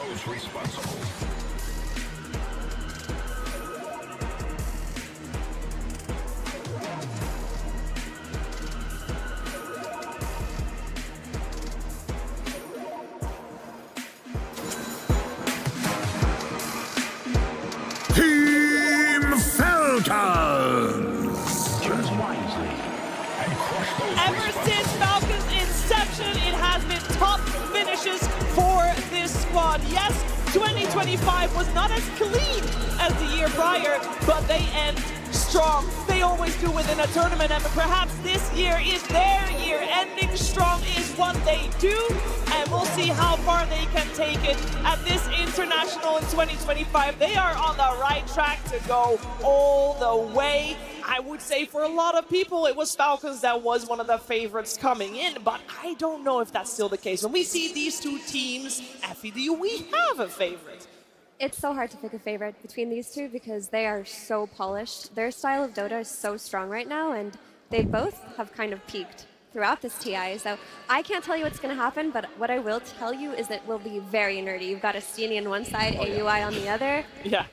those responsible. Team Falcon! Choose wisely and crush those Ever responsible. since Falcon's inception, it has been top finishes for this squad. Yes, 2025 was not as clean as the year prior, but they end strong. They always do within a tournament, and perhaps this year is their year. Ending strong is what they do, and we'll see how far they can take it at this international in 2025. They are on the right track to go all the way. I would say for a lot of people, it was Falcons that was one of the favorites coming in, but I don't know if that's still the case. When we see these two teams, Effie, do we have a favorite? It's so hard to pick a favorite between these two because they are so polished. Their style of Dota is so strong right now, and they both have kind of peaked throughout this TI. So I can't tell you what's going to happen, but what I will tell you is that it will be very nerdy. You've got Astini on one side, AUI on the other. Yeah.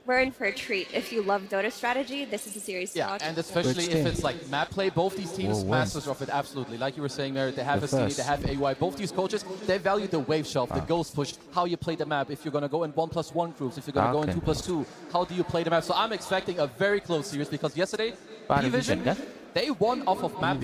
We're in for a treat. If you love Dota strategy, this is a series to Yeah, watch. and especially if it's like map play, both these teams masters of it, absolutely. Like you were saying, Merit, they have Astini, they have AUI. Both these coaches, they value the wave shelf, the ghost push, how you play the map, if you're going to go in 1+1 groups, if you're going to go in 2+2, how do you play the map. So I'm expecting a very close series because yesterday, Division, they won off of map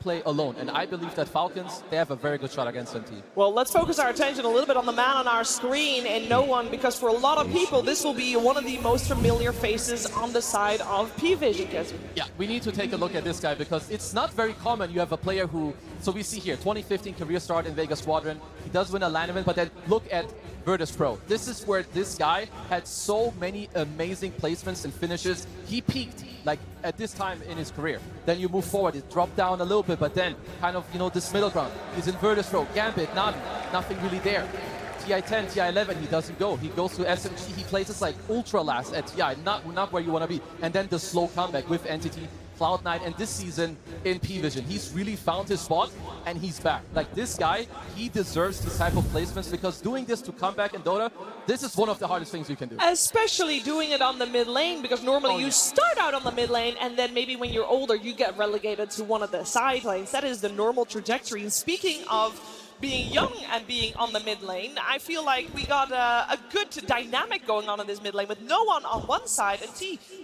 play alone, and I believe that Falcons, they have a very good shot against MT. Well, let's focus our attention a little bit on the man on our screen and no one, because for a lot of people, this will be one of the most familiar faces on the side of P-Vision. Yeah, we need to take a look at this guy because it's not very common. You have a player who, so we see here, 2015 career start in Vegas Squadron. He does win a LAN event, but then look at Virtus Pro. This is where this guy had so many amazing placements and finishes. He peaked like at this time in his career. Then you move forward, it dropped down a little bit, but then kind of, you know, this middle ground. He's in Virtus Pro, Gambit, nothing really there. TI-10, TI-11, he doesn't go. He goes to SMG, he places like ultra last at TI, not where you want to be. And then the slow comeback with Entity, Cloud9, and this season in P-Vision. He's really found his spot, and he's back. Like this guy, he deserves this type of placements because doing this to come back in Dota, this is one of the hardest things you can do. Especially doing it on the mid lane, because normally you start out on the mid lane, and then maybe when you're older, you get relegated to one of the side lanes. That is the normal trajectory. And speaking of being young and being on the mid lane, I feel like we got a good dynamic going on in this mid lane with no one on one side and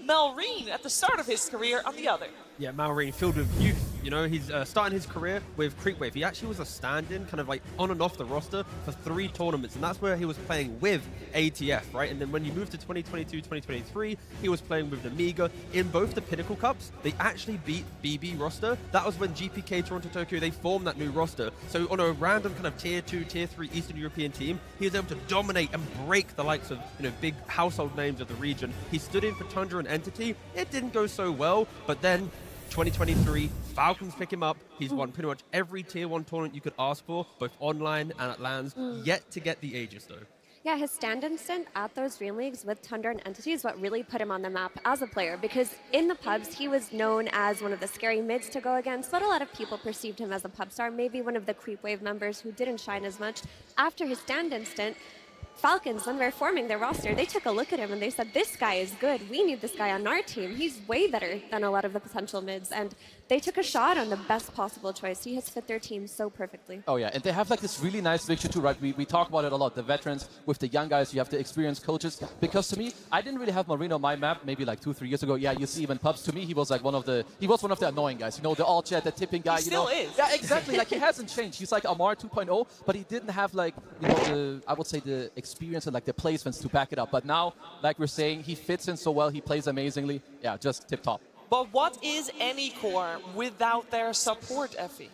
Melreen at the start of his career on the other. Yeah, Melreen filled with youth. You know, he's starting his career with Creepwave. He actually was a stand-in, kind of like on and off the roster for 3 tournaments, and that's where he was playing with ATF, right? And then when he moved to 2022, 2023, he was playing with the Amiga. In both the Pinnacle Cups, they actually beat BB roster. That was when GPK Toronto Tokyo, they formed that new roster. So on a random kind of tier 2, tier 3 Eastern European team, he was able to dominate and break the likes of, you know, big household names of the region. He stood in for Tundra and Entity. It didn't go so well, but then 2023, Falcons pick him up. He's won pretty much every tier 1 tournament you could ask for, both online and at LANs. Yet to get the Aegis, though. Yeah, his stand-in stint at those Dream Leagues with Tundra and Entity is what really put him on the map as a player, because in the pubs, he was known as one of the scary mids to go against, but a lot of people perceived him as a pub star, maybe one of the Creepwave members who didn't shine as much. After his stand-in stint, Falcons, when they're forming their roster, they took a look at him and they said, this guy is good. We need this guy on our team. He's way better than a lot of the potential mids. And they took a shot on the best possible choice. He has fit their team so perfectly. Oh yeah, and they have like this really nice mixture too, right? We talk about it a lot, the veterans with the young guys, you have the experienced coaches. Because to me, I didn't really have Marino on my map maybe like 2-3 years ago. Yeah, you see even pubs, to me, he was like one of the annoying guys. You know, the all chat, the tipping guy, He still is. Yeah, exactly. Like he hasn't changed. He's like Amar 2.0, but he didn't have like, you know, I would say the experience and like the placements to back it up. But now, like we're saying, he fits in so well, he plays amazingly. Yeah, just tip top. But what is any core without their support, Effie?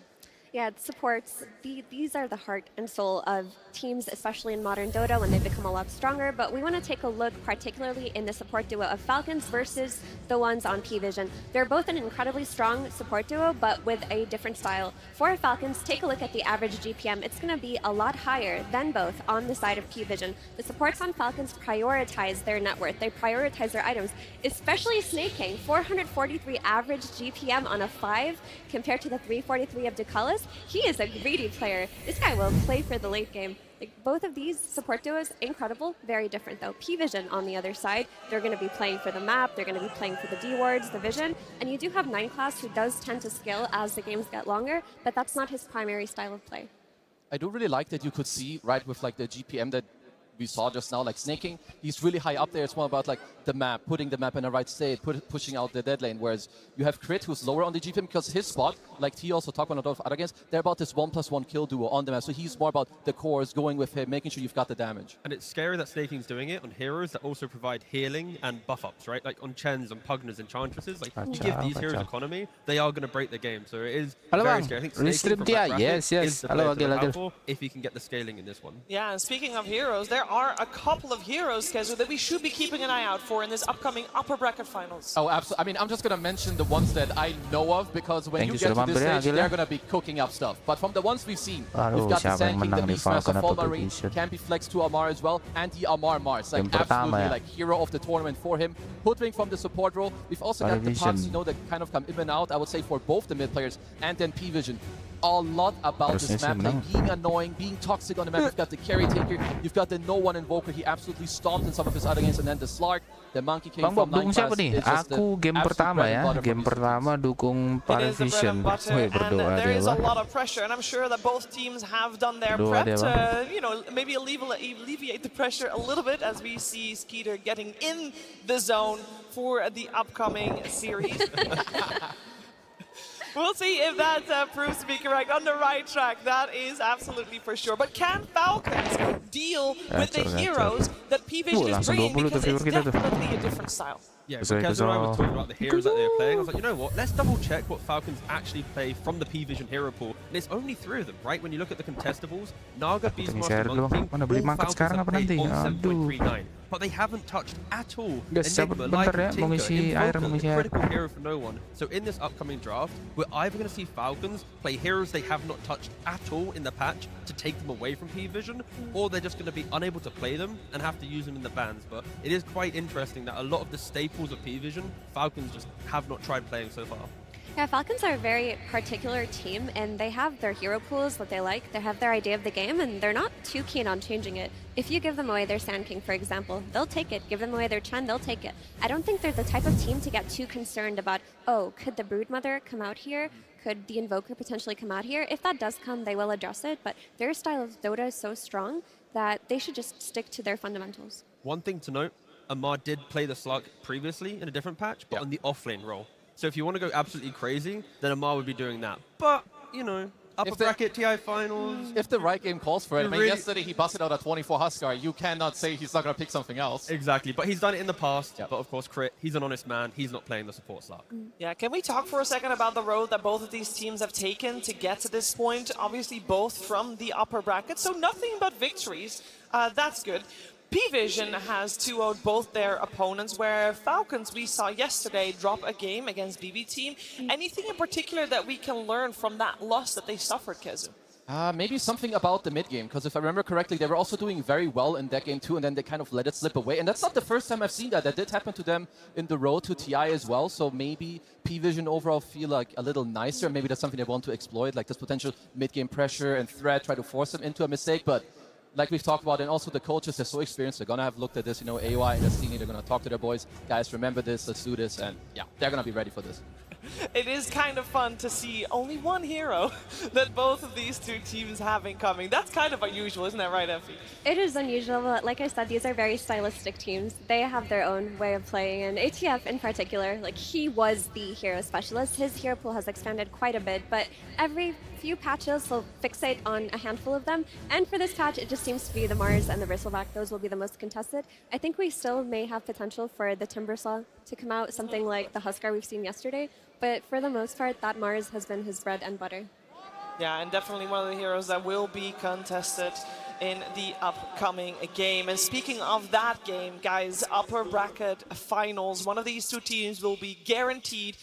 Yeah, it supports. These are the heart and soul of teams, especially in modern Dota when they become a lot stronger. But we want to take a look particularly in the support duo of Falcons versus the ones on P-Vision. They're both an incredibly strong support duo, but with a different style. For Falcons, take a look at the average GPM. It's going to be a lot higher than both on the side of P-Vision. The supports on Falcons prioritize their net worth. They prioritize their items, especially Snake King. 443 average GPM on a 5 compared to the 343 of Deculus. He is a greedy player. This guy will play for the late game. Like both of these support duos, incredible, very different though. P-Vision on the other side, they're going to be playing for the map, they're going to be playing for the D wards, the vision, and you do have 9 class who does tend to scale as the games get longer, but that's not his primary style of play. I do really like that you could see, right, with like the GPM that we saw just now, like snaking, he's really high up there. It's more about like the map, putting the map in the right state, pushing out the dead lane, whereas you have Crit who's lower on the GPM because his spot, like T also talked about a lot of other games, they're about this 1+1 kill duo on the map. So he's more about the cores, going with him, making sure you've got the damage. And it's scary that Snaking's doing it on heroes that also provide healing and buff ups, right? Like on Chens and Pugners and Chantresses, like you give these heroes economy, they are going to break the game. So it is very scary. I think Snaking from that bracket is the player to look out for if he can get the scaling in this one. Yeah, and speaking of heroes, there are a couple of heroes, Kezu, that we should be keeping an eye out for in this upcoming upper bracket finals. Oh, absolutely. I mean, I'm just going to mention the ones that I know of, because when you get to this stage, they're going to be cooking up stuff. But from the ones we've seen, we've got the Sand King, the Beastmaster, Fall Marine, can be flexed to Amar as well, and the Amar Mars. Like, absolutely, like, hero of the tournament for him. Hoodwink from the support role. We've also got the Pugs, you know, that kind of come in and out, I would say, for both the mid players, and then P-Vision. A lot about this map, like being annoying, being toxic on the map. You've got the Carry Taker, you've got the No One Invoker. He absolutely stomped in some of his other games, and then the Slark, the Monkey King from 9 siapa nih? Aku game pertama ya, game pertama dukung Vision. There is a lot of pressure, and I'm sure that both teams have done their prep to, you know, maybe alleviate the pressure a little bit as we see Skeeter getting in the zone for the upcoming series. We'll see if that proves to be correct. On the right track, that is absolutely for sure. But can Falcons deal with the heroes that P-Vision is bringing? Because it's definitely a different style. Yeah, because when I was talking about the heroes that they're playing, I was like, you know what, let's double check what Falcons actually play from the P-Vision hero pool. And it's only 3 of them, right? When you look at the contestables, Naga, Beastmaster, Monkey King, all Falcons have played on 7.39. But they haven't touched at all Enigma, Light, Tinker, Invoker, the critical hero for no one. So in this upcoming draft, we're either going to see Falcons play heroes they have not touched at all in the patch to take them away from P-Vision, or they're just going to be unable to play them and have to use them in the bans. But it is quite interesting that a lot of the staples of P-Vision, Falcons just have not tried playing so far. Yeah, Falcons are a very particular team, and they have their hero pools, what they like, they have their idea of the game, and they're not too keen on changing it. If you give them away their Sand King, for example, they'll take it. Give them away their Chen, they'll take it. I don't think they're the type of team to get too concerned about, oh, could the Broodmother come out here? Could the Invoker potentially come out here? If that does come, they will address it, but their style of Dota is so strong that they should just stick to their fundamentals. One thing to note, Amar did play the Slug previously in a different patch, but on the offlane role. So if you want to go absolutely crazy, then Amar would be doing that. But, you know, upper bracket TI finals. If the right game calls for it. I mean, yesterday he busted out a 24 Huskar. You cannot say he's not going to pick something else. Exactly. But he's done it in the past. But of course, Crit, he's an honest man. He's not playing the support slot. Yeah, can we talk for a second about the road that both of these teams have taken to get to this point? Obviously, both from the upper bracket, so nothing but victories. That's good. P-Vision has 2-0'd both their opponents, where Falcons, we saw yesterday, drop a game against BB Team. Anything in particular that we can learn from that loss that they suffered, Kezu? Maybe something about the mid game, because if I remember correctly, they were also doing very well in that game too, and then they kind of let it slip away. And that's not the first time I've seen that. That did happen to them in the road to TI as well. So maybe P-Vision overall feel like a little nicer. Maybe that's something they want to exploit, like this potential mid-game pressure and threat, try to force them into a mistake. But like we've talked about, and also the coaches, they're so experienced, they're going to have looked at this, you know, AY and Destiny, they're going to talk to their boys, guys, remember this, let's do this, and yeah, they're going to be ready for this. It is kind of fun to see only one hero that both of these two teams have incoming. That's kind of unusual, isn't that right, Effie? It is unusual, but like I said, these are very stylistic teams. They have their own way of playing, and ATF in particular, like he was the hero specialist. His hero pool has expanded quite a bit, but every few patches will fixate on a handful of them, and for this patch, it just seems to be the Mars and the Bristleback. Those will be the most contested. I think we still may have potential for the Timbersaw to come out, something like the Huskar we've seen yesterday, but for the most part, that Mars has been his bread and butter. Yeah, and definitely one of the heroes that will be contested in the upcoming game. And speaking of that game, guys, upper bracket finals, one of these two teams will be guaranteed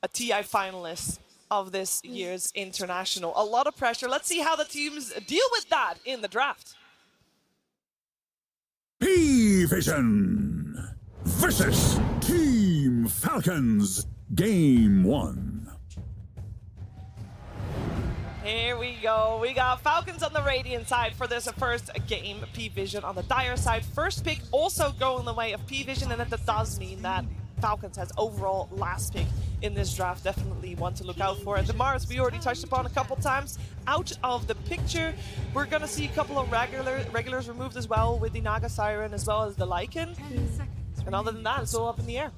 a TI finalist of this year's international. A lot of pressure. Let's see how the teams deal with that in the draft. P-Vision versus Team Falcons. Game 1. Here we go. We got Falcons on the Radiant side for this first game. P-Vision on the Dire side. First pick also going the way of P-Vision, and that does mean that Falcons has overall last pick in this draft. Definitely one to look out for. The Mars we already touched upon a couple times. Out of the picture, we're gonna see a couple of regulars removed as well, with the Naga Siren as well as the Lycan. And other than that, it's all up in the air.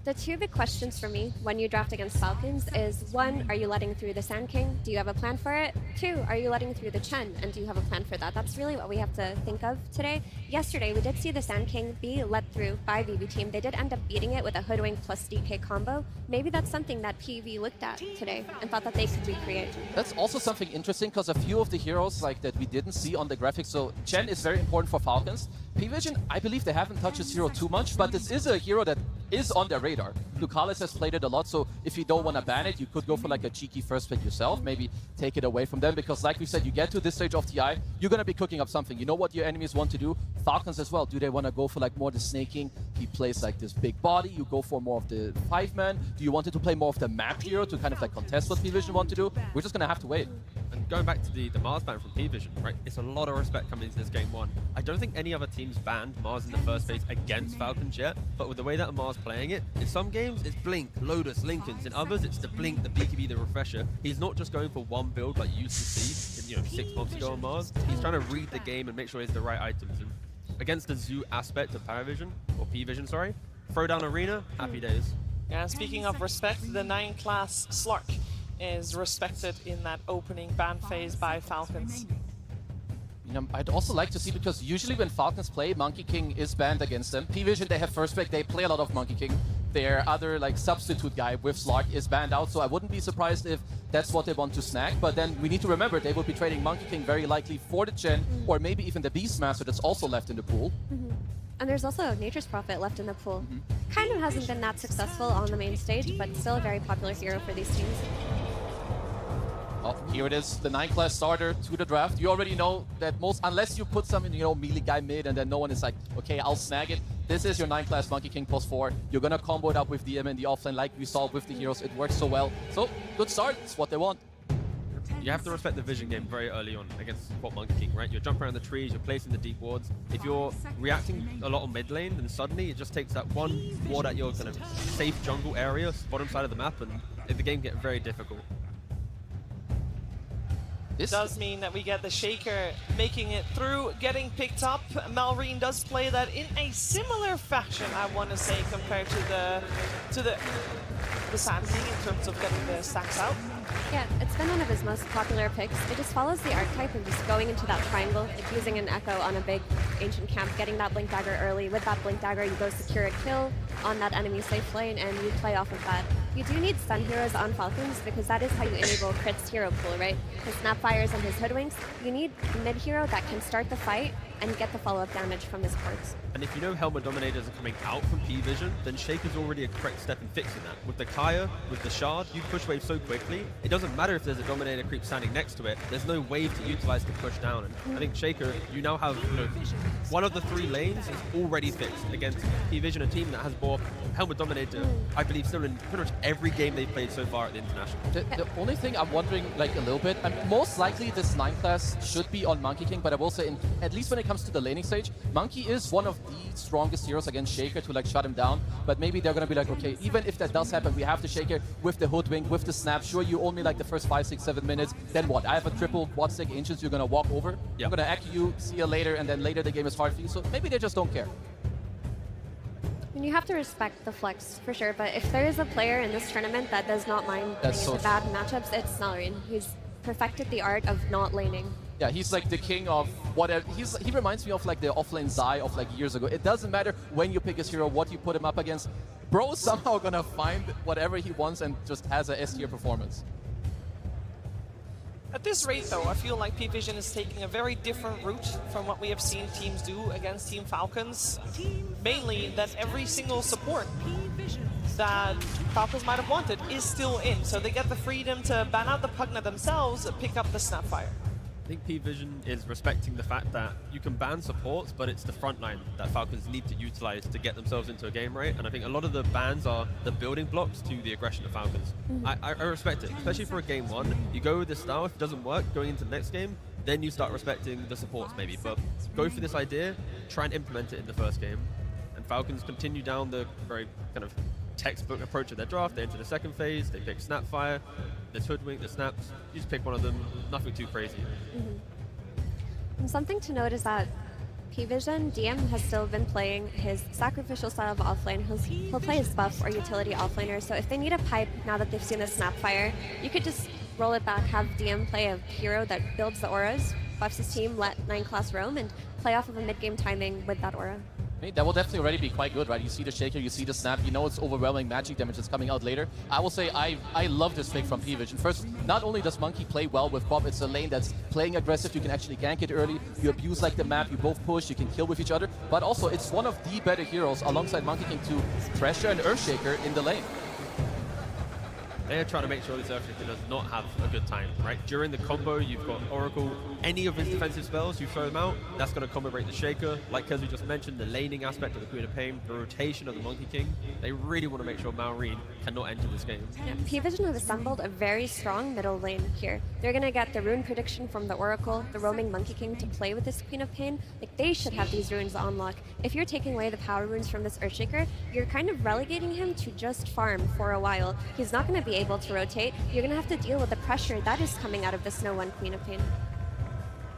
The two big questions for me when you draft against Falcons is, one, are you letting through the Sand King? Do you have a plan for it? Two, are you letting through the Chen? And do you have a plan for that? That's really what we have to think of today. Yesterday, we did see the Sand King be let through by VV Team. They did end up beating it with a Hoodwink plus DK combo. Maybe that's something that PV looked at today and thought that they could recreate. That's also something interesting, because a few of the heroes like that we didn't see on the graphics. So Chen is very important for Falcons. P-Vision, I believe they haven't touched this hero too much, but this is a hero that is on their radar. Lucales has played it a lot, so if you don't want to ban it, you could go for like a cheeky first pick yourself, maybe take it away from them, because like we said, you get to this stage of TI, you're going to be cooking up something. You know what your enemies want to do. Falcons as well, do they want to go for like more the snaking? He plays like this big body, you go for more of the 5-man. Do you want it to play more of the map hero to kind of like contest what P-Vision want to do? We're just going to have to wait. And going back to the Mars ban from P-Vision, right? It's a lot of respect coming into this game one. I don't think any other teams banned Mars in the first phase against Falcons yet, but with the way that Mars playing it, in some games it's Blink, Lotus, Lincolns. In others it's the Blink, the BKB, the Refresher. He's not just going for one build like you used to see, 6 months ago on Mars. He's trying to read the game and make sure he has the right items. And against the Zoo aspect of Paravision, or P-Vision, sorry, Throwdown Arena, happy days. Yeah, speaking of respect, the 9 class Slark is respected in that opening ban phase by Falcons. I'd also like to see, because usually when Falcons play, Monkey King is banned against them. P-Vision, they have first pick, they play a lot of Monkey King. Their other like substitute guy with Slark is banned out, so I wouldn't be surprised if that's what they want to snag. But then we need to remember they will be trading Monkey King very likely for the Chen, or maybe even the Beastmaster that's also left in the pool. And there's also Nature's Prophet left in the pool. Kind of hasn't been that successful on the main stage, but still a very popular hero for these teams. Oh, here it is, the 9 class starter to the draft. You already know that unless you put some, melee guy mid and then no one is like, okay, I'll snag it. This is your 9 class Monkey King +4. You're gonna combo it up with DM in the offlane like we saw with the heroes. It works so well. So, good start. It's what they want. You have to respect the vision game very early on against support Monkey King, right? You're jumping around the trees, you're placing the deep wards. If you're reacting a lot on mid lane, then suddenly it just takes that one ward at your kind of safe jungle area, bottom side of the map, and the game gets very difficult. This does mean that we get the Shaker making it through, getting picked up. Malrine does play that in a similar fashion, I want to say, compared to the Sand King in terms of getting the stacks out. Yeah, it's been one of his most popular picks. It just follows the archetype of just going into that triangle, like using an Echo on a big ancient camp, getting that Blink Dagger early. With that Blink Dagger, you go secure a kill on that enemy safe lane, and you play off of that. You do need stun heroes on Falcons, because that is how you enable Crit's hero pool, right? His Snapfires and his Hoodwinks. You need a mid hero that can start the fight and get the follow-up damage from his ports. And if you know Helmet Dominators are coming out from P-Vision, then Shaker's already a correct step in fixing that. With the Kaya, with the Shard, you push wave so quickly, it doesn't matter if there's a Dominator creep standing next to it, there's no wave to utilize to push down. And I think Shaker, you now have one of the 3 lanes is already fixed against P-Vision, a team that has bought Helmet Dominator, I believe, still in pretty much every game they've played so far at the International. The only thing I'm wondering, like a little bit, most likely this 9 class should be on Monkey King, but I will say, at least when it comes to the laning stage, Monkey is one of the strongest heroes against Shaker to like shut him down, but maybe they're gonna be like, okay, even if that does happen, we have the Shaker with the Hoodwink, with the Snap. Sure, you only like the first 5, 6, 7 minutes, then what? I have a triple quad stack Ancients, you're gonna walk over, yep. I'm gonna act you, see you later, and then later the game is hard for you, so maybe they just don't care. And you have to respect the flex, for sure, but if there is a player in this tournament that does not mind playing into bad matchups, it's Malrine. He's perfected the art of not laning. Yeah, he's like the king of whatever. He reminds me of like the offlane Zai of like years ago. It doesn't matter when you pick his hero, what you put him up against. Bro is somehow gonna find whatever he wants and just has a S-tier performance. At this rate, though, I feel like P-Vision is taking a very different route from what we have seen teams do against Team Falcons. Mainly that every single support that Falcons might have wanted is still in. So they get the freedom to ban out the Pugna themselves, pick up the Snapfire. think P-Vision is respecting the fact that you can ban supports, but it's the front line that Falcons need to utilize to get themselves into a game, right? And I think a lot of the bans are the building blocks to the aggression of Falcons. I respect it, especially for a game one. You go with this style, if it doesn't work, going into the next game, then you start respecting the supports maybe. But go for this idea, try and implement it in the first game. And Falcons continue down the very kind of textbook approach of their draft. They enter the second phase, they pick Snapfire, there's Hoodwink, there's Snaps. You just pick one of them, nothing too crazy. And something to note is that P-Vision, DM has still been playing his sacrificial style of offlane. He'll play his buff or utility offlaner, so if they need a pipe now that they've seen the Snapfire, you could just roll it back, have DM play a hero that builds the auras, buffs his team, let 9 class roam, and play off of a mid-game timing with that aura. I mean, that will definitely already be quite good, right? You see the Shaker, you see the Snap, you know it's overwhelming magic damage that's coming out later. I will say I love this pick from P-Vision. First, not only does Monkey play well with Pop, it's a lane that's playing aggressive, you can actually gank it early, you abuse like the map, you both push, you can kill with each other, but also it's one of the better heroes alongside Monkey King to pressure an Earthshaker in the lane. They're trying to make sure this Earthshaker does not have a good time, right? During the combo, you've got Oracle, any of his defensive spells, you throw them out, that's going to combo break the Shaker. Like Kezu just mentioned, the laning aspect of the Queen of Pain, the rotation of the Monkey King, they really want to make sure Maureen cannot enter this game. Yeah, P-Vision have assembled a very strong middle lane here. They're going to get the rune prediction from the Oracle, the roaming Monkey King to play with this Queen of Pain. Like, they should have these runes on lock. If you're taking away the power runes from this Earthshaker, you're kind of relegating him to just farm for a while. He's not going to be able to rotate. You're going to have to deal with the pressure that is coming out of this No 1 Queen of Pain.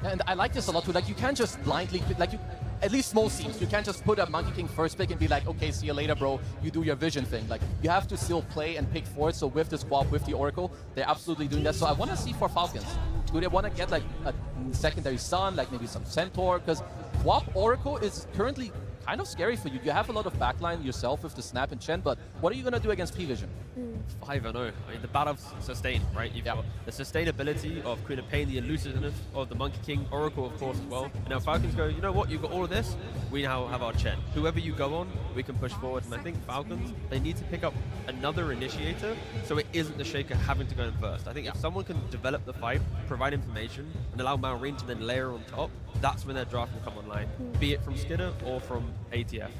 And I like this a lot too. Like, you can't just blindly, like, you, at least most teams, you can't just put a Monkey King first pick and be like, okay, see you later, bro. You do your vision thing. Like, you have to still play and pick forward. So with this swap, with the Oracle, they're absolutely doing that. So I want to see for Falcons, do they want to get like a secondary Sun, like maybe some Centaur? Because swap Oracle is currently kind of scary for you. You have a lot of backline yourself with the Snap and Chen, but what are you going to do against P-Vision? 5-0. I mean, the battle of sustain, right? You've got the sustainability of Queen of Pain, the elusiveness of the Monkey King, Oracle, of course, as well. And now Falcons go, you know what? You've got all of this. We now have our Chen. Whoever you go on, we can push forward. And I think Falcons, they need to pick up another initiator so it isn't the Shaker having to go in first. I think if someone can develop the fight, provide information, and allow Maureen to then layer on top, that's when their draft will come online, be it from Skidder or from ATF.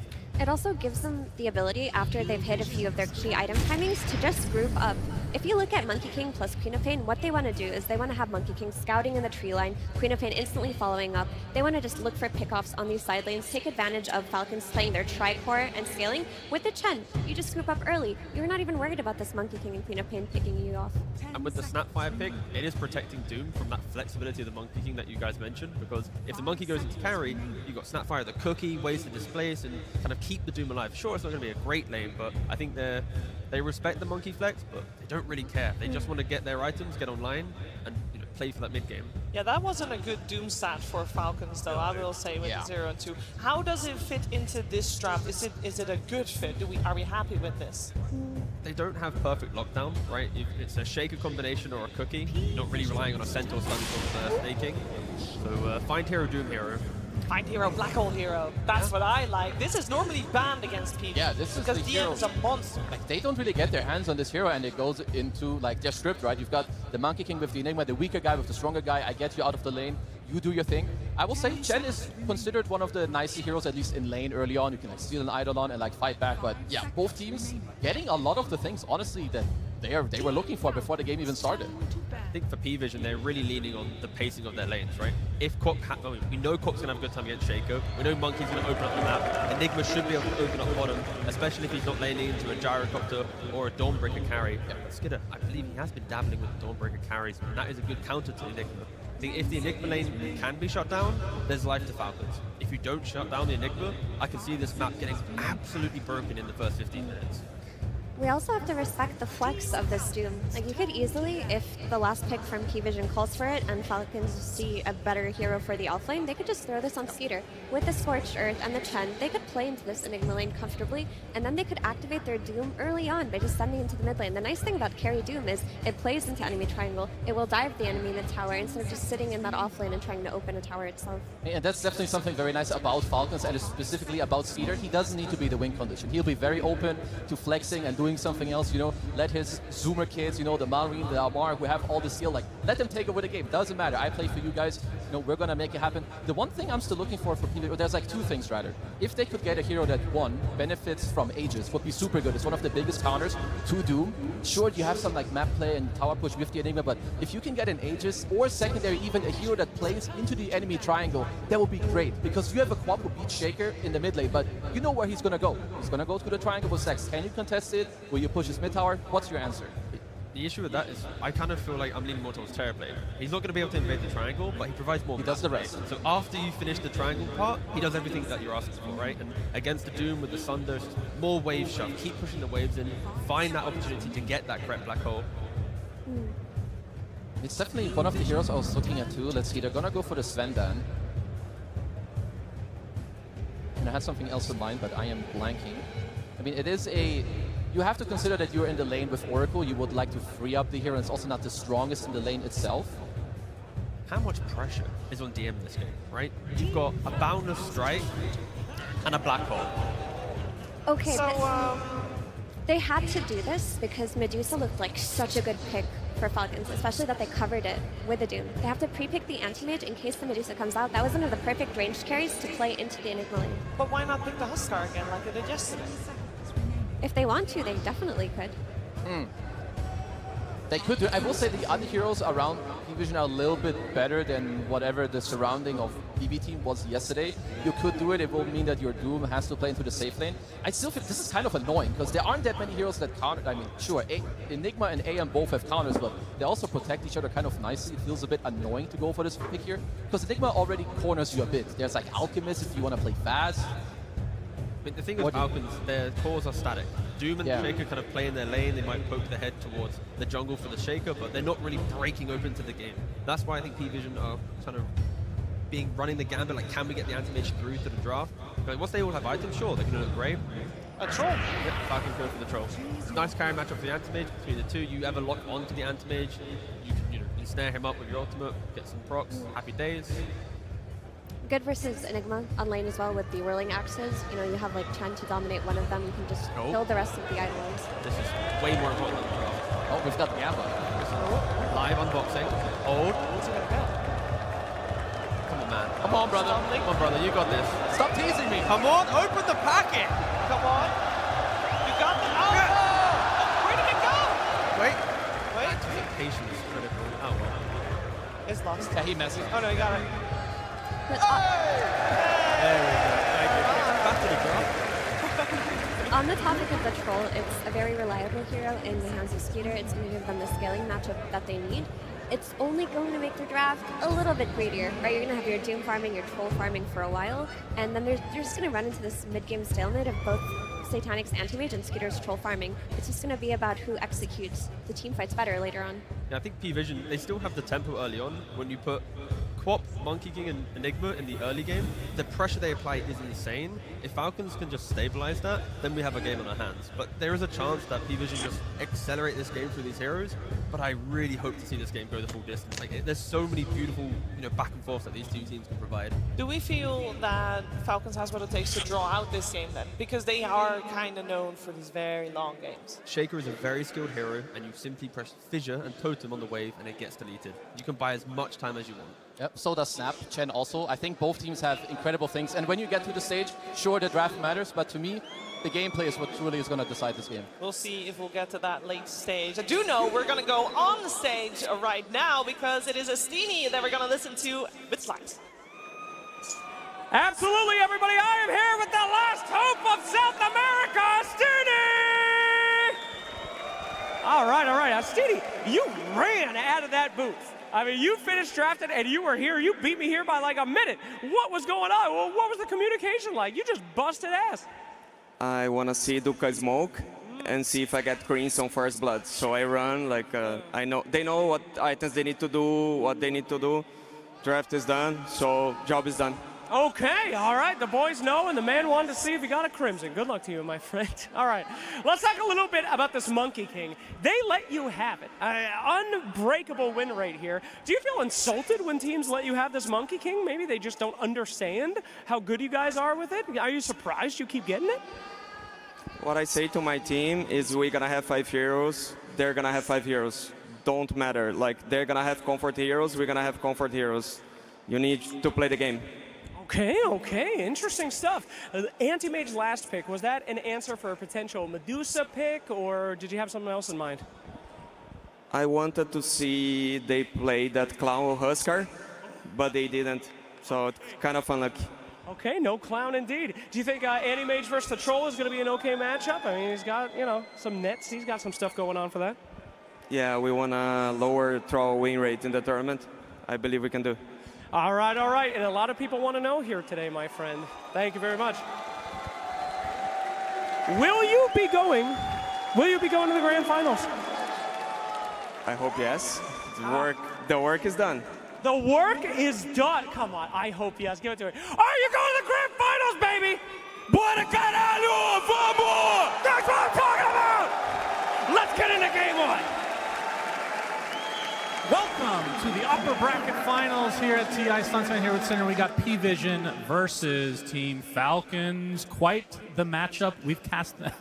It also gives them the ability, after they've hit a few of their key item timings, to just group up. If you look at Monkey King plus Queen of Pain, what they want to do is they want to have Monkey King scouting in the tree line, Queen of Pain instantly following up. They want to just look for pickoffs on these side lanes, take advantage of Falcons playing their tri-core and scaling. With the Chen, you just group up early. You're not even worried about this Monkey King and Queen of Pain picking you off. And with the Snapfire pick, it is protecting Doom from that flexibility of the Monkey King that you guys mentioned, because if the Monkey goes into carry, you've got Snapfire, the cookie, ways to displace and kind of keep the Doom alive. Sure, it's not going to be a great lane, but I think they respect the Monkey Flex, but they don't really care. They just want to get their items, get online, and play for that mid game. Yeah, that wasn't a good Doom stat for Falcons, though, I will say, with the 0 and 2. How does it fit into this draft? Is it a good fit? Are we happy with this? They don't have perfect lockdown, right? It's a Shaker combination or a cookie, not really relying on a Centaur stun from staking. So find hero, Doom hero. Find hero, black hole hero. That's what I like. This is normally banned against people. Yeah, this is because the DM hero. is a monster. Like, they don't really get their hands on this hero, and it goes into like their script, right? You've got the Monkey King with the Enigma, the weaker guy with the stronger guy. I get you out of the lane. You do your thing. I will say Chen is considered one of the nicer heroes, at least in lane early on. You can like steal an Eidolon and like fight back. But yeah, both teams getting a lot of the things, honestly, that they were looking for before the game even started. I think for P-Vision, they're really leaning on the pacing of their lanes, right? If Quok, we know Quok's going to have a good time against Shaco. We know Monkey's going to open up the map. Enigma should be able to open up bottom, especially if he's not laning into a Gyrocopter or a Dawnbreaker carry. Yeah, but Skidder, I believe he has been dabbling with Dawnbreaker carries, and that is a good counter to Enigma. I think if the Enigma lane can be shut down, there's life to Falcons. If you don't shut down the Enigma, I can see this map getting absolutely broken in the first 15 minutes. We also have to respect the flex of this Doom. Like, you could easily, if the last pick from P-Vision calls for it and Falcons see a better hero for the offlane, they could just throw this on Cedar. With the Scorched Earth and the Chen, they could play into this Enigma lane comfortably, and then they could activate their Doom early on by just sending into the mid lane. The nice thing about carry Doom is it plays into enemy triangle. It will dive the enemy mid tower instead of just sitting in that offlane and trying to open a tower itself. And that's definitely something very nice about Falcons, and specifically about Cedar. He doesn't need to be the win condition. He'll be very open to flexing and doing something else, you know, let his Zoomer kids, you know, the Malrine, the Almar, who have all the skill, like, let them take over the game. Doesn't matter. I play for you guys. You know, we're going to make it happen. The one thing I'm still looking for people, there's like two things, rather. If they could get a hero that, one, benefits from Aegis, would be super good. It's one of the biggest counters to Doom. Sure, you have some, like, map play and tower push with the Enigma, but if you can get an Aegis, or secondary, even a hero that plays into the enemy triangle, that would be great. Because you have a Quap who beats Shaker in the mid lane, but you know where he's going to go. He's going to go to the triangle with Sex. Can you contest it? Will you push his mid tower? What's your answer? The issue with that is I kind of feel like I'm leaning more towards Terrorblade. He's not going to be able to invade the triangle, but he provides more. He does the rest. So after you finish the triangle part, he does everything that you're asking for, right? And against the Doom with the Sunder, more wave shove. Keep pushing the waves in. Find that opportunity to get that correct black hole. It's definitely one of the heroes I was looking at too. Let's see, they're going to go for the Svendan. And I had something else in mind, but I am blanking. I mean, it is a... You have to consider that you're in the lane with Oracle. You would like to free up the hero, and it's also not the strongest in the lane itself. How much pressure is on DM in this game, right? You've got a boundless strike and a black hole. Okay, so, they had to do this because Medusa looked like such a good pick for Falcons, especially that they covered it with the Doom. They have to pre-pick the anti-mage in case the Medusa comes out. That was one of the perfect ranged carries to play into the Enigma lane. But why not pick the Huskar again like they did yesterday? If they want to, they definitely could. They could do. I will say the other heroes around P-Vision are a little bit better than whatever the surrounding of PB team was yesterday. You could do it. It will mean that your Doom has to play into the safe lane. I still feel this is kind of annoying because there aren't that many heroes that counter. I mean, sure, Enigma and AM both have counters, but they also protect each other kind of nicely. It feels a bit annoying to go for this pick here because Enigma already corners you a bit. There's like Alchemist if you want to play fast. I mean, the thing with Falcons, their cores are static. Doom and Shaker kind of play in their lane. They might poke their head towards the jungle for the Shaker, but they're not really breaking open to the game. That's why I think P-Vision are kind of running the gambit, like, can we get the anti-mage through to the draft? But once they all have items, sure, they're going to look great. A troll. Yep, Falcons go for the troll. Nice carry matchup for the anti-mage between the two. You ever lock onto the anti-mage, you can ensnare him up with your ultimate, get some procs, happy days. Good versus Enigma on lane as well with the whirling axes. You know, you have like Chen to dominate one of them. You can just kill the rest of the idlers. This is way more important than the draft. Oh, we've got Gamba. Live unboxing. Hold. Come on, man. Come on, brother. Come on, brother. You got this. Stop teasing me. Come on, open the packet. Come on. You got the... Oh, no! Where did it go? Wait. Specification is critical. Oh, well. It's lost. Yeah, he messed it. Oh, no, you got it. There we go. Thank you. Back to the draft. On the topic of the troll, it's a very reliable hero in the hands of Scooter. It's going to give them the scaling matchup that they need. It's only going to make the draft a little bit greedier, right? You're going to have your Doom farming, your troll farming for a while, and then they're just going to run into this mid-game stalemate of both Satanic's anti-mage and Scooter's troll farming. It's just going to be about who executes the team fights better later on. Yeah, I think P-Vision, they still have the tempo early on. When you put Quap, Monkey King, and Enigma in the early game, the pressure they apply is insane. If Falcons can just stabilize that, then we have a game on our hands. But there is a chance that P-Vision just accelerate this game through these heroes, but I really hope to see this game go the full distance. Like, there's so many beautiful, back and forth that these two teams can provide. Do we feel that Falcons has what it takes to draw out this game then? Because they are kind of known for these very long games. Shaker is a very skilled hero, and you simply press Fissure and Totem on the wave, and it gets deleted. You can buy as much time as you want. Yep, so does Snap, Chen also. I think both teams have incredible things. And when you get to the stage, sure, the draft matters, but to me, the gameplay is what truly is going to decide this game. We'll see if we'll get to that late stage. I do know we're going to go on the stage right now because it is Astini that we're going to listen to with Slice. Absolutely, everybody. I am here with the last hope of South America, Astini! All right. Astini, you ran out of that booth. I mean, you finished drafted and you were here. You beat me here by like a minute. What was going on? Well, what was the communication like? You just busted ass. I want to see Duka smoke and see if I get Crimson First Blood. So I run, like, I know they know what items they need to do, what they need to do. Draft is done, so job is done. Okay, all right. The boys know, and the man wanted to see if he got a Crimson. Good luck to you, my friend. All right, let's talk a little bit about this Monkey King. They let you have it. Unbreakable win rate here. Do you feel insulted when teams let you have this Monkey King? Maybe they just don't understand how good you guys are with it? Are you surprised you keep getting it? What I say to my team is we're gonna have 5 heroes, they're gonna have 5 heroes. Don't matter, like they're gonna have comfort heroes, we're gonna have comfort heroes. You need to play the game. Okay, okay, interesting stuff. Anti-Mage's last pick, was that an answer for a potential Medusa pick, or did you have something else in mind? I wanted to see they play that Clown Huskar, but they didn't, so it's kind of unlucky. Okay, no Clown indeed. Do you think Anti-Mage versus the Troll is going to be an okay matchup? I mean, he's got, you know, some nets. He's got some stuff going on for that. Yeah, we want a lower Troll win rate in the tournament. I believe we can do. All right, all right. And a lot of people want to know here today, my friend. Thank you very much. Will you be going to the grand finals? I hope yes. The work is done. The work is done. Come on, I hope yes. Give it to me. Are you going to the grand finals, baby? Buena caralho, vamos! That's what I'm talking about! Let's get into game 1. Welcome to the upper bracket finals here at TI Stuntsman here with Center. We got P-Vision versus Team Falcons. Quite the matchup. We've cast them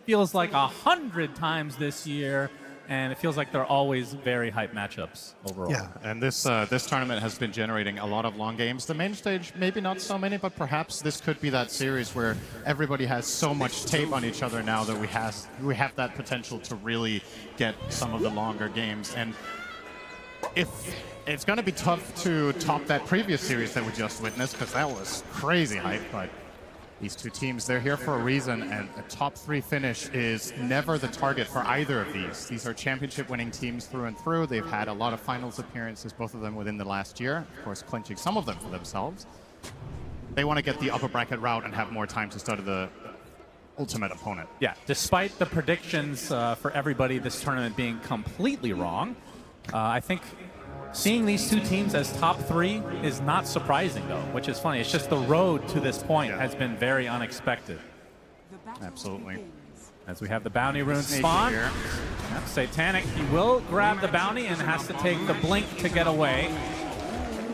feels like 100 times this year. And it feels like they're always very hype matchups overall. Yeah, and this tournament has been generating a lot of long games. The main stage, maybe not so many, but perhaps this could be that series where everybody has so much tape on each other now that we have that potential to really get some of the longer games. And if it's going to be tough to top that previous series that we just witnessed, because that was crazy hype, but these two teams, they're here for a reason, and a top 3 finish is never the target for either of these. These are championship-winning teams through and through. They've had a lot of finals appearances, both of them within the last year, of course clinching some of them for themselves. They want to get the upper bracket route and have more time to study the ultimate opponent. Yeah, despite the predictions for everybody this tournament being completely wrong, I think seeing these two teams as top 3 is not surprising, though, which is funny. It's just the road to this point has been very unexpected. Absolutely. As we have the bounty rune spawn. Yep, Satanic, he will grab the bounty and has to take the blink to get away.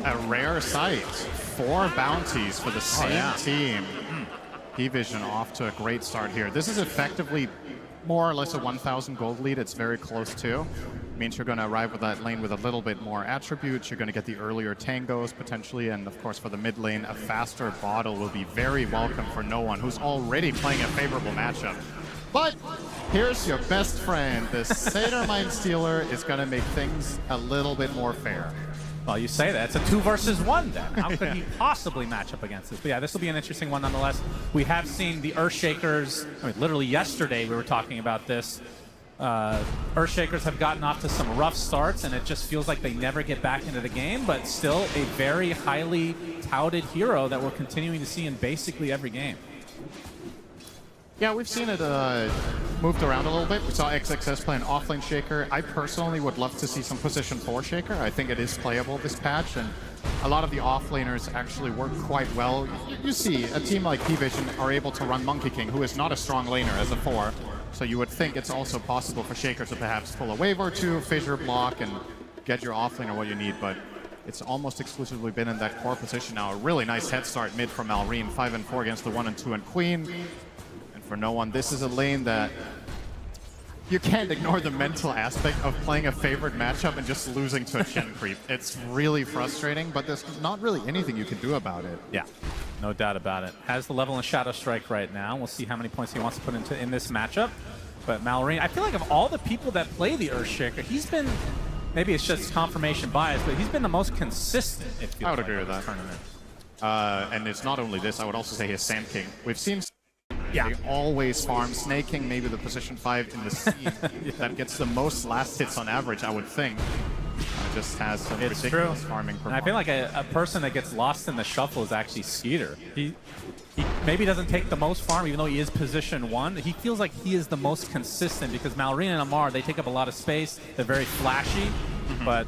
A rare sight. 4 bounties for the same team. P-Vision off to a great start here. This is effectively more or less a 1,000 gold lead. It's very close to. Means you're going to arrive with that lane with a little bit more attributes. You're going to get the earlier tangos potentially, and of course for the mid lane, a faster bottle will be very welcome for no one who's already playing a favorable matchup. But here's your best friend. The Satyr Mind Stealer is going to make things a little bit more fair. Well, you say that. It's a 2 versus 1 then. How could he possibly match up against this? But yeah, this will be an interesting one nonetheless. We have seen the Earthshakers, I mean, literally yesterday we were talking about this. Earthshakers have gotten off to some rough starts, and it just feels like they never get back into the game, but still a very highly touted hero that we're continuing to see in basically every game. Yeah, we've seen it moved around a little bit. We saw XXS play an offlane Shaker. I personally would love to see some position 4 Shaker. I think it is playable this patch, and a lot of the offlaners actually work quite well. You see, a team like P-Vision are able to run Monkey King, who is not a strong laner as a 4. So you would think it's also possible for Shaker to perhaps pull a wave or 2, fissure block, and get your offlaner what you need, but it's almost exclusively been in that core position now. A really nice head start mid from Malrine, 5 and 4 against the 1 and 2 and Queen. And for no one, this is a lane that you can't ignore the mental aspect of playing a favorite matchup and just losing to a Chen creep. It's really frustrating, but there's not really anything you can do about it. Yeah, no doubt about it. Has the level in Shadow Strike right now. We'll see how many points he wants to put into in this matchup. But Malrine, I feel like of all the people that play the Earthshaker, he's been, maybe it's just confirmation bias, but he's been the most consistent, it feels I would like, agree with that. Tournament. And it's not only this, I would also say his Sand King. We've seen Yeah. they always farm Snake King, maybe the position 5 in the scene that gets the most last hits on average, I would think. Just has some ridiculous farming performance. And I feel like a person that gets lost in the shuffle is actually Skeeter. He maybe doesn't take the most farm, even though he is position 1. He feels like he is the most consistent because Malrine and Amar, they take up a lot of space. They're very flashy, but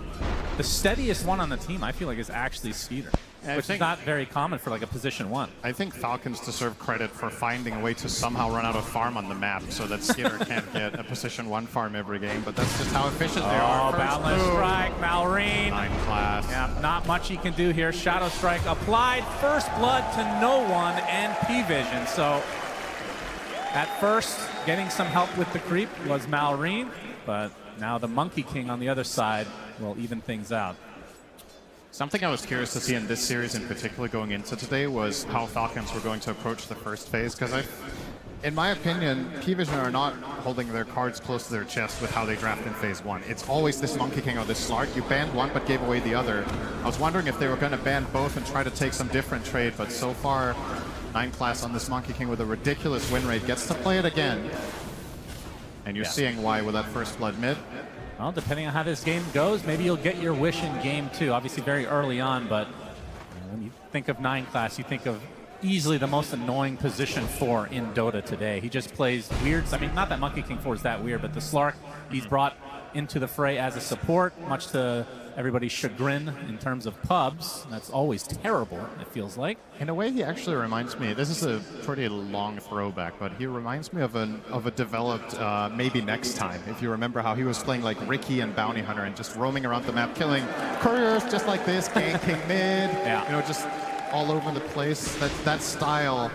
the steadiest one on the team, I feel like, is actually Skeeter. Which is not very common for like a position 1. I think Falcons deserve credit for finding a way to somehow run out of farm on the map so that Skitter can't get a position 1 farm every game, but that's just how efficient they are. Oh, Boundless Strike, Malrine. 9 class. Yeah, not much he can do here. Shadow Strike applied, first blood to no one, and P-Vision. So At first, getting some help with the creep was Malrine, but now the Monkey King on the other side will even things out. Something I was curious to see in this series in particular going into today was how Falcons were going to approach the first phase, because in my opinion, P-Vision are not holding their cards close to their chest with how they draft in phase 1. It's always this Monkey King or this Slark. You banned one but gave away the other. I was wondering if they were going to ban both and try to take some different trade, but so far, 9 class on this Monkey King with a ridiculous win rate gets to play it again. And you're seeing why with that first blood mid. Well, depending on how this game goes, maybe you'll get your wish in game 2. Obviously very early on, but when you think of 9 class, you think of easily the most annoying position 4 in Dota today. He just plays weird. I mean, not that Monkey King 4 is that weird, but the Slark he's brought into the fray as a support, much to everybody's chagrin in terms of pubs. That's always terrible, it feels like. In a way, he actually reminds me, this is a pretty long throwback, but he reminds me of a developed Maybe Next Time. If you remember how he was playing like Ricky and Bounty Hunter and just roaming around the map, killing couriers just like this, ganking mid, you know, just all over the place. That style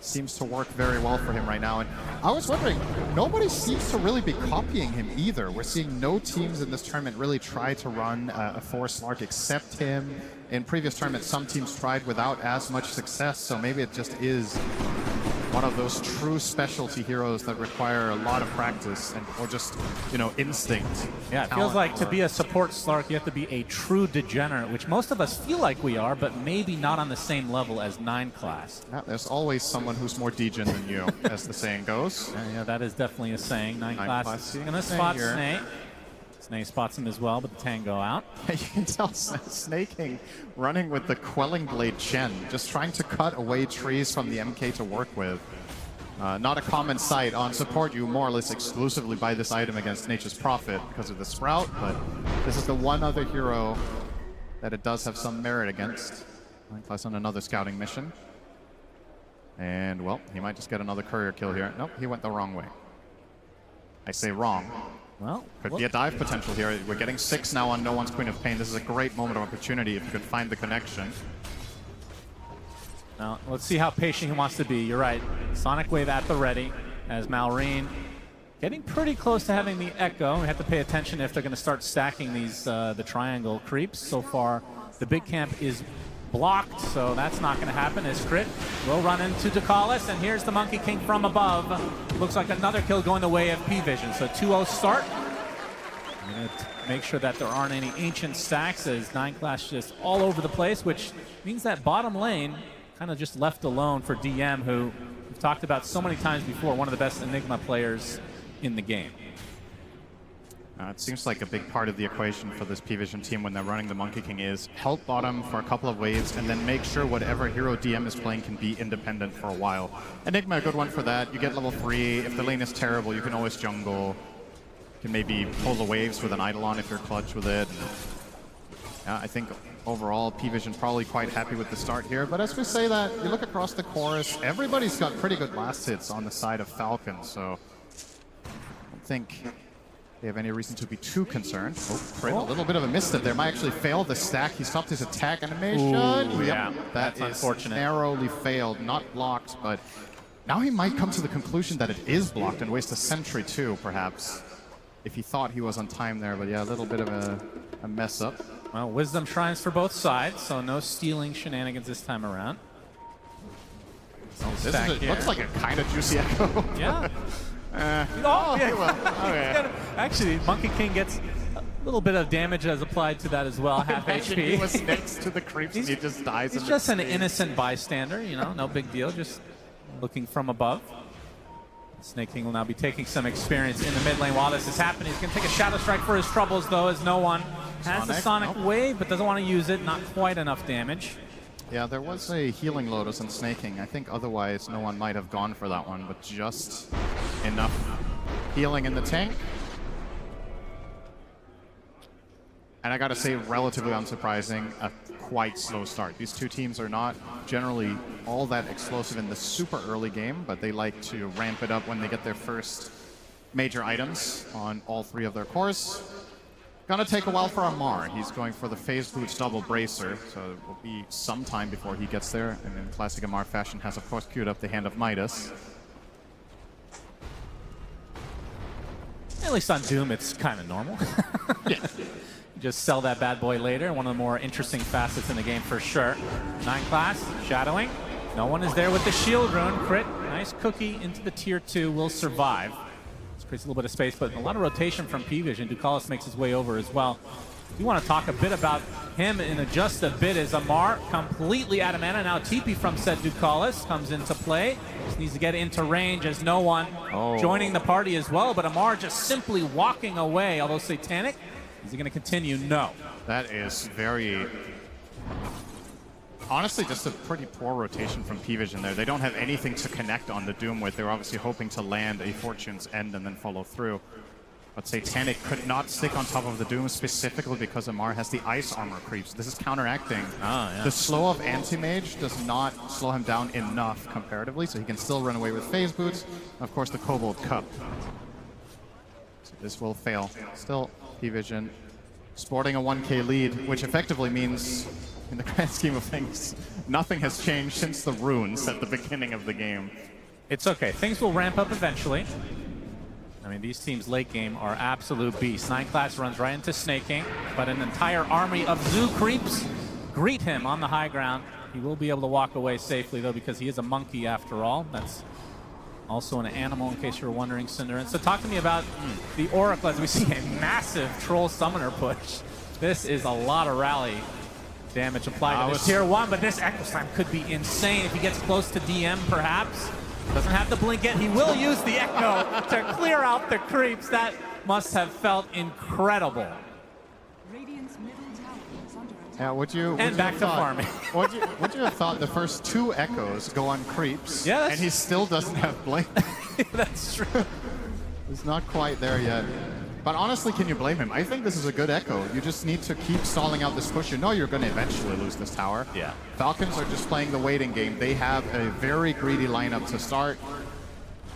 seems to work very well for him right now. And I was wondering, nobody seems to really be copying him either. We're seeing no teams in this tournament really try to run a 4 Slark except him. In previous tournaments, some teams tried without as much success, so maybe it just is one of those true specialty heroes that require a lot of practice and or just, you know, instinct. Yeah, it feels like to be a support Slark, you have to be a true degenerate, which most of us feel like we are, but maybe not on the same level as 9 class. Yeah, there's always someone who's more degen than you, as the saying goes. Yeah, that is definitely a saying. 9 class is gonna spot Snake. Snake spots him as well, but the Tango out. You can tell Snaking running with the Quelling Blade Chen, just trying to cut away trees from the MK to work with. Not a common sight. On support, you more or less exclusively buy this item against Nature's Prophet because of the Sprout, but this is the one other hero that it does have some merit against. 9 class on another scouting mission. And, well, he might just get another courier kill here. Nope, he went the wrong way. I say wrong. Well, could be a dive potential here. We're getting 6 now on No One's Queen of Pain. This is a great moment of opportunity if you could find the connection. Now, let's see how patient he wants to be. You're right. Sonic Wave at the ready as Malrine getting pretty close to having the Echo. We have to pay attention if they're going to start stacking these the triangle creeps. So far, the big camp is blocked, so that's not going to happen. As Crit will run into Decalis, and here's the Monkey King from above. Looks like another kill going the way of P-Vision. So 2-0 start. I'm going to make sure that there aren't any ancient stacks as 9 class just all over the place, which means that bottom lane kind of just left alone for DM, who we've talked about so many times before, one of the best Enigma players in the game. It seems like a big part of the equation for this P-Vision team when they're running the Monkey King is help bottom for a couple of waves and then make sure whatever hero DM is playing can be independent for a while. Enigma, a good one for that. You get level 3. If the lane is terrible, you can always jungle. You can maybe pull the waves with an Eidolon if you're clutch with it. I think overall, P-Vision probably quite happy with the start here. But as we say that, you look across the chorus, everybody's got pretty good last hits on the side of Falcon, so I don't think they have any reason to be too concerned. Crit, a little bit of a misstep there. Might actually fail the stack. He stopped his attack animation. Ooh, yeah, that is unfortunate. Narrowly failed, not blocked, but now he might come to the conclusion that it is blocked and waste a sentry too, perhaps, if he thought he was on time there. But yeah, a little bit of a mess up. Well, Wisdom Shrines for both sides, so no stealing shenanigans this time around. This looks like a kind of juicy Echo. Yeah. Oh, yeah. Okay. Actually, Monkey King gets a little bit of damage as applied to that as well, half HP. He was next to the creeps and he just dies. He's just an innocent bystander, you know, no big deal, just looking from above. Snake King will now be taking some experience in the mid lane while this is happening. He's going to take a Shadow Strike for his troubles, though, as no one has the Sonic Wave, but doesn't want to use it. Not quite enough damage. Yeah, there was a Healing Lotus in Snaking. I think otherwise no one might have gone for that one, but just enough healing in the tank. And I gotta say, relatively unsurprising, a quite slow start. These two teams are not generally all that explosive in the super early game, but they like to ramp it up when they get their first major items on all 3 of their cores. Gonna take a while for Amar. He's going for the phase boots double bracer, so it will be some time before he gets there. And in classic Amar fashion, has of course queued up the Hand of Midas. At least on Doom, it's kind of normal. Yeah. Just sell that bad boy later. One of the more interesting facets in the game for sure. 9 class, shadowing. No one is there with the shield rune. Crit, nice cookie into the tier 2, will survive. This creates a little bit of space, but a lot of rotation from P-Vision. Ducalis makes his way over as well. We want to talk a bit about him in just a bit as Amar completely out of mana. Now TP from said Ducalis comes into play. Just needs to get into range as no one joining the party as well, but Amar just simply walking away, although Satanic. Is he going to continue? No. That is very... Honestly, just a pretty poor rotation from P-Vision there. They don't have anything to connect on the Doom with. They're obviously hoping to land a Fortune's End and then follow through. But Satanic could not stick on top of the Doom specifically because Amar has the ice armor creeps. This is counteracting. The slow of Anti-Mage does not slow him down enough comparatively, so he can still run away with Phase Boots. Of course, the Kobold Cup. So this will fail. Still, P-Vision sporting a 1k lead, which effectively means, in the grand scheme of things, nothing has changed since the runes at the beginning of the game. It's okay. Things will ramp up eventually. I mean, these teams late game are absolute beasts. 9 class runs right into snaking, but an entire army of zoo creeps greet him on the high ground. He will be able to walk away safely, though, because he is a monkey after all. That's also an animal, in case you were wondering, Cinder. And so talk to me about the Oracle as we see a massive Troll Summoner push. This is a lot of rally damage applied to this tier 1, but this Echo Slam could be insane if he gets close to DM, perhaps. Doesn't have to blink yet. He will use the Echo to clear out the creeps. That must have felt incredible. Yeah, would you back to farming. would you have thought the first 2 Echoes go on creeps, and he still doesn't have blink? That's true. He's not quite there yet. But honestly, can you blame him? I think this is a good Echo. You just need to keep stalling out this push. You know you're going to eventually lose this tower. Yeah. Falcons are just playing the waiting game. They have a very greedy lineup to start,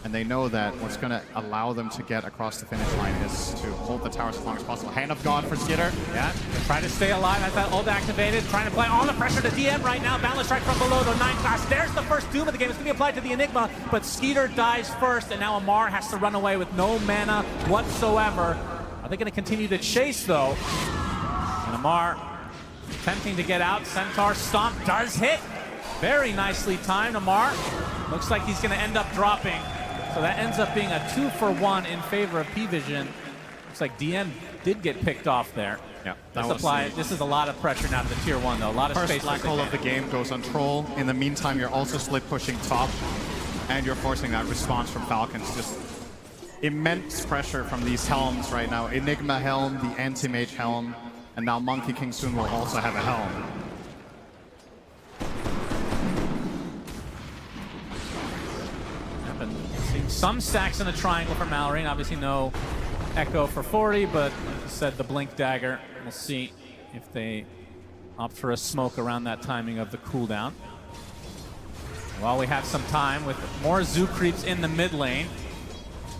and they know that what's going to allow them to get across the finish line is to hold the towers as long as possible. Hand of God for Skitter. Yeah, try to stay alive as that ult activated. Trying to apply all the pressure to DM right now. Balance strike from below the 9 class. There's the first Doom of the game. It's going to be applied to the Enigma, but Skeeter dies first, and now Amar has to run away with no mana whatsoever. Are they going to continue to chase, though? And Amar attempting to get out. Centaur Stomp does hit. Very nicely timed, Amar. Looks like he's going to end up dropping. So that ends up being a 2-for-1 in favor of P-Vision. Looks like DM did get picked off there. Yeah, this is a lot of pressure now to the tier 1, though. A lot of space. First black hole of the game goes on Troll. In the meantime, you're also split pushing top, and you're forcing that response from Falcons. Just immense pressure from these helms right now. Enigma helm, the Anti-Mage helm, and now Monkey King soon will also have a helm. Seeing some stacks in the triangle for Mallory. Obviously no Echo for 40, but like you said, the Blink Dagger. We'll see if they opt for a smoke around that timing of the cooldown. While we have some time with more Zoo creeps in the mid lane,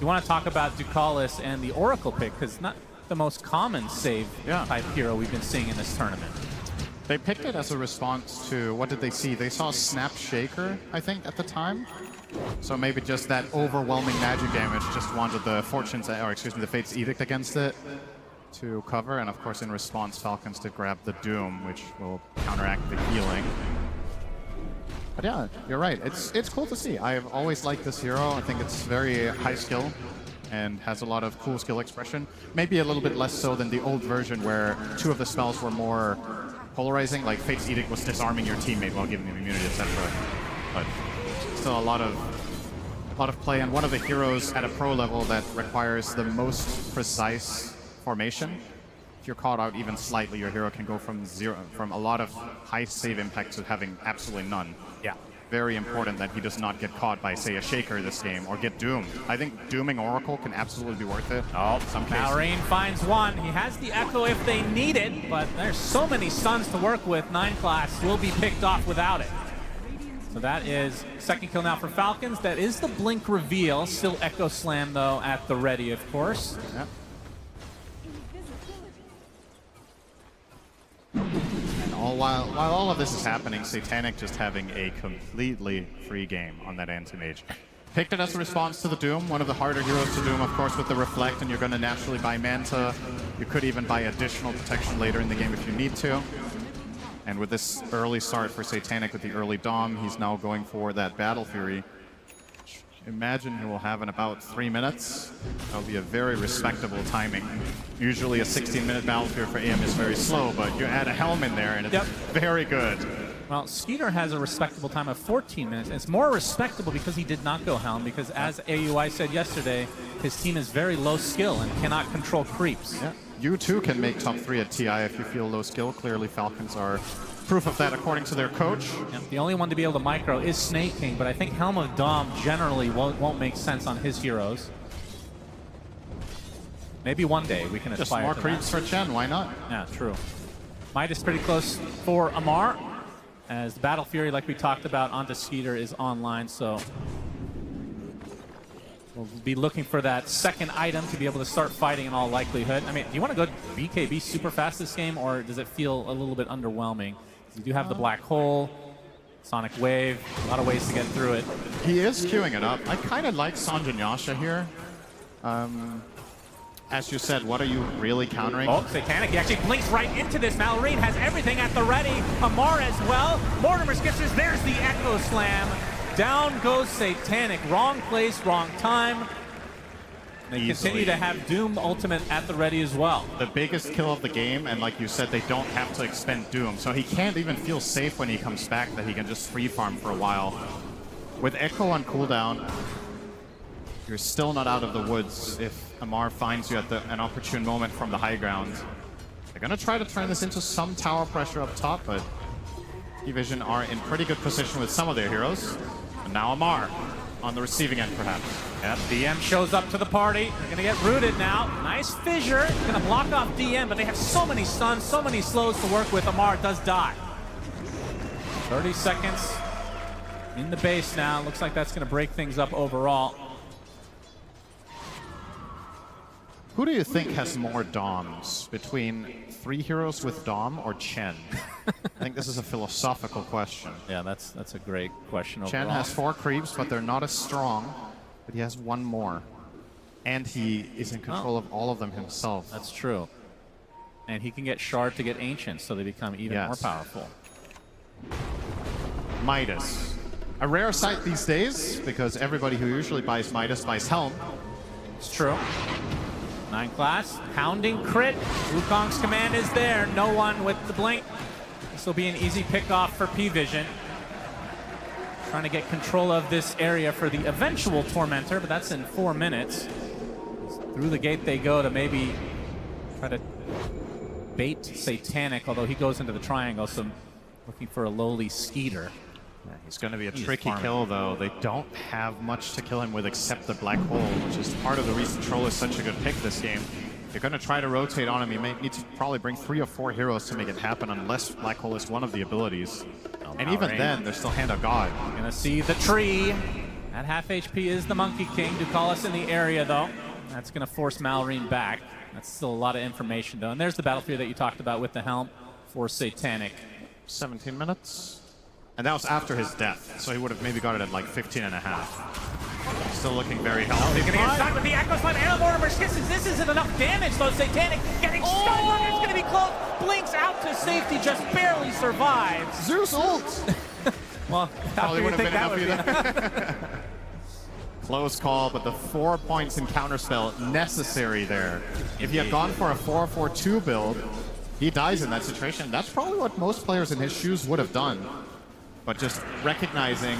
you want to talk about Ducalis and the Oracle pick, because not the most common save type hero we've been seeing in this tournament. They picked it as a response to, what did they see? They saw Snap Shaker, I think, at the time. So maybe just that overwhelming magic damage, just wanted the the Fate's Edict against it to cover. And of course, in response, Falcons did grab the Doom, which will counteract the healing. But yeah, you're right. It's cool to see. I've always liked this hero. I think it's very high skill and has a lot of cool skill expression. Maybe a little bit less so than the old version where 2 of the spells were more polarizing, like Fate's Edict was disarming your teammate while giving them immunity, etc. But still a lot of play, and one of the heroes at a pro level that requires the most precise formation. If you're caught out even slightly, your hero can go from a lot of high save impact to having absolutely none. Yeah. Very important that he does not get caught by, say, a Shaker this game, or get doomed. I think dooming Oracle can absolutely be worth it. Oh, Malrain finds one. He has the Echo if they need it, but there's so many stuns to work with. 9 class will be picked off without it. So that is second kill now for Falcons. That is the Blink reveal. Still Echo Slam, though, at the ready, of course. Yep. And while all of this is happening, Satanic just having a completely free game on that Anti-Mage. Picked it as a response to the Doom, one of the harder heroes to Doom, of course, with the Reflect, and you're going to naturally buy Manta. You could even buy additional protection later in the game if you need to. And with this early start for Satanic with the early Dom, he's now going for that Battle Fury. Imagine he will have in about 3 minutes. That'll be a very respectable timing. Usually a 16-minute Battle Fury for AM is very slow, but you add a Helm in there and it's very good. Well, Skeeter has a respectable time of 14 minutes. It's more respectable because he did not go Helm, because as AUI said yesterday, his team is very low skill and cannot control creeps. Yeah. You too can make top 3 at TI if you feel low skill. Clearly Falcons are proof of that according to their coach. Yeah, the only one to be able to micro is Snake King, but I think Helm of Dom generally won't make sense on his heroes. Maybe one day we can aspire to Just more creeps for Chen, why not? Yeah, true. Midas pretty close for Amar, as the Battle Fury, like we talked about, onto Skeeter is online, so we'll be looking for that second item to be able to start fighting in all likelihood. I mean, do you want to go BKB super fast this game, or does it feel a little bit underwhelming? You do have the Black Hole, Sonic Wave, a lot of ways to get through it. He is queuing it up. I kind of like Sanjin Yasha here. As you said, what are you really countering? Oh, Satanic, he actually blinks right into this. Malorine has everything at the ready. Amar as well. Mortimer Skipsters, there's the Echo Slam. Down goes Satanic. Wrong place, wrong time. They continue to have Doom Ultimate at the ready as well. The biggest kill of the game, and like you said, they don't have to expend Doom, so he can't even feel safe when he comes back that he can just free farm for a while. With Echo on cooldown, you're still not out of the woods if Amar finds you at an opportune moment from the high ground. They're going to try to turn this into some tower pressure up top, but Vision are in pretty good position with some of their heroes. And now Amar on the receiving end, perhaps. Yep, DM shows up to the party. They're going to get rooted now. Nice fissure. Going to block off DM, but they have so many stuns, so many slows to work with. Amar does die. 30 seconds in the base now. Looks like that's going to break things up overall. Who do you think has more Doms, between 3 heroes with Dom or Chen? I think this is a philosophical question. Yeah, that's a great question overall. Chen has 4 creeps, but they're not as strong, but he has 1 more. And he is in control of all of them himself. That's true. And he can get Shard to get Ancient, so they become even more powerful. Midas. A rare sight these days, because everybody who usually buys Midas buys Helm. It's true. 9 class, hounding crit. Wukong's command is there. No one with the blink. This will be an easy pickoff for P-Vision. Trying to get control of this area for the eventual Tormentor, but that's in 4 minutes. Through the gate they go to maybe try to bait Satanic, although he goes into the triangle, so looking for a lowly Skeeter. Yeah, he's going to be a tricky kill, though. They don't have much to kill him with except the Black Hole, which is part of the reason Troll is such a good pick this game. They're going to try to rotate on him. You may need to probably bring 3 or 4 heroes to make it happen, unless Black Hole is one of the abilities. And even then, there's still Hand of God. Gonna see the tree. At half HP is the Monkey King. Ducalis in the area, though. That's going to force Malorine back. That's still a lot of information, though. And there's the battlefield that you talked about with the Helm for Satanic. 17 minutes. And that was after his death, so he would have maybe got it at like 15 and a half. Still looking very healthy. He's going to get stuck with the Echo Slam and Mortimer Skipsters. This isn't enough damage, though. Satanic getting stunned. It's going to be close. Blinks out to safety, just barely survives. Zeus ult! Well, probably wouldn't have been enough either. Close call, but the 4 points in counterspell necessary there. If he had gone for a 4-4-2 build, he dies in that situation. That's probably what most players in his shoes would have done. But just recognizing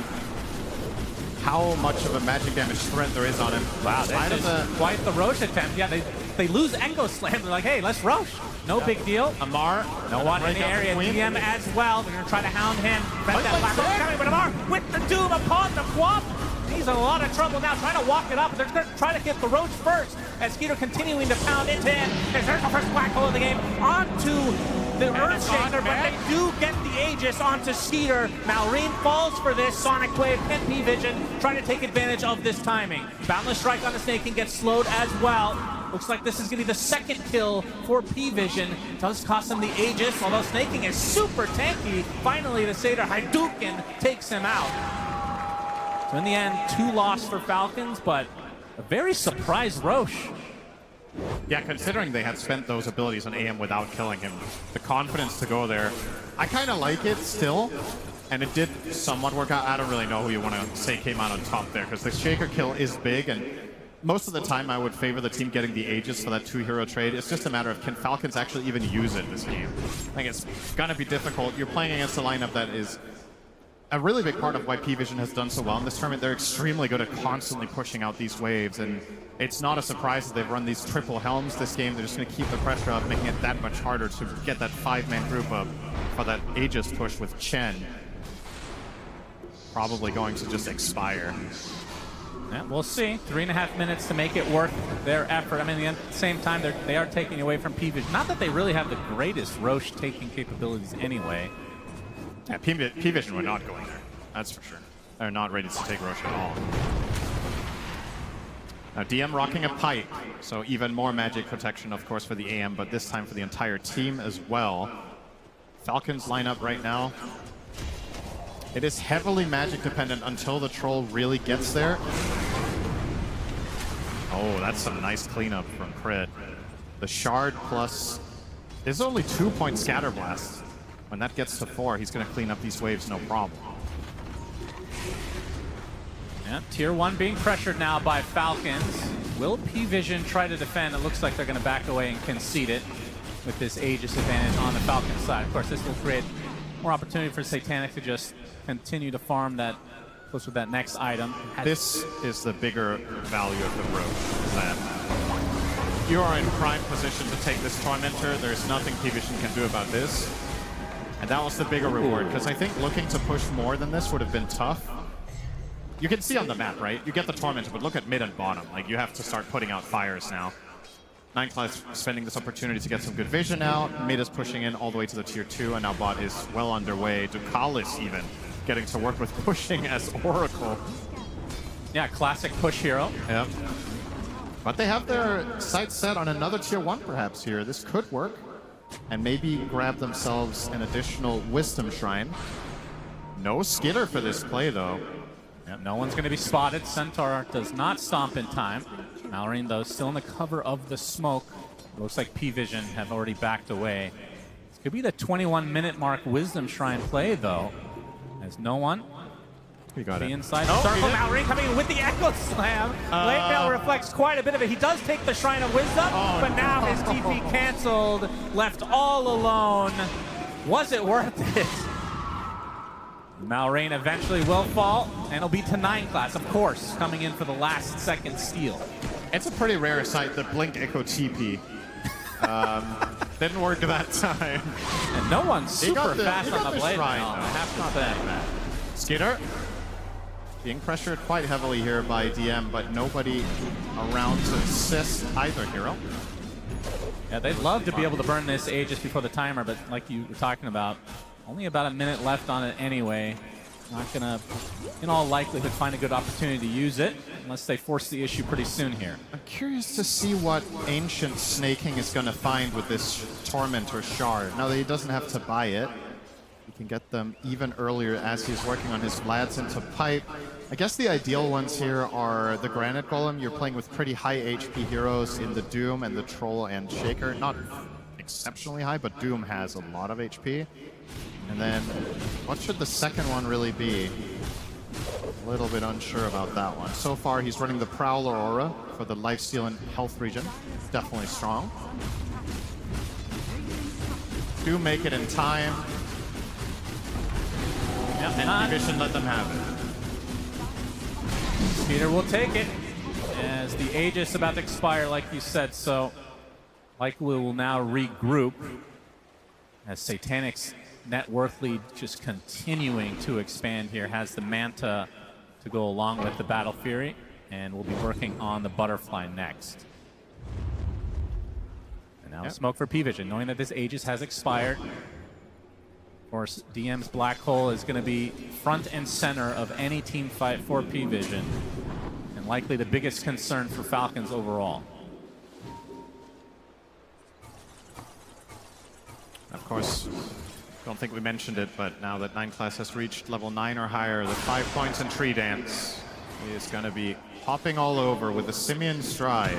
how much of a magic damage threat there is on him. Wow, that's quite the Roche attempt. Yeah, they lose Echo Slam. They're like, hey, let's Roche. No big deal. Amar, no one in the area. DM as well. They're going to try to hound him. Prevent that Black Hole coming, but Amar with the Doom upon the Quap. He's in a lot of trouble now, trying to walk it up. They're going to try to get the Roach first, as Skeeter continuing to pound into him. There's the first Black Hole of the game onto the Earthshaker, but they do get the Aegis onto Skeeter. Malorine falls for this. Sonic Wave and P-Vision trying to take advantage of this timing. Boundless Strike on the Snake King gets slowed as well. Looks like this is going to be the second kill for P-Vision. Does cost him the Aegis, although Snake King is super tanky. Finally, the Satyr Hadouken takes him out. So in the end, 2 loss for Falcons, but a very surprised Roche. Yeah, considering they had spent those abilities on AM without killing him, the confidence to go there, I kind of like it still, and it did somewhat work out. I don't really know who you want to say came out on top there, because the Shaker kill is big, and most of the time I would favor the team getting the Aegis for that 2-hero trade. It's just a matter of can Falcons actually even use it this game. I think it's going to be difficult. You're playing against a lineup that is a really big part of why P-Vision has done so well in this tournament. They're extremely good at constantly pushing out these waves, and it's not a surprise that they've run these triple helms this game. They're just going to keep the pressure up, making it that much harder to get that 5-man group up for that Aegis push with Chen. Probably going to just expire. Yeah, we'll see. 3.5 minutes to make it worth their effort. I mean, at the same time, they are taking away from P-Vision. Not that they really have the greatest Roche taking capabilities anyway. Yeah, P-Vision were not going there. That's for sure. They're not ready to take Roche at all. Now DM rocking a pipe, so even more magic protection, of course, for the AM, but this time for the entire team as well. Falcons lineup right now. It is heavily magic dependent until the troll really gets there. Oh, that's some nice cleanup from Crit. The shard plus... There's only 2-point scatter blast. When that gets to 4, he's going to clean up these waves, no problem. Yeah, Tier 1 being pressured now by Falcons. Will P-Vision try to defend? It looks like they're going to back away and concede it with this Aegis advantage on the Falcon side. Of course, this will create more opportunity for Satanic to just continue to farm that close with that next item. This is the bigger value of the Roche, that you are in prime position to take this Tormentor. There's nothing P-Vision can do about this. And that was the bigger reward, because I think looking to push more than this would have been tough. You can see on the map, right? You get the Tormentor, but look at mid and bottom. Like, you have to start putting out fires now. 9class spending this opportunity to get some good vision out. Mid is pushing in all the way to the tier 2, and now bot is well underway. Ducalis even getting to work with pushing as Oracle. Yeah, classic push hero. Yep. But they have their sights set on another tier 1 perhaps here. This could work. And maybe grab themselves an additional Wisdom Shrine. No skitter for this play, though. Yep, no one's going to be spotted. Centaur does not stomp in time. Malorine, though, still in the cover of the smoke. Looks like P-Vision have already backed away. This could be the 21-minute mark Wisdom Shrine play, though. As no one. He got it. Inside the circle. Malorine coming in with the Echo Slam. Late Mail reflects quite a bit of it. He does take the Shrine of Wisdom, but now his TP canceled. Left all alone. Was it worth it? Malorine eventually will fall, and it'll be to 9class, of course, coming in for the last second steal. It's a pretty rare sight, the Blink Echo TP. Didn't work that time. And no one's super fast on the blade shrine, now, I have to say. Skitter being pressured quite heavily here by DM, but nobody around to assist either hero. Yeah, they'd love to be able to burn this Aegis before the timer, but like you were talking about, only about a minute left on it anyway. Not gonna, in all likelihood, find a good opportunity to use it, unless they force the issue pretty soon here. I'm curious to see what Ancient Snaking is gonna find with this Tormentor Shard. Now that he doesn't have to buy it, he can get them even earlier as he's working on his Vlads into Pipe. I guess the ideal ones here are the Granite Golem. You're playing with pretty high HP heroes in the Doom and the Troll and Shaker. Not exceptionally high, but Doom has a lot of HP. And then, what should the second one really be? A little bit unsure about that one. So far, he's running the Prowler Aura for the lifesteal and health regen. Definitely strong. Do make it in time. Yep, and P-Vision let them have it. Peter will take it as the Aegis about to expire, like you said. So, likely will now regroup as Satanic's net worth lead just continuing to expand here. Has the Manta to go along with the Battle Fury, and we'll be working on the Butterfly next. And now smoke for P-Vision, knowing that this Aegis has expired. Of course, DM's Black Hole is going to be front and center of any team fight for P-Vision, and likely the biggest concern for Falcons overall. Of course, don't think we mentioned it, but now that 9class has reached level 9 or higher, the 5 points in Tree Dance He is going to be hopping all over with the Simian Stride,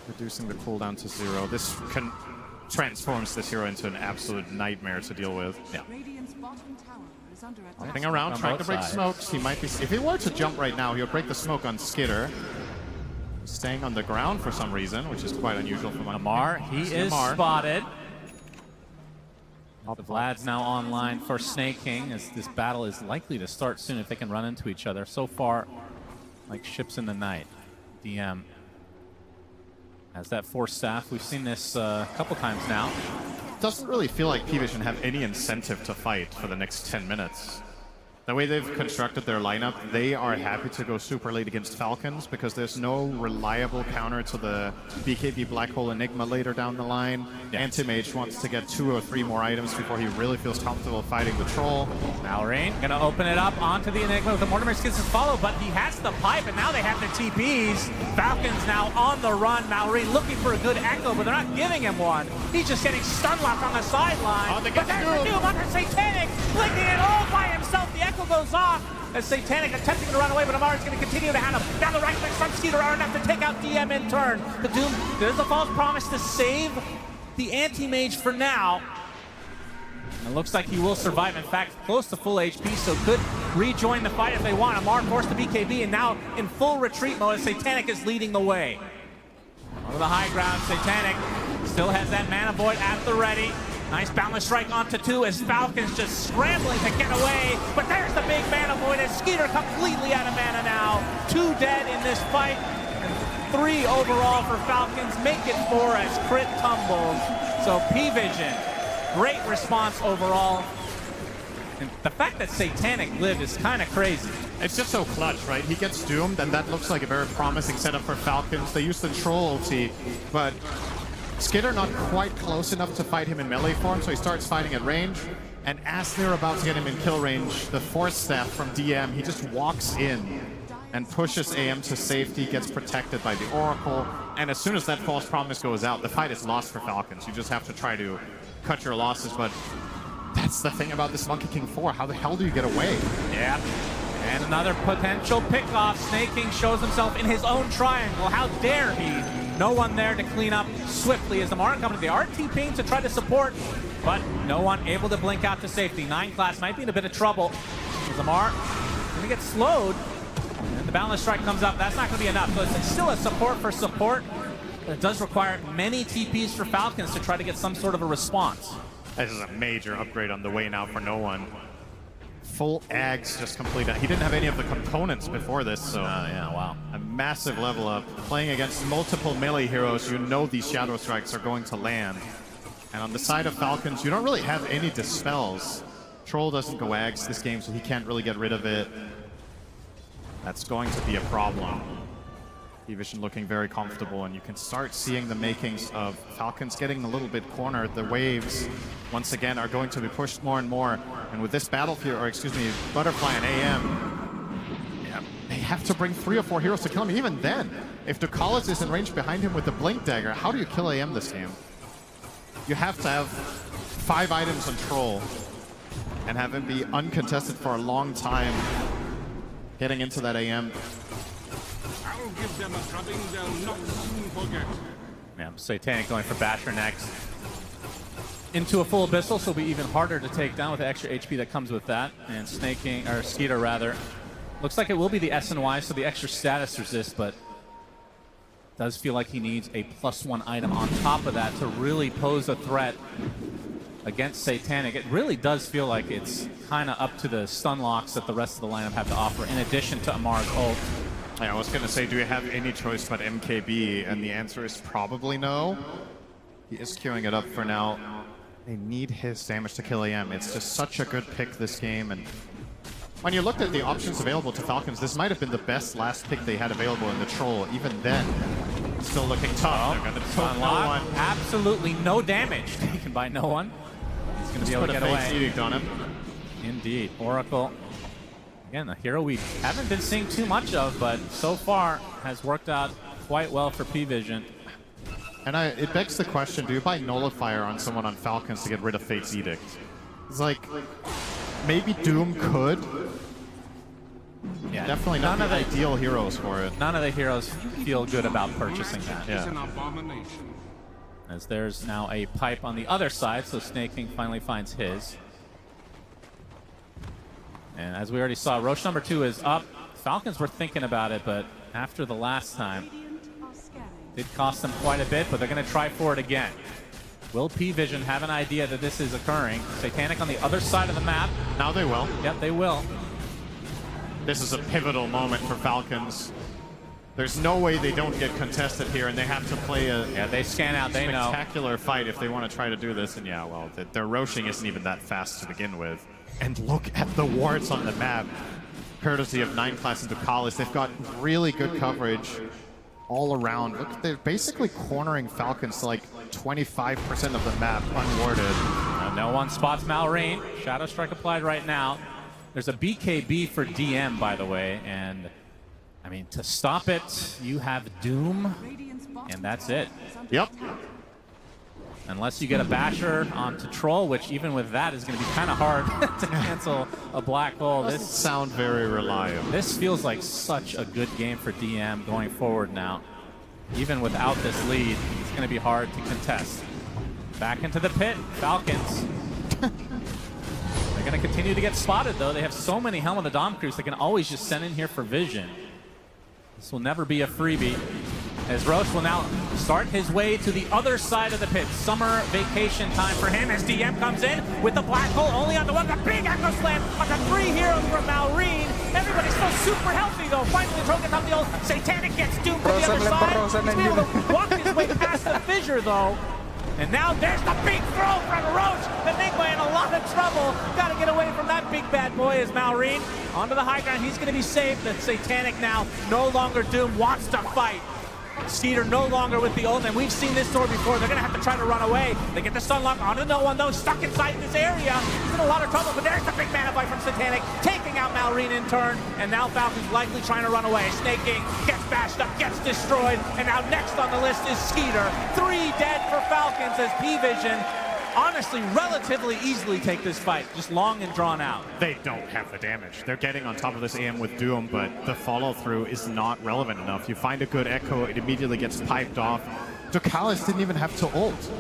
reducing the cooldown to 0. This transforms this hero into an absolute nightmare to deal with. Yeah. Hopping around, trying to break smokes. He might be. If he were to jump right now, he'll break the smoke on Skitter. Staying on the ground for some reason, which is quite unusual for Amar. He is spotted. The Vlad's now online for Snake King, as this battle is likely to start soon if they can run into each other. So far, like ships in the night. DM has that Force Staff. We've seen this a couple times now. Doesn't really feel like P-Vision have any incentive to fight for the next 10 minutes. The way they've constructed their lineup, they are happy to go super late against Falcons because there's no reliable counter to the BKB Black Hole Enigma later down the line. Yeah. Anti-Mage wants to get 2 or 3 more items before he really feels comfortable fighting the Troll. Malrain gonna open it up onto the Enigma with the Mortimer Skins to follow, but he has the pipe, and now they have the TPs. Falcons now on the run. Malrain looking for a good echo, but they're not giving him one. He's just getting stun locked on the sideline. Oh, but there's the Doom under Satanic, flicking it all by himself. The echo goes off as Satanic attempting to run away, but Amar's going to continue to have him down the right flank from Skeeter RNF to take out DM in turn. The Doom, there's a false promise to save the anti-mage for now. It looks like he will survive. In fact, close to full HP, so could rejoin the fight if they want. Amar forced to BKB, and now in full retreat mode as Satanic is leading the way. Over the high ground, Satanic still has that Mana Void at the ready. Nice Boundless Strike onto 2 as Falcon's just scrambling to get away. But there's the big Mana Void as Skeeter completely out of mana now. 2 dead in this fight, and 3 overall for Falcons. Make it 4 as crit tumbles. So P-Vision, great response overall. And the fact that Satanic lived is kind of crazy. It's just so clutch, right? He gets doomed, and that looks like a very promising setup for Falcons. They use the Troll ulti, but Skitter not quite close enough to fight him in melee form, so he starts fighting at range. And as they're about to get him in kill range, the Force Staff from DM, he just walks in and pushes AM to safety, gets protected by the Oracle. And as soon as that false promise goes out, the fight is lost for Falcons. You just have to try to cut your losses, but that's the thing about this Monkey King 4. How the hell do you get away? Yeah. And another potential pickoff. Snake King shows himself in his own triangle. How dare he? No one there to clean up swiftly as Amar coming to the RTP to try to support, but no one able to blink out to safety. 9 class might be in a bit of trouble. As Amar gonna get slowed, and the Boundless Strike comes up. That's not gonna be enough. So it's still a support for support, but it does require many TPs for Falcons to try to get some sort of a response. This is a major upgrade on the way now for no one. Full Ags just completed. He didn't have any of the components before this, so yeah, wow. A massive level up. Playing against multiple melee heroes, you know these Shadow Strikes are going to land. And on the side of Falcons, you don't really have any dispels. Troll doesn't go Ags this game, so he can't really get rid of it. That's going to be a problem. P-Vision looking very comfortable, and you can start seeing the makings of Falcons getting a little bit cornered. The waves, once again, are going to be pushed more and more. And with this battlefield, or excuse me, Butterfly and AM, yeah, they have to bring 3 or 4 heroes to kill him. Even then, if Ducalis is in range behind him with the Blink Dagger, how do you kill AM this game? You have to have 5 items on Troll and have him be uncontested for a long time, getting into that AM. I'll give them a drubbing they'll not soon forget. Yeah, Satanic going for Basher next. Into a full Abyssal, so it'll be even harder to take down with the extra HP that comes with that. And Snaking, or Skeeter rather. Looks like it will be the SNY, so the extra status resist, but does feel like he needs a +1 item on top of that to really pose a threat against Satanic. It really does feel like it's kind of up to the stun locks that the rest of the lineup have to offer, in addition to Amar's ult. Yeah, I was going to say, do you have any choice but MKB? And the answer is probably no. He is queuing it up for now. They need his damage to kill AM. It's just such a good pick this game. And when you looked at the options available to Falcons, this might have been the best last pick they had available in the Troll. Even then, still looking tough. They're going to poke no one. Absolutely no damage taken by no one. He's going to be able to get away. Edict on him. Indeed. Oracle. Again, a hero we haven't been seeing too much of, but so far has worked out quite well for P-Vision. And it begs the question, do you buy Nullifier on someone on Falcons to get rid of Fate's Edict? It's like, maybe Doom could, Yeah, Definitely not the ideal heroes for it. None of the heroes feel good about purchasing that. It's an abomination. As there's now a pipe on the other side, so Snake King finally finds his. And as we already saw, Roche number 2 is up. Falcons were thinking about it, but after the last time, it cost them quite a bit, but they're going to try for it again. Will P-Vision have an idea that this is occurring? Satanic on the other side of the map. Now they will. Yep, they will. This is a pivotal moment for Falcons. There's no way they don't get contested here, and they have to play a they scan out, they know. Spectacular fight if they want to try to do this. And yeah, well, their Roshing isn't even that fast to begin with. And look at the wards on the map. Courtesy of 9 class and Ducalis, they've got really good coverage all around. Look, they're basically cornering Falcons to like 25% of the map unwarded. No one spots Malrine. Shadow Strike applied right now. There's a BKB for DM, by the way, and I mean, to stop it, you have Doom, and that's it. Yep. Unless you get a Basher onto Troll, which even with that is going to be kind of hard to cancel a Black Hole. Doesn't sound very reliable. This feels like such a good game for DM going forward now. Even without this lead, it's going to be hard to contest. Back into the pit, Falcons. They're going to continue to get spotted, though. They have so many Helm of the Dom crews they can always just send in here for Vision. This will never be a freebie, as Roche will now start his way to the other side of the pit. Summer vacation time for him as DM comes in with the Black Hole only on the one. The big Echo Slam on the 3 heroes from Malrine. Everybody's still super healthy, though. Finally, Trogan on the old Satanic gets doomed from the other side. He's able to walk his way past the fissure, though. And now there's the big throw from Roche. Enigma in a lot of trouble. Got to get away from that big bad boy as Malrine. Onto the high ground. He's going to be safe. The Satanic now no longer doomed. Wants to fight. Skeeter no longer with the ult, and we've seen this sword before. They're going to have to try to run away. They get the stun lock onto the no one, though. Stuck inside this area. He's in a lot of trouble, but there's the big mana bite from Satanic, taking out Malrine in turn, and now Falcon's likely trying to run away. Snake King gets bashed up, gets destroyed, and now next on the list is Skeeter. 3 dead for Falcons as P-Vision honestly relatively easily take this fight, just long and drawn out. They don't have the damage. They're getting on top of this AM with Doom, but the follow-through is not relevant enough. You find a good Echo, it immediately gets piped off. Ducalis didn't even have to ult.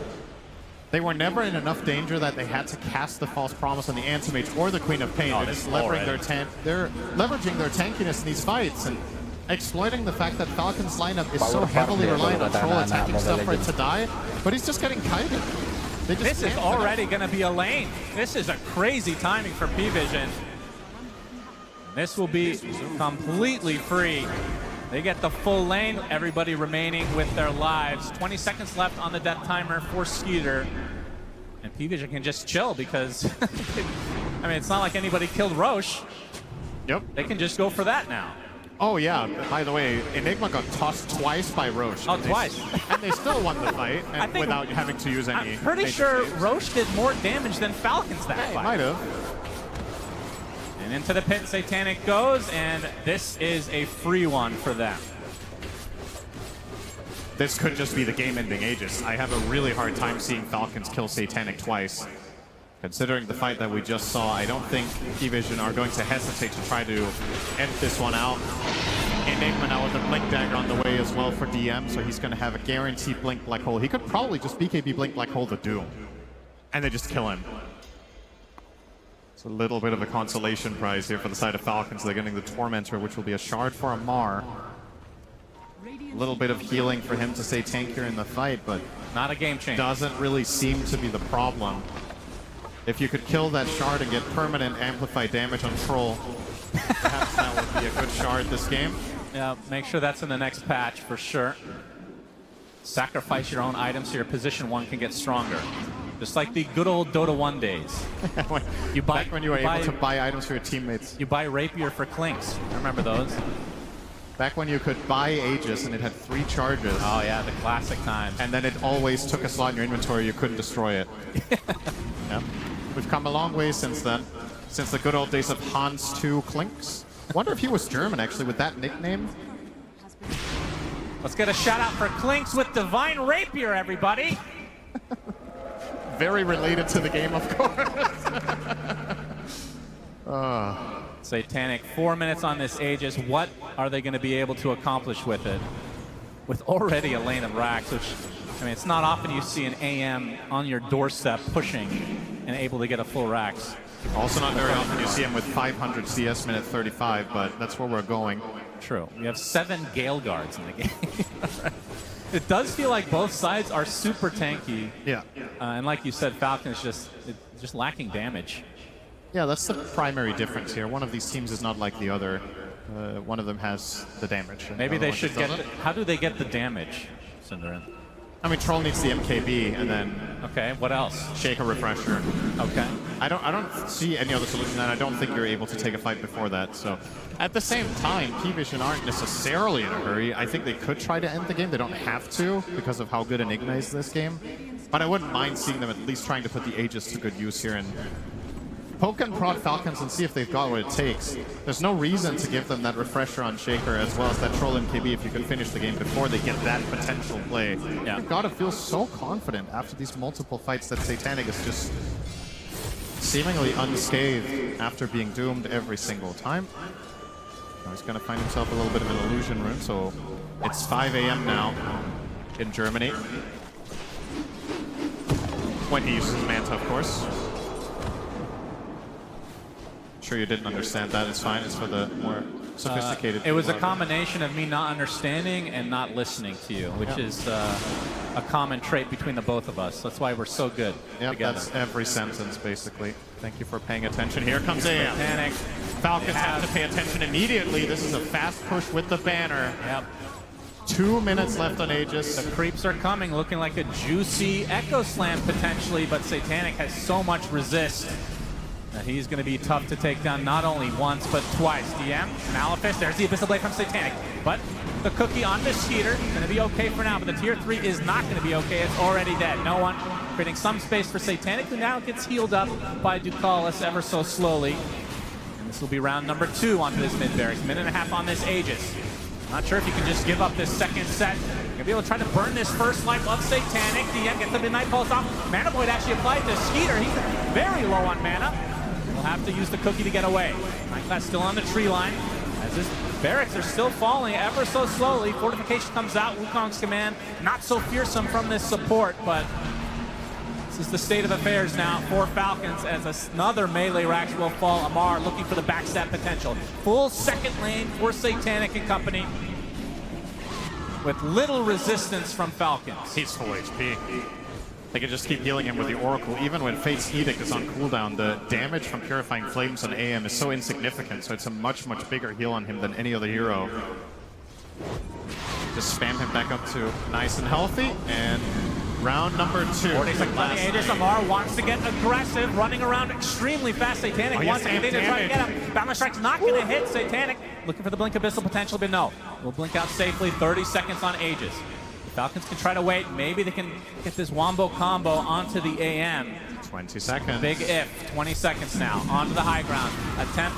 They were never in enough danger that they had to cast the False Promise on the Anti-Mage or the Queen of Pain. They're just they're leveraging their tankiness in these fights and exploiting the fact that Falcon's lineup is so heavily reliant on Troll attacking stuff for it to die, but he's just getting kited. This is already going to be a lane. This is a crazy timing for P-Vision. This will be completely free. They get the full lane, everybody remaining with their lives. 20 seconds left on the death timer for Skeeter. And P-Vision can just chill because, I mean, it's not like anybody killed Roche. Yep. They can just go for that now. Oh yeah, by the way, Enigma got tossed twice by Roche. Oh, twice. And they still won the fight and without having to use any. I'm pretty sure Roche did more damage than Falcons that fight. Might have. And into the pit Satanic goes, and this is a free one for them. This could just be the game-ending Aegis. I have a really hard time seeing Falcons kill Satanic twice. Considering the fight that we just saw, I don't think P-Vision are going to hesitate to try to end this one out. Enigma now with a Blink Dagger on the way as well for DM, so he's going to have a guaranteed Blink Black Hole. He could probably just BKB Blink Black Hole the Doom, and they just kill him. It's a little bit of a consolation prize here for the side of Falcons. They're getting the Tormentor, which will be a shard for Amar. A little bit of healing for him to stay tankier in the fight, but not a game changer. Doesn't really seem to be the problem. If you could kill that shard and get permanent amplified damage on Troll, perhaps that would be a good shard this game. Yeah, make sure that's in the next patch for sure. Sacrifice your own items so your position 1 can get stronger. Just like the good old Dota 1 days. Back when you were able to buy items for your teammates. You buy Rapier for Clinks. Remember those? Back when you could buy Aegis and it had 3 charges. Oh yeah, the classic times. And then it always took a slot in your inventory, you couldn't destroy it. Yeah. We've come a long way since then. Since the good old days of Hans 2 Clinks. Wonder if he was German actually with that nickname. Let's get a shout out for Clinks with Divine Rapier, everybody. Very related to the game, of course. Satanic, 4 minutes on this Aegis. What are they going to be able to accomplish with it? With already a lane of racks, which, I mean, it's not often you see an AM on your doorstep pushing and able to get a full racks. Also not very often you see him with 500 CS minute 35, but that's where we're going. True. We have 7 Gale Guards in the game. It does feel like both sides are super tanky. Yeah. And like you said, Falcon is just lacking damage. Yeah, that's the primary difference here. One of these teams is not like the other. One of them has the damage. Maybe they should get... How do they get the damage, Cinderin? I mean, Troll needs the MKB, and then... Okay, what else? Shaker Refresher. Okay. I don't see any other solution, and I don't think you're able to take a fight before that, so... At the same time, P-Vision aren't necessarily in a hurry. I think they could try to end the game. They don't have to, because of how good Enigma is this game. But I wouldn't mind seeing them at least trying to put the Aegis to good use here and poke and prod Falcons and see if they've got what it takes. There's no reason to give them that refresher on Shaker as well as that Troll MKB if you could finish the game before they get that potential play. Yeah. You've got to feel so confident after these multiple fights that Satanic is just seemingly unscathed after being doomed every single time. Now he's going to find himself a little bit of an illusion rune, so it's 5 AM now in Germany. When he uses Manta, of course. Sure you didn't understand that. It's fine. It's for the more sophisticated it was a people. combination of me not understanding and not listening to you, which is a common trait between the both of us. That's why we're so good together. That's every sentence, basically. Thank you for paying attention. Here comes AM. Panic. Falcons have to pay attention immediately. This is a fast push with the banner. Yep. 2 minutes left on Aegis. The creeps are coming, looking like a juicy Echo Slam potentially, but Satanic has so much resist that he's going to be tough to take down not only once, but twice. DM, Malefice, there's the Abyssal Blade from Satanic. But the cookie on the Skeeter, going to be okay for now, but the tier 3 is not going to be okay. It's already dead. No one, creating some space for Satanic, who now gets healed up by Ducalis ever so slowly. And this will be round number 2 onto this mid-barracks. Minute and a half on this Aegis. Not sure if you can just give up this second set. You're going to be able to try to burn this first life of Satanic. DM gets the Midnight Pulse off. Mana Void actually applied to Skeeter. He's very low on mana. We'll have to use the cookie to get away. Nightclass still on the tree line. As his barracks are still falling ever so slowly. Fortification comes out. Wukong's command not so fearsome from this support, but this is the state of affairs now for Falcons as another melee racks will fall. Amar looking for the backstab potential. Full second lane for Satanic and company with little resistance from Falcons. He's full HP. They can just keep healing him with the Oracle. Even when Fate's Edict is on cooldown, the damage from Purifying Flames on AM is so insignificant, so it's a much, much bigger heal on him than any other hero. Just spam him back up to nice and healthy, and round number 2. 40 seconds on the Aegis. Amar wants to get aggressive, running around extremely fast. Satanic wants to continue to try to get him. Boundless Strike's not going to hit Satanic. Looking for the Blink Abyssal potential, but no. We'll blink out safely. 30 seconds on Aegis. Falcons can try to wait. Maybe they can get this Wombo combo onto the AM. 20 seconds. Big if. 20 seconds now. Onto the high ground. Attempt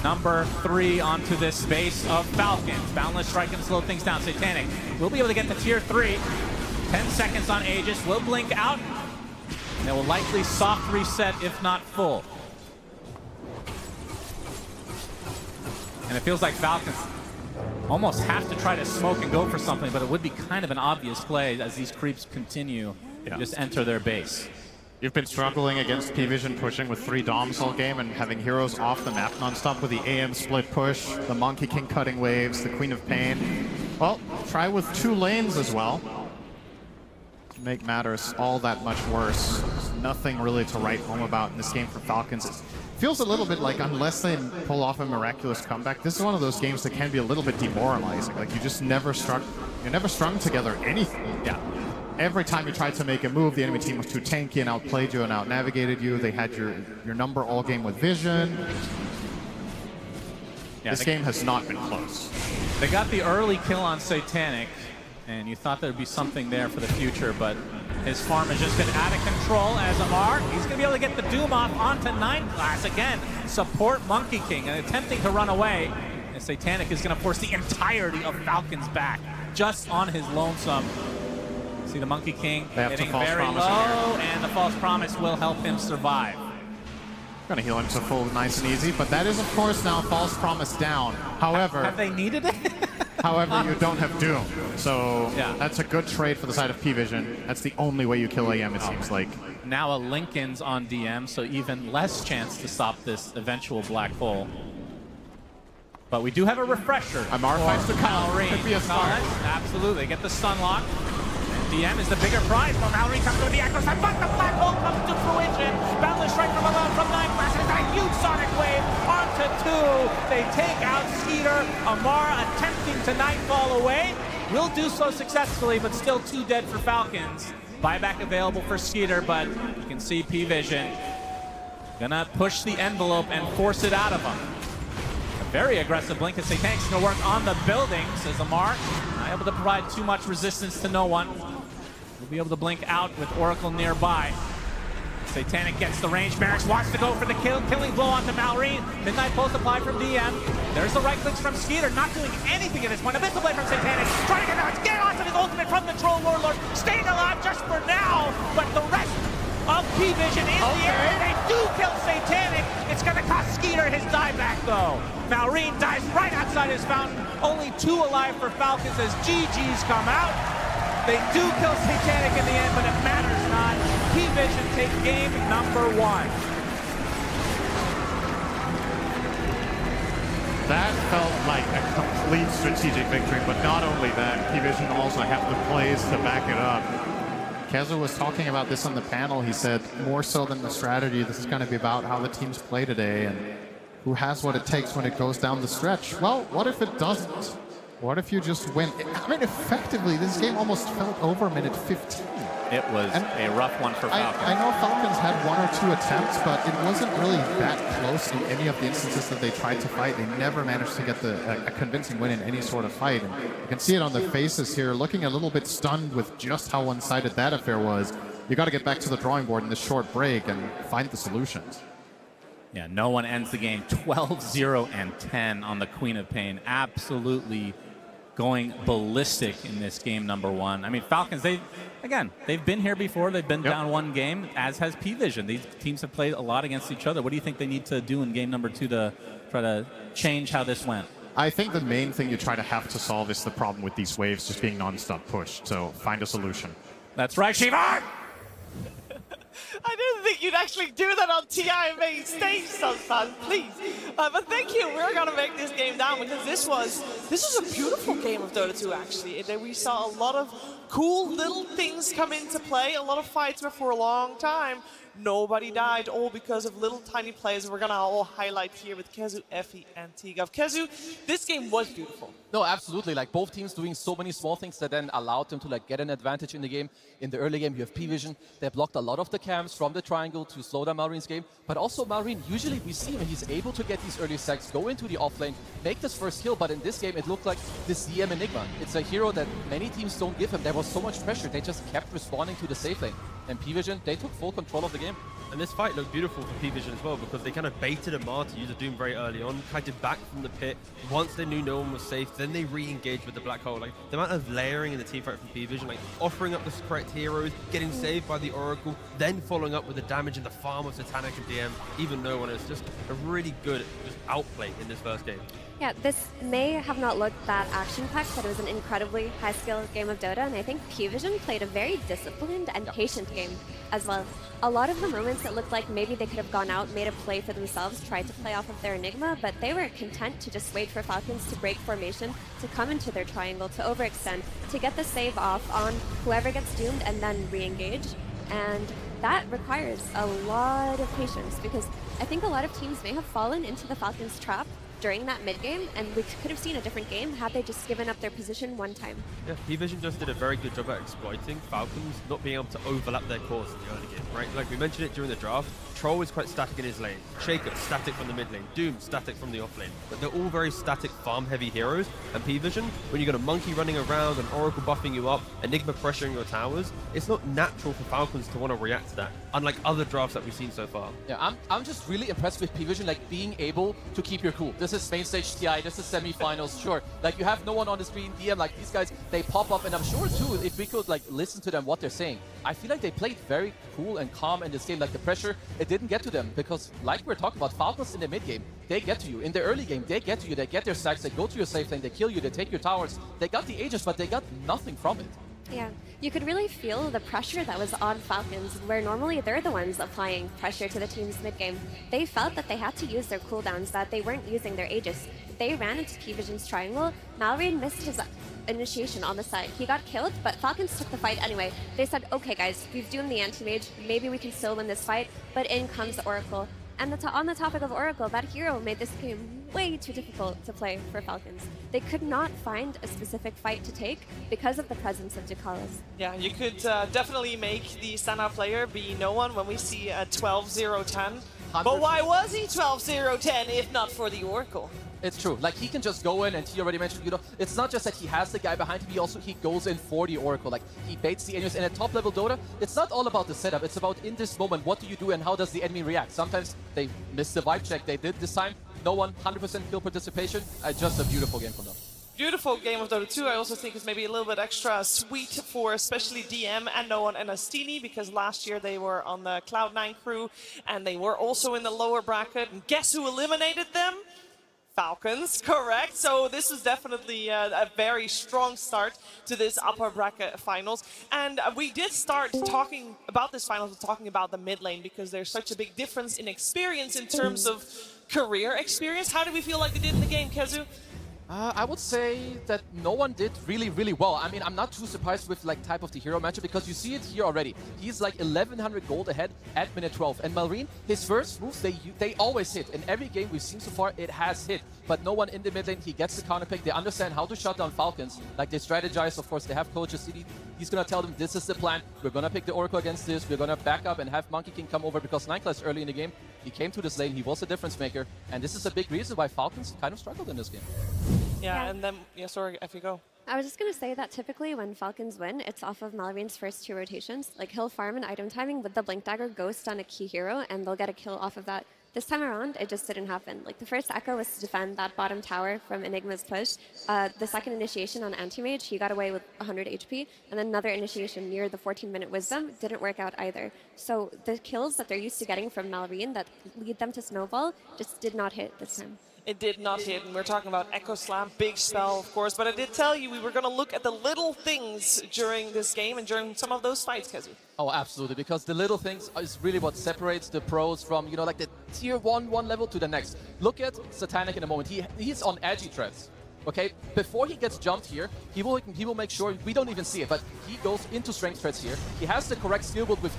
number 3 onto this space of Falcons. Boundless Strike can slow things down. Satanic will be able to get to tier 3. 10 seconds on Aegis. Will blink out. They will likely soft reset, if not full. And it feels like Falcons almost have to try to smoke and go for something, but it would be kind of an obvious play as these creeps continue to just enter their base. You've been struggling against P-Vision pushing with 3 Doms all game and having heroes off the map nonstop with the AM split push, the Monkey King cutting waves, the Queen of Pain. Well, try with 2 lanes as well. To make matters all that much worse. There's nothing really to write home about in this game for Falcons. It feels a little bit like, unless they pull off a miraculous comeback, this is one of those games that can be a little bit demoralizing. Like, you just never strung together anything. Yeah. Every time you tried to make a move, the enemy team was too tanky and outplayed you and outnavigated you. They had your number all game with Vision. Yeah, this game has not been close. They got the early kill on Satanic, and you thought there'd be something there for the future, but his farm has just been out of control as Amar. He's going to be able to get the Doom off onto 9-class again. Support Monkey King and attempting to run away. And Satanic is going to force the entirety of Falcons back just on his lonesome. See the Monkey King getting very low, and the False Promise will help him survive. Gonna heal him to full nice and easy, but that is, of course, now false promise down. However... Have they needed it? However, you don't have Doom, so that's a good trade for the side of P-Vision. That's the only way you kill AM, it seems like. Now a Lincoln's on DM, so even less chance to stop this eventual black hole. But we do have a refresher. Amar finds the Malrine. Could be a start. Absolutely. Get the stun lock. And DM is the bigger prize, but Malrine comes to the echo side, but the black hole comes to fruition. Boundless strike from above from 9 classes. A huge sonic wave onto 2. They take out Skeeter. Amar attempting to nightfall away. Will do so successfully, but still 2 dead for Falcons. Buyback available for Skeeter, but you can see P-Vision gonna push the envelope and force it out of him. A very aggressive blink as Satanic's gonna work on the building, says Amar. Not able to provide too much resistance to no one. We'll be able to blink out with Oracle nearby. Satanic gets the range. Merrick's wants to go for the killing blow onto Malrine. Midnight Pulse applied from DM. There's the right clicks from Skeeter, not doing anything at this point. A missile blade from Satanic. Trying to get onto his ultimate from the Troll Warlord. Staying alive just for now, but the rest of P-Vision in the air. They do kill Satanic. It's going to cost Skeeter his dieback, though. Malrine dies right outside his fountain. Only 2 alive for Falcons as GGs come out. They do kill Satanic in the end, but it matters not. P-Vision take game number 1. That felt like a complete strategic victory, but not only that, P-Vision also have the plays to back it up. Kezu was talking about this on the panel. He said, more so than the strategy, this is going to be about how the teams play today and who has what it takes when it goes down the stretch. Well, what if it doesn't? What if you just win? I mean, effectively, this game almost felt over minute 15. It was a rough one for Falcons. I know Falcons had 1 or 2 attempts, but it wasn't really that close in any of the instances that they tried to fight. They never managed to get a convincing win in any sort of fight. And you can see it on their faces here, looking a little bit stunned with just how one-sided that affair was. You got to get back to the drawing board in this short break and find the solutions. Yeah, no one ends the game 12-0 and 10 on the Queen of Pain. Absolutely going ballistic in this game number 1. I mean, Falcons, they've been here before. They've been down 1 game, as has P-Vision. These teams have played a lot against each other. What do you think they need to do in game number 2 to try to change how this went? I think the main thing you try to have to solve is the problem with these waves just being non-stop pushed. So find a solution. That's right, Shiva! I didn't think you'd actually do that on TI main stage sometimes, please. But thank you. We're going to make this game down because this was a beautiful game of Dota 2, actually. And we saw a lot of cool little things come into play, a lot of fights where for a long time nobody died, all because of little tiny plays we're going to all highlight here with Kezu, Effie, and T-Gov. Kezu, this game was beautiful. No, absolutely. Like, both teams doing so many small things that then allowed them to like get an advantage in the game. In the early game, you have P-Vision. They blocked a lot of the camps from the triangle to slow down Malrine's game. But also Malrine, usually we see him, he's able to get these early stacks, go into the offlane, make this first kill. But in this game, it looked like this DM Enigma. It's a hero that many teams don't give him. There was so much pressure. They just kept responding to the safe lane. And P-Vision, they took full control of the game. And this fight looked beautiful for P-Vision as well, because they kind of baited Amar to use a Doom very early on, kited back from the pit. Once they knew no one was safe, then they re-engaged with the black hole. Like, the amount of layering in the team fight from P-Vision, like offering up the correct heroes, getting saved by the Oracle, then following up with the damage in the farm of Satanic and DM, even no one. It's just a really good outplay in this first game. Yeah, this may have not looked that action-packed, but it was an incredibly high-skill game of Dota, and I think P-Vision played a very disciplined and patient game as well. A lot of the moments it looked like maybe they could have gone out, made a play for themselves, tried to play off of their Enigma, but they were content to just wait for Falcons to break formation, to come into their triangle, to overextend, to get the save off on whoever gets doomed and then re-engage. And that requires a lot of patience, because I think a lot of teams may have fallen into the Falcons' trap during that mid-game, and we could have seen a different game had they just given up their position one time. Yeah, P-Vision just did a very good job at exploiting Falcons not being able to overlap their cores in the early game, right? Like we mentioned it during the draft, Troll is quite static in his lane, Shaker static from the mid lane, Doom static from the off lane, but they're all very static farm-heavy heroes, and P-Vision, when you got a Monkey running around, an Oracle buffing you up, Enigma pressuring your towers, it's not natural for Falcons to want to react to that, unlike other drafts that we've seen so far. Yeah, I'm just really impressed with P-Vision, like being able to keep your cool. this is main stage TI, this is semifinals, sure. Like, you have no one on the screen, DM, like, these guys, they pop up, and I'm sure, too, if we could, like, listen to them, what they're saying, I feel like they played very cool and calm in this game. Like, the pressure, it didn't get to them, because, like we're talking about, Falcons in the mid game, they get to you. In the early game, they get to you, they get their stacks, they go to your safe lane, they kill you, they take your towers, they got the Aegis, but they got nothing from it. Yeah, you could really feel the pressure that was on Falcons, where normally they're the ones applying pressure to the team's mid-game. They felt that they had to use their cooldowns, that they weren't using their Aegis. They ran into P-Vision's triangle. Malrine missed his initiation on the side. He got killed, but Falcons took the fight anyway. They said, okay guys, we've doomed the anti-mage, maybe we can still win this fight, but in comes the Oracle. And on the topic of Oracle, that hero made this game way too difficult to play for Falcons. They could not find a specific fight to take because of the presence of Ducalis. Yeah, you could definitely make the standout player be no one when we see a 12-0-10. But why was he 12-0-10 if not for the Oracle? It's true. Like, he can just go in, and T already mentioned, you know, it's not just that he has the guy behind him, he goes in for the Oracle. Like, he baits the enemies. And at top level Dota, it's not all about the setup. It's about, in this moment, what do you do and how does the enemy react? Sometimes they miss the vibe check. They did this time. No one, 100% kill participation. Just a beautiful game from them. Beautiful game of Dota 2. I also think it's maybe a little bit extra sweet for especially DM and No One and Astini, because last year they were on the Cloud9 crew and they were also in the lower bracket. And guess who eliminated them? Falcons, correct. So this is definitely a very strong start to this upper bracket finals. And we did start talking about this finals, talking about the mid lane, because there's such a big difference in experience in terms of career experience. How do we feel like they did in the game, Kezu? I would say that no one did really, really well. I mean, I'm not too surprised with like type of the hero matchup, because you see it here already. He's like 1100 gold ahead at minute 12. And Malrine, his first moves, they always hit. In every game we've seen so far, it has hit. But no one in the mid lane, he gets the counter pick. They understand how to shut down Falcons. Like, they strategize, of course, they have coaches. He's going to tell them, this is the plan. We're going to pick the Oracle against this. We're going to back up and have Monkey King come over, because Nineclass early in the game, he came to this lane. He was a difference maker. And this is a big reason why Falcons kind of struggled in this game. Yeah, and then, yeah, sorry, if you go. I was just going to say that typically when Falcons win, it's off of Malrine's first 2 rotations. Like, he'll farm an item timing with the Blink Dagger Ghost on a key hero, and they'll get a kill off of that. This time around, it just didn't happen. Like, the first Echo was to defend that bottom tower from Enigma's push. The second initiation on Anti-Mage, he got away with 100 HP, and then another initiation near the 14-minute Wisdom didn't work out either. So the kills that they're used to getting from Malrine that lead them to Snowball just did not hit this time. It did not hit, and we're talking about Echo Slam, big spell, of course, but I did tell you we were going to look at the little things during this game and during some of those fights, Kezu. Oh, absolutely, because the little things is really what separates the pros from, you know, like the tier 1 level to the next. Look at Satanic in a moment. He's on edgy threads. Okay, before he gets jumped here, he will make sure, we don't even see it, but he goes into strength threats here. He has the correct skill build with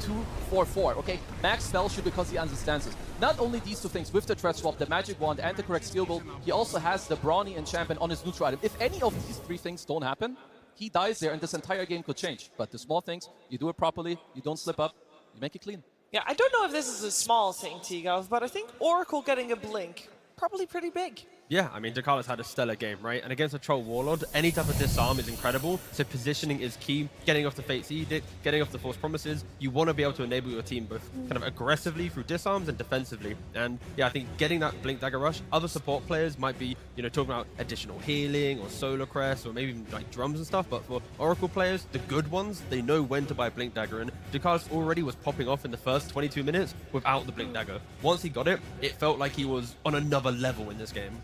2-4-4, okay? Max spell shoot because he understands it. Not only these two things, with the threat swap, the magic wand, and the correct skill build, he also has the Brawny enchantment on his neutral item. If any of these 3 things don't happen, he dies there and this entire game could change. But the small things, you do it properly, you don't slip up, you make it clean. Yeah, I don't know if this is a small thing, T-Gov, but I think Oracle getting a blink, probably pretty big. Yeah, I mean, Ducalis had a stellar game, right? And against a Troll Warlord, any type of disarm is incredible. So positioning is key. Getting off the Fate's Edict, getting off the Force Promises. You want to be able to enable your team both kind of aggressively through disarms and defensively. And yeah, I think getting that Blink Dagger Rush, other support players might be, you know, talking about additional healing or Solar Crest or maybe even like drums and stuff. But for Oracle players, the good ones, they know when to buy Blink Dagger. And Ducalis already was popping off in the first 22 minutes without the Blink Dagger. Once he got it, it felt like he was on another level in this game.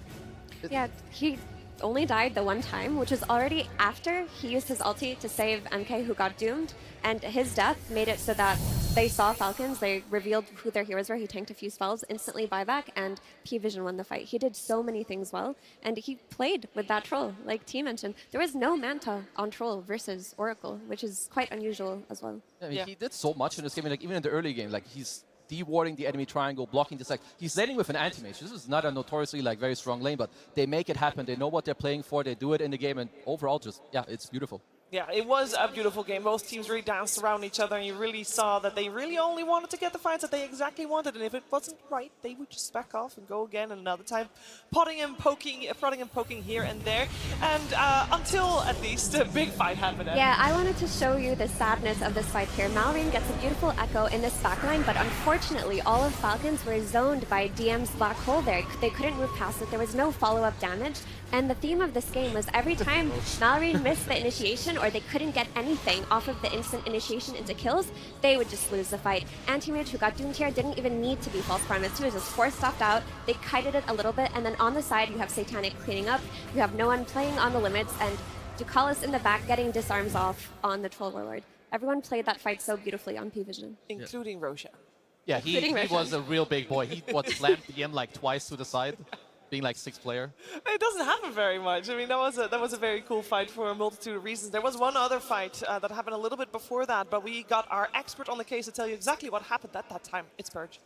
Yeah, he only died the one time, which was already after he used his ulti to save MK, who got doomed, and his death made it so that they saw Falcons, they revealed who their heroes were, he tanked a few spells, instantly buyback, and P-Vision won the fight. He did so many things well, and he played with that Troll, like T mentioned. There was no Manta on Troll versus Oracle, which is quite unusual as well. I mean, he did so much in this game, like even in the early game, like he's de-warding the enemy triangle, blocking the side. He's laning with an anti-mage. This is not a notoriously like very strong lane, but they make it happen. They know what they're playing for. They do it in the game, and overall, just yeah, it's beautiful. Yeah, it was a beautiful game. Both teams really danced around each other, and you really saw that they really only wanted to get the fights that they exactly wanted. And if it wasn't right, they would just back off and go again another time, prodding and poking here and there. And until at least a big fight happened. Yeah, I wanted to show you the sadness of this fight here. Malrine gets a beautiful echo in this backline, but unfortunately, all of Falcons were zoned by DM's black hole there. They couldn't move past it. There was no follow-up damage. And the theme of this game was every time Malrine missed the initiation or they couldn't get anything off of the instant initiation into kills, they would just lose the fight. Anti-Mage, who got doomed here, didn't even need to be false premise. He was just force-stopped out. They kited it a little bit, and then on the side, you have Satanic cleaning up. You have no one playing on the limits, and Ducalis in the back getting disarms off on the Troll Warlord. Everyone played that fight so beautifully on P-Vision. Including Rosha. Yeah, he was a real big boy. He slammed DM like twice to the side, being like 6th player. It doesn't happen very much. I mean, that was a very cool fight for a multitude of reasons. There was one other fight that happened a little bit before that, but we got our expert on the case to tell you exactly what happened at that time. It's Purge.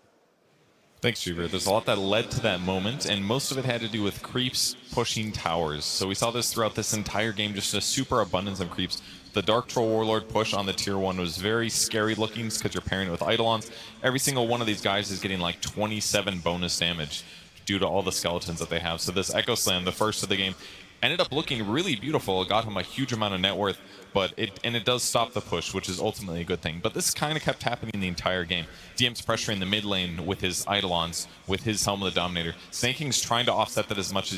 Thanks, Trevor. There's a lot that led to that moment, and most of it had to do with creeps pushing towers. So we saw this throughout this entire game, just a super abundance of creeps. The Dark Troll Warlord push on the tier 1 was very scary looking because you're pairing it with Eidolons. Every single one of these guys is getting like 27 bonus damage due to all the skeletons that they have. So this Echo Slam, the first of the game, ended up looking really beautiful. It got him a huge amount of net worth, but it does stop the push, which is ultimately a good thing. But this kind of kept happening the entire game. DM's pressuring the mid lane with his Eidolons, with his Helm of the Dominator. Snaking's trying to offset that as much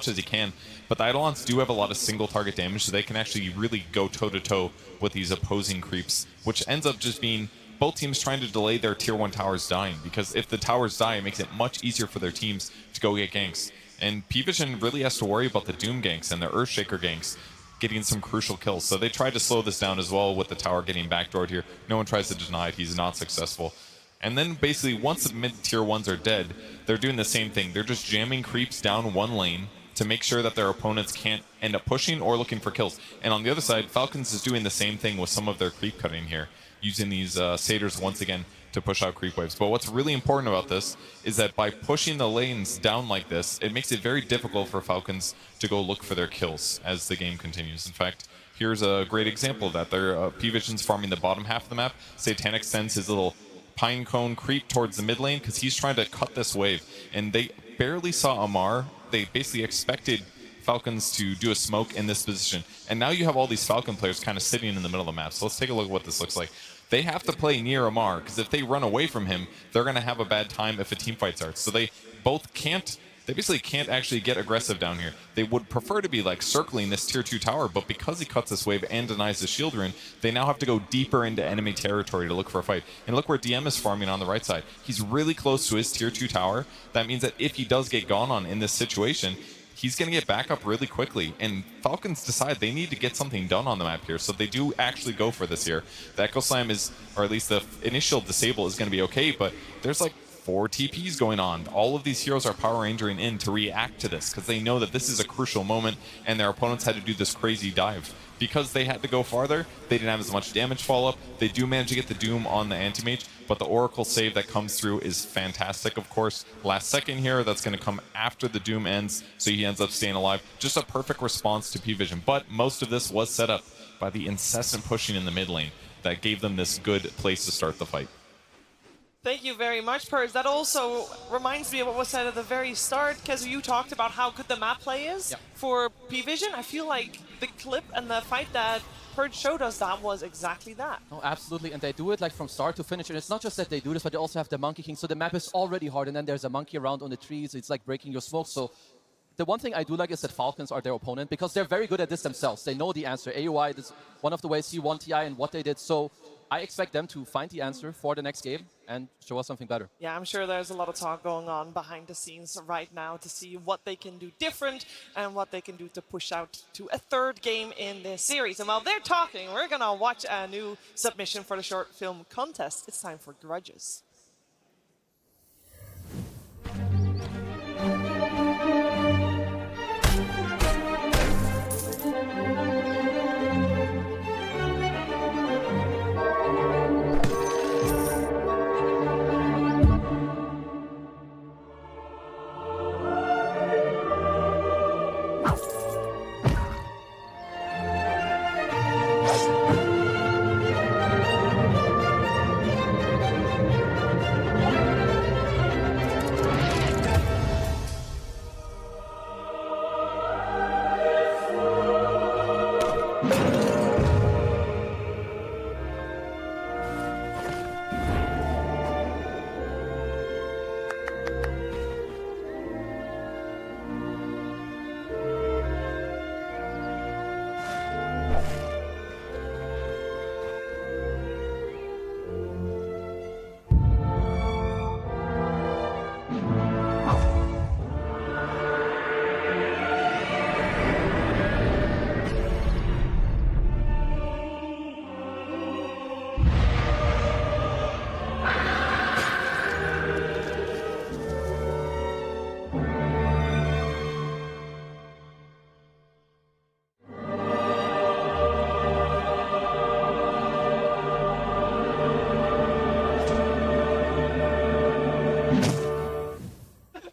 as he can, but the Eidolons do have a lot of single target damage, so they can actually really go toe-to-toe with these opposing creeps, which ends up just being both teams trying to delay their tier 1 towers dying, because if the towers die, it makes it much easier for their teams to go get ganks. And P-Vision really has to worry about the Doom ganks and the Earthshaker ganks getting some crucial kills. So they tried to slow this down as well with the tower getting backdoored here. No one tries to deny it. He's not successful. And then basically once the mid-tier 1s are dead, they're doing the same thing. They're just jamming creeps down one lane to make sure that their opponents can't end up pushing or looking for kills. And on the other side, Falcons is doing the same thing with some of their creep cutting here, using these satyrs once again to push out creep waves. But what's really important about this is that by pushing the lanes down like this, it makes it very difficult for Falcons to go look for their kills as the game continues. In fact, here's a great example of that. Their P-Vision's farming the bottom half of the map. Satanic sends his little pine cone creep towards the mid lane because he's trying to cut this wave. And they barely saw Amar. They basically expected Falcons to do a smoke in this position. And now you have all these Falcon players kind of sitting in the middle of the map. So let's take a look at what this looks like. They have to play near Amar, because if they run away from him, they're going to have a bad time if a team fight starts. So they basically can't actually get aggressive down here. They would prefer to be like circling this tier 2 tower, but because he cuts this wave and denies the shield rune, they now have to go deeper into enemy territory to look for a fight. And look where DM is farming on the right side. He's really close to his tier 2 tower. That means that if he does get gone on in this situation, he's going to get back up really quickly, and Falcons decide they need to get something done on the map here, so they do actually go for this here. The Echo Slam is, or at least the initial disable is going to be okay, but there's like 4 TPs going on. All of these heroes are Power Rangering in to react to this, because they know that this is a crucial moment, and their opponents had to do this crazy dive. Because they had to go farther, they didn't have as much damage follow-up. They do manage to get the Doom on the Anti-Mage, but the Oracle save that comes through is fantastic, of course. Last second here, that's going to come after the Doom ends, so he ends up staying alive. Just a perfect response to P-Vision, but most of this was set up by the incessant pushing in the mid lane that gave them this good place to start the fight. Thank you very much, Purge. That also reminds me of what was said at the very start, because you talked about how good the map play is for P-Vision. I feel like the clip and the fight that Purge showed us, that was exactly that. Oh, absolutely, and they do it like from start to finish. And it's not just that they do this, but they also have the Monkey King. So the map is already hard, and then there's a monkey around on the trees. It's like breaking your smoke. So the one thing I do like is that Falcons are their opponent, because they're very good at this themselves. They know the answer. AUI is one of the ways he won TI and what they did. So I expect them to find the answer for the next game and show us something better. Yeah, I'm sure there's a lot of talk going on behind the scenes right now to see what they can do different and what they can do to push out to a third game in this series. And while they're talking, we're going to watch a new submission for the short film contest. It's time for Grudges.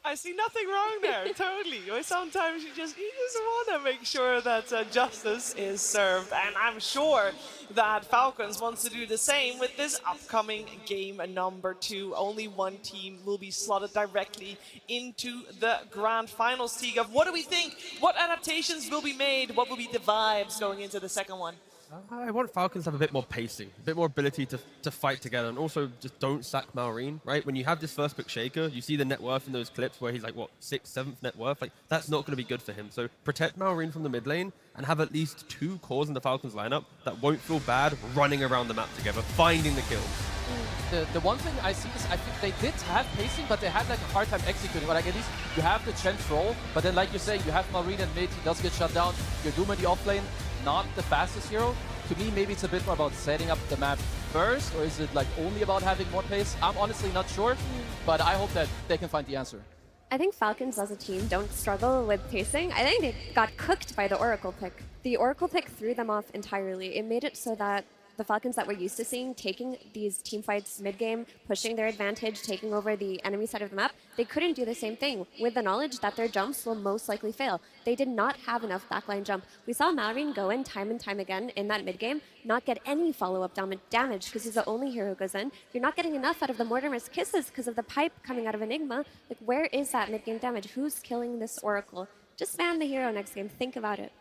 I see nothing wrong there, totally. Sometimes you just want to make sure that justice is served, and I'm sure that Falcons wants to do the same with this upcoming game number 2. Only one team will be slotted directly into the grand finals. Tigov, what do we think? What adaptations will be made? What will be the vibes going into the second one? I want Falcons to have a bit more pacing, a bit more ability to fight together, and also just don't sack Maureen, right? When you have this first pick Shaker, you see the net worth in those clips where he's like, what, 6th, 7th net worth? Like, that's not going to be good for him. So protect Maureen from the mid lane and have at least 2 cores in the Falcons lineup that won't feel bad running around the map together, finding the kills. The one thing I see is I think they did have pacing, but they had like a hard time executing. But like at least you have the Chen troll, but then like you say, you have Maureen in mid, he does get shut down. Your Doom in the offlane, not the fastest hero. To me, maybe it's a bit more about setting up the map first, or is it like only about having more pace? I'm honestly not sure, but I hope that they can find the answer. I think Falcons as a team don't struggle with pacing. I think they got cooked by the Oracle pick. The Oracle pick threw them off entirely. It made it so that the Falcons that we're used to seeing taking these team fights mid-game, pushing their advantage, taking over the enemy side of the map, they couldn't do the same thing with the knowledge that their jumps will most likely fail. They did not have enough backline jump. We saw Maureen go in time and time again in that mid-game, not get any follow-up damage because he's the only hero who goes in. You're not getting enough out of the Mortimer's kisses because of the pipe coming out of Enigma. Like, where is that mid-game damage? Who's killing this Oracle? Just ban the hero next game. Think about it.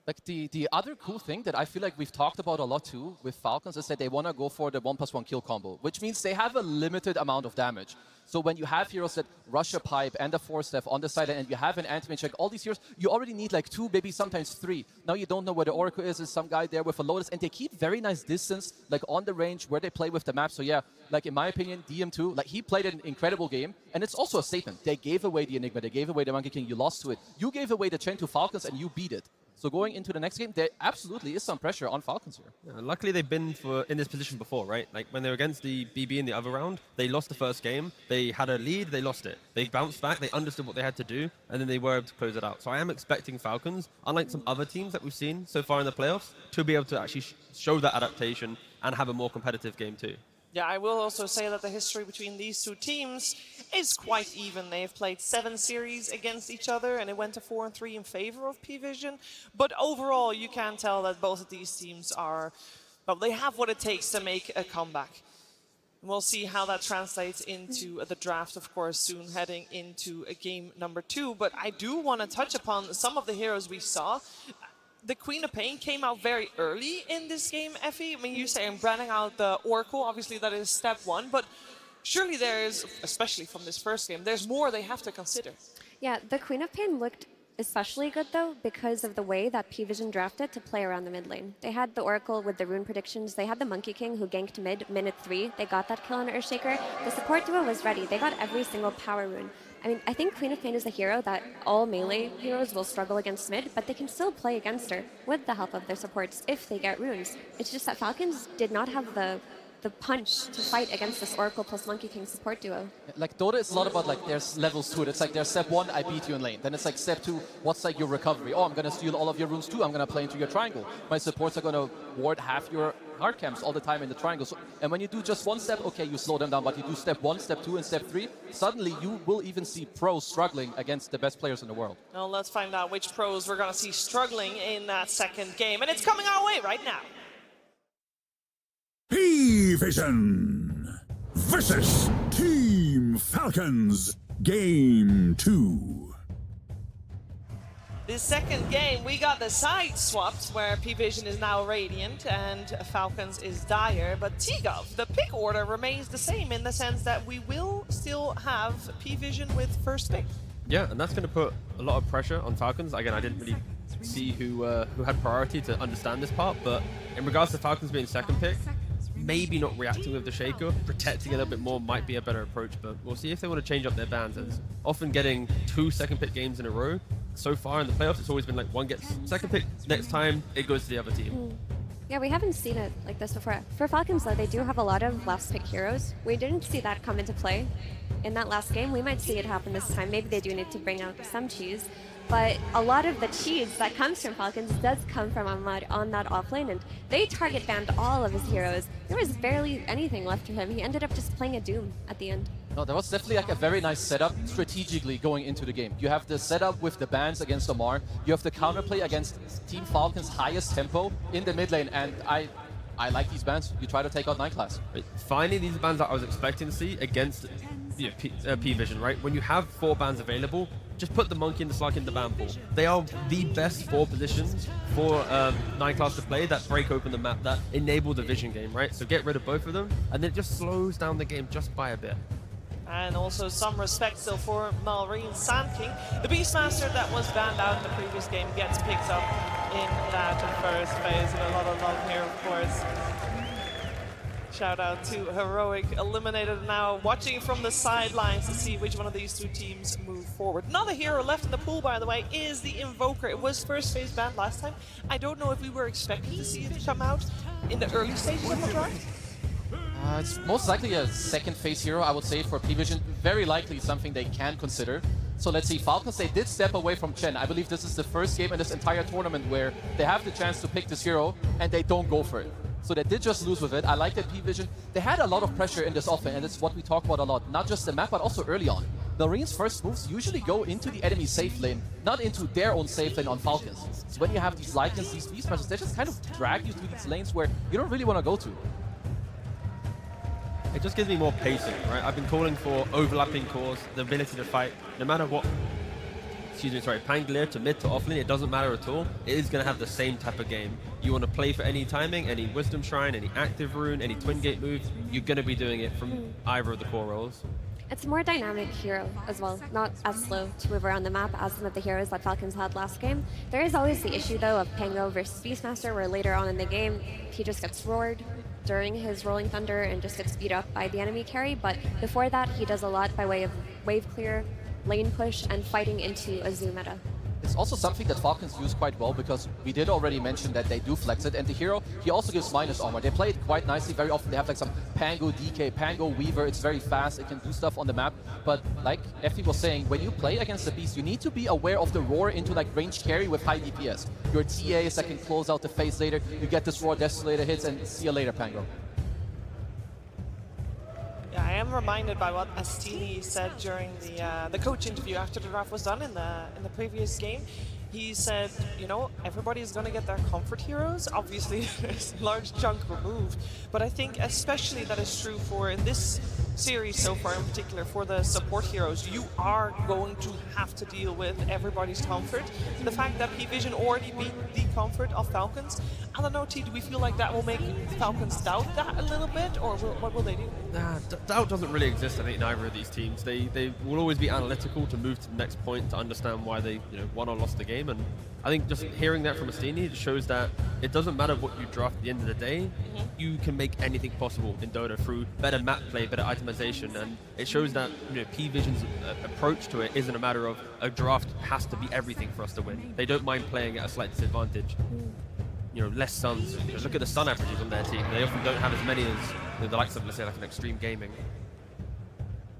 Like the other cool thing that I feel like we've talked about a lot too with Falcons is that they want to go for the 1+1 kill combo, which means they have a limited amount of damage. So when you have heroes that rush a pipe and a 4-step on the side and you have an anti-mage, like all these heroes, you already need like 2, maybe sometimes 3. Now you don't know where the Oracle is. There's some guy there with a Lotus, and they keep very nice distance, like on the range where they play with the map. So yeah, like in my opinion, DM2, like he played an incredible game, and it's also a statement. They gave away the Enigma, they gave away the Monkey King, you lost to it. You gave away the Chen to Falcons and you beat it. So going into the next game, there absolutely is some pressure on Falcons here. Yeah, luckily, they've been in this position before, right? Like when they were against the BB in the other round, they lost the first game. They had a lead, they lost it. They bounced back, they understood what they had to do, and then they were able to close it out. So I am expecting Falcons, unlike some other teams that we've seen so far in the playoffs, to be able to actually show that adaptation and have a more competitive game too. Yeah, I will also say that the history between these two teams is quite even. They've played 7 series against each other, and it went to 4-3 in favor of P-Vision. But overall, you can tell that both of these teams are, well, they have what it takes to make a comeback. We'll see how that translates into the draft, of course, soon heading into game number 2. But I do want to touch upon some of the heroes we saw. The Queen of Pain came out very early in this game, Effie. I mean, you say I'm branding out the Oracle. Obviously, that is step 1. But surely there is, especially from this first game, there's more they have to consider. Yeah, the Queen of Pain looked especially good, though, because of the way that P-Vision drafted to play around the mid lane. They had the Oracle with the rune predictions. They had the Monkey King who ganked mid, minute 3. They got that kill on Earthshaker. The support duo was ready. They got every single power rune. I mean, I think Queen of Pain is a hero that all melee heroes will struggle against mid, but they can still play against her with the help of their supports if they get runes. It's just that Falcons did not have the punch to fight against this Oracle plus Monkey King support duo. Like Dota is a lot about like there's levels to it. It's like there's step 1, I beat you in lane. Then it's like step 2, what's like your recovery? Oh, I'm gonna steal all of your runes too. I'm gonna play into your triangle. My supports are gonna ward half your hard camps all the time in the triangle. So, and when you do just one step, okay, you slow them down. But you do step 1, step 2, and step 3, suddenly you will even see pros struggling against the best players in the world. Now let's find out which pros we're gonna see struggling in that second game. And it's coming our way right now. P-Vision versus Team Falcons, Game 2. This second game, we got the side swapped, where P-Vision is now Radiant and Falcons is Dire, but T-Gov, the pick order remains the same in the sense that we will still have P-Vision with first pick. Yeah, and that's going to put a lot of pressure on Falcons. Again, I didn't really see who had priority to understand this part, but in regards to Falcons being second pick, maybe not reacting with the Shaker, protecting a little bit more might be a better approach, but we'll see if they want to change up their bans. As often getting 2 second pick games in a row, so far in the playoffs, it's always been like one gets second pick, next time it goes to the other team. Yeah, we haven't seen it like this before. For Falcons, though, they do have a lot of last pick heroes. We didn't see that come into play in that last game. We might see it happen this time. Maybe they do need to bring out some cheese. But a lot of the cheese that comes from Falcons does come from Ahmad on that offlane, and they target banned all of his heroes. There was barely anything left for him. He ended up just playing a Doom at the end. No, there was definitely like a very nice setup strategically going into the game. You have the setup with the bans against Omar. You have the counterplay against Team Falcon's highest tempo in the mid lane, and I like these bans. You try to take out 9 class. Finally, these are bans that I was expecting to see against P-Vision, right? When you have 4 bans available, just put the Monkey and the Slug in the ban pool. They are the best 4 positions for 9 class to play that break open the map, that enable the vision game, right? So get rid of both of them, and then it just slows down the game just by a bit. And also some respect still for Malrine Sand King. The Beastmaster that was banned out in the previous game gets picked up in that first phase, and a lot of love here, of course. Shout out to Heroic, eliminated now, watching from the sidelines to see which one of these 2 teams move forward. Another hero left in the pool, by the way, is the Invoker. It was first phase banned last time. I don't know if we were expecting to see it come out in the early stages of the draft. It's most likely a second phase hero, I would say, for P-Vision. Very likely something they can consider. So let's see, Falcons, they did step away from Chen. I believe this is the first game in this entire tournament where they have the chance to pick this hero and they don't go for it. So they did just lose with it. I like that P-Vision. They had a lot of pressure in this offense, and it's what we talk about a lot. Not just the map, but also early on. Marine's first moves usually go into the enemy safe lane, not into their own safe lane on Falcons. So when you have these Lycans, these Beastmasters, they just kind of drag you through these lanes where you don't really want to go to. It just gives me more pacing, right? I've been calling for overlapping cores, the ability to fight, no matter what, Pangolier to mid to offlane, it doesn't matter at all. It is going to have the same type of game. You want to play for any timing, any Wisdom Shrine, any Active Rune, any Twin Gate move, you're going to be doing it from either of the core roles. It's a more dynamic hero as well, not as slow to move around the map as some of the heroes that Falcons had last game. There is always the issue, though, of Pango versus Beastmaster, where later on in the game, he just gets roared during his Rolling Thunder and just gets beat up by the enemy carry, but before that, he does a lot by way of wave clear, lane push, and fighting into a Zoo meta. It's also something that Falcons use quite well because we did already mention that they do flex it, and the hero, he also gives minus armor. They play it quite nicely. Very often they have like some Pango DK, Pango Weaver. It's very fast. It can do stuff on the map. But like FT was saying, when you play against the Beast, you need to be aware of the roar into like range carry with high DPS. Your TAs that can close out the phase later. You get this roar Desolator hits and see you later, Pango. Yeah, I am reminded by what Astini said during the coach interview after the draft was done in the previous game. He said, you know, everybody's going to get their comfort heroes. Obviously, there's a large chunk removed. But I think especially that is true for, in this series so far in particular, for the support heroes, you are going to have to deal with everybody's comfort. The fact that P-Vision already beat the comfort of Falcons, I don't know, T, do we feel like that will make Falcons doubt that a little bit, or what will they do? Nah, doubt doesn't really exist, I think, in either of these teams. They will always be analytical to move to the next point to understand why they won or lost the game. And I think just hearing that from Astini shows that it doesn't matter what you draft at the end of the day, you can make anything possible in Dota through better map play, better itemization, and it shows that P-Vision's approach to it isn't a matter of a draft has to be everything for us to win. They don't mind playing at a slight disadvantage. Less stuns. Look at the stun averages on their team. They often don't have as many as the likes of, let's say, like an Extreme Gaming.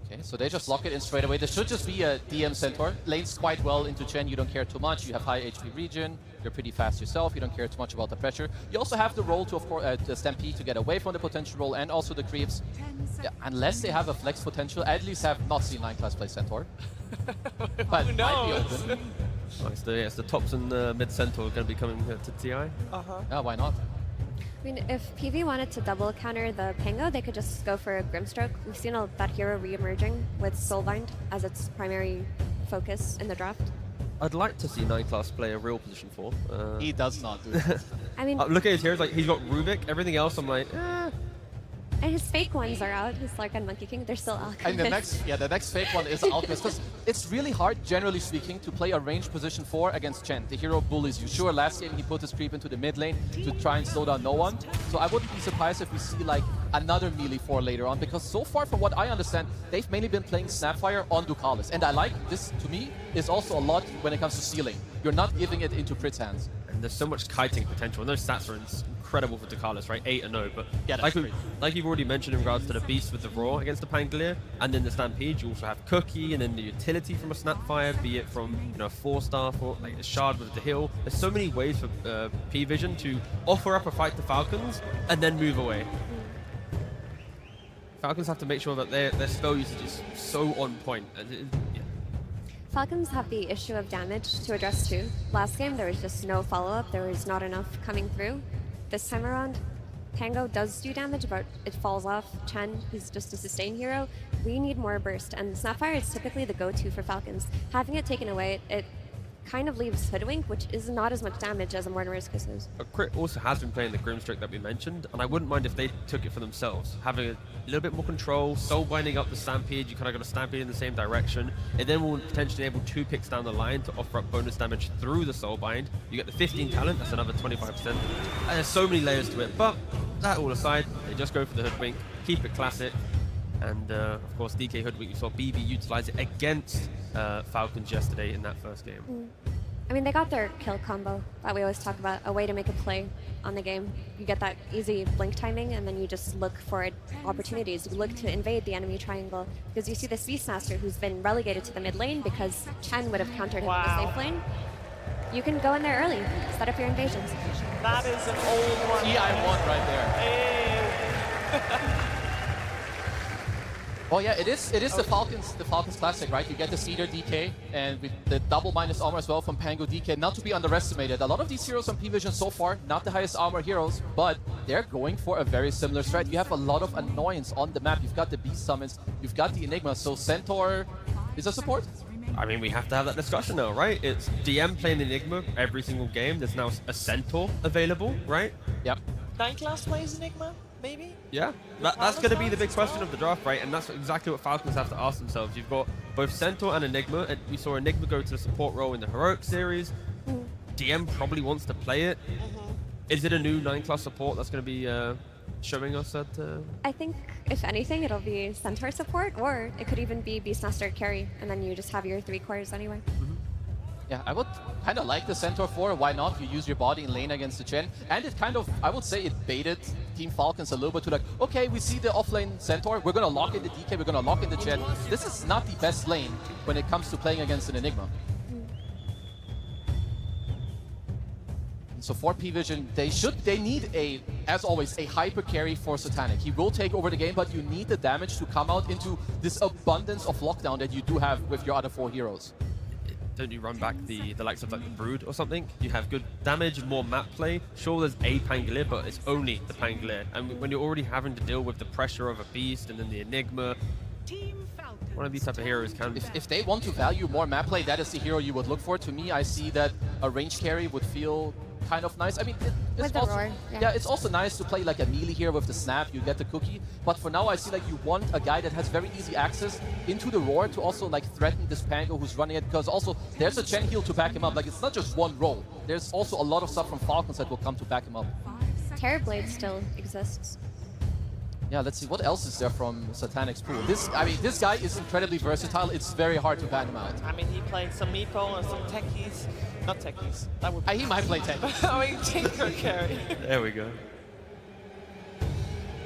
Okay, so they just lock it in straight away. This should just be a DM Centaur. Lanes quite well into Chen, you don't care too much. You have high HP regen, you're pretty fast yourself, you don't care too much about the pressure. You also have the roll to, of course, the Stampede to get away from the potential roll and also the creeps. Yeah, unless they have a flex potential, I at least have not seen 9 class play Centaur. But who knows? might be open. It's the tops and mid Centaur going to be coming to TI. Yeah, why not? I mean, if PV wanted to double counter the Pango, they could just go for a Grimstroke. We've seen that hero re-emerging with Soulbind as its primary focus in the draft. I'd like to see 9-class play a real position 4. He does not do that. I mean, look at his heroes, like he's got Rubik, everything else I'm like, and his fake ones are out. His Lark and Monkey King, they're still Alchemist. And the next fake one is Alchemist, because it's really hard, generally speaking, to play a ranged position 4 against Chen. The hero bullies you. Sure, last game he put his creep into the mid lane to try and slow down no one. So I wouldn't be surprised if we see like another melee 4 later on, because so far, from what I understand, they've mainly been playing Snapfire on Ducalis. And I like this, to me, is also a lot when it comes to sealing. You're not giving it into Crit's hands. And there's so much kiting potential, and those stats are incredible for Ducalis, right? 8-0, but yeah, like you've already mentioned in regards to the Beast with the Raw against the Pangolier, and then the Stampede, you also have Cookie, and then the utility from a Snapfire, be it from, you know, a 4-star or like a Shard with the Hill. There's so many ways for P-Vision to offer up a fight to Falcons and then move away. Falcons have to make sure that their spell usage is so on point. Yeah. Falcons have the issue of damage to address too. Last game, there was just no follow-up. There was not enough coming through. This time around, Pango does do damage, but it falls off. Chen, he's just a sustain hero. We need more burst, and Snapfire is typically the go-to for Falcons. Having it taken away, it kind of leaves Hoodwink, which is not as much damage as a Mortimer's Kisses. Crit also has been playing the Grimstreak that we mentioned, and I wouldn't mind if they took it for themselves. Having a little bit more control, soul binding up the Stampede, you kind of got a Stampede in the same direction, and then we'll potentially enable 2 picks down the line to offer up bonus damage through the soul bind. You get the 15 talent, that's another 25%. And there's so many layers to it, but that all aside, they just go for the Hoodwink, keep it classic, and of course DK Hoodwink, you saw BB utilize it against Falcons yesterday in that first game. I mean, they got their kill combo that we always talk about, a way to make a play on the game. You get that easy blink timing, and then you just look for opportunities. You look to invade the enemy triangle, because you see this Beastmaster who's been relegated to the mid lane because Chen would have countered him in the safe lane. You can go in there early, set up your invasions. That is an old one. TI1 right there. Hey. Oh yeah, it is the Falcons classic, right? You get the Cedar DK and with the double minus armor as well from Pango DK, not to be underestimated. A lot of these heroes on P-Vision so far, not the highest armor heroes, but they're going for a very similar strat. You have a lot of annoyance on the map. You've got the Beast Summons, you've got the Enigma, so Centaur is a support? I mean, we have to have that discussion now, right? It's DM playing Enigma every single game. There's now a Centaur available, right? Yep. 9-class plays Enigma, maybe? Yeah, that's going to be the big question of the draft, right? And that's exactly what Falcons have to ask themselves. You've got both Centaur and Enigma, and we saw Enigma go to the support role in the Heroic series. DM probably wants to play it. Is it a new 9-class support that's going to be showing us at... I think, if anything, it'll be Centaur support, or it could even be Beastmaster carry, and then you just have your 3 cores anyway. Yeah, I would kind of like the Centaur 4. Why not? You use your body in lane against the Chen. And it kind of, I would say it baited Team Falcons a little bit to like, okay, we see the offlane Centaur. We're going to lock in the DK. We're going to lock in the Chen. This is not the best lane when it comes to playing against an Enigma. So for P-Vision, they need as always, a hyper carry for Satanic. He will take over the game, but you need the damage to come out into this abundance of lockdown that you do have with your other 4 heroes. Don't you run back the likes of like the Brood or something? You have good damage, more map play. Sure, there's a Pangolier, but it's only the Pangolier. And when you're already having to deal with the pressure of a Beast and then the Enigma, one of these type of heroes can... If they want to value more map play, that is the hero you would look for. To me, I see that a range carry would feel kind of nice. I mean, it's also, roar, yeah, it's also nice to play like a melee here with the snap. You get the cookie, but for now, I see like you want a guy that has very easy access into the roar to also like threaten this Pango who's running it. Because also there's a Chen heal to back him up. Like it's not just one roll. There's also a lot of stuff from Falcons that will come to back him up. Terrorblade still exists. Yeah, let's see what else is there from Satanic's pool. This guy is incredibly versatile. It's very hard to ban him out. I mean, he played some Meepo and some techies. Not techies. That would. He might play tech. I mean, Tinker carry. There we go.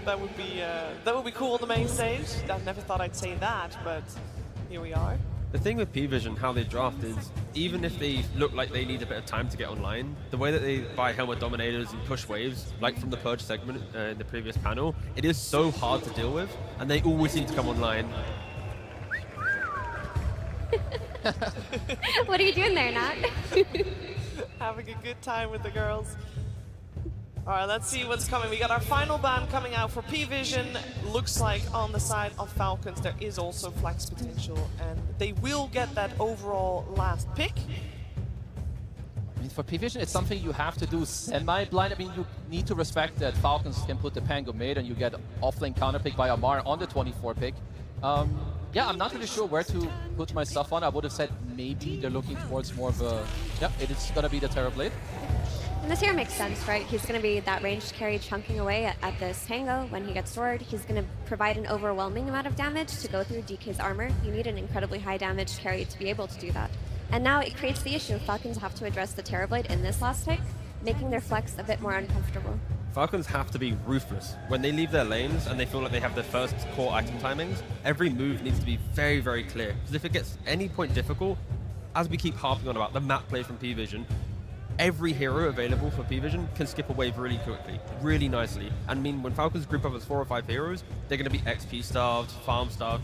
That would be cool on the main stage. I never thought I'd say that, but here we are. The thing with P-Vision, how they draft is, even if they look like they need a bit of time to get online, the way that they buy Helmet Dominators and push waves, like from the Purge segment in the previous panel, it is so hard to deal with, and they always seem to come online. What are you doing there, Nat? Having a good time with the girls. All right, let's see what's coming. We got our final ban coming out for P-Vision. Looks like on the side of Falcons, there is also flex potential, and they will get that overall last pick. for P-Vision, it's something you have to do semi-blind. I mean, you need to respect that Falcons can put the Pango mid and you get off-lane counterpick by Amar on the 24 pick. Yeah, I'm not really sure where to put my stuff on. I would have said maybe they're looking towards more of a... Yeah, it's going to be the Terrorblade. And this here makes sense, right? He's going to be that ranged carry chunking away at this Pango. When he gets sword, he's going to provide an overwhelming amount of damage to go through DK's armor. You need an incredibly high damage carry to be able to do that. And now it creates the issue. Falcons have to address the Terrorblade in this last pick, making their flex a bit more uncomfortable. Falcons have to be ruthless. When they leave their lanes and they feel like they have their first core item timings, every move needs to be very, very clear. Because if it gets any point difficult, as we keep harping on about the map play from P-Vision, every hero available for P-Vision can skip a wave really quickly, really nicely. And I mean, when Falcons group up as 4 or 5 heroes, they're going to be XP starved, farm starved.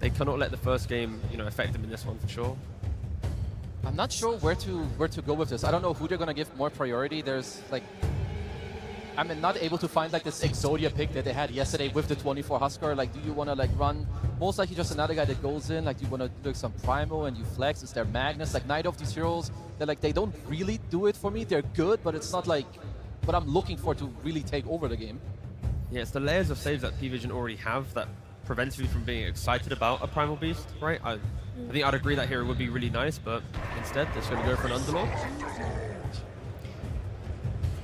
They cannot let the first game, affect them in this one for sure. I'm not sure where to go with this. I don't know who they're going to give more priority. There's like... I'm not able to find like this Exodia pick that they had yesterday with the 24 Huskar. Like, do you want to like run most likely just another guy that goes in? Like, do you want to do like, some Primo and you flex? Is there Magnus? Like, neither of these heroes, they don't really do it for me. They're good, but it's not like what I'm looking for to really take over the game. Yeah, it's the layers of saves that P-Vision already have that prevents me from being excited about a Primal Beast, right? I think I'd agree that hero would be really nice, but instead they're just going to go for an Underlord.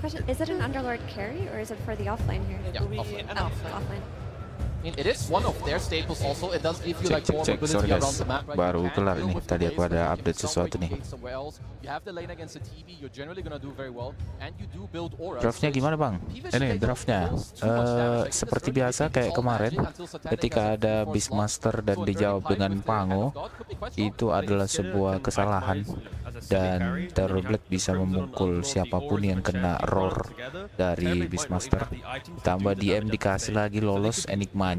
Question, is it an Underlord carry or is it for the offlane here? Yeah, offlane. Offlane. I mean, it is one of their staples also. It does give you like more mobility Sorry around guys, the map, right? baru kelar nih. Tadi aku ada update sesuatu nih. You have the lane against the TV, you're generally gonna do very well, and you do build aura. Draftnya gimana bang? Ini draftnya seperti biasa kayak kemarin ketika ada Beastmaster dan dijawab dengan Pango, itu adalah sebuah kesalahan dan Terrorblade bisa memukul siapapun yang kena roar dari Beastmaster. Tambah DM dikasih lagi lolos enigmanya.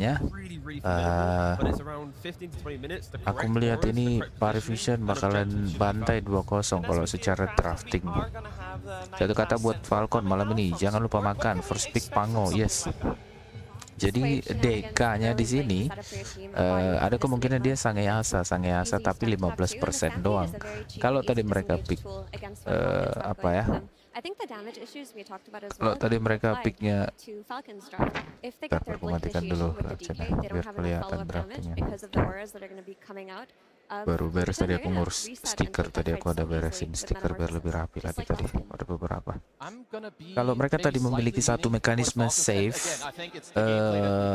Aku melihat ini Parivision bakalan bantai 2-0 kalau secara drafting. Satu kata buat Falcon malam ini, jangan lupa makan first pick Pango, yes. Jadi DK-nya di sini ada kemungkinan dia Sangeasa tapi 15% doang. Kalau tadi mereka pick apa ya? Kalau tadi mereka picknya, aku matikan dulu biar kelihatan draftnya. Baru beres tadi aku ngurus stiker, tadi aku ada beresin stiker biar lebih rapi lagi tadi, ada beberapa. Kalau mereka tadi memiliki satu mekanisme save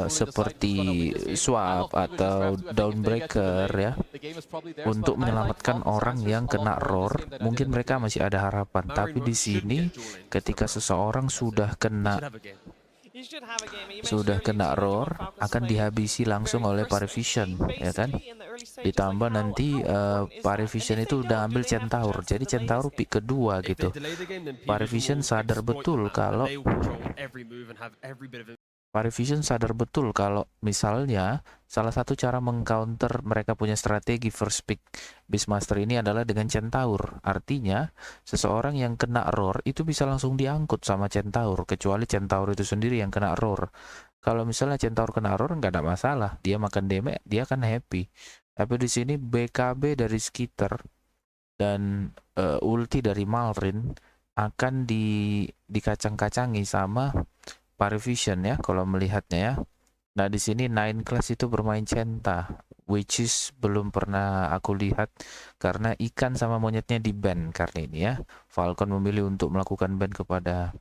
seperti swap atau downbreaker ya, untuk menyelamatkan orang yang kena roar, mungkin mereka masih ada harapan. Tapi di sini ketika seseorang sudah kena roar, akan dihabisi langsung oleh Parivision, ya kan? Ditambah nanti Parivision itu udah ambil Centaur, jadi Centaur pick kedua gitu. Parivision sadar betul kalau misalnya salah satu cara mengcounter mereka punya strategi first pick Beastmaster ini adalah dengan Centaur. Artinya seseorang yang kena roar itu bisa langsung diangkut sama Centaur, kecuali Centaur itu sendiri yang kena roar. Kalau misalnya Centaur kena roar nggak ada masalah, dia makan damage, dia akan happy. Tapi di sini BKB dari Skitter dan ulti dari Malrin akan dikacang-kacangi sama Parivision ya, kalau melihatnya ya. Nah di sini 9 class itu bermain Centa, which is belum pernah aku lihat karena ikan sama monyetnya di ban kali ini ya. Falcon memilih untuk melakukan ban kepada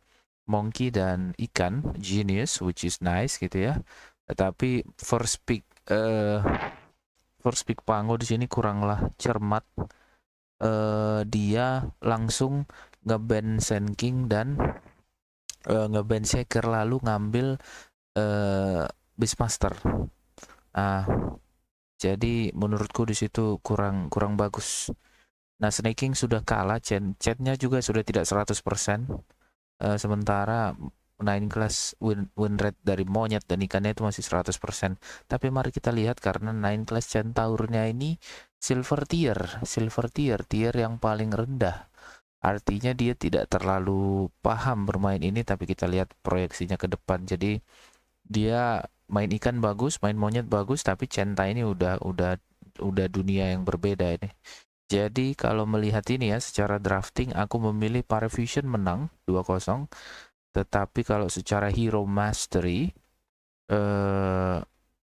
Monkey dan ikan, genius, which is nice gitu ya. Tetapi first pick Pango di sini kuranglah cermat. Dia langsung ngeban Sand King dan ngeban Shaker, lalu ngambil Beastmaster. Jadi menurutku di situ kurang bagus. Nah, Snake King sudah kalah, chatnya juga sudah tidak 100%. Sementara 9 class win rate dari monyet dan ikannya itu masih 100%. Tapi mari kita lihat, karena 9 class Centaurnya ini silver tier yang paling rendah. Artinya dia tidak terlalu paham bermain ini, tapi kita lihat proyeksinya ke depan. Jadi dia main ikan bagus, main monyet bagus, tapi Centa ini udah dunia yang berbeda ini. Jadi kalau melihat ini ya, secara drafting aku memilih Parafusion menang 2-0. Tetapi kalau secara hero mastery,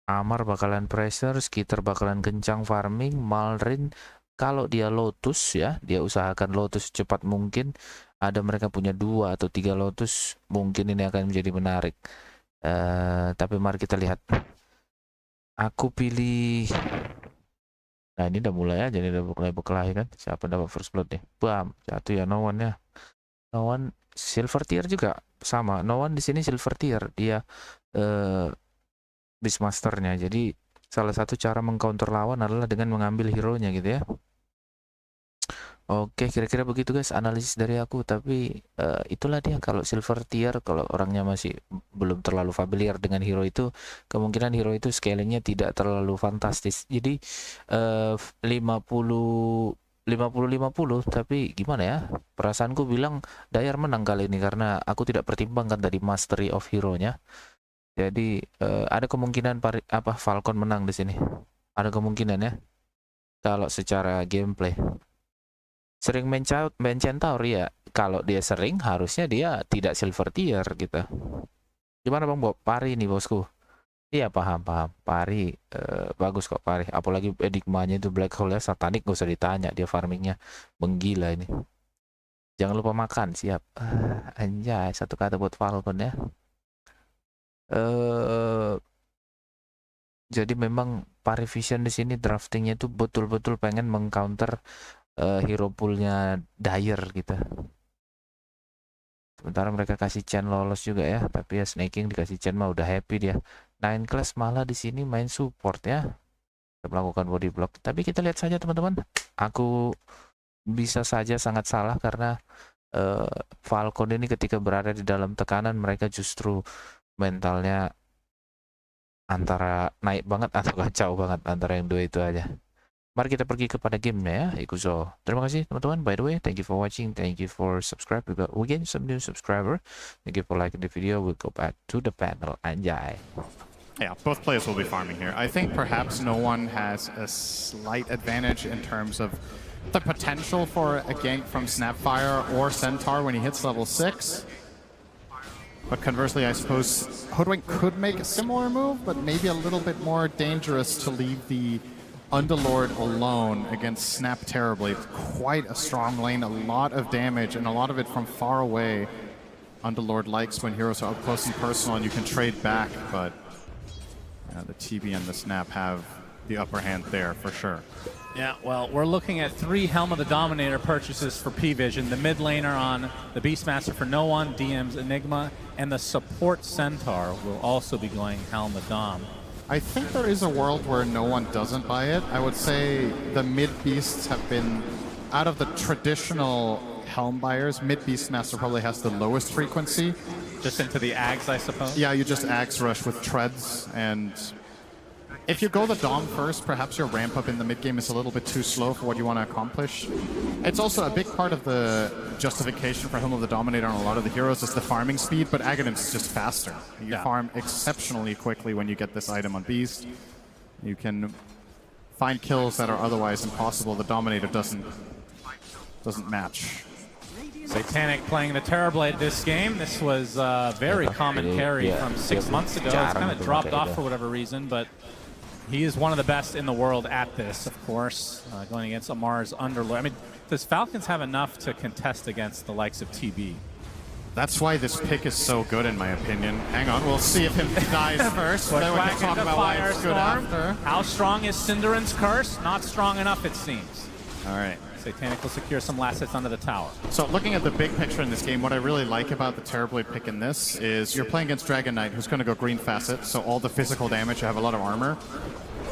Amar bakalan pressure, Skitter bakalan kencang farming, Malrin kalau dia Lotus ya, dia usahakan Lotus cepat mungkin. Ada mereka punya 2 atau 3 Lotus, mungkin ini akan menjadi menarik. Tapi mari kita lihat. Aku pilih. Nah ini udah mulai aja, ini udah mulai berkelahi kan. Siapa dapat first blood nih? Bam, jatuh ya no one ya. No one silver tier juga sama. No one di sini silver tier, dia Beastmasternya. Jadi salah satu cara mengcounter lawan adalah dengan mengambil hero-nya gitu ya. Oke, kira-kira begitu guys analisis dari aku. Tapi itulah dia, kalau silver tier, kalau orangnya masih belum terlalu familiar dengan hero itu, kemungkinan hero itu scalingnya tidak terlalu fantastis. Jadi 50-50, tapi gimana ya, perasaanku bilang Dayar menang kali ini karena aku tidak pertimbangkan tadi mastery of hero-nya. Jadi ada kemungkinan Falcon menang di sini. Ada kemungkinan ya. Kalau secara gameplay. Sering main Centaur ya. Kalau dia sering, harusnya dia tidak silver tier gitu. Gimana Bang Bob? Pari nih bosku. Iya paham. Pari bagus kok Pari. Apalagi enigmanya itu black hole ya, satanik, gak usah ditanya. Dia farmingnya menggila ini. Jangan lupa makan, siap. Anjay, satu kata buat Falcon ya. Jadi memang Parivision di sini draftingnya itu betul-betul pengen mengcounter hero poolnya Dire gitu. Sementara mereka kasih Chen lolos juga ya, tapi ya snaking dikasih Chen mah udah happy dia. 9 class malah di sini main support ya, melakukan body block. Tapi kita lihat saja teman-teman, aku bisa saja sangat salah karena Falcon ini ketika berada di dalam tekanan mereka justru mentalnya antara naik banget atau kacau banget, antara yang dua itu aja. Mari kita pergi kepada gamenya ya, Ikuzo. Terima kasih teman-teman. By the way, thank you for watching, thank you for subscribe. We gain some new subscriber. Thank you for liking the video. We'll go back to the panel. Anjay. Yeah, both players will be farming here. I think perhaps no one has a slight advantage in terms of the potential for a gank from Snapfire or Centaur when he hits level 6. But conversely, I suppose Hoodwink could make a similar move, but maybe a little bit more dangerous to leave the Underlord alone against Snap Terribly. Quite a strong lane, a lot of damage, and a lot of it from far away. Underlord likes when heroes are up close and personal and you can trade back, but the TB and the Snap have the upper hand there for sure. Yeah, well, we're looking at 3 Helm of the Dominator purchases for P-Vision. The mid laner on the Beastmaster for no one, DM's Enigma, and the support Centaur will also be going Helm of Dom. I think there is a world where no one doesn't buy it. I would say the mid-beasts have been, out of the traditional Helm buyers, mid-Beastmaster probably has the lowest frequency. Just into the Ags, I suppose? Yeah, you just Ags rush with treads, and if you go the Dom first, perhaps your ramp up in the mid-game is a little bit too slow for what you want to accomplish. It's also a big part of the justification for Helm of the Dominator on a lot of the heroes is the farming speed, but Aghanim's just faster. You farm exceptionally quickly when you get this item on Beast. You can find kills that are otherwise impossible. The Dominator doesn't match. Satanic playing the Terrorblade this game. This was a very common carry from 6 months ago. It's kind of dropped off for whatever reason, but he is one of the best in the world at this, of course, going against Amar's Underlord. I mean, does Falcons have enough to contest against the likes of TB? That's why this pick is so good, in my opinion. Hang on, we'll see if him dies first. Then we can talk about why it's good after. How strong is Cinderan's Curse? Not strong enough, it seems. All right. Satanic will secure some last hits under the tower. So looking at the big picture in this game, what I really like about the Terrorblade pick in this is you're playing against Dragon Knight, who's going to go green facet, so all the physical damage, you have a lot of armor.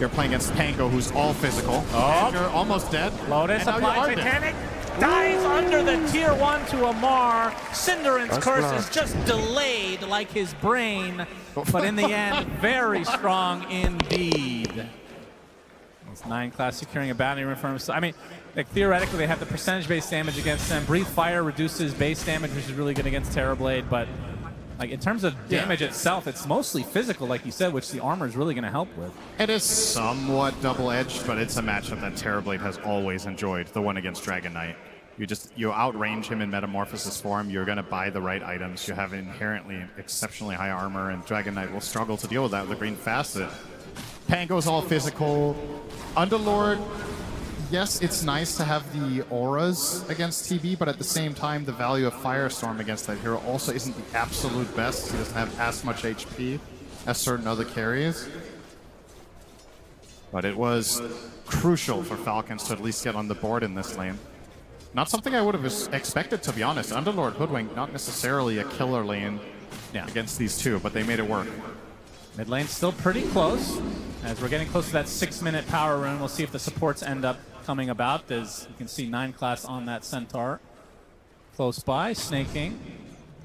You're playing against Pango, who's all physical. And you're almost dead. Lotus applied. Satanic dives under the tier 1 to Amar. Cinderan's Curse is just delayed like his brain, but in the end, very strong indeed. It's 9 class securing a bounty rune for himself. I mean, like, theoretically, they have the percentage-based damage against them. Breathe Fire reduces base damage, which is really good against Terrorblade, but Like, in terms of damage itself, it's mostly physical, like you said, which the armor is really going to help with. It is somewhat double-edged, but it's a matchup that Terrorblade has always enjoyed, the one against Dragon Knight. You outrange him in Metamorphosis form, you're going to buy the right items, you have inherently exceptionally high armor, and Dragon Knight will struggle to deal with that with the green facet. Pango's all physical. Underlord, yes, it's nice to have the auras against TB, but at the same time, the value of Firestorm against that hero also isn't the absolute best. He doesn't have as much HP as certain other carries. But it was crucial for Falcons to at least get on the board in this lane. Not something I would have expected, to be honest. Underlord Hoodwink, not necessarily a killer lane against these two, but they made it work. Mid lane's still pretty close. As we're getting close to that 6-minute power rune, we'll see if the supports end up coming about. As you can see, 9 class on that Centaur. Close by, snaking.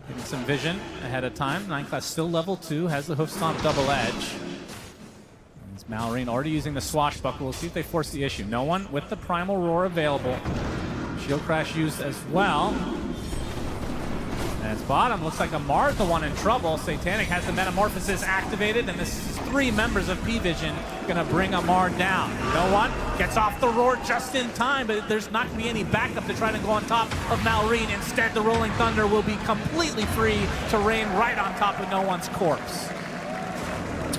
Getting some vision ahead of time. 9 class still level 2, has the hoof stomp double edge. As Malrine already using the swashbuckle. We'll see if they force the issue. No one with the primal roar available. Shield crash used as well. As bottom, looks like Amar's the one in trouble. Satanic has the Metamorphosis activated, and this is 3 members of P-Vision gonna bring Amar down. No one gets off the roar just in time, but there's not gonna be any backup to try to go on top of Malrine. Instead, the Rolling Thunder will be completely free to rain right on top of no one's corpse.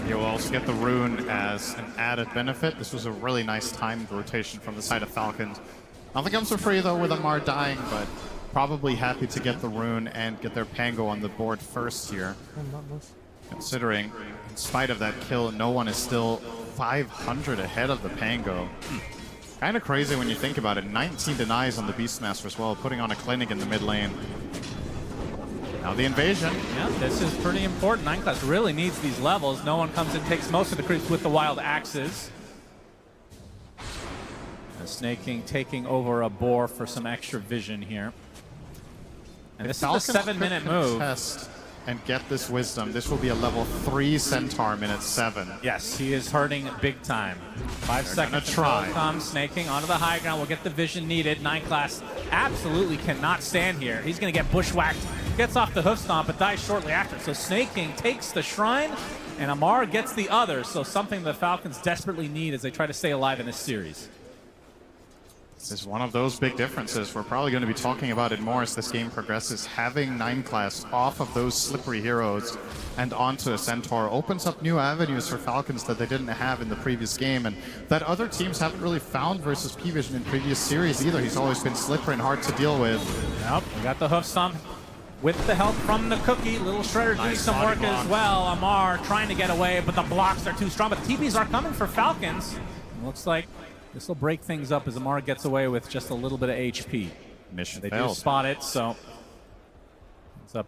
You'll also get the rune as an added benefit. This was a really nice timed rotation from the side of Falcons. I don't think I'm so free though with Amar dying, but probably happy to get the rune and get their Pango on the board first here. Considering, in spite of that kill, no one is still 500 ahead of the Pango. Kind of crazy when you think about it. 19 denies on the Beastmaster as well, putting on a clinic in the mid lane. Now the invasion. Yeah, this is pretty important. 9 class really needs these levels. No one comes and takes most of the creeps with the wild axes. Snaking taking over a boar for some extra vision here. And this is a 7-minute move. Test and get this wisdom. This will be a level 3 Centaur minute 7. Yes, he is hurting big time. 5 seconds to come. Snaking onto the high ground will get the vision needed. 9 class absolutely cannot stand here. He's going to get bushwhacked. Gets off the hoof stomp, but dies shortly after. So Snaking takes the shrine, and Amar gets the other. So something the Falcons desperately need as they try to stay alive in this series. This is one of those big differences. We're probably going to be talking about it more as this game progresses. Having 9 class off of those slippery heroes and onto a Centaur opens up new avenues for Falcons that they didn't have in the previous game, and that other teams haven't really found versus P-Vision in previous series either. He's always been slippery and hard to deal with. Yep, we got the hoof stomp with the help from the Cookie. Little Shredder doing some work as well. Amar trying to get away, but the blocks are too strong. But the TPs are coming for Falcons. Looks like this will break things up as Amar gets away with just a little bit of HP. Mission They failed. do spot it, so it's up,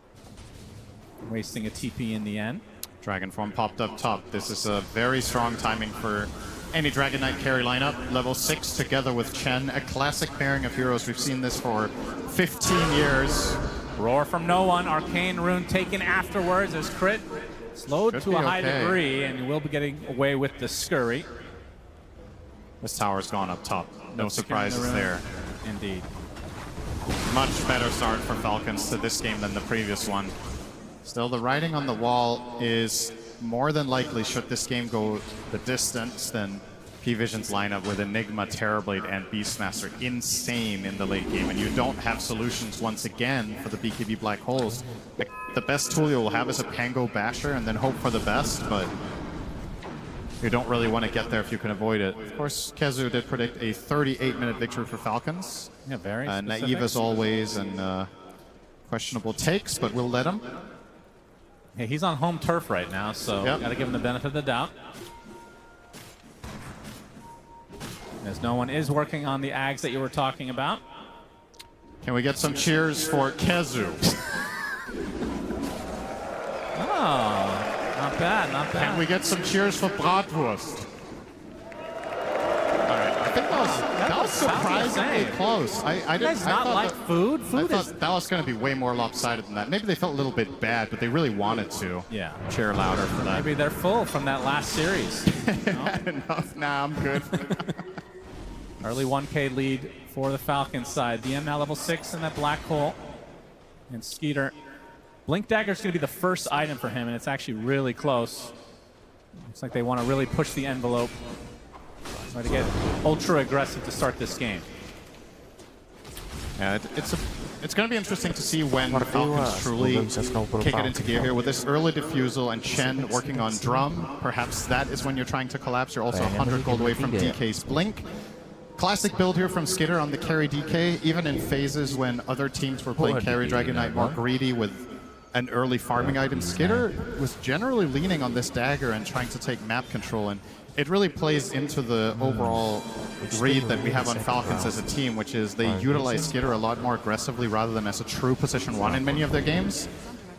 wasting a TP in the end. Dragon form popped up top. This is a very strong timing for any Dragon Knight carry lineup. Level 6 together with Chen, a classic pairing of heroes. We've seen this for 15 years. Roar from no one. Arcane rune taken afterwards as crit slowed to a high degree, and you will be getting away with the scurry. This tower's gone up top. No surprises there. Indeed. Much better start for Falcons to this game than the previous one. Still, the writing on the wall is more than likely, should this game go the distance, then P-Vision's lineup with Enigma, Terrorblade, and Beastmaster insane in the late game, and you don't have solutions once again for the BKB Black Holes. The best tool you'll have is a Pango Basher and then hope for the best, but you don't really want to get there if you can avoid it. Of course, Kezu did predict a 38-minute victory for Falcons. Yeah, very naive as always, and questionable takes, but we'll let him. Hey, he's on home turf right now, so got to give him the benefit of the doubt. As no one is working on the Ags that you were talking about. Can we get some cheers for Kezu? Oh. Not bad, not bad. Can we get some cheers for Bratwurst? Alright, I think that was surprisingly close. I guys not like food? I thought that was going to be way more lopsided than that. Maybe they felt a little bit bad, but they really wanted to. Yeah. Cheer louder for that. Maybe they're full from that last series. Had enough. Nah, I'm good. Early 1K lead for the Falcons side. DM now level 6 in that black hole. And Skeeter Blink Dagger is going to be the first item for him, and it's actually really close. Looks like they want to really push the envelope. Try to get ultra aggressive to start this game. Yeah, it's going to be interesting to see when Falcons truly kick it into gear here. With this early defusal and Chen working on drum, perhaps that is when you're trying to collapse. You're also 100 gold away from DK's Blink. Classic build here from Skitter on the carry DK, even in phases when other teams were playing carry Dragon Knight more greedy with an early farming item. Skitter was generally leaning on this dagger and trying to take map control, and it really plays into the overall read that we have on Falcons as a team, which is they utilize Skitter a lot more aggressively rather than as a true position 1 in many of their games.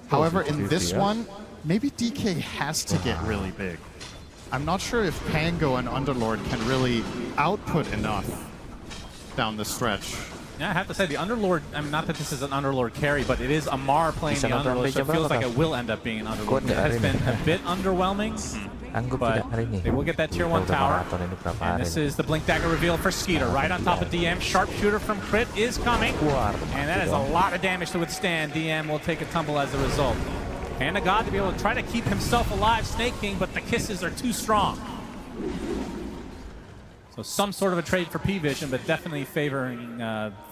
However, in this one, maybe DK has to get really big. I'm not sure if Pango and Underlord can really output enough down the stretch. Yeah, I have to say, the Underlord, I mean, not that this is an Underlord carry, but it is Amar playing the Underlord, so it feels like it will end up being an Underlord. It has been a bit underwhelming, but they will get that tier 1 tower. And this is the Blink Dagger reveal for Skeeter, right on top of DM. Sharpshooter from Crit is coming, and that is a lot of damage to withstand. DM will take a tumble as a result. And a God to be able to try to keep himself alive, Snake King, but the kisses are too strong. So some sort of a trade for P-Vision, but definitely favoring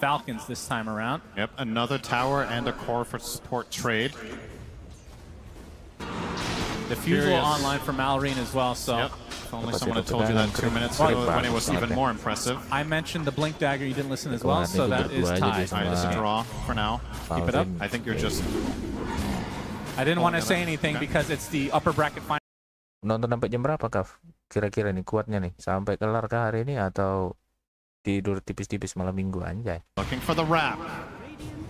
Falcons this time around. Yep, another tower and a core for support trade. Defusal online for Malrine as well, so... Yep. If only someone had told you that 2 minutes ago when it was even more impressive. I mentioned the Blink Dagger, you didn't listen as well, so that is tied. Alright, it's a draw for now. Keep it up. I think you're just... I didn't want to say anything because it's the upper bracket final. Nonton sampai jam berapa, Kaf? Kira-kira nih kuatnya nih sampai kelar ke hari ini atau tidur tipis-tipis malam minggu anjay. Looking for the wrap.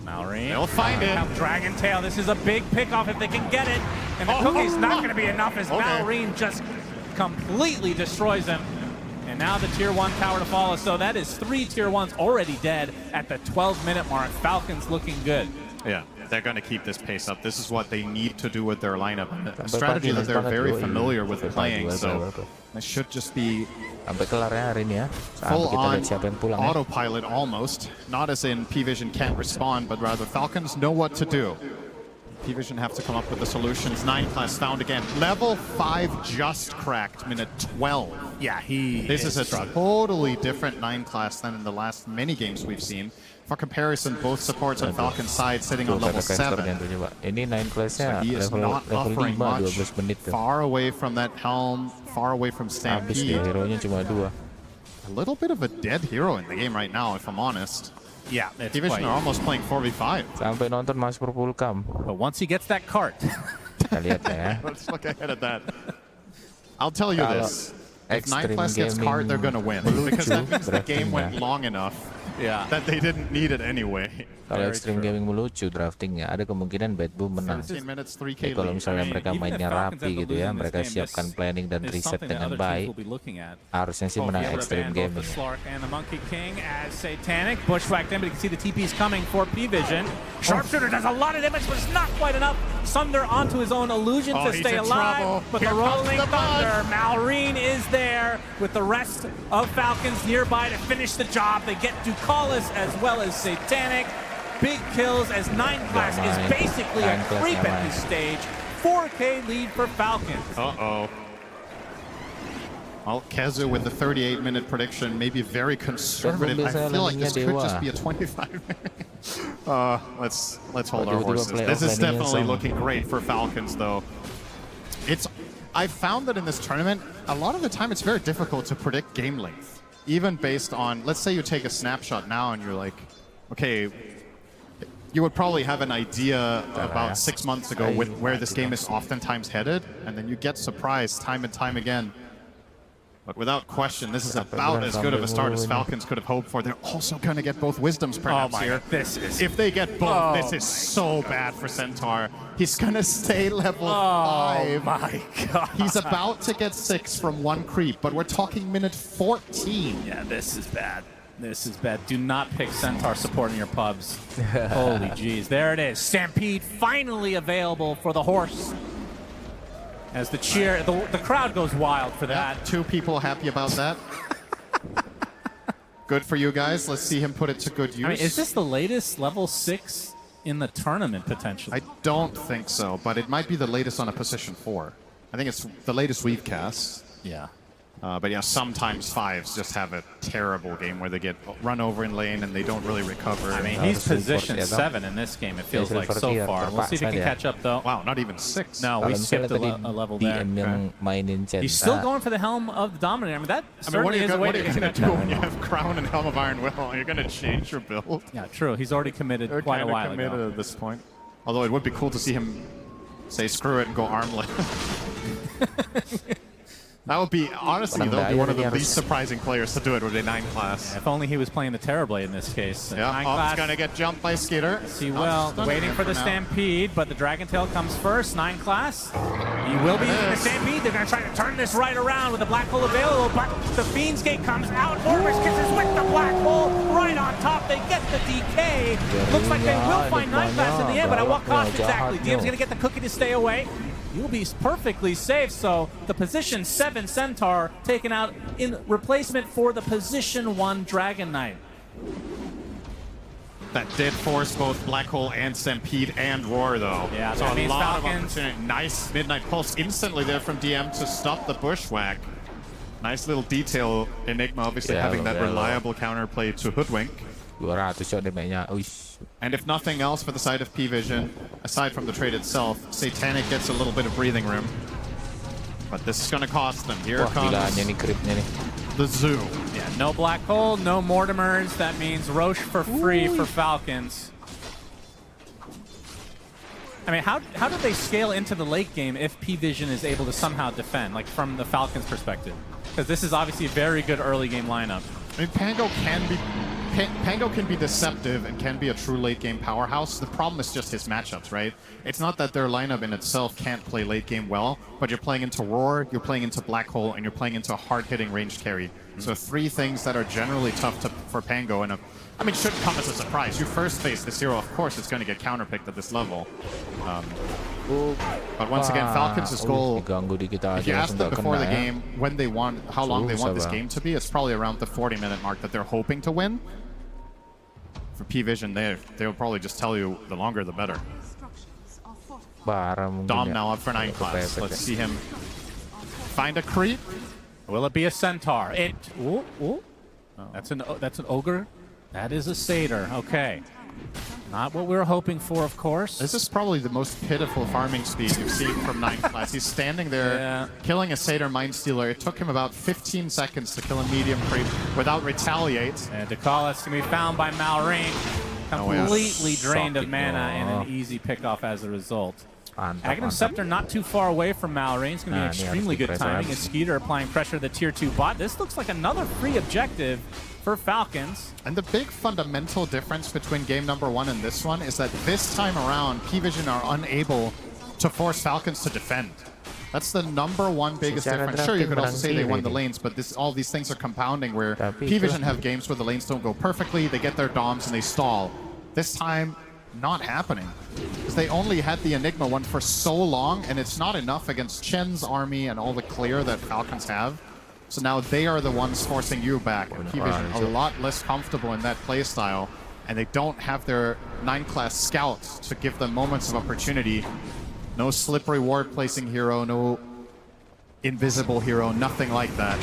Malrine. They'll find it. Dragon Tail. This is a big pickoff if they can get it. And the cookie's not going to be enough as Malrine just completely destroys him. And now the tier 1 tower to follow. So that is 3 tier 1s already dead at the 12-minute mark. Falcons looking good. Yeah, they're going to keep this pace up. This is what they need to do with their lineup. A strategy that they're very familiar with playing, so it should just be full-on autopilot almost. Not as in P-Vision can't respond, but rather Falcons know what to do. P-Vision have to come up with the solutions. 9 class found again. Level 5 just cracked, minute 12. Yeah, this is a totally different 9 class than in the last many games we've seen. For comparison, both supports on Falcon's side sitting on level 7. Ini 9 class-nya so he is level not offering 5, much. 12 menit tuh. Far away from that helm, far away from Stampede. Hero-nya cuma 2. A little bit of a dead hero in the game right now, if I'm honest. Yeah, P-Vision are almost playing 4v5. Sampai nonton Mas Purpulkam. But once he gets that cart. Kita lihat ya. Let's look ahead at that. I'll tell you this. If 9 class gets cart, they're going to win. Because that means the game went long enough that they didn't need it anyway. Kalau Extreme Gaming melucu draftingnya, ada kemungkinan Bad Boom menang. Tapi kalau misalnya mereka mainnya rapi gitu ya, mereka siapkan planning dan riset dengan baik, harusnya sih menang Extreme Gaming. And the Monkey King as Satanic bushwhacked him, but you can see the TP's coming for P-Vision. Sharpshooter does a lot of damage, but it's not quite enough. Sunder onto his own illusion to stay alive, but the Rolling Thunder, Malrine is there with the rest of Falcons nearby to finish the job. They get Ducalis as well as Satanic. Big kills as 9 class is basically a creep at this stage. 4K lead for Falcons. Uh-oh. Well, Kezu with the 38-minute prediction, maybe very conservative. I feel like this could just be a 25-minute. Let's hold our horses. This is definitely looking great for Falcons, though. I've found that in this tournament, a lot of the time it's very difficult to predict game length. Even based on, let's say you take a snapshot now and you're like, okay, you would probably have an idea about 6 months ago where this game is oftentimes headed, and then you get surprised time and time again. But without question, this is about as good of a start as Falcons could have hoped for. They're also going to get both Wisdoms perhaps here. If they get both, this is so bad for Centaur. He's going to stay level 5. Oh my god. He's about to get 6 from 1 creep, but we're talking minute 14. Yeah, this is bad. This is bad. Do not pick Centaur support in your pubs. Holy jeez. There it is. Stampede finally available for the horse. As the cheer, the crowd goes wild for that. 2 people happy about that. Good for you guys. Let's see him put it to good use. I mean, is this the latest level 6 in the tournament, potentially. I don't think so, but it might be the latest on a position 4. I think it's the latest we've cast. Yeah. But yeah, sometimes 5s just have a terrible game where they get run over in lane and they don't really recover. I mean, he's positioned 7 in this game, it feels like, so far. We'll see if he can catch up, though. Wow, not even 6. No, we skipped a level there. He's still going for the Helm of the Dominator. I mean, that certainly is a way to what are you going to do when you have Crown and Helm of Iron Will? You're going to change your build? Yeah, true. He's already committed quite a while ago. At this point. Although it would be cool to see him say screw it and go armlet. That would be, honestly, though, be one of the least surprising players to do it with a 9 class. Yeah, if only he was playing the Terrorblade in this case. Yeah, he's going to get jumped by Skeeter. He will. Waiting for the Stampede, but the Dragon Tail comes first. 9 class. He will be using the Stampede. They're going to try to turn this right around with the Black Hole available, but the Fiend's Gate comes out. Mortimer's Kisses with the Black Hole right on top. They get the DK. Looks like they will find 9 class in the end, but at what cost exactly? DM's going to get the cookie to stay away. You'll be perfectly safe, so the position 7 Centaur taken out in replacement for the position 1 Dragon Knight. That did force both Black Hole and Stampede and Roar, though. Yeah, so that a means lot Falcons. of opportunity. Nice Midnight Pulse instantly there from DM to stop the Bushwhack. Nice little detail. Enigma obviously having that reliable counterplay to Hoodwink. 200 shot damage-nya. And if nothing else for the side of P-Vision, aside from the trade itself, Satanic gets a little bit of breathing room. But this is going to cost them. Here comes the Zoo. Yeah, no Black Hole, no Mortimers. That means Roche for free for Falcons. I mean, how did they scale into the late game if P-Vision is able to somehow defend, like from the Falcons' perspective? Because this is obviously a very good early game lineup. I mean, Pango can be deceptive and can be a true late game powerhouse. The problem is just his matchups, right? It's not that their lineup in itself can't play late game well, but you're playing into Roar, you're playing into Black Hole, and you're playing into a hard-hitting ranged carry. So 3 things that are generally tough for Pango, and I mean, shouldn't come as a surprise. You first face this hero, of course, it's going to get counterpicked at this level. But once again, Falcons' goal, if you ask them before the game when they want, how long they want this game to be, it's probably around the 40-minute mark that they're hoping to win. For P-Vision, they'll probably just tell you the longer the better. Dom now up for 9 class. Let's see him find a creep. Will it be a Centaur? That's an Ogre. That is a Satyr. Okay. Not what we were hoping for, of course. This is probably the most pitiful farming speed you've seen from 9 class. He's standing there, killing a Satyr Mindstealer. It took him about 15 seconds to kill a medium creep without retaliate. And Dakalis can be found by Malrine. Completely drained of mana and an easy pickoff as a result. Aghanim Scepter not too far away from Malrine. It's going to be extremely good timing. And Skeeter applying pressure to the tier 2 bot. This looks like another free objective for Falcons. And the big fundamental difference between game number 1 and this one is that this time around, P-Vision are unable to force Falcons to defend. That's the #1 biggest difference. Sure, you could also say they won the lanes, but all these things are compounding where P-Vision have games where the lanes don't go perfectly, they get their DOMs and they stall. This time, not happening. Because they only had the Enigma one for so long, and it's not enough against Chen's army and all the clear that Falcons have. So now they are the ones forcing you back. And P-Vision a lot less comfortable in that playstyle, and they don't have their 9 class scouts to give them moments of opportunity. No slippery ward placing hero, no invisible hero, nothing like that.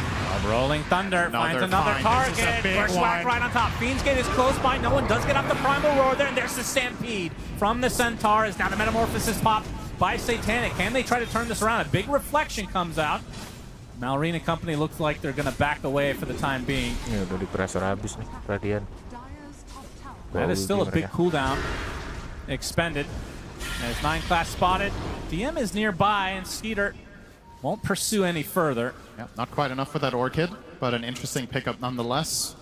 Rolling Thunder finds another target. First whack right on top. Fiend's Gate is close by. No one does get off the Primal Roar there, and there's the Stampede from the Centaur. Is now the Metamorphosis pop by Satanic. Can they try to turn this around? A big reflection comes out. Malrine and company looks like they're going to back away for the time being. That is still a big cooldown. Expended. As 9 class spotted. DM is nearby, and Skeeter won't pursue any further. Yeah, not quite enough for that Orchid, but an interesting pickup nonetheless.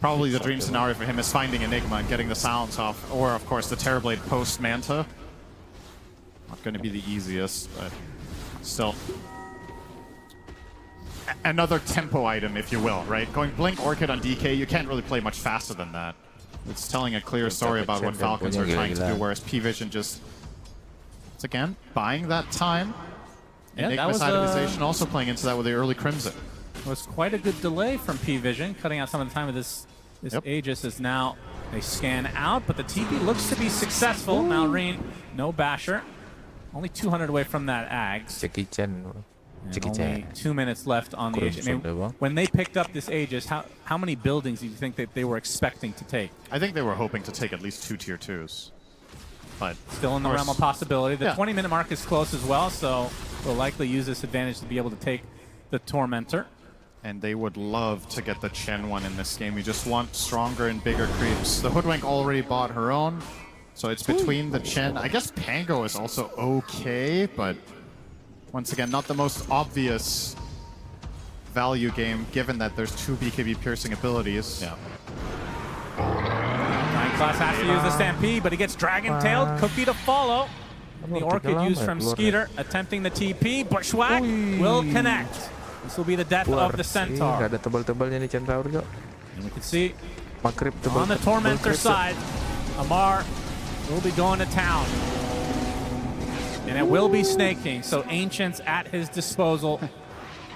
Probably the dream scenario for him is finding Enigma and getting the silence off, or of course the Terrorblade post-Manta. Not going to be the easiest, but still. Another tempo item, if you will, right? Going Blink Orchid on DK, you can't really play much faster than that. It's telling a clear story about what Falcons are trying to do, whereas P-Vision just, once again, buying that time. Yeah, Enigma's itemization also playing into that with the early Crimson. It was quite a good delay from P-Vision, cutting out some of the time of this Aegis is now They scan out, but the TP looks to be successful. Now Reen, no basher. Only 200 away from that Ags. And only 2 minutes left on the Aegis. I mean, when they picked up this Aegis, how many buildings do you think that they were expecting to take? I think they were hoping to take at least 2 tier 2s. But still in the realm of possibility. The 20-minute mark is close as well, so they'll likely use this advantage to be able to take the Tormentor. And they would love to get the Chen one in this game. You just want stronger and bigger creeps. The Hoodwink already bought her own, so it's between the Chen. I guess Pango is also okay, but once again, not the most obvious value game, given that there's 2 BKB piercing abilities. Yeah. Class has to use the Stampede, but he gets Dragon-tailed. Cookie to follow. The Orchid used from Skeeter, attempting the TP. Bushwhack will connect. This will be the death of the Centaur. Ada tebal-tebalnya nih Centaur, Jo. And we can see tebal, on the Tormentor side, Amar will be going to town. And it will be Snake King, so Ancients at his disposal.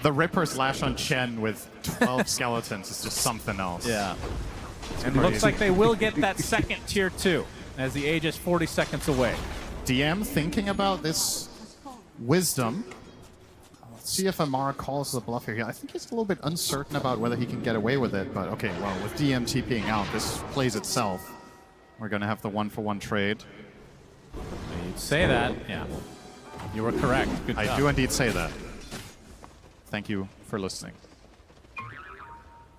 The Ripper's Lash on Chen with 12 skeletons is just something else. Yeah. And it looks like they will get that second tier 2 as the Aegis 40 seconds away. DM thinking about this Wisdom. Let's see if Amar calls the bluff here. I think he's a little bit uncertain about whether he can get away with it, but okay, well, with DM TPing out, this plays itself. We're going to have the 1-for-1 trade. You'd say that, yeah. You were correct. Good job. I do indeed say that. Thank you for listening.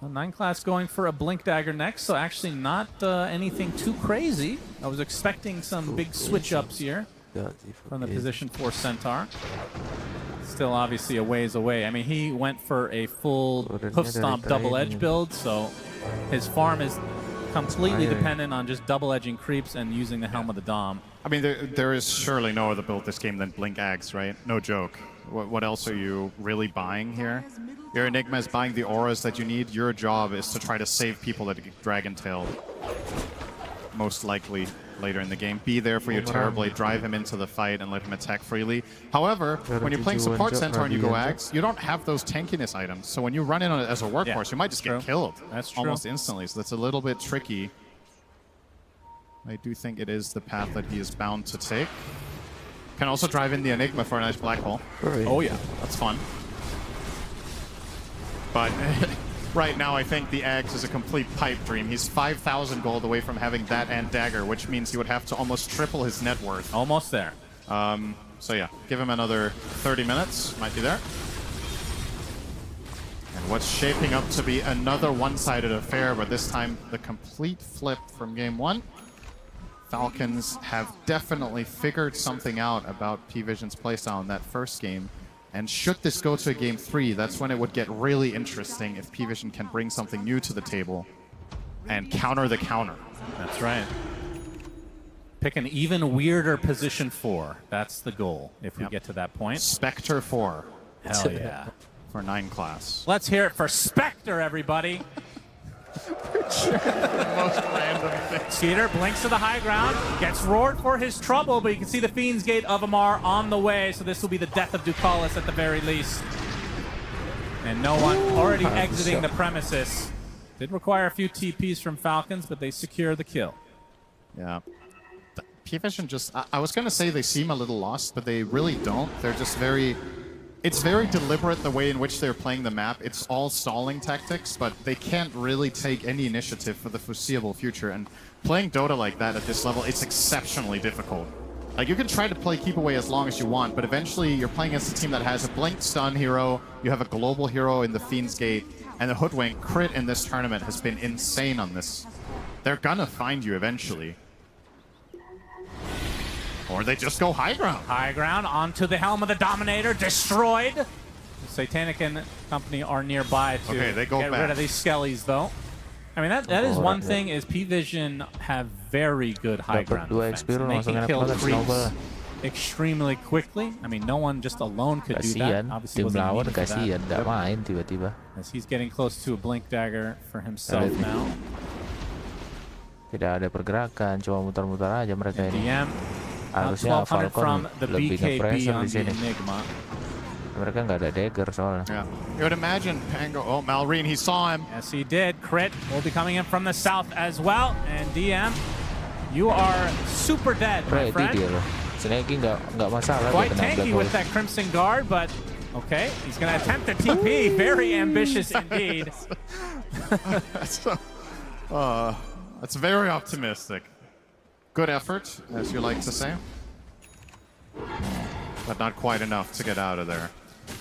Well, 9 class going for a Blink Dagger next, so actually not anything too crazy. I was expecting some big switch-ups here from the position 4 Centaur. Still obviously a ways away. I mean, he went for a full Hoof Stomp double edge build, so his farm is completely dependent on just double edging creeps and using the Helm of the Dom. I mean, there is surely no other build this game than Blink Ags, right? No joke. What else are you really buying here? Your Enigma is buying the auras that you need. Your job is to try to save people that get Dragon-tailed. Most likely later in the game. Be there for your Terrorblade, drive him into the fight, and let him attack freely. However, when you're playing support Centaur and you go Ags, you don't have those tankiness items. So when you run in on it as a workhorse, you might just get killed almost instantly. So that's a little bit tricky. I do think it is the path that he is bound to take. Can also drive in the Enigma for a nice black hole. Oh yeah, that's fun. But right now, I think the Ags is a complete pipe dream. He's 5,000 gold away from having that and Dagger, which means he would have to almost triple his net worth. Almost there. So yeah, give him another 30 minutes. Might be there. And what's shaping up to be another one-sided affair, but this time the complete flip from game 1. Falcons have definitely figured something out about P-Vision's playstyle in that first game. And should this go to a game 3, that's when it would get really interesting if P-Vision can bring something new to the table and counter the counter. That's right. Pick an even weirder position 4. That's the goal if we get to that point. Spectre 4. Hell yeah. For 9 class. Let's hear it for Spectre, everybody. Most random thing. Skeeter blinks to the high ground, gets roared for his trouble, but you can see the Fiend's Gate of Amar on the way, so this will be the death of Ducalis at the very least. And no one already exiting the premises. Did require a few TPs from Falcons, but they secure the kill. Yeah. P-Vision just... I was going to say they seem a little lost, but they really don't. They're just very... It's very deliberate the way in which they're playing the map. It's all stalling tactics, but they can't really take any initiative for the foreseeable future. And playing Dota like that at this level, it's exceptionally difficult. Like, you can try to play keep away as long as you want, but eventually you're playing against a team that has a blink stun hero, you have a global hero in the Fiend's Gate, and the Hoodwink crit in this tournament has been insane on this. They're gonna find you eventually. Or they just go high ground. High ground onto the Helm of the Dominator, destroyed. The Satanic and company are nearby to get rid of these skellies, though. I mean, that is one thing, is P-Vision have very good high ground defense. They can kill creeps extremely quickly. I mean, no one just alone could do that. Obviously, wasn't needed for that. As he's getting close to a Blink Dagger for himself now. Tidak ada pergerakan, cuma muter-muter aja mereka ini. DM. Harusnya Falcon from the lebih BKB nge-pressure on di the sini. Enigma. Mereka nggak ada dagger soalnya. Yeah. You would imagine Pango. Oh, Malrine, he saw him. Yes, he did. Crit will be coming in from the south as well. And DM, you are super dead, my Ready friend. dia loh. Snakey nggak masalah. Quite dia kena tanky black with hole. that Crimson Guard, but okay, he's going to attempt a TP. Very ambitious indeed. That's very optimistic. Good effort, as you like to say. But not quite enough to get out of there.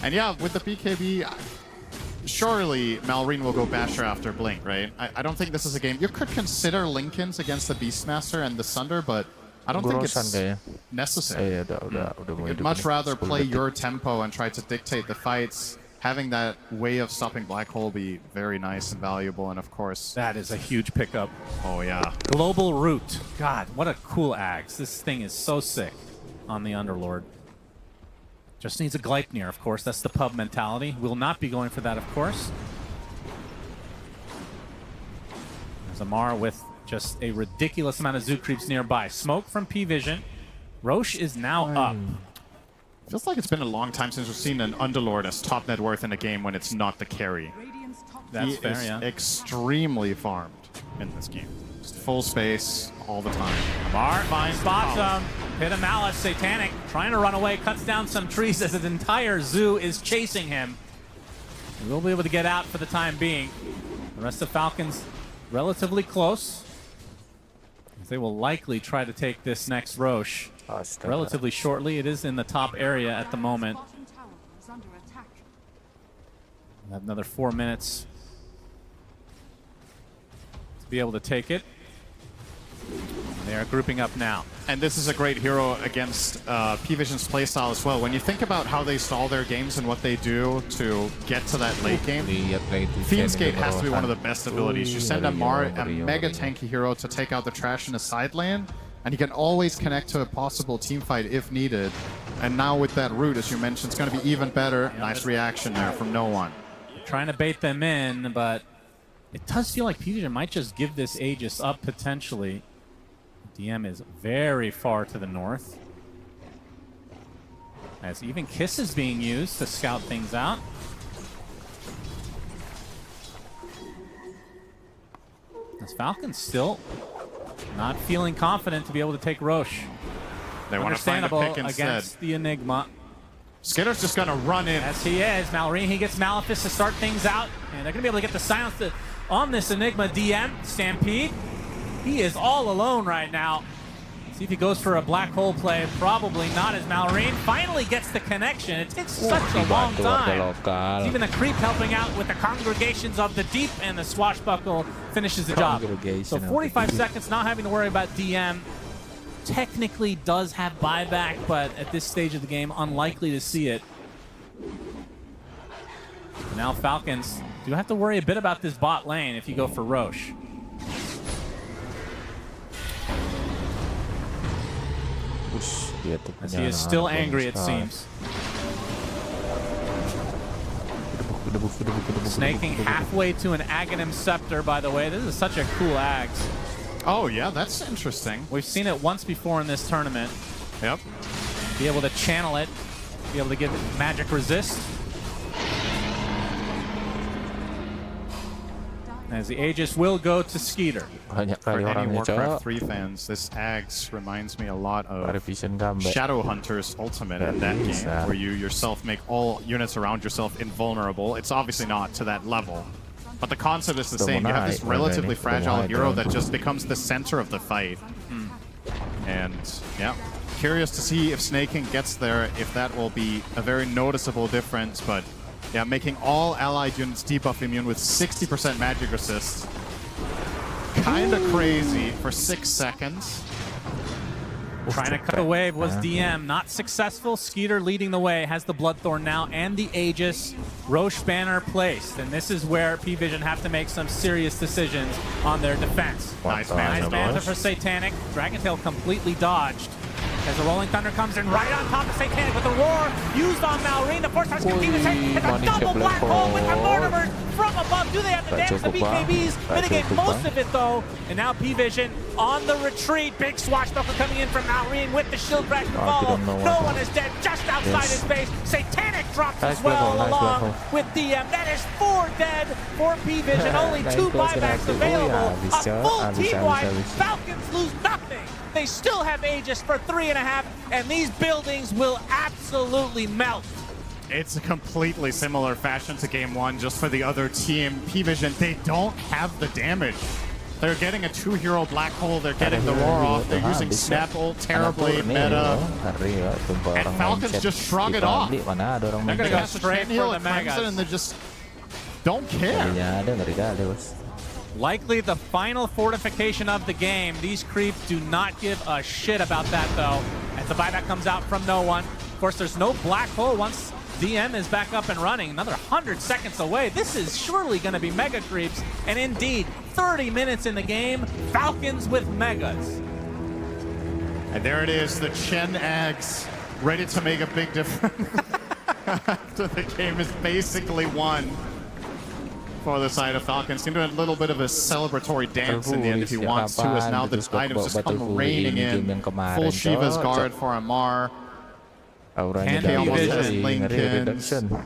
And yeah, with the BKB, surely Malrine will go Basher after Blink, right? I don't think this is a game. You could consider Linkens against the Beastmaster and the Sunder, but I don't think it's necessary. You'd much rather play your tempo and try to dictate the fights. Having that way of stopping Black Hole be very nice and valuable, and of course... That is a huge pickup. Oh, yeah. Global Root. God, what a cool axe. This thing is so sick on the Underlord. Just needs a Gleipnir, of course. That's the pub mentality. Will not be going for that, of course. There's Amar with just a ridiculous amount of zoo creeps nearby. Smoke from P-Vision. Roche is now up. Feels like it's been a long time since we've seen an Underlord as top net worth in a game when it's not the carry. That's fair, is yeah. extremely farmed in this game. Just full space all the time. Amar spots him. Hit a Malice. Satanic trying to run away. Cuts down some trees as his entire zoo is chasing him. He will be able to get out for the time being. The rest of Falcons relatively close. They will likely try to take this next Roche relatively shortly. It is in the top area at the moment. We have another 4 minutes to be able to take it. They are grouping up now. And this is a great hero against P-Vision's playstyle as well. When you think about how they stall their games and what they do to get to that late game, Fiend's-Gate has to be one of the best abilities. You send a mega tanky hero to take out the trash in a side lane, and he can always connect to a possible team fight if needed. And now with that route, as you mentioned, it's going to be even better. Nice reaction there from no one. Trying to bait them in, but it does feel like P-Vision might just give this Aegis up potentially. DM is very far to the north. As even Kiss is being used to scout things out. As Falcon's still not feeling confident to be able to take Roche. They want to find a pick instead. Against the Enigma. Skitter's just going to run in. Yes, he is. Malrine, he gets Malefice to start things out. And they're going to be able to get the silence on this Enigma DM. Stampede. He is all alone right now. See if he goes for a black hole play. Probably not, as Malrine finally gets the connection. It takes such a long time. Even the creep helping out with the Congregations of the Deep, and the Swashbuckle finishes the job. So 45 seconds, not having to worry about DM. Technically does have buyback, but at this stage of the game, unlikely to see it. Now Falcons do have to worry a bit about this bot lane if you go for Roche. As he is still angry, it seems. Snaking halfway to an Aghanim Scepter, by the way. This is such a cool Ags. Oh, yeah, that's interesting. We've seen it once before in this tournament. Yep. Be able to channel it, be able to give it magic resist. As the Aegis will go to Skeeter. For any Warcraft 3 fans, this Ags reminds me a lot of Shadowhunter's Ultimate in that game, where you yourself make all units around yourself invulnerable. It's obviously not to that level, but the concept is the same. You have this relatively fragile hero that just becomes the center of the fight. And yeah, curious to see if Snaking gets there, if that will be a very noticeable difference, but yeah, making all allied units debuff immune with 60% magic resist. Kinda crazy for 6 seconds. Trying to cut the wave was DM, not successful. Skeeter leading the way, has the Bloodthorn now and the Aegis. Roche banner placed, and this is where P-Vision have to make some serious decisions on their defense. Nice Manta for Satanic. Dragon Tail completely dodged. As the Rolling Thunder comes in right on top of Satanic with a roar. used on Malrine. The force starts continuing to take. It's a Money double ke black hole with the black hole. Murderers from above. Do they have the Tak damage? The cukup, Bang. BKBs Tak mitigate cukup, most Bang. of it though. And now P-Vision on the retreat. Big swashbuckler coming in from Malrine with the shield crash to follow. don't know No what- one is dead. Just outside Yes. his base. Satanic drops Nice as black well hole, nice black along hole. with DM. That is 4 dead for P-Vision. Only Nice 2 close buybacks grab. available. Oh, yeah, A bisa, full bisa, team bisa, wipe. bisa. Falcons lose nothing. They still have Aegis for 3.5, and these buildings will absolutely melt. It's a completely similar fashion to game 1, just for the other team. P-Vision, they don't have the damage. They're getting a 2-hero black hole, they're getting the roar off, they're using snap ult terribly, meta. And Falcons just shrug it off. They're gonna They go cast a straight chain heal for the at Crimson and they just don't care. Likely the final fortification of the game. These creeps do not give a shit about that though. As the buyback comes out from no one. Of course, there's no black hole once DM is back up and running. Another 100 seconds away. This is surely going to be mega creeps. And indeed, 30 minutes in the game. Falcons with megas. And there it is, the Chen Ags ready to make a big difference after the game is basically won for the side of Falcons. Seem to have a little bit of a celebratory dance in the end if he wants to, as now the items just come raining in. Full Shiva's guard for Amar. Can almost has P-Vision Lincoln.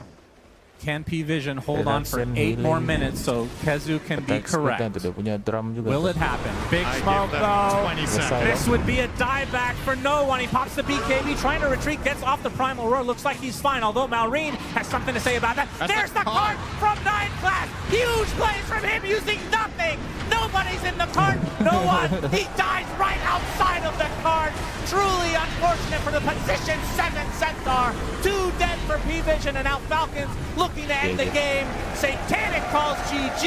Can P-Vision hold on for 8 more minutes so Kezu can be correct? Will it happen? Big I smoke give them though. 20 seconds. This would be a dieback for no one. He pops the BKB, trying to retreat, gets off the Primal Roar. Looks like he's fine, although Malrine has something to say about that. There's the cart from 9 class. Huge plays from him using nothing. Nobody's in the cart. No one. He dies right outside of the cart. Truly unfortunate for the position 7 Centaur. 2 dead for P-Vision, and now Falcons looking to end the game. Satanic calls GG,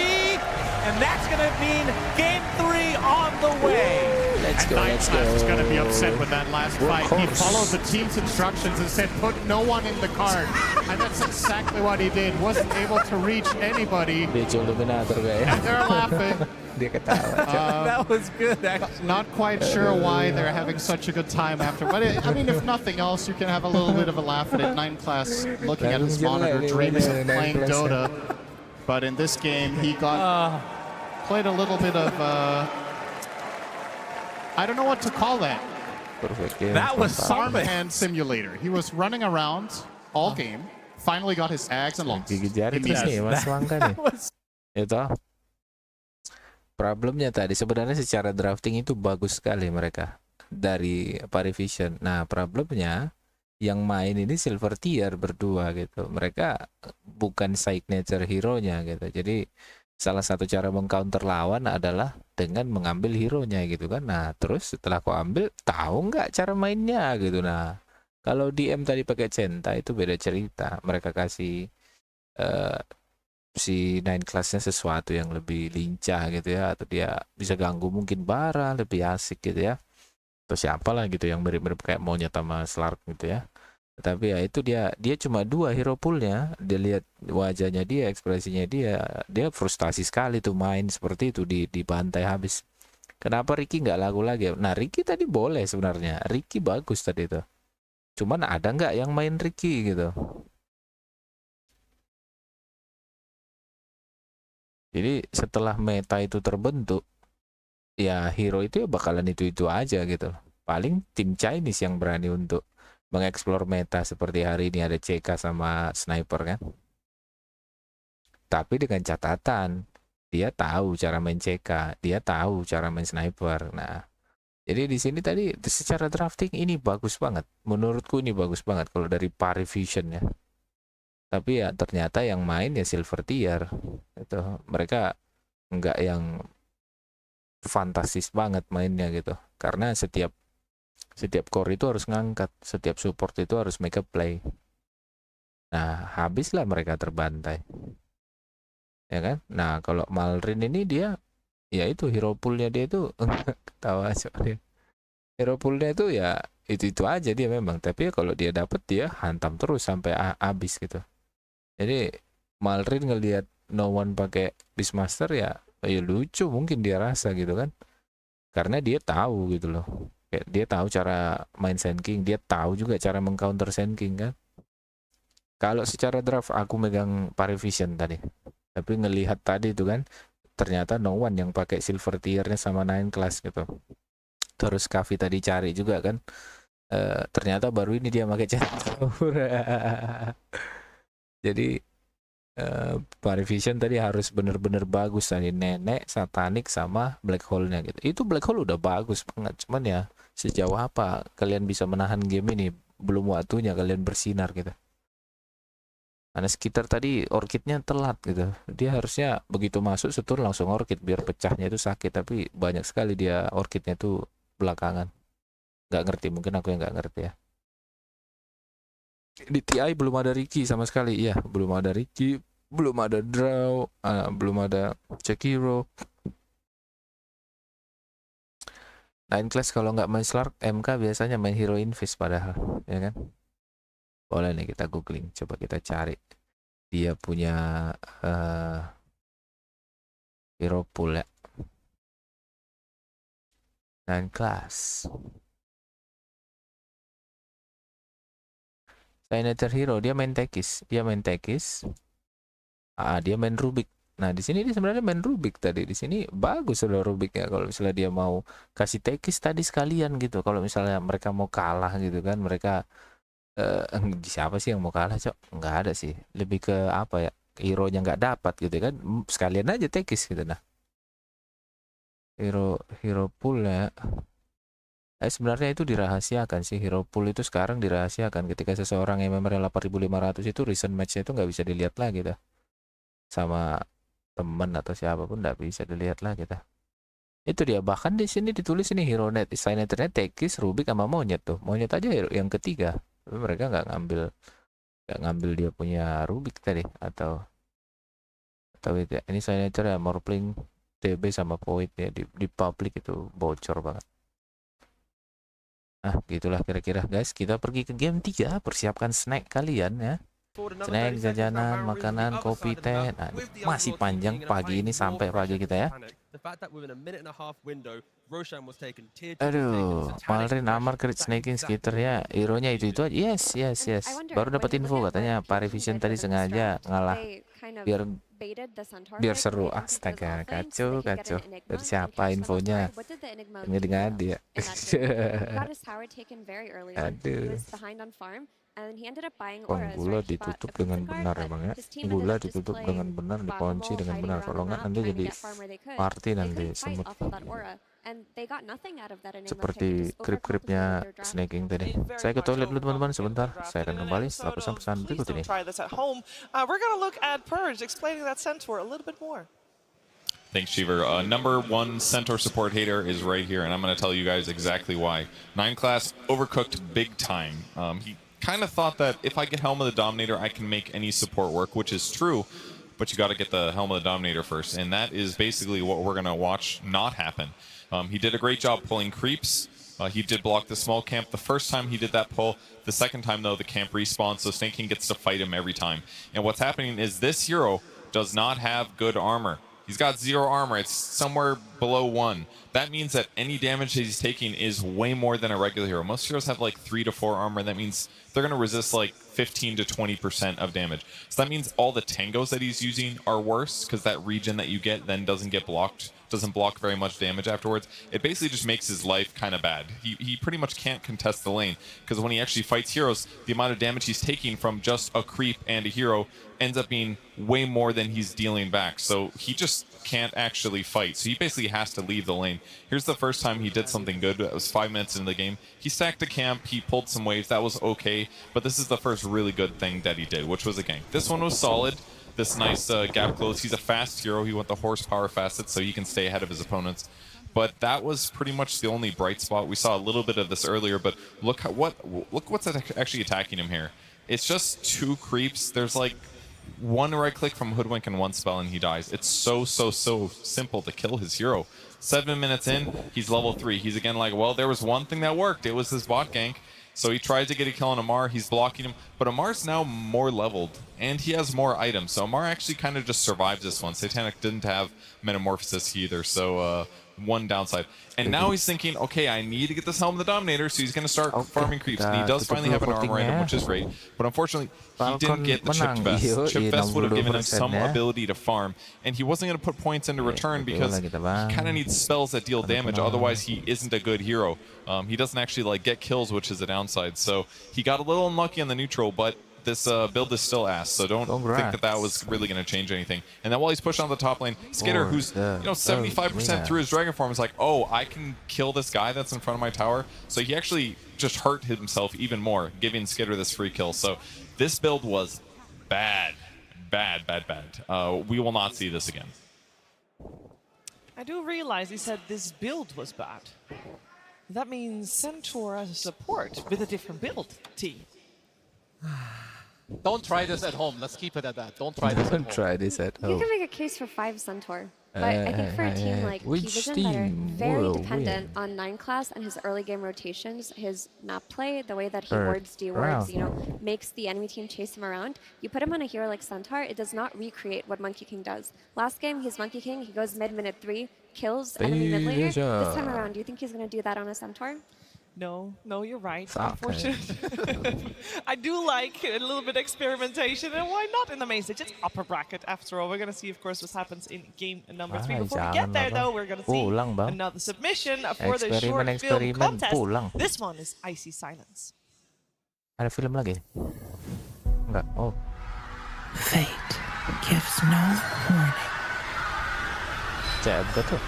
and that's going to mean game 3 on the way. Let's go, let's go. He's going to be upset with that last fight. He followed the team's instructions and said, put no one in the cart. And that's exactly what he did. Wasn't able to reach anybody. Vigil Dominator And they're laughing. Dia ketawa. That was good, actually. Not quite sure why they're having such a good time after. But I mean, if nothing else, you can have a little bit of a laugh at it. 9 class looking at his monitor, dreams of playing Dota. But in this game, he got played a little bit of I don't know what to call that. That was something. Farmhand simulator. He was running around all game. Finally got his Ags and lost. Gigit jari terus nih Mas Langka nih. Itu problemnya tadi sebenarnya secara drafting itu bagus sekali mereka dari Parivision. Nah problemnya yang main ini silver tier berdua gitu. Mereka bukan signature hero-nya gitu. Jadi salah satu cara mengcounter lawan adalah dengan mengambil hero-nya gitu kan. Nah terus setelah kau ambil, tahu nggak cara mainnya gitu. Nah kalau DM tadi pakai Centa itu beda cerita. Mereka kasih si 9 kelasnya sesuatu yang lebih lincah gitu ya, atau dia bisa ganggu mungkin Bara lebih asik gitu ya, atau siapalah gitu yang mirip-mirip kayak monyet sama Slark gitu ya. Tapi ya itu dia cuma 2 hero poolnya. Dia lihat wajahnya dia, ekspresinya dia frustasi sekali tuh main seperti itu, dibantai habis. Kenapa Ricky nggak lagu lagi? Nah Ricky tadi boleh sebenarnya, Ricky bagus tadi itu, cuman ada nggak yang main Ricky gitu. Jadi setelah meta itu terbentuk, ya hero itu ya bakalan itu aja gitu. Paling tim Chinese yang berani untuk mengeksplor meta seperti hari ini ada CK sama Sniper kan. Tapi dengan catatan, dia tahu cara main CK, dia tahu cara main Sniper. Nah, jadi di sini tadi secara drafting ini bagus banget. Menurutku ini bagus banget kalau dari Parivision ya. Tapi ya ternyata yang main ya silver tier itu, mereka nggak yang fantastis banget mainnya gitu, karena setiap core itu harus ngangkat, setiap support itu harus make a play. Nah habislah mereka terbantai ya kan. Nah kalau Malrine ini dia ya itu hero poolnya dia itu ketawa soalnya hero poolnya itu ya itu aja dia memang, tapi ya kalau dia dapet dia hantam terus sampai habis gitu. Jadi Malrine ngelihat no one pakai Beastmaster ya lucu mungkin dia rasa gitu kan, karena dia tahu gitu loh, kayak dia tahu cara main Sand King, dia tahu juga cara mengcounter Sand King kan. Kalau secara draft aku megang Parivision tadi, tapi ngelihat tadi itu kan ternyata no one yang pakai silver tiernya sama 9 class gitu. Terus Kavi tadi cari juga kan, ternyata baru ini dia pakai centaur. Jadi Parivision tadi harus bener-bener bagus tadi, nenek, satanik sama black hole-nya gitu. Itu black hole udah bagus banget, cuman ya sejauh apa kalian bisa menahan game ini, belum waktunya kalian bersinar gitu. Karena sekitar tadi orchidnya telat gitu, dia harusnya begitu masuk setur langsung orchid biar pecahnya itu sakit, tapi banyak sekali dia orchidnya tuh belakangan. Nggak ngerti, mungkin aku yang nggak ngerti ya. Di TI belum ada Ricky sama sekali, iya belum ada Ricky, belum ada Draw, belum ada Cekiro. 9 class kalau nggak main Slark, MK biasanya main Hero Invis padahal, ya kan? Boleh nih kita googling, coba kita cari dia punya hero pool ya. 9 class. Signature hero, dia main tekis, dia main Rubik. Nah di sini dia sebenarnya main Rubik tadi. Di sini bagus loh Rubiknya kalau misalnya dia mau kasih tekis tadi sekalian gitu. Kalau misalnya mereka mau kalah gitu kan, mereka siapa sih yang mau kalah, Cok? Nggak ada sih. Lebih ke apa ya? Hero-nya nggak dapat gitu kan. Sekalian aja tekis gitu nah. Hero pool ya. Sebenarnya itu dirahasiakan sih, hero pool itu sekarang dirahasiakan. Ketika seseorang yang MMR 8500 itu recent match-nya itu nggak bisa dilihat lagi dah. Sama temen atau siapapun nggak bisa dilihat lagi dah. Itu dia, bahkan di sini ditulis ini hero net, signature tekis, Rubik sama monyet tuh. Monyet aja hero yang ketiga. Tapi mereka nggak ngambil dia punya Rubik tadi atau itu. Ini signature ya, Morpling, DB sama Void ya di public itu bocor banget. Nah, gitulah kira-kira guys. Kita pergi ke game 3, persiapkan snack kalian ya. Snack, jajanan, makanan, kopi, teh. Nah, masih panjang pagi ini sampai pagi kita ya. Aduh, Malrin Amar crit snaking sekitarnya, hero-nya itu aja. Yes. Baru dapat info katanya Parivision tadi sengaja ngalah biar seru. Astaga, kacau. Dari siapa infonya? Ngadi-ngadi ya. Aduh. Gula ditutup dengan benar emang ya. Gula ditutup dengan benar, dikunci dengan benar. Kalau nggak nanti jadi party nanti semut. Seperti krip-kripnya snaking tadi. Saya ke toilet dulu teman-teman sebentar. Saya akan kembali setelah pesan-pesan berikut ini. Thanks, Cheever. Number 1 Centaur support hater is right here, and I'm going to tell you guys exactly why. 9 class overcooked big time. He kind of thought that if I get Helm of the Dominator, I can make any support work, which is true, but you got to get the Helm of the Dominator first, and that is basically what we're going to watch not happen. He did a great job pulling creeps. He did block the small camp the first time he did that pull. The second time, though, the camp respawns, so Snake King gets to fight him every time. And what's happening is this hero does not have good armor. He's got 0 armor. It's somewhere below 1. That means that any damage that he's taking is way more than a regular hero. Most heroes have like 3 to 4 armor. That means they're going to resist like 15 to 20% of damage. So that means all the tangos that he's using are worse because that regen that you get then doesn't get blocked, doesn't block very much damage afterwards. It basically just makes his life kind of bad. He pretty much can't contest the lane because when he actually fights heroes, the amount of damage he's taking from just a creep and a hero ends up being way more than he's dealing back. So he just can't actually fight. So he basically has to leave the lane. Here's the first time he did something good. It was 5 minutes into the game. He stacked a camp, he pulled some waves, that was okay. But this is the first really good thing that he did, which was a gank. This one was solid. This nice gap close. He's a fast hero. He went the horsepower facet so he can stay ahead of his opponents. But that was pretty much the only bright spot. We saw a little bit of this earlier, but look what's actually attacking him here. It's just 2 creeps. There's like 1 right click from Hoodwink and 1 spell and he dies. It's so simple to kill his hero. 7 minutes in, he's level 3. He's again like, well, there was one thing that worked. It was his bot gank. So he tries to get a kill on Amar. He's blocking him. But Amar's now more leveled, and he has more items. So Amar actually kind of just survives this one. Satanic didn't have Metamorphosis either. So one downside. And now he's thinking, okay, I need to get this Helm of the Dominator, so he's going to start farming creeps. And he does finally have an armor item, which is great. But unfortunately, he didn't get the Chip Vest. Chip Vest would have given him some ability to farm. And he wasn't going to put points into return because he kind of needs spells that deal damage. Otherwise, he isn't a good hero. He doesn't actually like get kills, which is a downside. So he got a little unlucky on the neutral, but this build is still ass, so don't think that was really going to change anything. And then while he's pushing on the top lane, Skitter, who's 75% through his Dragon form, is like, oh, I can kill this guy that's in front of my tower. So he actually just hurt himself even more, giving Skitter this free kill. So this build was bad. We will not see this again. I do realize he said this build was bad. That means Centaur as a support with a different build, T. Don't try this at home. Let's keep it at that. Don't try this at home. Don't try this at You home. can make a case for 5 Centaur. But I think for a team like P-Vision that are very dependent on 9 class and his early game rotations, his map play, the way that he wards, dewards, you know, makes the enemy team chase him around. You put him on a hero like Centaur, it does not recreate what Monkey King does. Last game, he's Monkey King, he goes mid-minute 3, kills enemy mid laner. This time around, do you think he's going to do that on a Centaur? No, you're right. Unfortunately, I do like a little bit of experimentation, and why not in the main stage? It's upper bracket after all. We're going to see, of course, what happens in game number 3. Before we get there, though, we're going to see another submission for the short film contest. This one is Icy Silence. Ada film lagi? Enggak. Oh. Fate gives no warning. Cek buka tuh.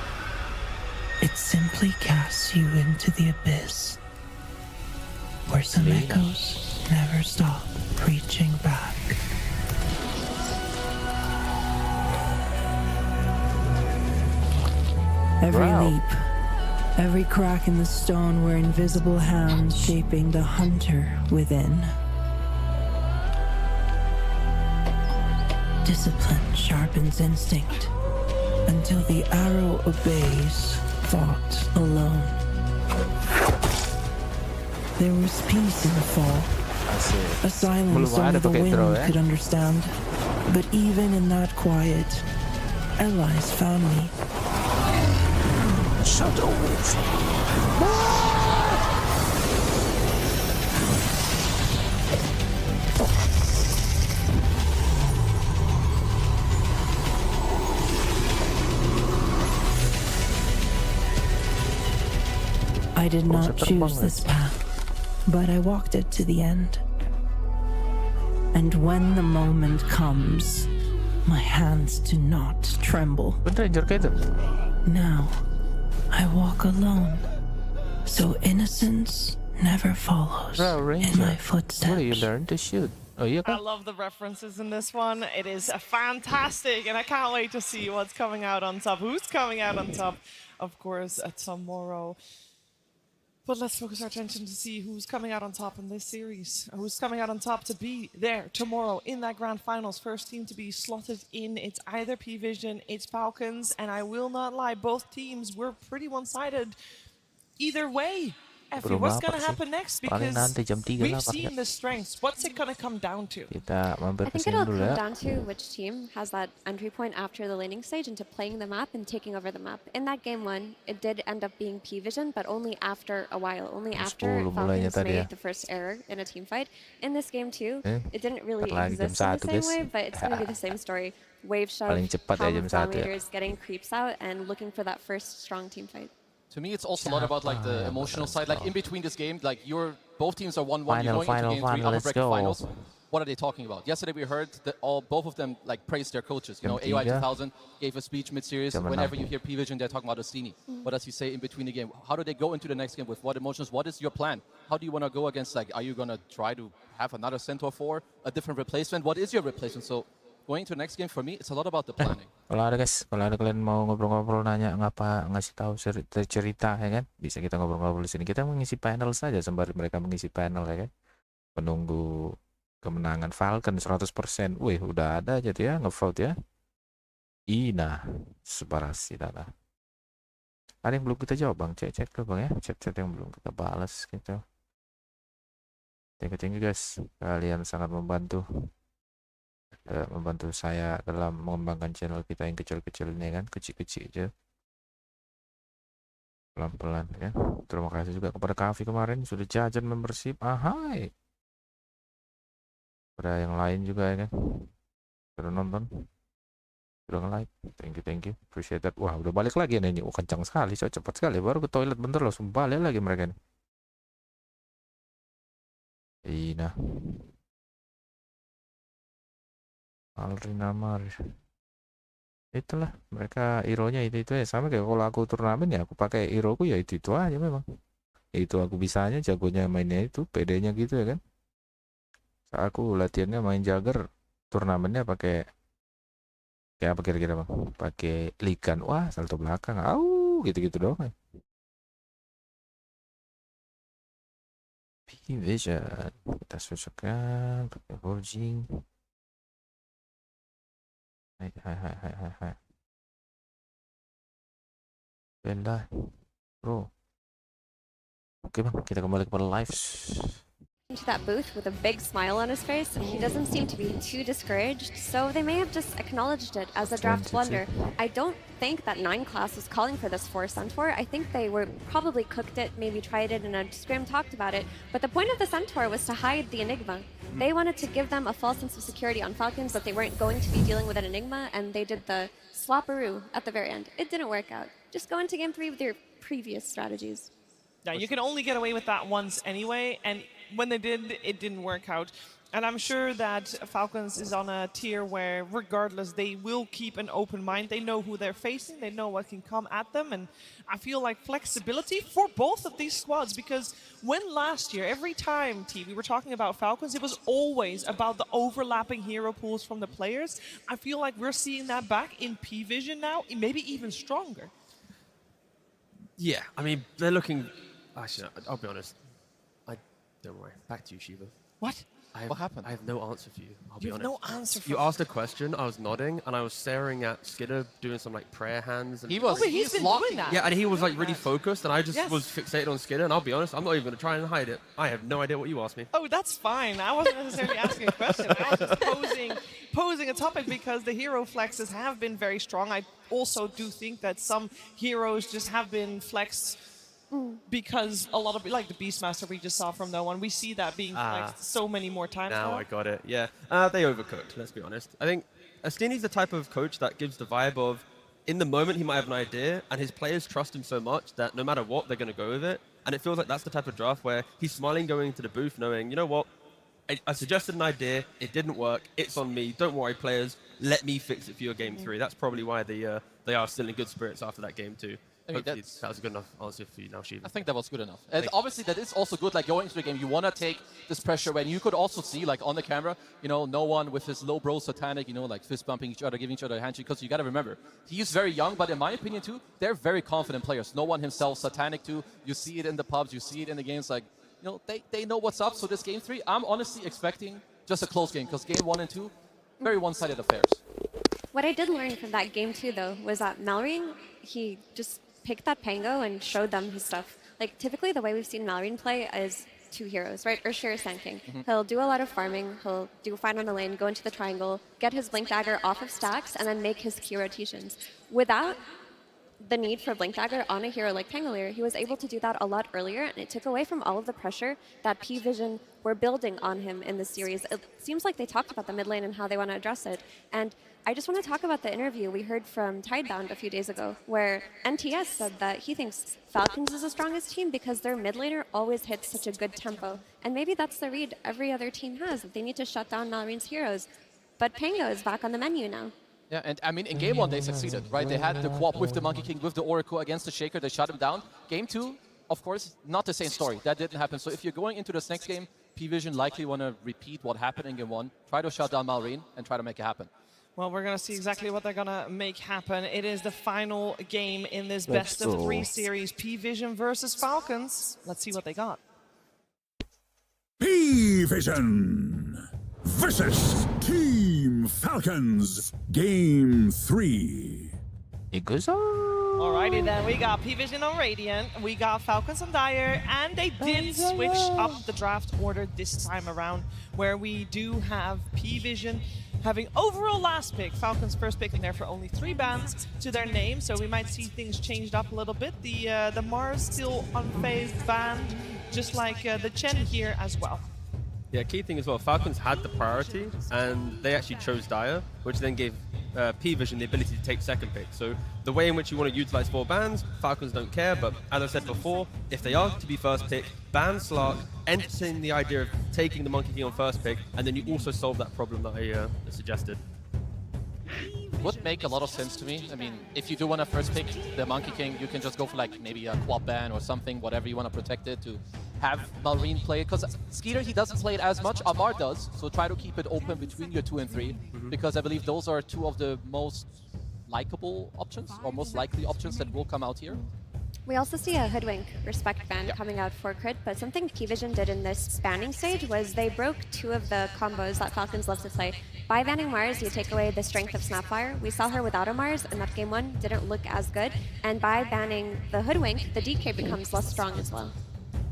It simply casts you into the abyss, where some echoes never stop reaching back. Every leap, every crack in the stone were invisible hands shaping the hunter within. Discipline sharpens instinct until the arrow obeys thought alone. There was peace in the fall, a silence only the wind could understand. But even in that quiet, allies found me. Shadows. I did not choose this path, but I walked it to the end. And when the moment comes, my hands do not tremble. Now, I walk alone, so innocence never follows in my footsteps. Where do you learn to shoot? Oh, yeah. I love the references in this one. It is fantastic, and I can't wait to see what's coming out on top. Who's coming out on top? Of course, tomorrow. But let's focus our attention to see who's coming out on top in this series. Who's coming out on top to be there tomorrow in that grand finals. First team to be slotted in. It's either P-Vision, it's Falcons, and I will not lie, both teams were pretty one-sided either way. Effie, what's going to happen next? Because we've seen the strengths. What's it going to come down to? I think it'll come down to which team has that entry point after the laning stage into playing the map and taking over the map. In that game 1, it did end up being P-Vision, but only after a while, only after Falcons made the first error in a team fight. In this game 2, it didn't really exist in the same way, but it's going to be the same story. Wave shove, dominators, getting creeps out, and looking for that first strong team fight. To me, it's also a lot about like the emotional side. Like in between this game, like both teams are 1-1. You're going into game 3 upper bracket finals. What are they talking about? Yesterday we heard that both of them like praised their coaches. You know, AY 2000 gave a speech mid-series. Whenever you hear P-Vision, they're talking about Ostini. What does he say in between the game? How do they go into the next game? With what emotions? What is your plan? How do you want to go against, like, are you going to try to have another Centaur 4, a different replacement? What is your replacement? So going to the next game, for me, it's a lot about the planning. Kalau ada guys, kalau ada kalian mau ngobrol-ngobrol, nanya ngapa, ngasih tahu cerita, ya kan? Bisa kita ngobrol-ngobrol di sini. Kita mengisi panel saja sembari mereka mengisi panel, ya kan? Menunggu kemenangan Falcon 100%. Wih, udah ada aja tuh ya, ngevote ya. Ina, separasi dah. Ada yang belum kita jawab, Bang? Chat ke, Bang ya? Chat yang belum kita balas gitu. Thank you guys. Kalian sangat membantu saya dalam mengembangkan channel kita yang kecil-kecil ini kan, kecil-kecil aja. pelan-pelan ya. Terima kasih juga kepada Kavi kemarin sudah jajan membership. Ahai. Ada yang lain juga ya kan. Sudah nonton. Sudah nge-like. Thank you. Appreciate that. Wah, udah balik lagi nih. Wah, kencang sekali. So cepat sekali. Baru ke toilet bentar langsung balik lagi mereka nih. Nah. Alrinamar. Itulah mereka hero-nya itu ya, sama kayak kalau aku turnamen ya aku pakai hero-ku ya itu aja memang. Itu aku bisanya, jagonya mainnya itu, PD-nya gitu ya kan. Saat aku latihannya main Jagger, turnamennya pakai kayak apa kira-kira Bang? Pakai Likan. Wah, salto belakang. Au, gitu-gitu doang ya. Vision. Kita cocokkan pakai forging. Hai. Benda, bro. Oke Bang, kita kembali kepada live. Into that booth with a big smile on his face, and he doesn't seem to be too discouraged, so they may have just acknowledged it as a draft blunder. I don't think that 9 class was calling for this 4 Centaur. I think they were probably cooked it, maybe tried it in a scrim, talked about it, but the point of the Centaur was to hide the Enigma. They wanted to give them a false sense of security on Falcons that they weren't going to be dealing with an Enigma, and they did the swapperoo at the very end. It didn't work out. Just go into game 3 with your previous strategies. Yeah, you can only get away with that once anyway, and when they did, it didn't work out. And I'm sure that Falcons is on a tier where, regardless, they will keep an open mind. They know who they're facing, they know what can come at them, and I feel like flexibility for both of these squads, because when last year, every time, we were talking about Falcons, it was always about the overlapping hero pools from the players. I feel like we're seeing that back in P-Vision now, maybe even stronger. Yeah, I mean, they're looking... Actually, I'll be honest. Don't worry. Back to you, Shiva. What? What happened? I have no answer for you. I'll be You have honest. no answer for You asked a question, I was nodding, and I was staring at Skidder doing some like prayer hands. And He was. but he's been doing that. Yeah, and he was like really focused, and I just Yes. was fixated on Skidder. And I'll be honest, I'm not even going to try and hide it. I have no idea what you asked me. Oh, that's fine. I wasn't necessarily asking a question. I was just posing a topic because the hero flexes have been very strong. I also do think that some heroes just have been flexed because a lot of, like the Beastmaster we just saw from No One, we see that being flexed so many more times now. Now I got it. Yeah, they overcooked. Let's be honest. I think Astini's the type of coach that gives the vibe of, in the moment he might have an idea, and his players trust him so much that no matter what, they're going to go with it. And it feels like that's the type of draft where he's smiling going into the booth, knowing, you know what, I suggested an idea, it didn't work, it's on me. Don't worry, players. Let me fix it for your game 3. That's probably why they are still in good spirits after that game 2. I mean, That was a good enough answer for you now, Shiva. I think that was good enough. And obviously that is also good, like going into the game, you want to take this pressure when you could also see, like on the camera, you know, No One with his low bro satanic, you know, like fist bumping each other, giving each other a handshake, because you got to remember, he's very young, but in my opinion too, they're very confident players. No One himself, satanic too, you see it in the pubs, you see it in the games, like, you know, they know what's up. So this game 3, I'm honestly expecting just a close game, because game 1 and 2, very one-sided affairs. What I did learn from that game 2, though, was that Malrine, he just picked that Pango and showed them his stuff. Like, typically the way we've seen Malrine play is 2 heroes, right? Ursher or Sand King. He'll do a lot of farming, he'll do fine on the lane, go into the triangle, get his Blink Dagger off of stacks, and then make his key rotations. Without the need for Blink Dagger on a hero like Pangolier, he was able to do that a lot earlier, and it took away from all of the pressure that P-Vision were building on him in this series. It seems like they talked about the mid lane and how they want to address it. And I just want to talk about the interview we heard from Tidebound a few days ago, where NTS said that he thinks Falcons is the strongest team because their mid laner always hits such a good tempo. And maybe that's the read every other team has, that they need to shut down Malrine's heroes. But Pango is back on the menu now. Yeah, and I mean, in game 1, they succeeded, right? They had the co-op with the Monkey King, with the Oracle against the Shaker. They shut him down. Game 2, of course, not the same story. That didn't happen. So if you're going into this next game, P-Vision likely want to repeat what happened in game 1, try to shut down Malrine, and try to make it happen. Well, we're going to see exactly what they're going to make happen. It is the final game in this best-of-3 series, P-Vision versus Falcons. Let's see what they got. P-Vision versus Team Falcons, Game 3. It goes on. Alrighty then, we got P-Vision on Radiant, we got Falcons on Dire, and they did switch up the draft order this time around, where we do have P-Vision having overall last pick, Falcons first pick, and therefore only 3 bans to their name, so we might see things changed up a little bit. The Mars still unfazed banned, just like the Chen here as well. Yeah, key thing as well, Falcons had the priority, and they actually chose Dire, which then gave P-Vision the ability to take second pick. So the way in which you want to utilize 4 bans, Falcons don't care, but as I said before, if they are to be first pick, ban Slark, entertain the idea of taking the Monkey King on first pick, and then you also solve that problem that I suggested. Would make a lot of sense to me. I mean, if you do want to first pick the Monkey King, you can just go for like maybe a quad ban or something, whatever you want to protect it, to have Malrine play it. Because Skeeter, he doesn't play it as much. Amar does, so try to keep it open between your 2 and 3, because I believe those are 2 of the most likable options, or most likely options that will come out here. We also see a Hoodwink respect ban coming out for crit, but something P-Vision did in this banning stage was they broke 2 of the combos that Falcons love to play. By banning Mars, you take away the strength of Snapfire. We saw her without a Mars, and that game 1 didn't look as good. And by banning the Hoodwink, the DK becomes less strong as well.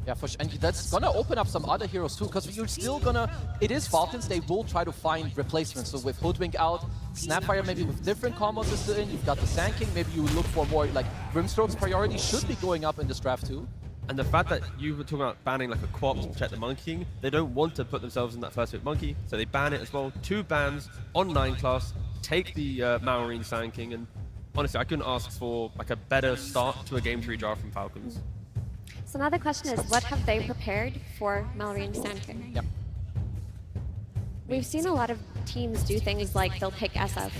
Yeah, for sure. And that's gonna open up some other heroes too, because you're still gonna, it is Falcons, they will try to find replacements. So with Hoodwink out, Snapfire maybe with different combos is still in, you've got the Sand King, maybe you look for more, like Brimstroke's priority should be going up in this draft too. And the fact that you were talking about banning like a co-op to protect the Monkey King, they don't want to put themselves in that first pick Monkey, so they ban it as well. 2 bans on 9 class, take the Malrine Sand King, and honestly, I couldn't ask for like a better start to a game 3 draft from Falcons. So now the question is, what have they prepared for Malrine Sand King? Yep. We've seen a lot of teams do things like they'll pick SF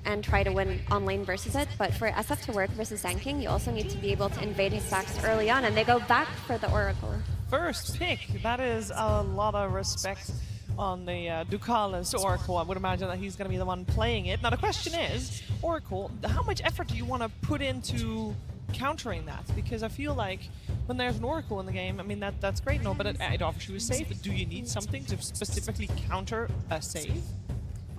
and try to win on lane versus it, but for SF to work versus Sand King, you also need to be able to invade his stacks early on, and they go back for the Oracle. First pick, that is a lot of respect on the Ducalis Oracle. I would imagine that he's going to be the one playing it. Now the question is, Oracle, how much effort do you want to put into countering that? Because I feel like when there's an Oracle in the game, I mean, that's great, no, but it offers you a save. But do you need something to specifically counter a save?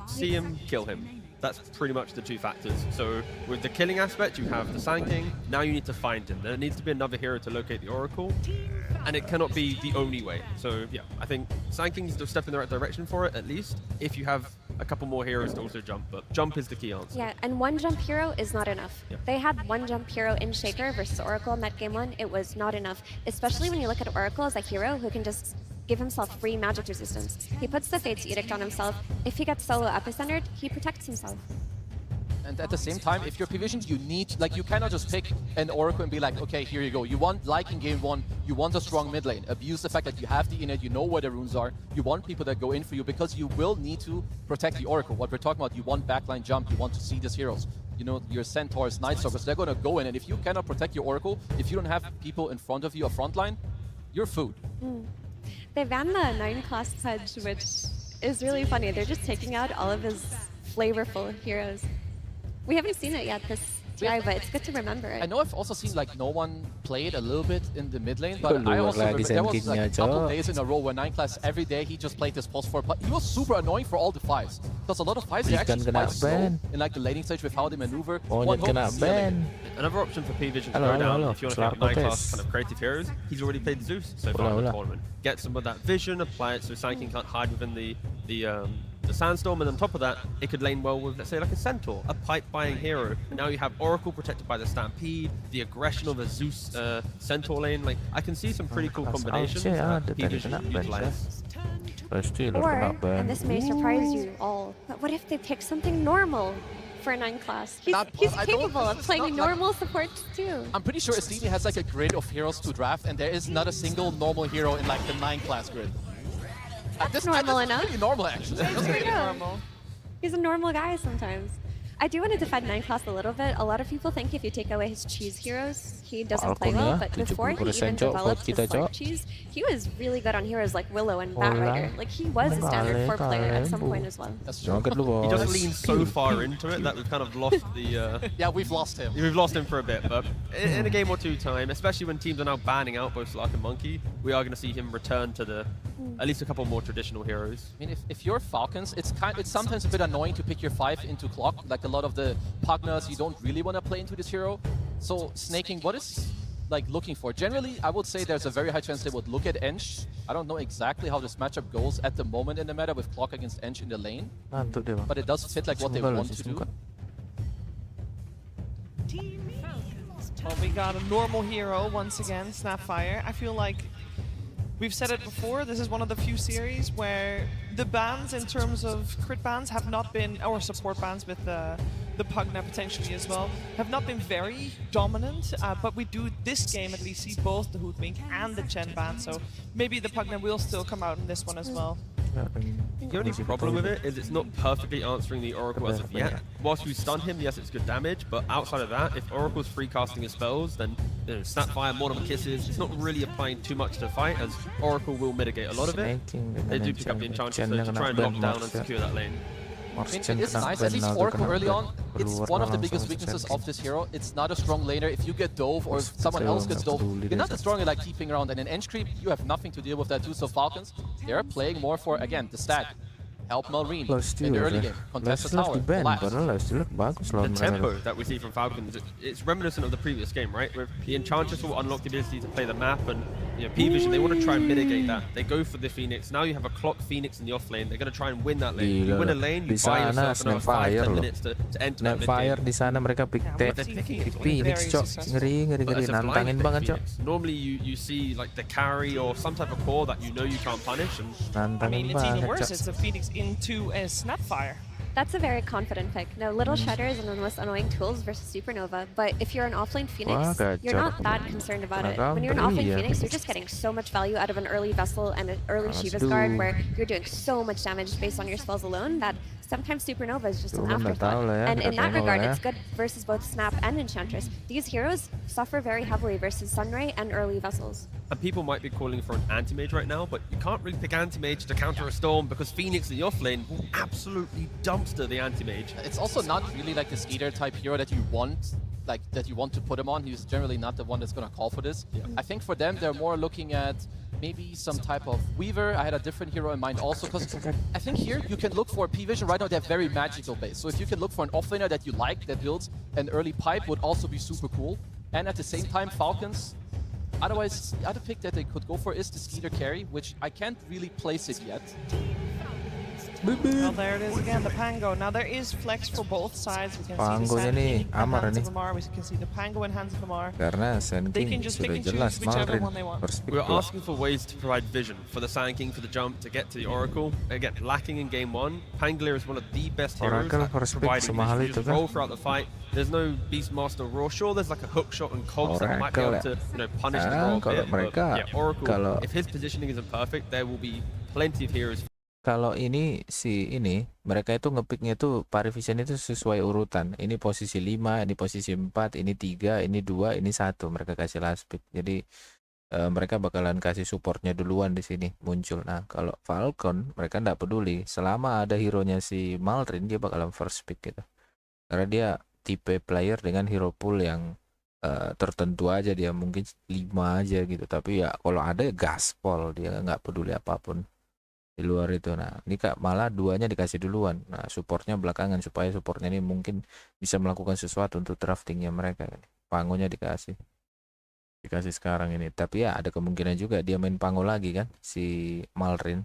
See him, kill him. That's pretty much the 2 factors. So with the killing aspect, you have the Sand King. Now you need to find him. There needs to be another hero to locate the Oracle, and it cannot be the only way. So yeah, I think Sand King's a step in the right direction for it, at least, if you have a couple more heroes to also jump, but jump is the key answer. Yeah, and 1 jump hero is not enough. Yeah. They had 1 jump hero in Shaker versus Oracle in that game 1. It was not enough, especially when you look at Oracle as a hero who can just give himself free magic resistance. He puts the Fate's Edict on himself. If he gets solo epicentered, he protects himself. And at the same time, if you're P-Vision, you need, like, you cannot just pick an Oracle and be like, okay, here you go. You want, like in game 1, you want a strong mid lane. Abuse the fact that you have the innate, you know where the runes are. You want people that go in for you, because you will need to protect the Oracle. What we're talking about, you want backline jump, you want to see these heroes. You know, your Centaurs, Night Stalkers, they're going to go in. And if you cannot protect your Oracle, if you don't have people in front of you, a front line, you're food. They banned the 9 class Pudge, which is really funny. They're just taking out all of his flavorful heroes. We haven't seen it yet this TI, but it's good to remember it. I know I've also seen like no one played a little bit in the mid lane, but I also remember there was like a couple days in a row where 9 class every day he just played this post 4, but he was super annoying for all the 5s. Because a lot of 5s are actually quite slow in like the laning stage with how they maneuver. Another option for P-Vision to go down if you want to pick 9 class kind of creative heroes, he's already played Zeus so far in the tournament. Get some of that vision, apply it so Sand King can't hide within the Sandstorm, and on top of that, it could lane well with, let's say, like a Centaur, a pipe-buying hero. Now you have Oracle protected by the Stampede, the aggression of a Zeus Centaur lane. Like, I can see some pretty cool combinations that P-Vision utilize. Or, and this may surprise you all, but what if they pick something normal for a 9 class? He's capable of playing normal supports too. I'm pretty sure Estini has like a grid of heroes to draft, and there is not a single normal hero in like the 9 class grid. That's normal enough. Pretty normal, actually. That's pretty normal. He's a normal guy sometimes. I do want to defend 9 class a little bit. A lot of people think if you take away his cheese heroes, he doesn't play well, but before he even developed his Slark cheese, he was really good on heroes like Willow and Batrider. Like, he was a standard 4 player at some point as well. That's true. He just leaned so far into it that we've kind of lost the... Yeah, we've lost him. We've lost him for a bit, but in a game or 2 time, especially when teams are now banning out both Slark and Monkey, we are going to see him return to the at least a couple more traditional heroes. I mean, if you're Falcons, it's sometimes a bit annoying to pick your 5 into clock. Like a lot of the Pugners, you don't really want to play into this hero. So snaking, what is like looking for? Generally, I would say there's a very high chance they would look at Ench. I don't know exactly how this matchup goes at the moment in the meta with clock against Ench in the lane, but it does fit like what they want to do. Well, we got a normal hero once again, Snapfire. I feel like we've said it before, this is one of the few series where the bans in terms of crit bans have not been, or support bans with the Pugna potentially as well, have not been very dominant, but we do this game at least see both the Hoodwink and the Chen ban, so maybe the Pugna will still come out in this one as well. The only problem with it is it's not perfectly answering the Oracle as of yet. Whilst you stun him, yes, it's good damage, but outside of that, if Oracle's free casting his spells, then Snapfire, Mortimer Kisses, it's not really applying too much to the fight, as Oracle will mitigate a lot of it. They do pick up the Enchantress so to try and lock down and secure that lane. I mean, it is nice, at least Oracle early on, it's one of the biggest weaknesses of this hero. It's not a strong laner. If you get dove or if someone else gets dove, you're not as strong at like keeping around. And in Ench creep, you have nothing to deal with that too. So Falcons, they're playing more for, again, the stack. Help Malrine in the early game, contest the tower, The tempo that we see from Falcons, it's reminiscent of the previous game, right? Where the Enchantress will unlock the ability to play the map, and P-Vision, they want to try and mitigate that. They go for the Phoenix. Now you have a clock Phoenix in the off lane. They're going to try and win that lane. You win a lane, you buy yourself another 5-10 minutes to enter that mid game. Di sana mereka pick Phoenix, cok. Ngeri, nantangin banget, cok. Normally you see like the carry or some type of core that you know you can't punish. And I mean, it's even worse. It's a Phoenix into a Snapfire. That's a very confident pick. No, Little Shredder is one of the most annoying tools versus Supernova, but if you're an offlane Phoenix, you're not that concerned about it. When you're an offlane Phoenix, you're just getting so much value out of an early Vessel and an early Shiva's Guard where you're doing so much damage based on your spells alone that sometimes Supernova is just an afterthought. And in that regard, it's good versus both Snap and Enchantress. These heroes suffer very heavily versus Sunray and early Vessels. And people might be calling for an anti-mage right now, but you can't really pick anti-mage to counter a storm because Phoenix in the offlane will absolutely dumpster the anti-mage. It's also not really like this Eater type hero that you want, to put him on. He's generally not the one that's going to call for this. Yeah. I think for them, they're more looking at maybe some type of Weaver. I had a different hero in mind also, because I think here you can look for P-Vision. Right now they have very magical base. So if you can look for an offlaner that you like, that builds an early pipe, would also be super cool. And at the same time, Falcons, otherwise, the other pick that they could go for is the Skeeter carry, which I can't really place it yet. Well, there it is again, the Pango. Now there is flex for both sides. We can see the Sand King and Hands of Amar. We can see the Pango and Hands of Amar. They can just pick and choose whichever one they want. We're asking for ways to provide vision for the Sand King for the jump to get to the Oracle. Again, lacking in game one. Pangolier is one of the best heroes at providing vision. You just roll throughout the fight. There's no Beastmaster Raw. Sure, there's like a hook shot and cogs that might be able to punish the Raw a bit. But yeah, Oracle, if his positioning isn't perfect, there will be plenty of heroes. Kalau mereka itu ngepicknya itu Parivision itu sesuai urutan. Ini posisi 5, ini posisi 4, ini 3, ini 2, ini 1. Mereka kasih last pick. Jadi mereka bakalan kasih supportnya duluan di sini muncul. Nah, kalau Falcon mereka nggak peduli. Selama ada hero-nya si Malrin, dia bakalan first pick gitu. Karena dia tipe player dengan hero pool yang tertentu aja, dia mungkin 5 aja gitu. Tapi ya kalau ada gaspol, dia nggak peduli apapun di luar itu. Nah, ini malah 2-nya dikasih duluan. Nah, supportnya belakangan supaya supportnya ini mungkin bisa melakukan sesuatu untuk draftingnya mereka. Pangonya dikasih sekarang ini. Tapi ya ada kemungkinan juga dia main pango lagi kan si Malrin.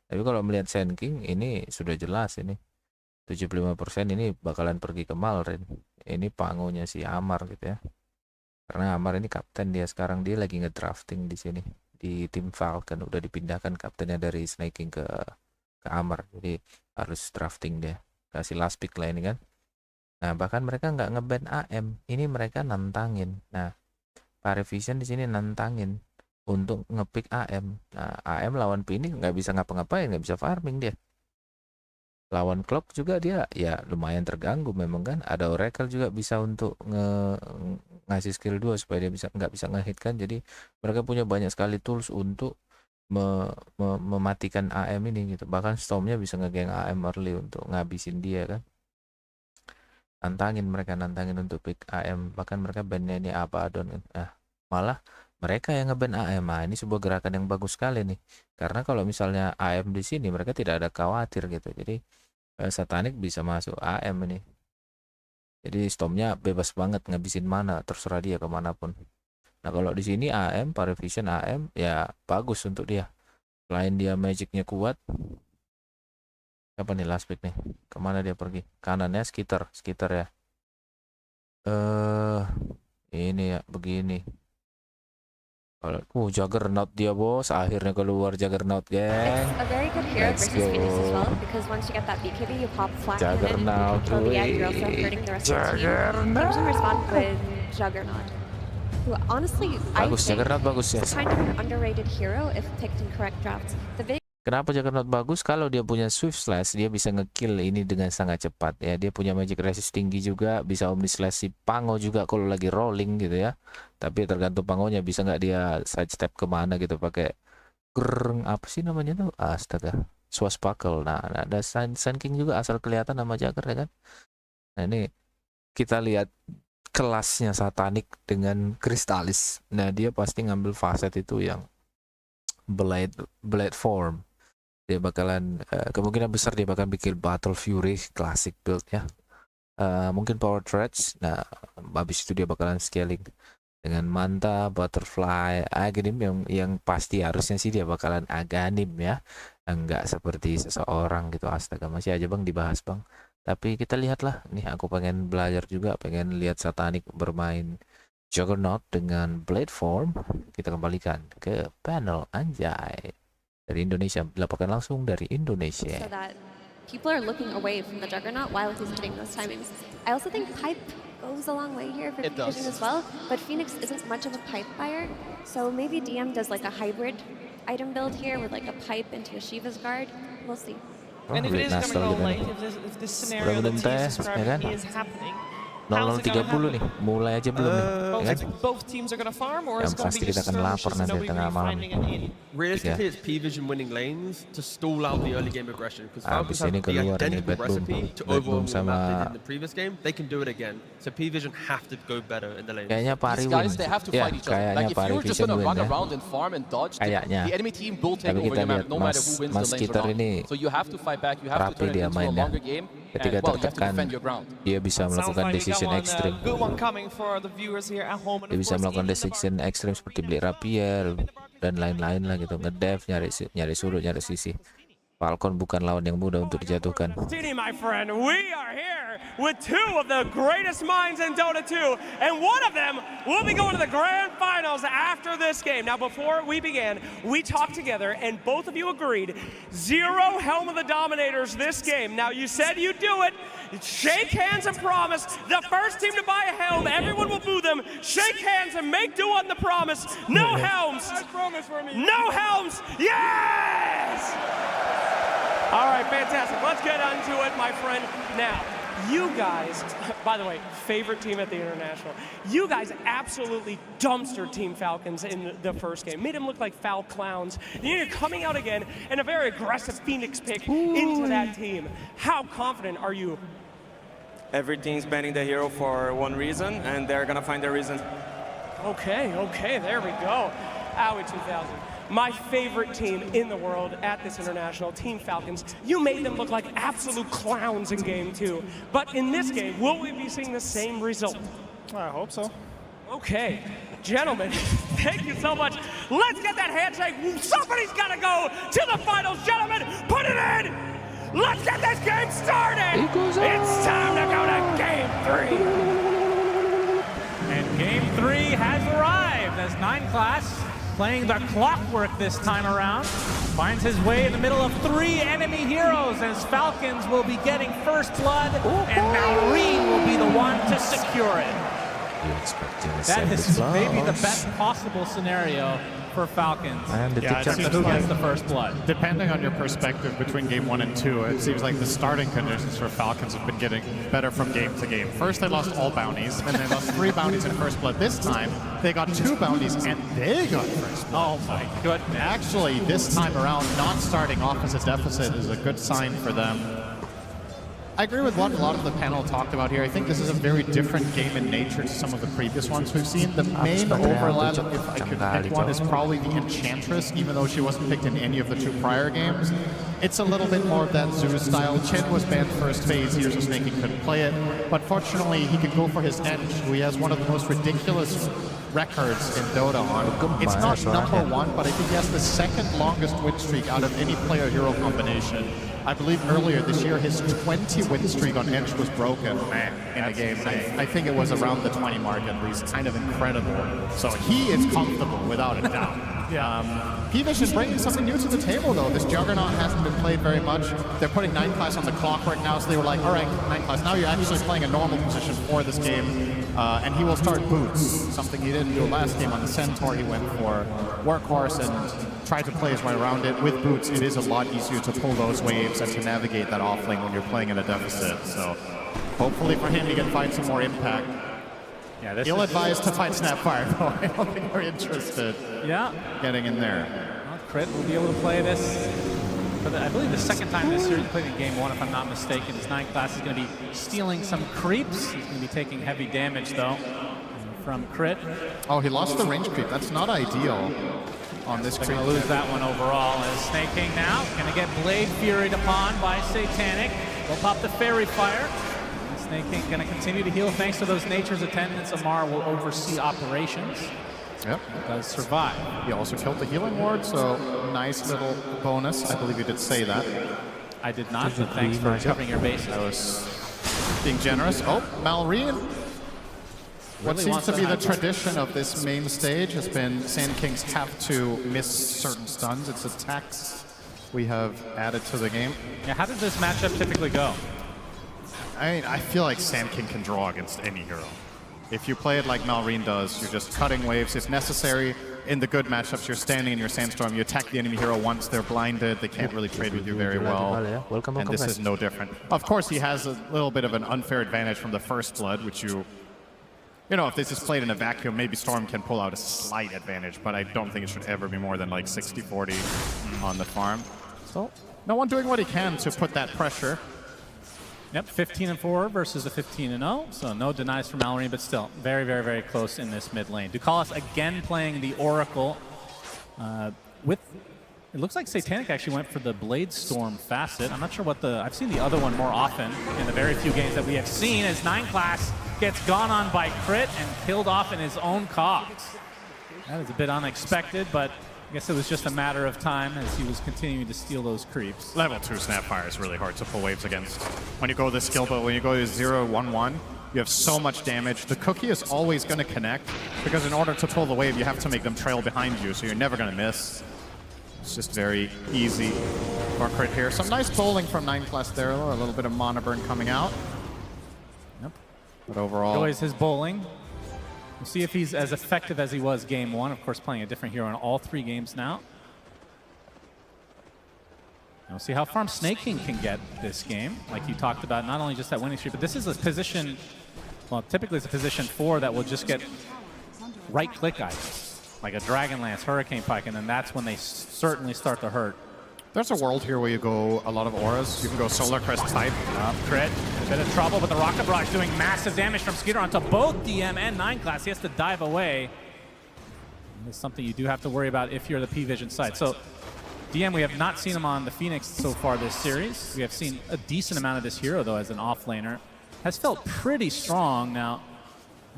Tapi kalau melihat Sand King ini sudah jelas ini 75% ini bakalan pergi ke Malrin. Ini pangonya si Amar gitu ya. Karena Amar ini kapten dia sekarang, dia lagi ngedrafting di sini. Di tim Falcon udah dipindahkan kaptennya dari Snaking ke Amar, jadi harus drafting dia, kasih last pick lah ini kan. Nah, bahkan mereka nggak ngeban AM, ini mereka nantangin. Nah, Parivision di sini nantangin untuk ngepick AM. Nah, AM lawan Phoenix nggak bisa ngapa-ngapain, nggak bisa farming dia. Lawan Clock juga dia ya lumayan terganggu memang kan. Ada Oracle juga bisa untuk ngasih skill 2 supaya dia nggak bisa ngehit kan. Jadi mereka punya banyak sekali tools untuk mematikan AM ini gitu. Bahkan Stormnya bisa ngegeng AM early untuk ngabisin dia kan. Nantangin untuk pick AM. Bahkan mereka bandnya ini Abaddon kan. Nah, malah mereka yang ngeban AM. Nah, ini sebuah gerakan yang bagus sekali nih. Karena kalau misalnya AM di sini mereka tidak ada khawatir gitu. Jadi Satanic bisa masuk AM ini. Jadi Stormnya bebas banget ngabisin mana, terserah dia kemanapun. Nah kalau di sini AM, Parivision AM ya bagus untuk dia. Selain dia magicnya kuat. Siapa nih last pick nih? Kemana dia pergi? Kanannya skitter ya. Ini ya begini. Juggernaut dia bos, akhirnya keluar Juggernaut geng. It's a very good hero versus Phoenix as well, because once you get that BKB, you pop flat Juggernaut, and then you're also hurting the rest of the team. Teams can respond with Juggernaut, who honestly, I think Juggernaut bagus ya. is kind of an underrated hero if picked in correct drafts. Kenapa Juggernaut bagus? Kalau dia punya Swift Slash, dia bisa ngekill ini dengan sangat cepat ya. Dia punya magic resist tinggi juga, bisa Omni Slash si Pango juga kalau lagi rolling gitu ya. Tapi tergantung Pangonya bisa nggak dia sidestep kemana gitu pakai apa sih namanya tuh? Astaga, Swashbuckle. Nah, ada Sun King juga asal kelihatan nama Jugger ya kan. Nah ini kita lihat kelasnya Satanic dengan Crystallis. Nah dia pasti ngambil facet itu yang blade form. Dia bakalan kemungkinan besar dia bakal bikin Battle Fury classic build ya. Mungkin Power Threads. Nah habis itu dia bakalan scaling dengan Manta, Butterfly, Aghanim yang pasti harusnya sih dia bakalan Aghanim ya. Enggak seperti seseorang gitu. Astaga, masih aja bang dibahas bang. Tapi kita lihatlah nih, aku pengen belajar juga, pengen lihat Satanic bermain Juggernaut dengan Blade Form. Kita kembalikan ke panel anjay dari Indonesia, dilaporkan langsung dari Indonesia. So that people are looking away from the Juggernaut while he's hitting those timings. I also think pipe goes a long way here for Vision as well, but Phoenix isn't much of a pipe buyer, so maybe DM does like a hybrid item build here with like a pipe into a Shiva's guard. We'll see. And if it is going to go late, if this scenario that he's describing is happening, 00.30 nih, mulai aja belum nih, ya kan? both teams are going to farm, or is Yang it going pasti to be kita just akan lapor skirmishes, nanti nobody tengah really malam. finding an in? Realistically, it's P-Vision winning lanes to stall out the early game aggression. Because Falcons Abis have ini the keluar ini identical recipe to overwhelm the map they did in the previous game. They can do it again. So P-Vision have to go better in the lanes. Kayaknya Pari These win. guys, they have to Ya, fight each other. kayaknya Like if Pari you're just Vision gonna win run ya. around and farm and dodge, Kayaknya. the enemy team will take Tapi over kita your lihat map no matter who wins the lanes Skitter around. ini So you have to fight back, you have to rapi turn it dia into a mainnya. longer game, Ketika and well, you have to tertekan, defend your ground. dia bisa melakukan decision ekstrim. Good one coming for the viewers here at home. Dia bisa melakukan decision ekstrim seperti beli rapier dan lain-lain lah gitu, ngedev, nyari sudut, nyari sisi. Falcon bukan lawan yang mudah untuk dijatuhkan. Dini, my friend, we are here with two of the greatest minds in Dota 2, and one of them will be going to the grand finals after this game. Now, before we began, we talked together, and both of you agreed, 0 Helm of the Dominators this game. Now, you said you'd do it. Shake hands and promise. The first team to buy a helm, everyone will boo them. Shake hands and make do on the promise. No helms. No helms. Yes! All right, fantastic. Let's get onto it, my friend. Now, you guys, by the way, favorite team at the International. You guys absolutely dumpstered Team Falcons in the first game. Made them look like foul clowns. And you're coming out again in a very aggressive Phoenix pick into that team. How confident are you? Every team's banning the hero for one reason, and they're gonna find their reason. Okay, there we go. Owie 2000. My favorite team in the world at this international, Team Falcons. You made them look like absolute clowns in game 2. But in this game, will we be seeing the same result? I hope so. Okay, gentlemen, thank you so much. Let's get that handshake. Somebody's got to go to the finals, gentlemen. Put it in. Let's get this game started. It's time to go to game 3. And game 3 has arrived as 9 Class, playing the clockwork this time around, finds his way in the middle of 3 enemy heroes as Falcons will be getting first blood, and now Reen will be the one to secure it. That is maybe the best possible scenario for Falcons. And Yeah, it seems who like, gets the first blood. depending on your perspective between game 1 and 2, it seems like the starting conditions for Falcons have been getting better from game to game. First, they lost all bounties, and they lost 3 bounties in first blood. This time, they got 2 bounties, and they got first blood. Oh my goodness. Actually, this time around, not starting off as a deficit is a good sign for them. I agree with what a lot of the panel talked about here. I think this is a very different game in nature to some of the previous ones we've seen. The main overlap, if I could pick one, is probably the Enchantress, even though she wasn't picked in any of the 2 prior games. It's a little bit more of that Zeus style. Chen was banned first phase, Here's a Snake, he couldn't play it. But fortunately, he could go for his Ench, who he has one of the most ridiculous records in Dota on. It's not #1, but I think he has the 2nd longest win streak out of any player-hero combination. I believe earlier this year, his 20 win streak on Ench was broken in a game. I think it was around the 20 mark at least. Kind of incredible. So he is comfortable, without a doubt. P-Vision bringing something new to the table, though. This Juggernaut hasn't been played very much. They're putting 9class on the clock right now, so they were like, all right, 9class, now you're actually playing a normal position for this game. And he will start boots, something he didn't do last game on the Centaur. He went for Workhorse and tried to play his way around it. With boots, it is a lot easier to pull those waves and to navigate that offlane when you're playing in a deficit. So hopefully for him, he can find some more impact. Yeah, this Ill-advised to fight Snapfire, though. I don't think they're interested getting in there. Well, Crit will be able to play this. But I believe the 2nd time this series, played in game 1, if I'm not mistaken. His 9class is going to be stealing some creeps. He's going to be taking heavy damage, though, from Crit. Oh, he lost the range creep. That's not ideal on this creep. Going to lose that one overall. As Snake King now going to get Blade Furied upon by Satanic. Will pop the Fairy Fire. Snake King going to continue to heal thanks to those Nature's Attendants. Amar will oversee operations. Yep. Does survive. He also killed the healing ward, so nice little bonus. I believe you did say that. I did not, but thanks for covering your bases. I was being generous. Oh, Malrine. What seems to be the tradition of this main stage has been Sand Kings have to miss certain stuns. It's a tax we have added to the game. Yeah, how does this matchup typically go? I mean, I feel like Sand King can draw against any hero. If you play it like Malrine does, you're just cutting waves. If necessary, in the good matchups, you're standing in your Sandstorm, you attack the enemy hero once they're blinded, they can't really trade with you very well. And this is no different. Of course, he has a little bit of an unfair advantage from the First Blood, which you know, if this is played in a vacuum, maybe Storm can pull out a slight advantage, but I don't think it should ever be more than like 60-40 on the farm. So, no one doing what he can to put that pressure. Yep, 15-4 versus a 15-0, so no denies for Mallory, but still very, very, very close in this mid lane. Ducalis again playing the Oracle with, it looks like Satanic actually went for the Blade Storm facet. I'm not sure what I've seen the other one more often in the very few games that we have seen as 9class gets gone on by Crit and killed off in his own cogs. That is a bit unexpected, but I guess it was just a matter of time as he was continuing to steal those creeps. Level 2 Snapfire is really hard to pull waves against. When you go this skill, but when you go to 0-1-1, you have so much damage. The cookie is always going to connect, because in order to pull the wave, you have to make them trail behind you, so you're never going to miss. It's just very easy for Crit here. Some nice bowling from 9class there, a little bit of mana burn coming out. Yep. But overall... Enjoys his bowling. We'll see if he's as effective as he was game 1. Of course, playing a different hero in all 3 games now. We'll see how far Snake King can get this game. Like you talked about, not only just that winning streak, but this is a position, well, typically it's a position 4 that will just get right-click items, like a Dragon Lance, Hurricane Pike, and then that's when they certainly start to hurt. There's a world here where you go a lot of auras. You can go Solar Crest type. Crit, a bit of trouble, but the Rocket Barrage doing massive damage from Skeeter onto both DM and 9class. He has to dive away. This is something you do have to worry about if you're the P-Vision side. So DM, we have not seen him on the Phoenix so far this series. We have seen a decent amount of this hero, though, as an offlaner. Has felt pretty strong. Now,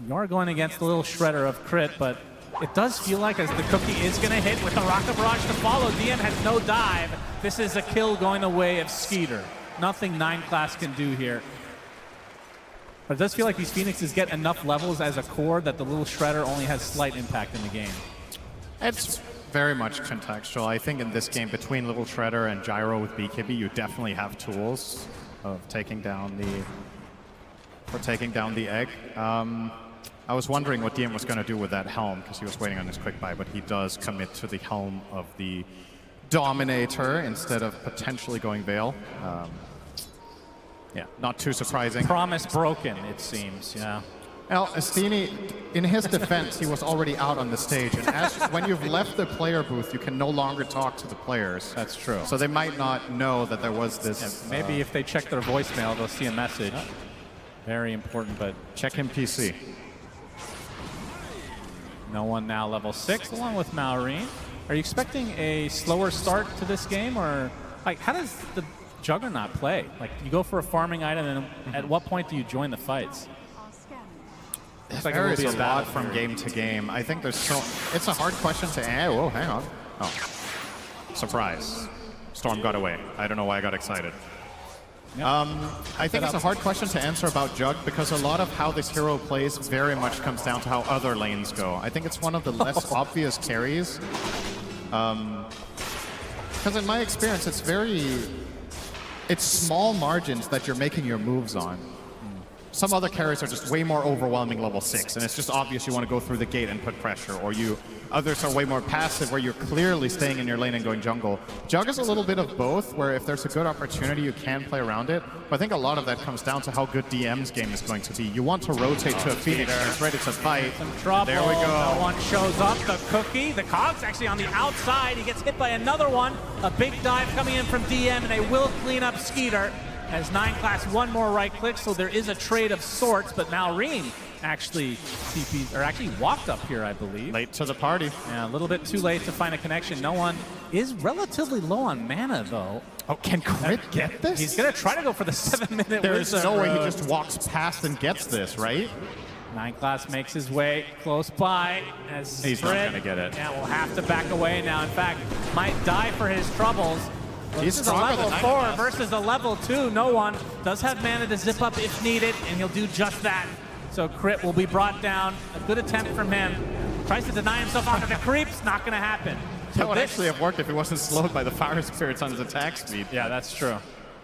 you are going against the little shredder of Crit, but it does feel like as the cookie is going to hit with the Rocket Barrage to follow, DM has no dive. This is a kill going the way of Skeeter. Nothing 9class can do here. But it does feel like these Phoenixes get enough levels as a core that the little shredder only has slight impact in the game. It's very much contextual. I think in this game, between Little Shredder and Gyro with BKB, you definitely have tools of taking down the egg. I was wondering what DM was going to do with that helm, because he was waiting on his quick buy, but he does commit to the helm of the Dominator instead of potentially going Veil. Yeah, not too surprising. Promise broken, it seems, yeah. Well, Estini, in his defense, he was already out on the stage, and when you've left the player booth, you can no longer talk to the players. That's true. So they might not know that there was this. Yeah, maybe if they check their voicemail, they'll see a message. Very important, but check him PC. No one now level 6, along with Malrine. Are you expecting a slower start to this game, or like how does the Juggernaut play? Like you go for a farming item, and at what point do you join the fights? It varies a lot from game to game. I think there's so. It's a hard question to answer. Whoa, hang on. Oh, surprise! Storm got away. I don't know why I got excited. Yep. I think it's a hard question to answer about Jug because a lot of how this hero plays very much comes down to how other lanes go. I think it's one of the less obvious carries. Because in my experience, it's small margins that you're making your moves on. Some other carries are just way more overwhelming level 6, and it's just obvious you want to go through the gate and put pressure, or others are way more passive where you're clearly staying in your lane and going jungle. Jug is a little bit of both, where if there's a good opportunity, you can play around it, but I think a lot of that comes down to how good DM's game is going to be. You want to rotate to a Phoenix that's ready to fight. Some trouble. There we go. No one shows up. The Cookie. The Cog's actually on the outside. He gets hit by another one. A big dive coming in from DM, and they will clean up Skeeter. As 9 class, one more right click, so there is a trade of sorts, but Malrine actually walked up here, I believe. Late to the party. Yeah, a little bit too late to find a connection. No one is relatively low on mana, though. Oh, can Crit get this? He's going to try to go for the 7-minute There is no way he just walks past and gets this, right? 9 class makes his way close by. As he's not going to get it. Yeah, will have to back away now. In fact, might die for his troubles. He's this is a level 4 versus a level 2. No one does have mana to zip up if needed, and he'll do just that. So Crit will be brought down. A good attempt from him. Tries to deny himself onto the creeps. Not going to happen. That would actually have worked if he wasn't slowed by the fire spirits on his attack speed. Yeah, that's true.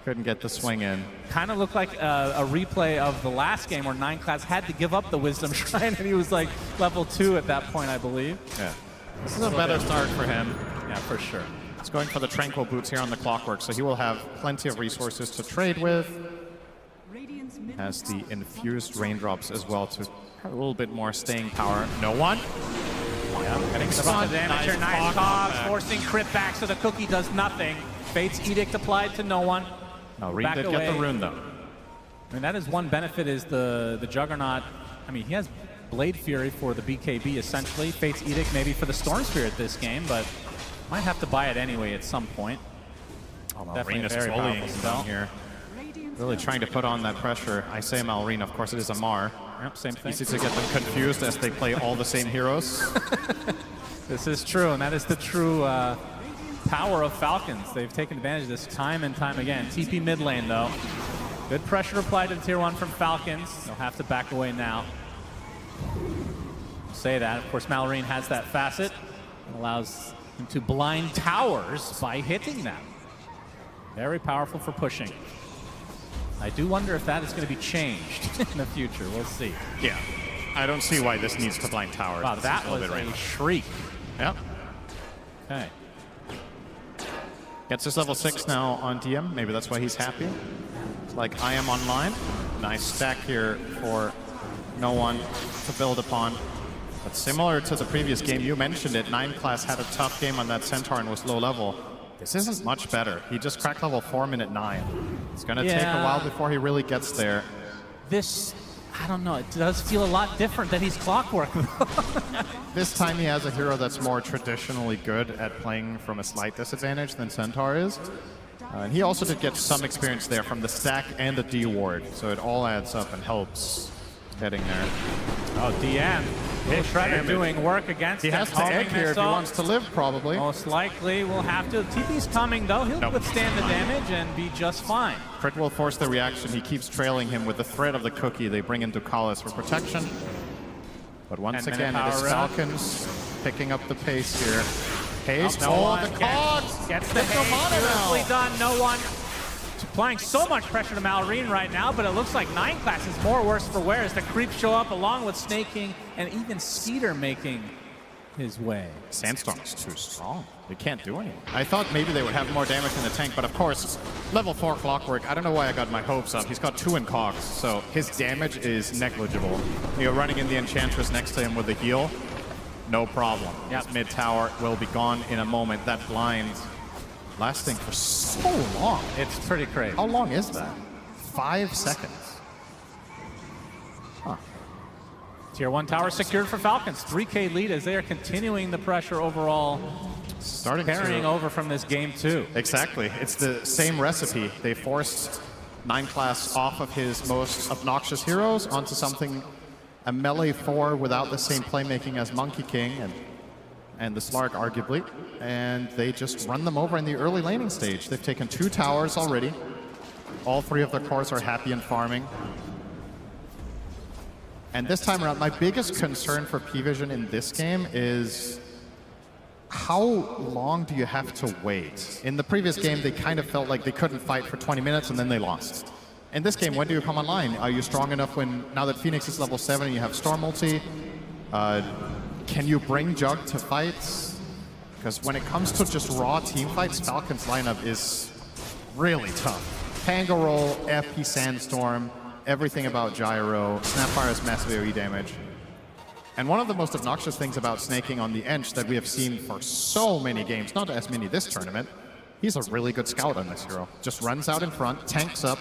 Couldn't get the swing in. Kind of looked like a replay of the last game where 9 class had to give up the Wisdom Shrine, and he was like level 2 at that point, I believe. Yeah. This is a better start for him. Yeah, for sure. He's going for the Tranquil Boots here on the Clockwork, so he will have plenty of resources to trade with. Has the Infused Raindrops as well to have a little bit more staying power. No one. Yeah, getting some damage here. Nice Cogs, forcing Crit back so the Cookie does nothing. Fate's Edict applied to no one. No, Reed did get the rune, though. I mean, that is one benefit is the Juggernaut. I mean, he has Blade Fury for the BKB, essentially. Fate's Edict maybe for the Storm Spirit this game, but might have to buy it anyway at some point. Oh, Malrine is bullying down here. Really trying to put on that pressure. I say Malrine, of course it is a Mar. Yep, same thing. Easy to get them confused as they play all the same heroes. This is true, and that is the true power of Falcons. They've taken advantage of this time and time again. TP mid lane, though. Good pressure applied to Tier 1 from Falcons. They'll have to back away now. Say that. Of course, Malrine has that facet. It allows him to blind towers by hitting them. Very powerful for pushing. I do wonder if that is going to be changed in the future. We'll see. Yeah. I don't see why this needs to blind towers. Wow, that was a shriek. Yep. Okay. Gets his level 6 now on DM. Maybe that's why he's happy. It's like, I am online. Nice stack here for no one to build upon. But similar to the previous game, you mentioned it, 9 class had a tough game on that Centaur and was low level. This isn't much better. He just cracked level 4 minute 9. It's going to take a while before he really gets there. This, I don't know, it does feel a lot different that he's Clockwork. This time he has a hero that's more traditionally good at playing from a slight disadvantage than Centaur is. And he also did get some experience there from the stack and the D ward, so it all adds up and helps getting there. Oh, DM. Hit Shredder doing work against him. He has to egg here if he wants to live, probably. Most likely will have to. TP's coming, though. He'll withstand the damage and be just fine. Crit will force the reaction. He keeps trailing him with the threat of the Cookie. They bring in Ducalis for protection. But once again, it is Falcons picking up the pace here. Pace. The Cogs! Gets the haste. Beautifully done. No one applying so much pressure to Malrine right now, but it looks like 9 class is more worse for wear as the creeps show up along with Snake King and even Skeeter making his way. Sandstorm's too strong. They can't do anything. I thought maybe they would have more damage in the tank, but of course, level 4 Clockwork, I don't know why I got my hopes up. He's got 2 in cogs, so his damage is negligible. You're running in the Enchantress next to him with the heal, no problem. Yep. His mid tower will be gone in a moment. That blind lasting for so long. It's pretty crazy. How long is that? 5 seconds. Huh. Tier 1 tower secured for Falcons. 3K lead as they are continuing the pressure overall. Carrying over from this game too. Exactly. It's the same recipe. They forced 9 class off of his most obnoxious heroes onto something, a melee 4 without the same playmaking as Monkey King and the Slark arguably. And they just run them over in the early laning stage. They've taken 2 towers already. All 3 of their cores are happy and farming. And this time around, my biggest concern for P-Vision in this game is how long do you have to wait? In the previous game, they kind of felt like they couldn't fight for 20 minutes and then they lost. In this game, when do you come online? Are you strong enough now that Phoenix is level 7 and you have Storm ulti? Can you bring Jug to fights? Because when it comes to just raw team fights, Falcon's lineup is really tough. Pango roll, FP Sandstorm, everything about Gyro, Snapfire's massive AoE damage. And one of the most obnoxious things about snaking on the Ench that we have seen for so many games, not as many this tournament, he's a really good scout on this hero. Just runs out in front, tanks up,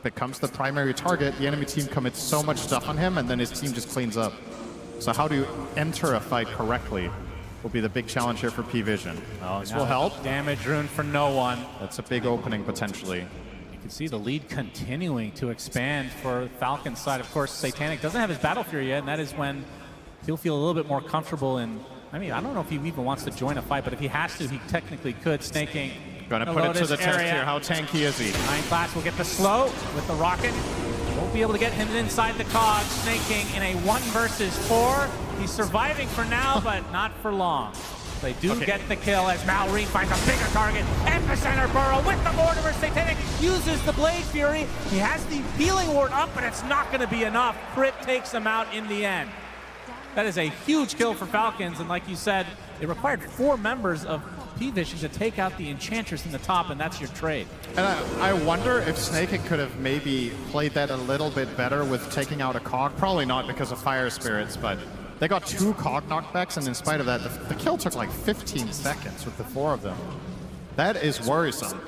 becomes the primary target, the enemy team commits so much stuff on him, and then his team just cleans up. So how do you enter a fight correctly will be the big challenge here for P-Vision. This will help. Damage rune for no one. That's a big opening potentially. You can see the lead continuing to expand for Falcon's side. Of course, Satanic doesn't have his Battle Fury yet, and that is when he'll feel a little bit more comfortable in, I mean, I don't know if he even wants to join a fight, but if he has to, he technically could. Snaking. Gonna put it to the test here. How tanky is he? 9 class will get the slow with the rocket. Won't be able to get him inside the cog. Snaking in a 1 versus 4. He's surviving for now, but not for long. They do get the kill as Malrine finds a bigger target. Epicenter Burrow with the Mortimer. Satanic uses the Blade Fury. He has the healing ward up, but it's not going to be enough. Crit takes him out in the end. That is a huge kill for Falcons, and like you said, it required 4 members of P-Vision to take out the Enchantress in the top, and that's your trade. And I wonder if Snaking could have maybe played that a little bit better with taking out a cog. Probably not because of Fire Spirits, but they got 2 cog knockbacks, and in spite of that, the kill took like 15 seconds with the 4 of them. That is worrisome.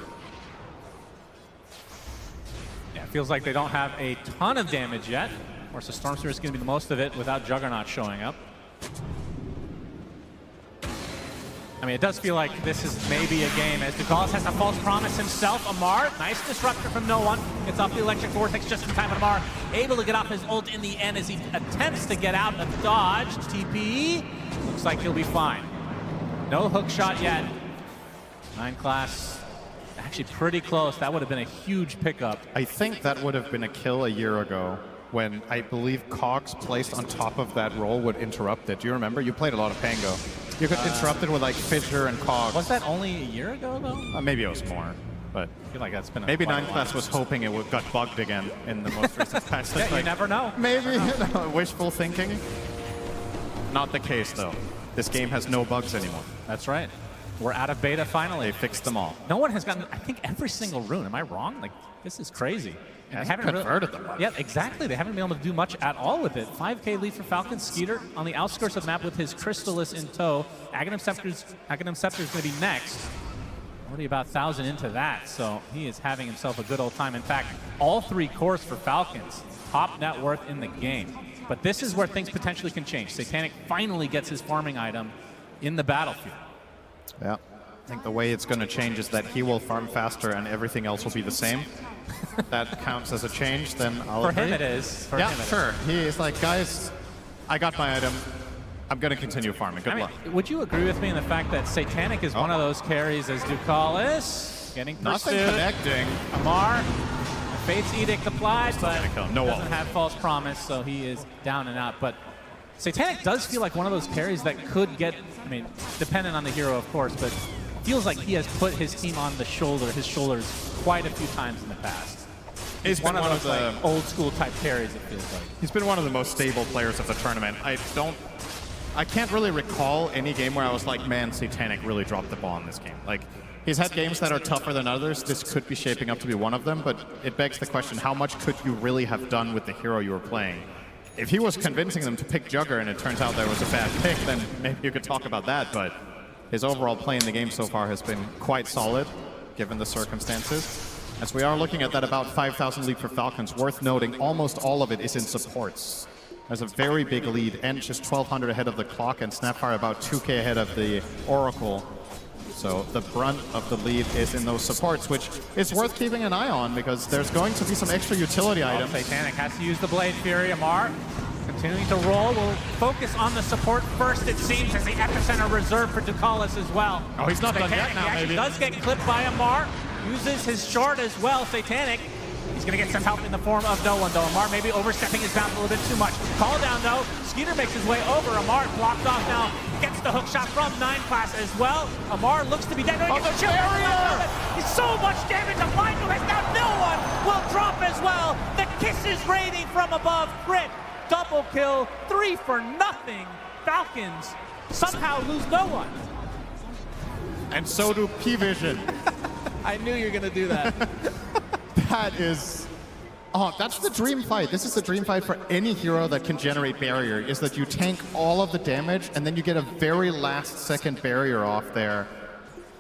Yeah, it feels like they don't have a ton of damage yet. Of course, the Storm Spirit is going to be the most of it without Juggernaut showing up. I mean, it does feel like this is maybe a game as Dugalis has a false promise himself. Amar, nice disruptor from no one. Gets off the electric vortex just in time. And Amar able to get off his ult in the end as he attempts to get out of dodge. TP, looks like he'll be fine. No hook shot yet. 9 class, actually pretty close. That would have been a huge pickup. I think that would have been a kill a year ago when I believe cogs placed on top of that roll would interrupt it. Do you remember? You played a lot of Pango. You could interrupt it with like Fissure and cogs. Was that only a year ago though? Maybe it was more, but I feel like that's been maybe 9 class was hoping it got bugged again in the most recent patch. Yeah, you never know. Maybe wishful thinking. Not the case though. This game has no bugs anymore. That's right. We're out of beta finally. They fixed them all. No one has gotten, I think, every single rune. Am I wrong? Like, this is crazy. They haven't converted them. Yeah, exactly. They haven't been able to do much at all with it. 5K lead for Falcon. Skeeter on the outskirts of the map with his Crystallis in tow. Aghanim Scepter's going to be next. Already about 1,000 into that, so he is having himself a good old time. In fact, all 3 cores for Falcons. Top net worth in the game. But this is where things potentially can change. Satanic finally gets his farming item in the battlefield. Yeah. I think the way it's going to change is that he will farm faster and everything else will be the same. That counts as a change, then I'll agree. For him it is. For yeah, him it sure. is. He is like, guys, I got my item. I'm going to continue farming. Good luck. Would you agree with me in the fact that Satanic is one of those carries as Dugalis getting pursued? Nothing connecting. Amar, Fate's Edict applied, but no doesn't have false promise, so he is down and out. But Satanic does feel like one of those carries that could get, I mean, dependent on the hero, of course, but feels like he has put his team on his shoulders quite a few times in the past. He's one of those like, old school type carries, it feels like. He's been one of the most stable players of the tournament. I don't I can't really recall any game where I was like, man, Satanic really dropped the ball in this game. Like, he's had games that are tougher than others. This could be shaping up to be one of them, but it begs the question, how much could you really have done with the hero you were playing? If he was convincing them to pick Jugger and it turns out there was a bad pick, then maybe you could talk about that, but his overall play in the game so far has been quite solid, given the circumstances. As we are looking at that about 5,000 lead for Falcons, worth noting, almost all of it is in supports. There's a very big lead, and just 1,200 ahead of the clock, and Snapfire about 2K ahead of the Oracle. So the brunt of the lead is in those supports, which is worth keeping an eye on, because there's going to be some extra utility items. Satanic has to use the Blade Fury. Amar continuing to roll. Will focus on the support first, it seems, as the epicenter reserved for Ducalis as well. Oh, he's not done yet now, he actually maybe. does get clipped by Amar. Uses his short as well. Satanic. He's going to get some help in the form of no one, though. Amar maybe overstepping his bounds a little bit too much. Call down, though. Skeeter makes his way over. Amar blocked off now. Gets the hook shot from 9 class as well. Amar looks to be dead. No, he gets the barrier! He's so much damage applied to him. Now no one will drop as well. The kisses raining from above. Crit. Double kill. 3 for nothing. Falcons somehow lose no one. And so do P-Vision. I knew you were going to do that. That is... Oh, that's the dream fight. This is the dream fight for any hero that can generate barrier, is that you tank all of the damage and then you get a very last-second barrier off there.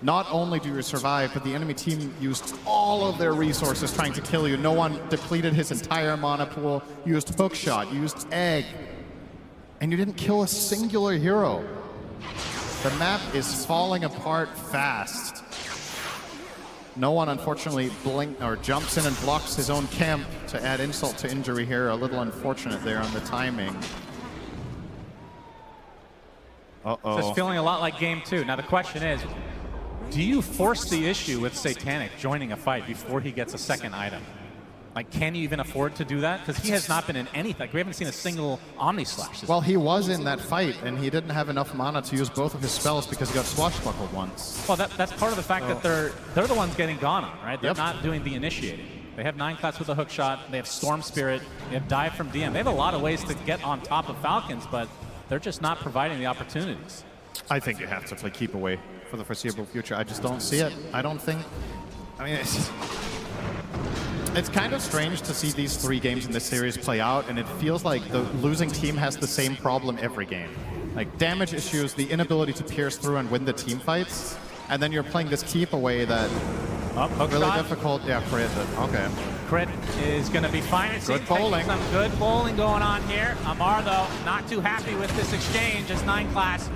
Not only do you survive, but the enemy team used all of their resources trying to kill you. No one depleted his entire mana pool, used hookshot, used egg, and you didn't kill a singular hero. The map is falling apart fast. No one, unfortunately, jumps in and blocks his own camp to add insult to injury here. A little unfortunate there on the timing. Uh-oh. This is feeling a lot like game 2. Now the question is, do you force the issue with Satanic joining a fight before he gets a second item? Like, can you even afford to do that? Because he has not been in anything. We haven't seen a single Omni Slash. Well, he was in that fight, and he didn't have enough mana to use both of his spells because he got swashbuckled once. Well, that's part of the fact that they're the ones getting gone on, right? They're not doing the initiating. They have 9 class with a hook shot. They have Storm Spirit. They have Dive from DM. They have a lot of ways to get on top of Falcons, but they're just not providing the opportunities. I think you have to play keep away for the foreseeable future. I just don't see it. I don't think... I mean, it's kind of strange to see these 3 games in this series play out, and it feels like the losing team has the same problem every game. Like, damage issues, the inability to pierce through and win the team fights, and then you're playing this keep away that... really difficult. Yeah, crit. Okay. Crit is going to be fine. It Good bowling. Some good bowling going on here. Amar, though, not too happy with this exchange as 9 class.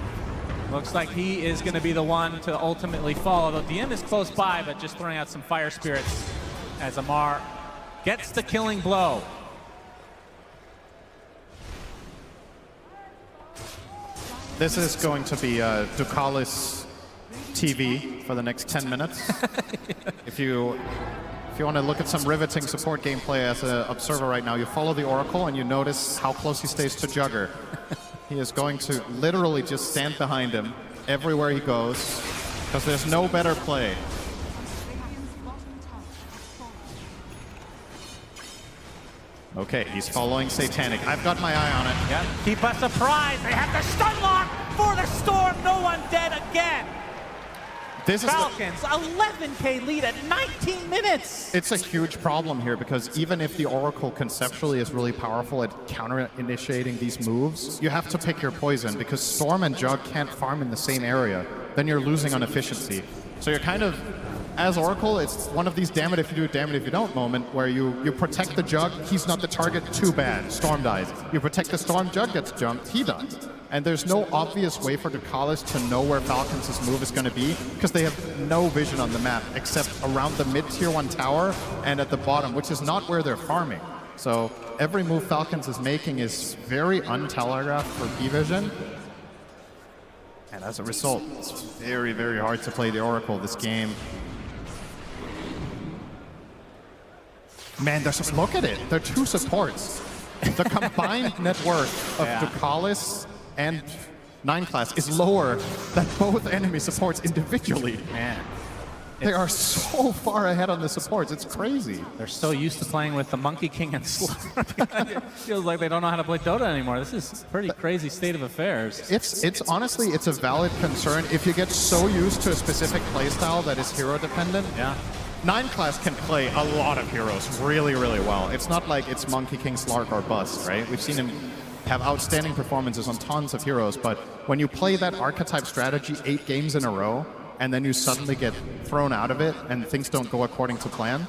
Looks like he is going to be the one to ultimately fall, although DM is close by, but just throwing out some fire spirits as Amar gets the killing blow. This is going to be Ducalis TV for the next 10 minutes. If you want to look at some riveting support gameplay as an observer right now, you follow the Oracle and you notice how close he stays to Jugger. He is going to literally just stand behind him everywhere he goes, because there's no better play. Okay, he's following Satanic. I've got my eye on it. Yep. Keep us surprised. They have the stun lock for the Storm. No one dead again. This is Falcons, 11K lead at 19 minutes. It's a huge problem here, because even if the Oracle conceptually is really powerful at counter-initiating these moves, you have to pick your poison, because Storm and Jug can't farm in the same area. Then you're losing on efficiency. So you're kind of, as Oracle, it's one of these damn it if you do, damn it if you don't moment, where you protect the Jug, he's not the target, too bad, Storm dies. You protect the Storm, Jug gets jumped, he dies. And there's no obvious way for Ducalis to know where Falcons' move is going to be, because they have no vision on the map, except around the mid-tier 1 tower and at the bottom, which is not where they're farming. So every move Falcons is making is very untelegraphed for P-Vision. And as a result, it's very, very hard to play the Oracle this game. Man, look at it. They're 2 supports. The combined net worth of Ducalis and 9 class is lower than both enemy supports individually. Man. They are so far ahead on the supports. It's crazy. They're so used to playing with the Monkey King and Slurp. It feels like they don't know how to play Dota anymore. This is a pretty crazy state of affairs. It's honestly, it's a valid concern. If you get so used to a specific playstyle that is hero dependent, 9 class can play a lot of heroes really, really well. It's not like it's Monkey King, Slark, or Bust, right? We've seen him have outstanding performances on tons of heroes, but when you play that archetype strategy 8 games in a row, and then you suddenly get thrown out of it and things don't go according to plan,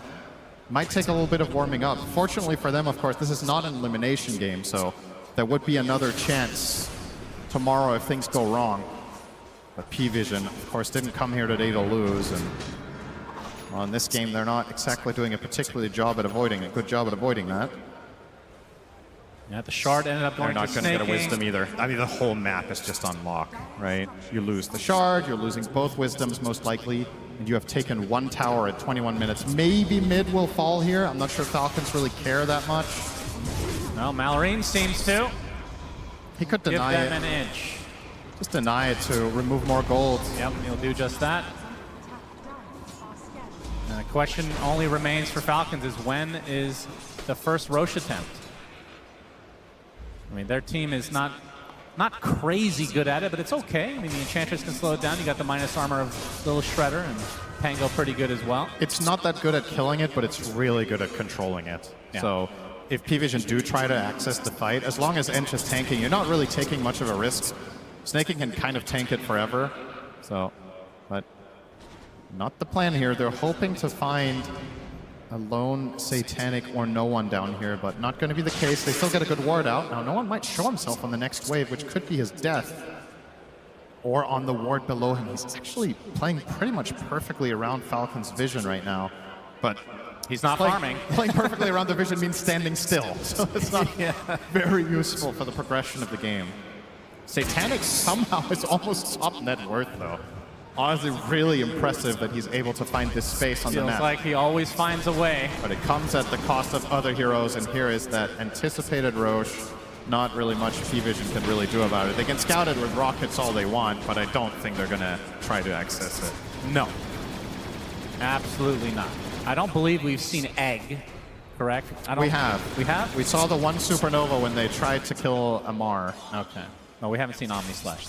might take a little bit of warming up. Fortunately for them, of course, this is not an elimination game, so there would be another chance tomorrow if things go wrong. But P-Vision, of course, didn't come here today to lose, and on this game, they're not exactly doing a particularly good job at avoiding that. Yeah, the shard ended up going They're not going to get a wisdom either. I mean, the whole map is just on lock, right? You lose the shard, you're losing both wisdoms most likely, and you have taken 1 tower at 21 minutes. Maybe mid will fall here. I'm not sure Falcons really care that much. Well, Malorine seems to. He could deny Give it. them an inch. Just deny it to remove more gold. Yep, he'll do just that. And the question only remains for Falcons is when is the first Roche attempt? I mean, their team is not crazy good at it, but it's okay. I mean, the Enchantress can slow it down. You got the minus armor of Little Shredder, and Pango pretty good as well. It's not that good at killing it, but it's really good at controlling it. Yeah. So if P-Vision do try to access the fight, as long as Ench is tanking, you're not really taking much of a risk. Snaking can kind of tank it forever. So, but not the plan here. They're hoping to find a lone Satanic or no one down here, but not going to be the case. They still get a good ward out. Now, no one might show himself on the next wave, which could be his death, or on the ward below him. He's actually playing pretty much perfectly around Falcon's vision right now, but he's not farming. Playing perfectly around the vision means standing still, so it's not very useful for the progression of the game. Satanic somehow is almost top net worth, though. Honestly, really impressive that he's able to find this space on the map. Feels like he always finds a way. But it comes at the cost of other heroes, and here is that anticipated Roche. Not really much P-Vision can really do about it. They can scout it with rockets all they want, but I don't think they're going to try to access it. No. Absolutely not. I don't believe we've seen Egg, correct? We have. We have? We saw the one supernova when they tried to kill Amar. Okay. No, we haven't seen Omni Slash.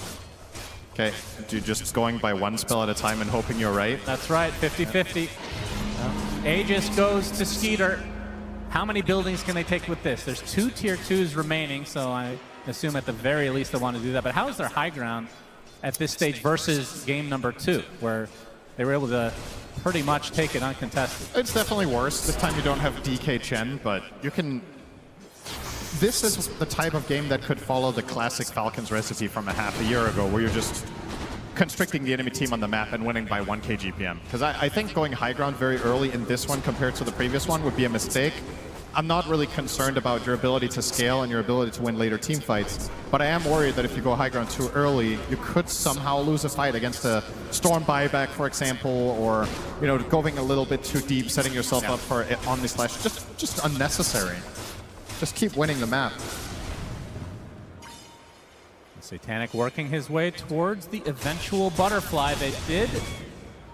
Okay, you're just going by one spell at a time and hoping you're right? That's right, 50-50. Aegis goes to Skeeter. How many buildings can they take with this? There's 2 tier 2s remaining, so I assume at the very least they want to do that. But how is their high ground at this stage versus game number 2, where they were able to pretty much take it uncontested? It's definitely worse. This time you don't have DK Chen, but you can... This is the type of game that could follow the classic Falcons recipe from a half a year ago, where you're just constricting the enemy team on the map and winning by 1k GPM. Because I think going high ground very early in this one compared to the previous one would be a mistake. I'm not really concerned about your ability to scale and your ability to win later team fights, but I am worried that if you go high ground too early, you could somehow lose a fight against a Storm buyback, for example, or going a little bit too deep, setting yourself up for Omni Slash. Just unnecessary. Just keep winning the map. Satanic working his way towards the eventual butterfly. They did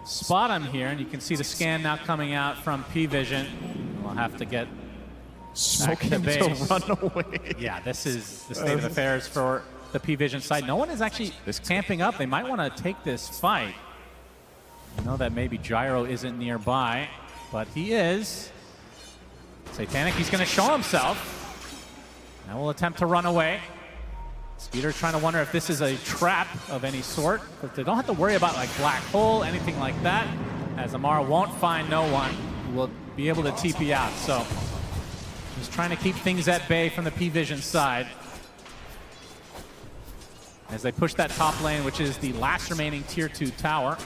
spot him here, and you can see the scan now coming out from P-Vision. We'll have to get back to base. To run away. Yeah, this is the state of affairs for the P-Vision side. No one is actually camping up. They might want to take this fight. I know that maybe Gyro isn't nearby, but he is. Satanic, he's going to show himself. Now we'll attempt to run away. Skeeter trying to wonder if this is a trap of any sort, but they don't have to worry about like Black Hole, anything like that, as Amar won't find no one who will be able to TP out. So just trying to keep things at bay from the P-Vision side as they push that top lane, which is the last remaining tier 2 tower.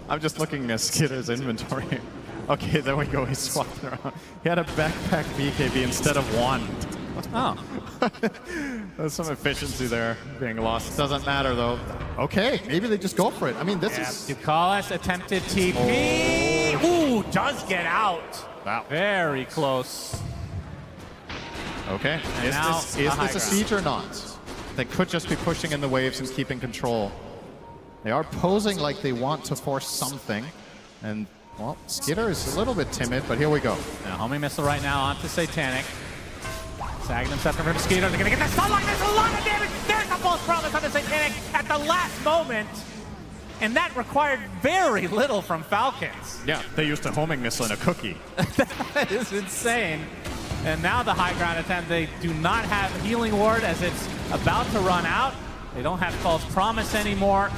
I'm just looking at Skitter's inventory. Okay, there we go. He's swapped around. He had a backpack BKB instead of one. Oh. There's some efficiency there being lost. Doesn't matter, though. Okay, maybe they just go for it. I mean, this is... Ducalis attempted TP. Ooh, does get out. Wow. Very close. Okay, And is now this the high a ground. siege or not? They could just be pushing in the waves and keeping control. They are posing like they want to force something. And, well, Skitter is a little bit timid, but here we go. Now, homing missile right now onto Satanic. Sagging himself from Skitter. They're going to get the sunlight. There's a lot of damage. There's a false promise on the Satanic at the last moment. And that required very little from Falcons. Yeah, they used a homing missile and a cookie. That is insane. And now the high ground attempt, they do not have Healing Ward as it's about to run out. They don't have False Promise anymore.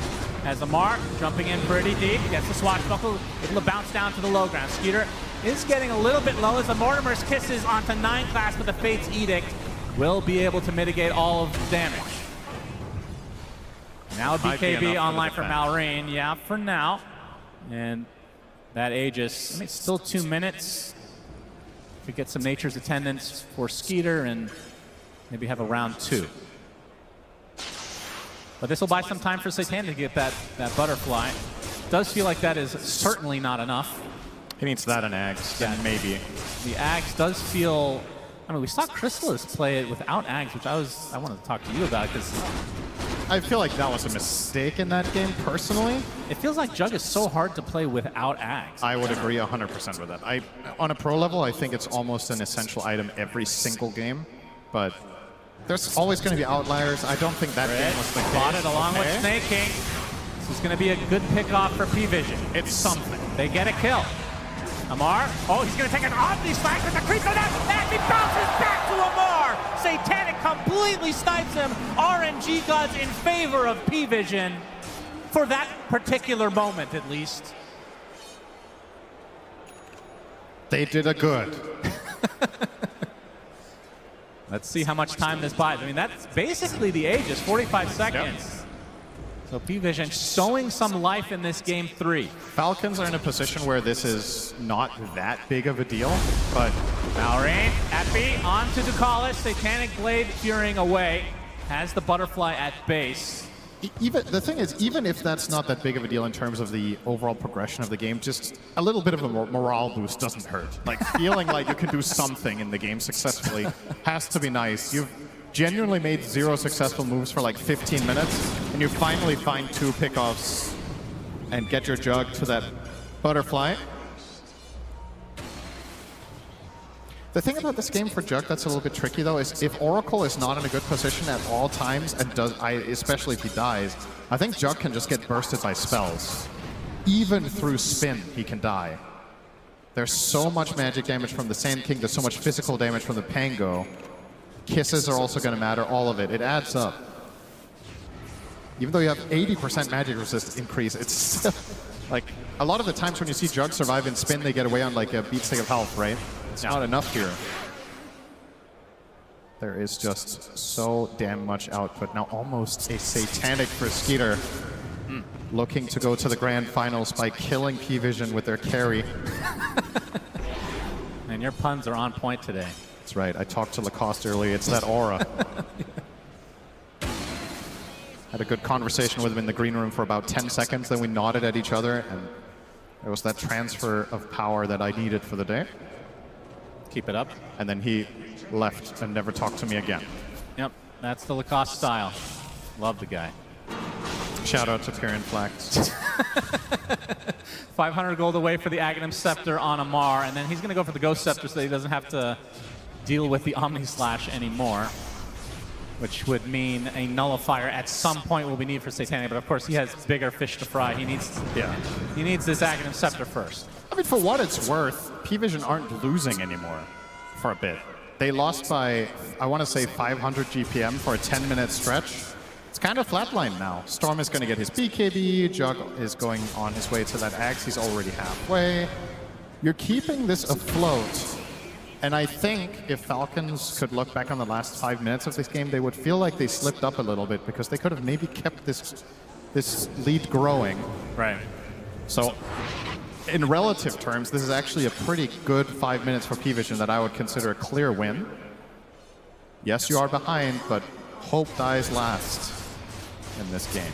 As Amar jumping in pretty deep, gets the swashbuckle, able to bounce down to the low ground. Skeeter is getting a little bit low as the Mortimer's Kisses onto 9 class, but the Fate's Edict will be able to mitigate all of the damage. Now BKB online for Malrain, yeah, for now. And that Aegis, I mean, it's still 2 minutes. Could get some Nature's Attendance for Skeeter and maybe have a round 2. But this will buy some time for Satanic to get that butterfly. Does feel like that is certainly not enough. He needs that and Ags, then maybe. The Ags does feel, I mean, we saw Chrysalis play it without Ags, which I wanted to talk to you about because I feel like that was a mistake in that game, personally. It feels like Jug is so hard to play without Ags. I would agree 100% with that. On a pro level, I think it's almost an essential item every single game, but there's always going to be outliers. I don't think that game was the case. Spotted along with Snake King. This is going to be a good pickoff for P-Vision. It's something. They get a kill. Amar, oh, he's going to take an Omni Slash with the creep on that, and he bounces back to Amar. Satanic completely snipes him. RNG gods in favor of P-Vision for that particular moment, at least. They did a good. Let's see how much time this buys. I mean, that's basically the Aegis, 45 seconds. Yep. So P-Vision showing some life in this game 3. Falcons are in a position where this is not that big of a deal, but Malrain at B, on to Ducalis. Satanic Blade fearing away. Has the butterfly at base. Even the thing is, even if that's not that big of a deal in terms of the overall progression of the game, just a little bit of a morale boost doesn't hurt. Like, feeling like you can do something in the game successfully has to be nice. You've genuinely made 0 successful moves for like 15 minutes, and you finally find 2 pickoffs and get your Jug to that butterfly. The thing about this game for Jug that's a little bit tricky, though, is if Oracle is not in a good position at all times, and especially if he dies, I think Jug can just get bursted by spells. Even through spin, he can die. There's so much magic damage from the Sand King, there's so much physical damage from the Pango. Kisses are also going to matter, all of it. It adds up. Even though you have 80% magic resist increase, it's still, like, a lot of the times when you see Jug survive in spin, they get away on like a beat stick of health, right? It's not enough here. There is just so damn much output. Now almost a Satanic for Skeeter. Looking to go to the grand finals by killing P-Vision with their carry. And your puns are on point today. That's right. I talked to Lacoste earlier. It's that aura. Had a good conversation with him in the green room for about 10 seconds. Then we nodded at each other, and there was that transfer of power that I needed for the day. Keep it up. And then he left and never talked to me again. Yep, that's the Lacoste style. Love the guy. Shout out to Pyrian Flax. 500 gold away for the Aghanim Scepter on Amar, and then he's going to go for the Ghost Scepter so that he doesn't have to deal with the Omni Slash anymore, which would mean a Nullifier at some point will be needed for Satanic, but of course he has bigger fish to fry. He needs this Aghanim Scepter first. I mean, for what it's worth, P-Vision aren't losing anymore for a bit. They lost by, I want to say, 500 GPM for a 10-minute stretch. It's kind of flatlined now. Storm is going to get his BKB, Jug is going on his way to that Axe, he's already halfway. You're keeping this afloat, and I think if Falcons could look back on the last 5 minutes of this game, they would feel like they slipped up a little bit because they could have maybe kept this lead growing. Right. So, in relative terms, this is actually a pretty good 5 minutes for P-Vision that I would consider a clear win. Yes, you are behind, but hope dies last in this game.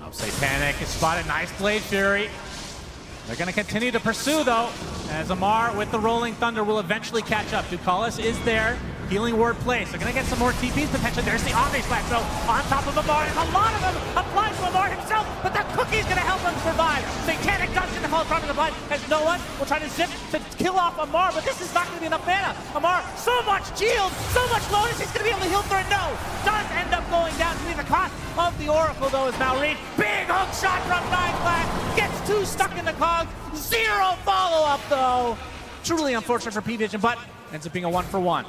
Oh, Satanic is spotted. Nice Blade Fury. They're going to continue to pursue, though, as Amar with the Rolling Thunder will eventually catch up. Ducalis is there. Healing ward place. They're going to get some more TPs potentially. There's the Omni Splash, so on top of Amar, and a lot of them apply to Amar himself, but that cookie's going to help him survive. Satanic does get the fall front of the blood, as no one will try to zip to kill off Amar, but this is not going to be enough mana. Amar, so much shield, so much lotus, he's going to be able to heal through it. No, does end up going down to be the cost of the Oracle, though, as Malrine. Big hook shot from Nine Black, gets 2 stuck in the cogs, 0 follow-up, though. Truly unfortunate for P-Vision, but ends up being a 1-for-1.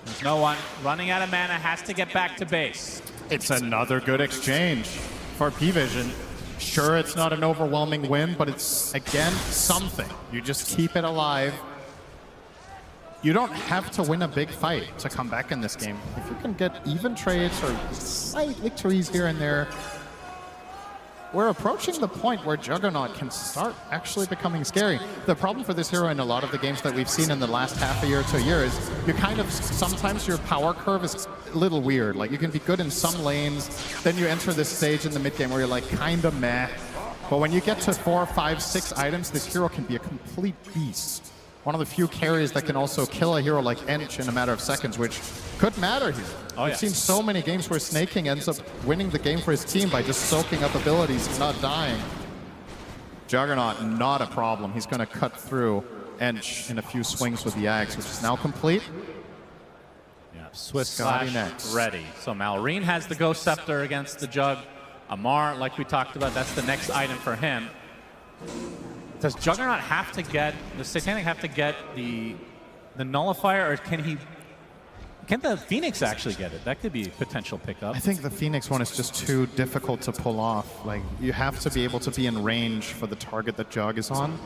There's no one running out of mana, has to get back to base. It's another good exchange for P-Vision. Sure, it's not an overwhelming win, but it's, again, something. You just keep it alive. You don't have to win a big fight to come back in this game. If you can get even trades or slight victories here and there, we're approaching the point where Juggernaut can start actually becoming scary. The problem for this hero in a lot of the games that we've seen in the last half a year to a year is you kind of, sometimes your power curve is a little weird. Like you can be good in some lanes, then you enter this stage in the mid game where you're like kind of meh. But when you get to 4, 5, 6 items, this hero can be a complete beast. One of the few carries that can also kill a hero like Ench in a matter of seconds, which could matter here. We've seen so many games where Snaking ends up winning the game for his team by just soaking up abilities and not dying. Juggernaut, not a problem. He's going to cut through Ench in a few swings with the Axe, which is now complete. Yeah, Swift Slash next. Ready. So Malrine has the Ghost Scepter against the Jug. Amar, like we talked about, that's the next item for him. Does Juggernaut have to get, does Satanic have to get the Nullifier, or can the Phoenix actually get it? That could be a potential pickup. I think the Phoenix one is just too difficult to pull off. Like, you have to be able to be in range for the target that Jug is on.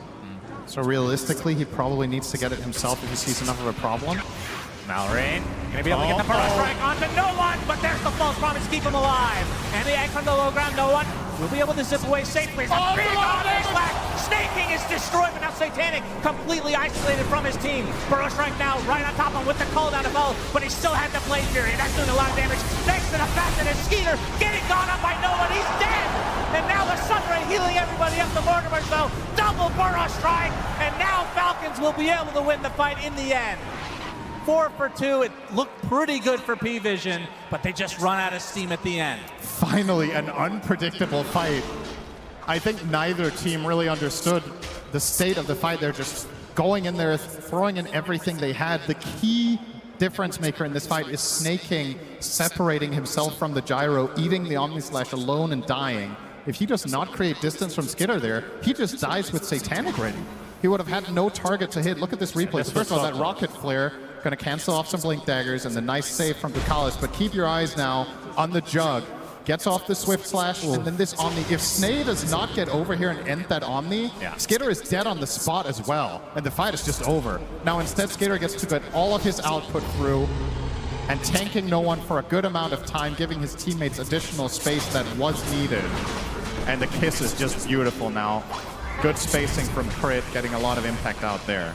So realistically, he probably needs to get it himself if he sees enough of a problem. Malrine gonna be able to get the Burrow Strike onto no one, but there's the false promise to keep him alive. And the egg from the low ground, no one will be able to zip away safely. Big Omni Slash! Snaking is destroyed, but now Satanic completely isolated from his team. Burrow Strike now right on top of him with the cooldown of both, but he still had the Blade Fury. That's doing a lot of damage. Thanks to the fact that his Skeeter getting gone up by no one, he's dead! And now the Sunray healing everybody up the Mortimer, so double Burrow Strike, and now Falcons will be able to win the fight in the end. 4 for 2, it looked pretty good for P-Vision, but they just run out of steam at the end. Finally, an unpredictable fight. I think neither team really understood the state of the fight. They're just going in there, throwing in everything they had. The key difference maker in this fight is Snaking separating himself from the gyro, eating the Omni Slash alone and dying. If he does not create distance from Skitter there, he just dies with Satanic ready. He would have had no target to hit. Look at this replay. So first of all, that rocket flare going to cancel off some blink daggers and the nice save from Bukalis, but keep your eyes now on the Jug. Gets off the Swift Slash, and then this Omni. If Snay does not get over here and end that Omni, Skitter is dead on the spot as well, and the fight is just over. Now instead, Skitter gets to get all of his output through, and tanking no one for a good amount of time, giving his teammates additional space that was needed. And the kiss is just beautiful now. Good spacing from Crit, getting a lot of impact out there.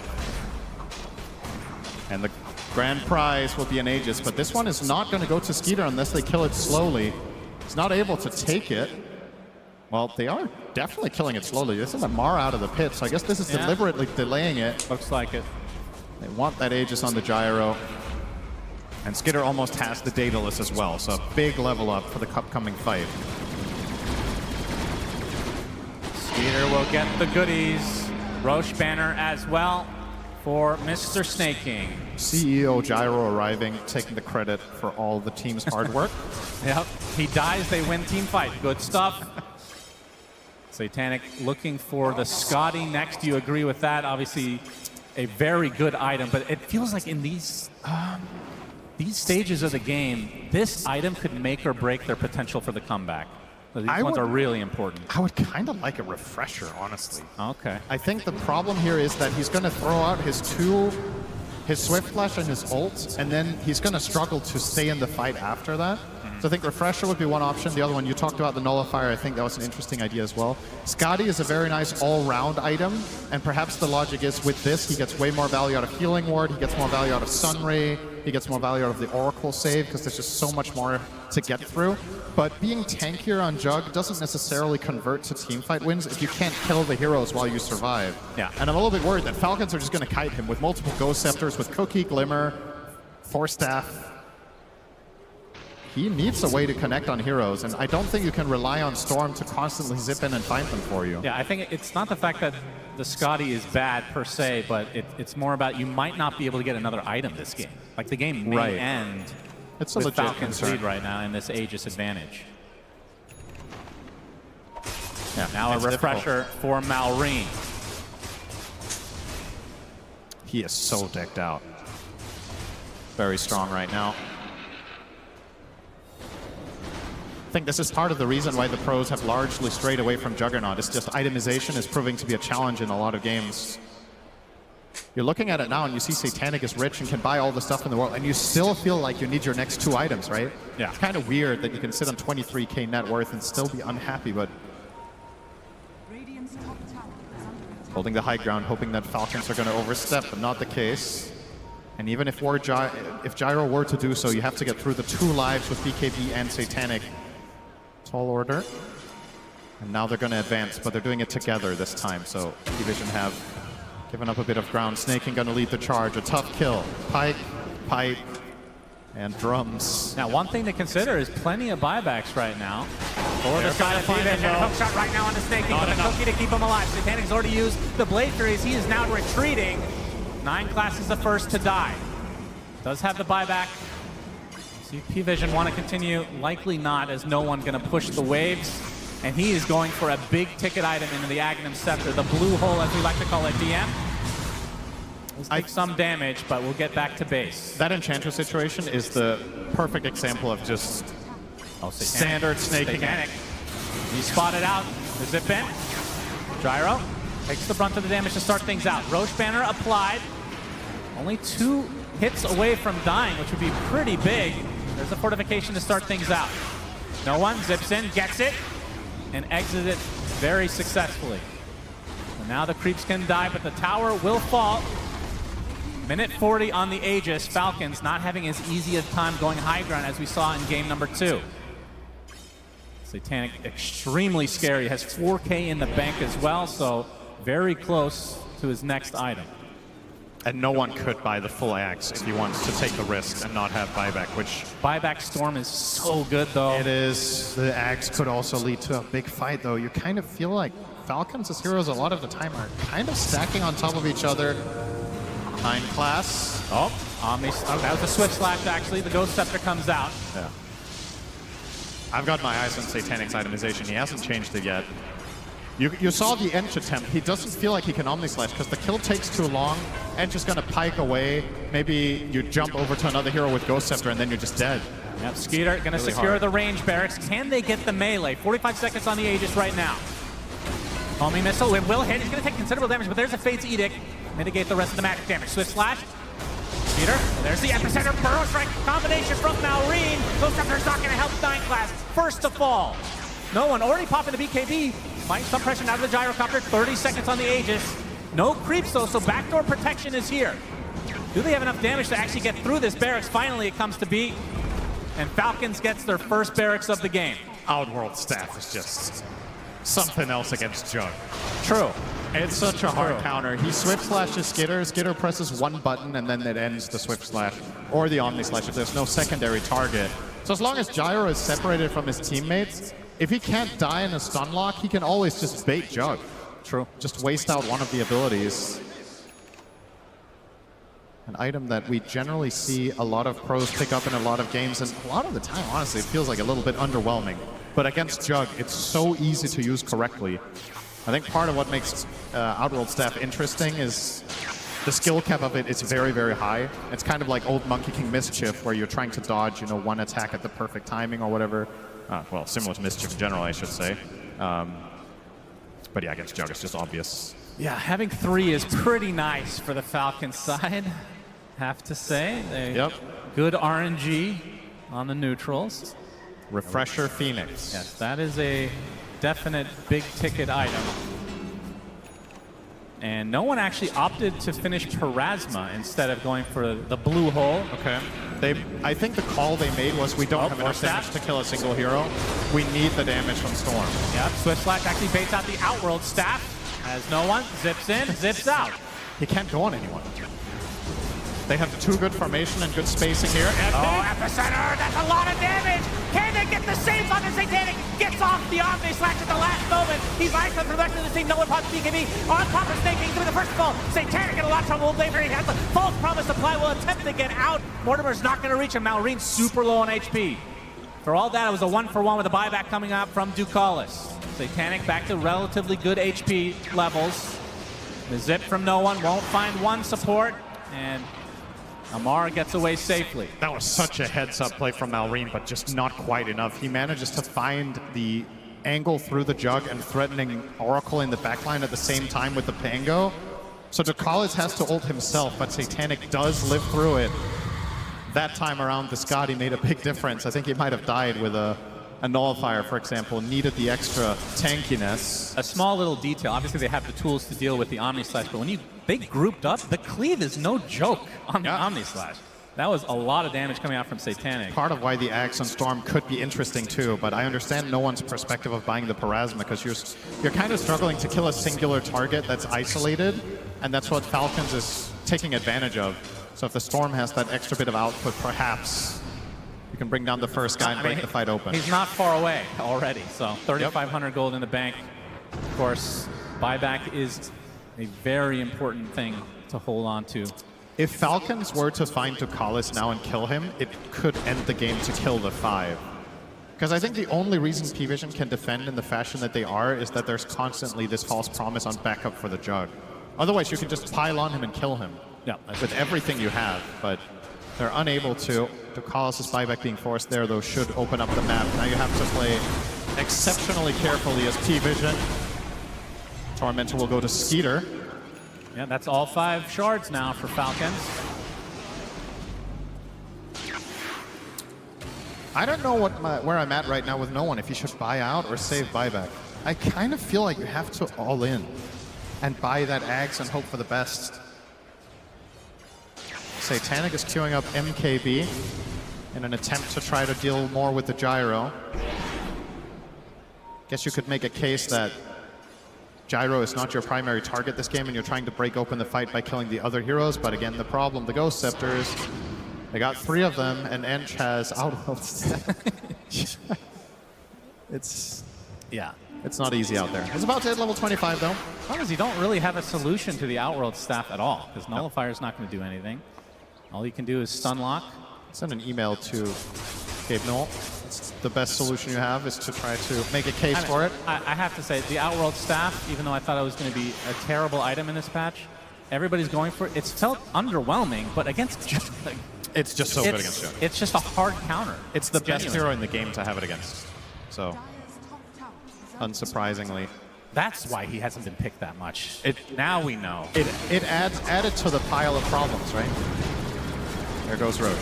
And the grand prize will be an Aegis, but this one is not going to go to Skeeter unless they kill it slowly. He's not able to take it. Well, they are definitely killing it slowly. This is a Mar out of the pit, so I guess this is deliberately delaying it. Looks like it. They want that Aegis on the gyro. And Skitter almost has the Daedalus as well, so a big level up for the upcoming fight. Skeeter will get the goodies. Roche banner as well for Mr. Snaking. CEO Gyro arriving, taking the credit for all the team's hard work. Yep, he dies, they win team fight. Good stuff. Satanic looking for the Scotty next. Do you agree with that? Obviously, a very good item, but it feels like in these stages of the game, this item could make or break their potential for the comeback. So these ones are really important. I would kind of like a refresher, honestly. Okay. I think the problem here is that he's going to throw out his Swift Flash and his ult, and then he's going to struggle to stay in the fight after that. So I think Refresher would be one option. The other one, you talked about the Nullifier. I think that was an interesting idea as well. Scotty is a very nice all-round item, and perhaps the logic is with this, he gets way more value out of Healing Ward, he gets more value out of Sunray, he gets more value out of the Oracle save, because there's just so much more to get through. But being tankier on Jug doesn't necessarily convert to teamfight wins if you can't kill the heroes while you survive. Yeah. And I'm a little bit worried that Falcons are just going to kite him with multiple Ghost Scepters, with Cookie, Glimmer, For Staff, he needs a way to connect on heroes, and I don't think you can rely on Storm to constantly zip in and find them for you. Yeah, I think it's not the fact that the Scotty is bad per se, but it's more about you might not be able to get another item this game. Like the game may end it's a with legit Falcon's concern lead right now in this Aegis advantage. Yeah, now a refresher for Malrine. He is so decked out. Very strong right now. I think this is part of the reason why the pros have largely strayed away from Juggernaut. It's just itemization is proving to be a challenge in a lot of games. You're looking at it now and you see Satanic is rich and can buy all the stuff in the world, and you still feel like you need your next 2 items, right? Yeah. It's kind of weird that you can sit on 23k net worth and still be unhappy, but holding the high ground, hoping that Falcons are going to overstep, but not the case. And even if Gyro were to do so, you have to get through the 2 lives with BKB and Satanic. Tall order. And now they're going to advance, but they're doing it together this time, so Division have given up a bit of ground. Snaking going to lead the charge. A tough kill. Pike, Pipe, and Drums. Now, one thing to consider is plenty of buybacks right now. For the side of Division. Hook shot right now on the Snaking, but a cookie to keep him alive. Satanic's already used the Blade Furies. He is now retreating. 9 Class is the first to die. Does have the buyback. See P-Vision want to continue? Likely not, as no one going to push the waves. And he is going for a big ticket item into the Aghanim Scepter. The blue hole, as we like to call it, DM. We'll take some damage, but we'll get back to base. That Enchantress situation is the perfect example of just standard snaking. Satanic. He spotted out the zip in. Gyro takes the brunt of the damage to start things out. Roche Banner applied. Only 2 hits away from dying, which would be pretty big. There's a fortification to start things out. No one zips in, gets it, and exits it very successfully. So now the creeps can die, but the tower will fall. Minute 40 on the Aegis. Falcons not having as easy a time going high ground as we saw in game number 2. Satanic extremely scary, has 4k in the bank as well, so very close to his next item. And no one could buy the full axe if he wants to take the risk and not have buyback, which... Buyback Storm is so good, though. It is. The axe could also lead to a big fight, though. You kind of feel like Falcons as heroes a lot of the time are kind of stacking on top of each other. 9 Class. Oh, that was a Swift Slash, actually. The Ghost Scepter comes out. Yeah. I've got my eyes on Satanic's itemization. He hasn't changed it yet. You saw the Ench attempt. He doesn't feel like he can Omni-Slash because the kill takes too long. Ench is going to pike away. Maybe you jump over to another hero with Ghost Scepter and then you're just dead. Yep, Skeeter going to secure the range barracks. Can they get the melee? 45 seconds on the Aegis right now. Homing missile, it will hit. He's going to take considerable damage, but there's a Fate's Edict. Mitigate the rest of the magic damage. Swift Slash. Skeeter, there's the Epicenter. Burrow Strike combination from Malrine. Ghost Scepter's not going to help 9 Class. First to fall. No one already popping the BKB. Find some pressure out of the Gyrocopter. 30 seconds on the Aegis. No creeps though, so backdoor protection is here. Do they have enough damage to actually get through this barracks? Finally, it comes to beat. And Falcons gets their first barracks of the game. Outworld Staff is just something else against Jug. True. It's such a hard counter. He Swift Slashes Skitter. Skitter presses 1 button and then it ends the Swift Slash or the Omni Slash if there's no secondary target. So as long as Gyro is separated from his teammates, if he can't die in a stun lock, he can always just bait Jug. True. Just waste out one of the abilities. An item that we generally see a lot of pros pick up in a lot of games, and a lot of the time, honestly, it feels like a little bit underwhelming. But against Jug, it's so easy to use correctly. I think part of what makes Outworld Staff interesting is the skill cap of it is very, very high. It's kind of like old Monkey King Mischief, where you're trying to dodge, one attack at the perfect timing or whatever. Well, similar to Mischief in general, I should say. But yeah, against Jug, it's just obvious. Yeah, having 3 is pretty nice for the Falcons side, have to say. Good RNG on the neutrals. Refresher Phoenix. Yes, that is a definite big ticket item. And no one actually opted to finish Parasma instead of going for the blue hole. Okay. I think the call they made was we don't have enough damage to kill a single hero. We need the damage from Storm. Yep, Swift Slash actually baits out the Outworld Staff as no one zips in, zips out. He can't go on anyone. They have too good formation and good spacing here. Oh, Epicenter, that's a lot of damage. Can they get the saves on the Satanic? Gets off the Omni Slash at the last moment. He's isolated from the rest of the team. No one pops BKB. On top of Snaking through the first ball. Satanic in a lot of trouble. Later, he has the false promise supply. Will attempt to get out. Mortimer's not going to reach him. Malrine super low on HP. For all that, it was a 1-for-1 with a buyback coming up from Ducalis. Satanic back to relatively good HP levels. The zip from no one won't find one support. And Amara gets away safely. That was such a heads-up play from Malrine, but just not quite enough. He manages to find the angle through the jug and threatening Oracle in the backline at the same time with the Pango. So Ducalis has to ult himself, but Satanic does live through it. That time around, the Scotty made a big difference. I think he might have died with a Nullifier, for example, needed the extra tankiness. A small little detail, obviously they have the tools to deal with the Omni Slash, but when they grouped up, the cleave is no joke on the Omni Slash. That was a lot of damage coming out from Satanic. Part of why the Axe on Storm could be interesting too, but I understand no one's perspective of buying the Parasma, because you're kind of struggling to kill a singular target that's isolated, and that's what Falcons is taking advantage of. So if the Storm has that extra bit of output, perhaps you can bring down the first guy and break the fight open. He's not far away already, so 3,500 gold in the bank. Of course, buyback is a very important thing to hold on to. If Falcons were to find Ducalis now and kill him, it could end the game to kill the 5. Because I think the only reason P-Vision can defend in the fashion that they are is that there's constantly this false promise on backup for the Jug. Otherwise, you can just pile on him and kill him with everything you have, but they're unable to. Ducalis' buyback being forced there, though, should open up the map. Now you have to play exceptionally carefully as P-Vision. Tormentor will go to Skeeter. Yeah, that's all 5 shards now for Falcons. I don't know where I'm at right now with no one, if you should buy out or save buyback. I kind of feel like you have to all in and buy that Axe and hope for the best. Satanic is queuing up MKB in an attempt to try to deal more with the gyro. Guess you could make a case that gyro is not your primary target this game and you're trying to break open the fight by killing the other heroes, but again, the problem, the Ghost Scepters, they got 3 of them, and Ench has Outworld Staff. It's not easy out there. It's about to hit level 25 though. As long as you don't really have a solution to the Outworld Staff at all, because Nullifier's not going to do anything. All you can do is stun lock. Send an email to Gabe Knoll. It's the best solution you have is to try to make a case for it. I have to say, the Outworld Staff, even though I thought it was going to be a terrible item in this patch, everybody's going for it. It's felt underwhelming, but against Jug, it's just so good against Jug. It's just a hard counter. It's the best hero in the game to have it against. So, unsurprisingly. That's why he hasn't been picked that much. Now we know. It adds added to the pile of problems, right? There goes Roche.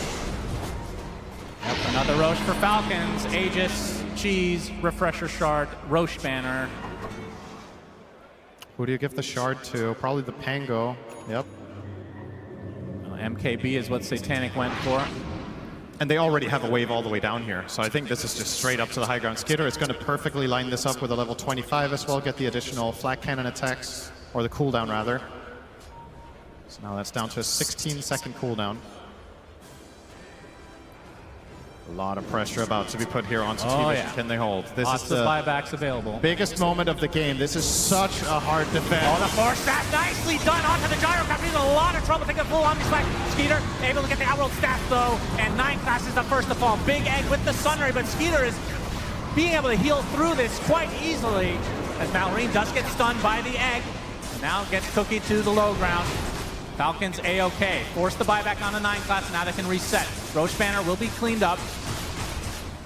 Yep, another Roche for Falcons. Aegis, Cheese, Refresher Shard, Roche banner. Who do you give the shard to? Probably the Pango. Yep. MKB is what Satanic went for. And they already have a wave all the way down here, so I think this is just straight up to the high ground. Skitter is going to perfectly line this up with a level 25 as well, get the additional flak cannon attacks, or the cooldown rather. So now that's down to a 16-second cooldown. A lot of pressure about to be put here onto P-Vision. Can they hold? This Lots is of the buybacks available. Biggest moment of the game. This is such a hard defense. Oh, the force staff nicely done onto the gyro cap. He's in a lot of trouble taking a full Omni Slash. Skeeter able to get the Outworld Staff though, and 9 Class is the first to fall. Big Egg with the Sunray, but Skeeter is being able to heal through this quite easily as Malrine does get stunned by the Egg. And now gets Cookie to the low ground. Falcons A-OK. Force the buyback on the 9 Class. Now they can reset. Roche banner will be cleaned up.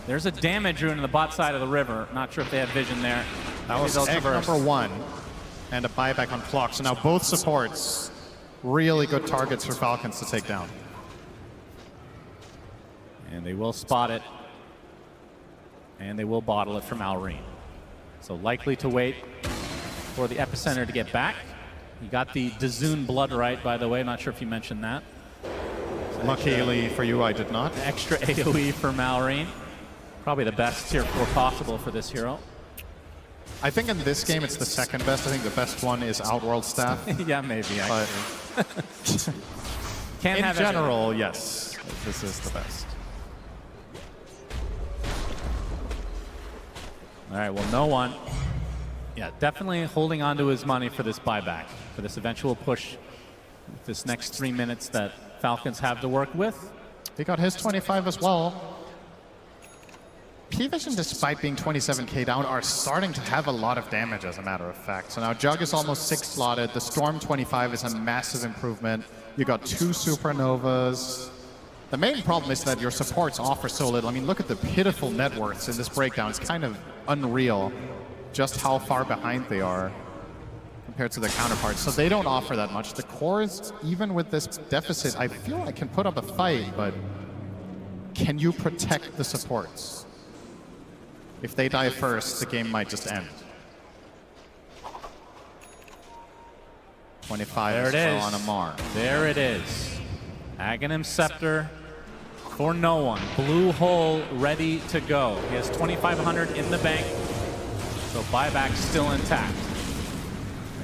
There's a damage rune in the bot side of the river. Not sure if they had vision there. That was egg number 1 and a buyback on Flock. So now both supports, really good targets for Falcons to take down. And they will spot it. And they will bottle it from Malrine. So likely to wait for the Epicenter to get back. You got the Dazoon Blood right, by the way. Not sure if you mentioned that. Luckily for you, I did not. Extra AoE for Malrine. Probably the best tier 4 possible for this hero. I think in this game it's the second best. I think the best one is Outworld Staff. Yeah, maybe. Can't in have general, yes, this is the best. All right, well, no one. Yeah, definitely holding on to his money for this buyback, for this eventual push, this next 3 minutes that Falcons have to work with. He got his 25 as well. P-Vision, despite being 27k down, are starting to have a lot of damage, as a matter of fact. So now Jug is almost 6 slotted. The Storm 25 is a massive improvement. You got 2 Supernovas. The main problem is that your supports offer so little. I mean, look at the pitiful net worths in this breakdown. It's kind of unreal just how far behind they are compared to their counterparts. So they don't offer that much. The cores, even with this deficit, I feel like can put up a fight, but can you protect the supports? If they die first, the game might just end. 25 there it is. On Amar. There it is. Aghanim Scepter for no one. Blue hole ready to go. He has 2,500 in the bank, so buyback still intact.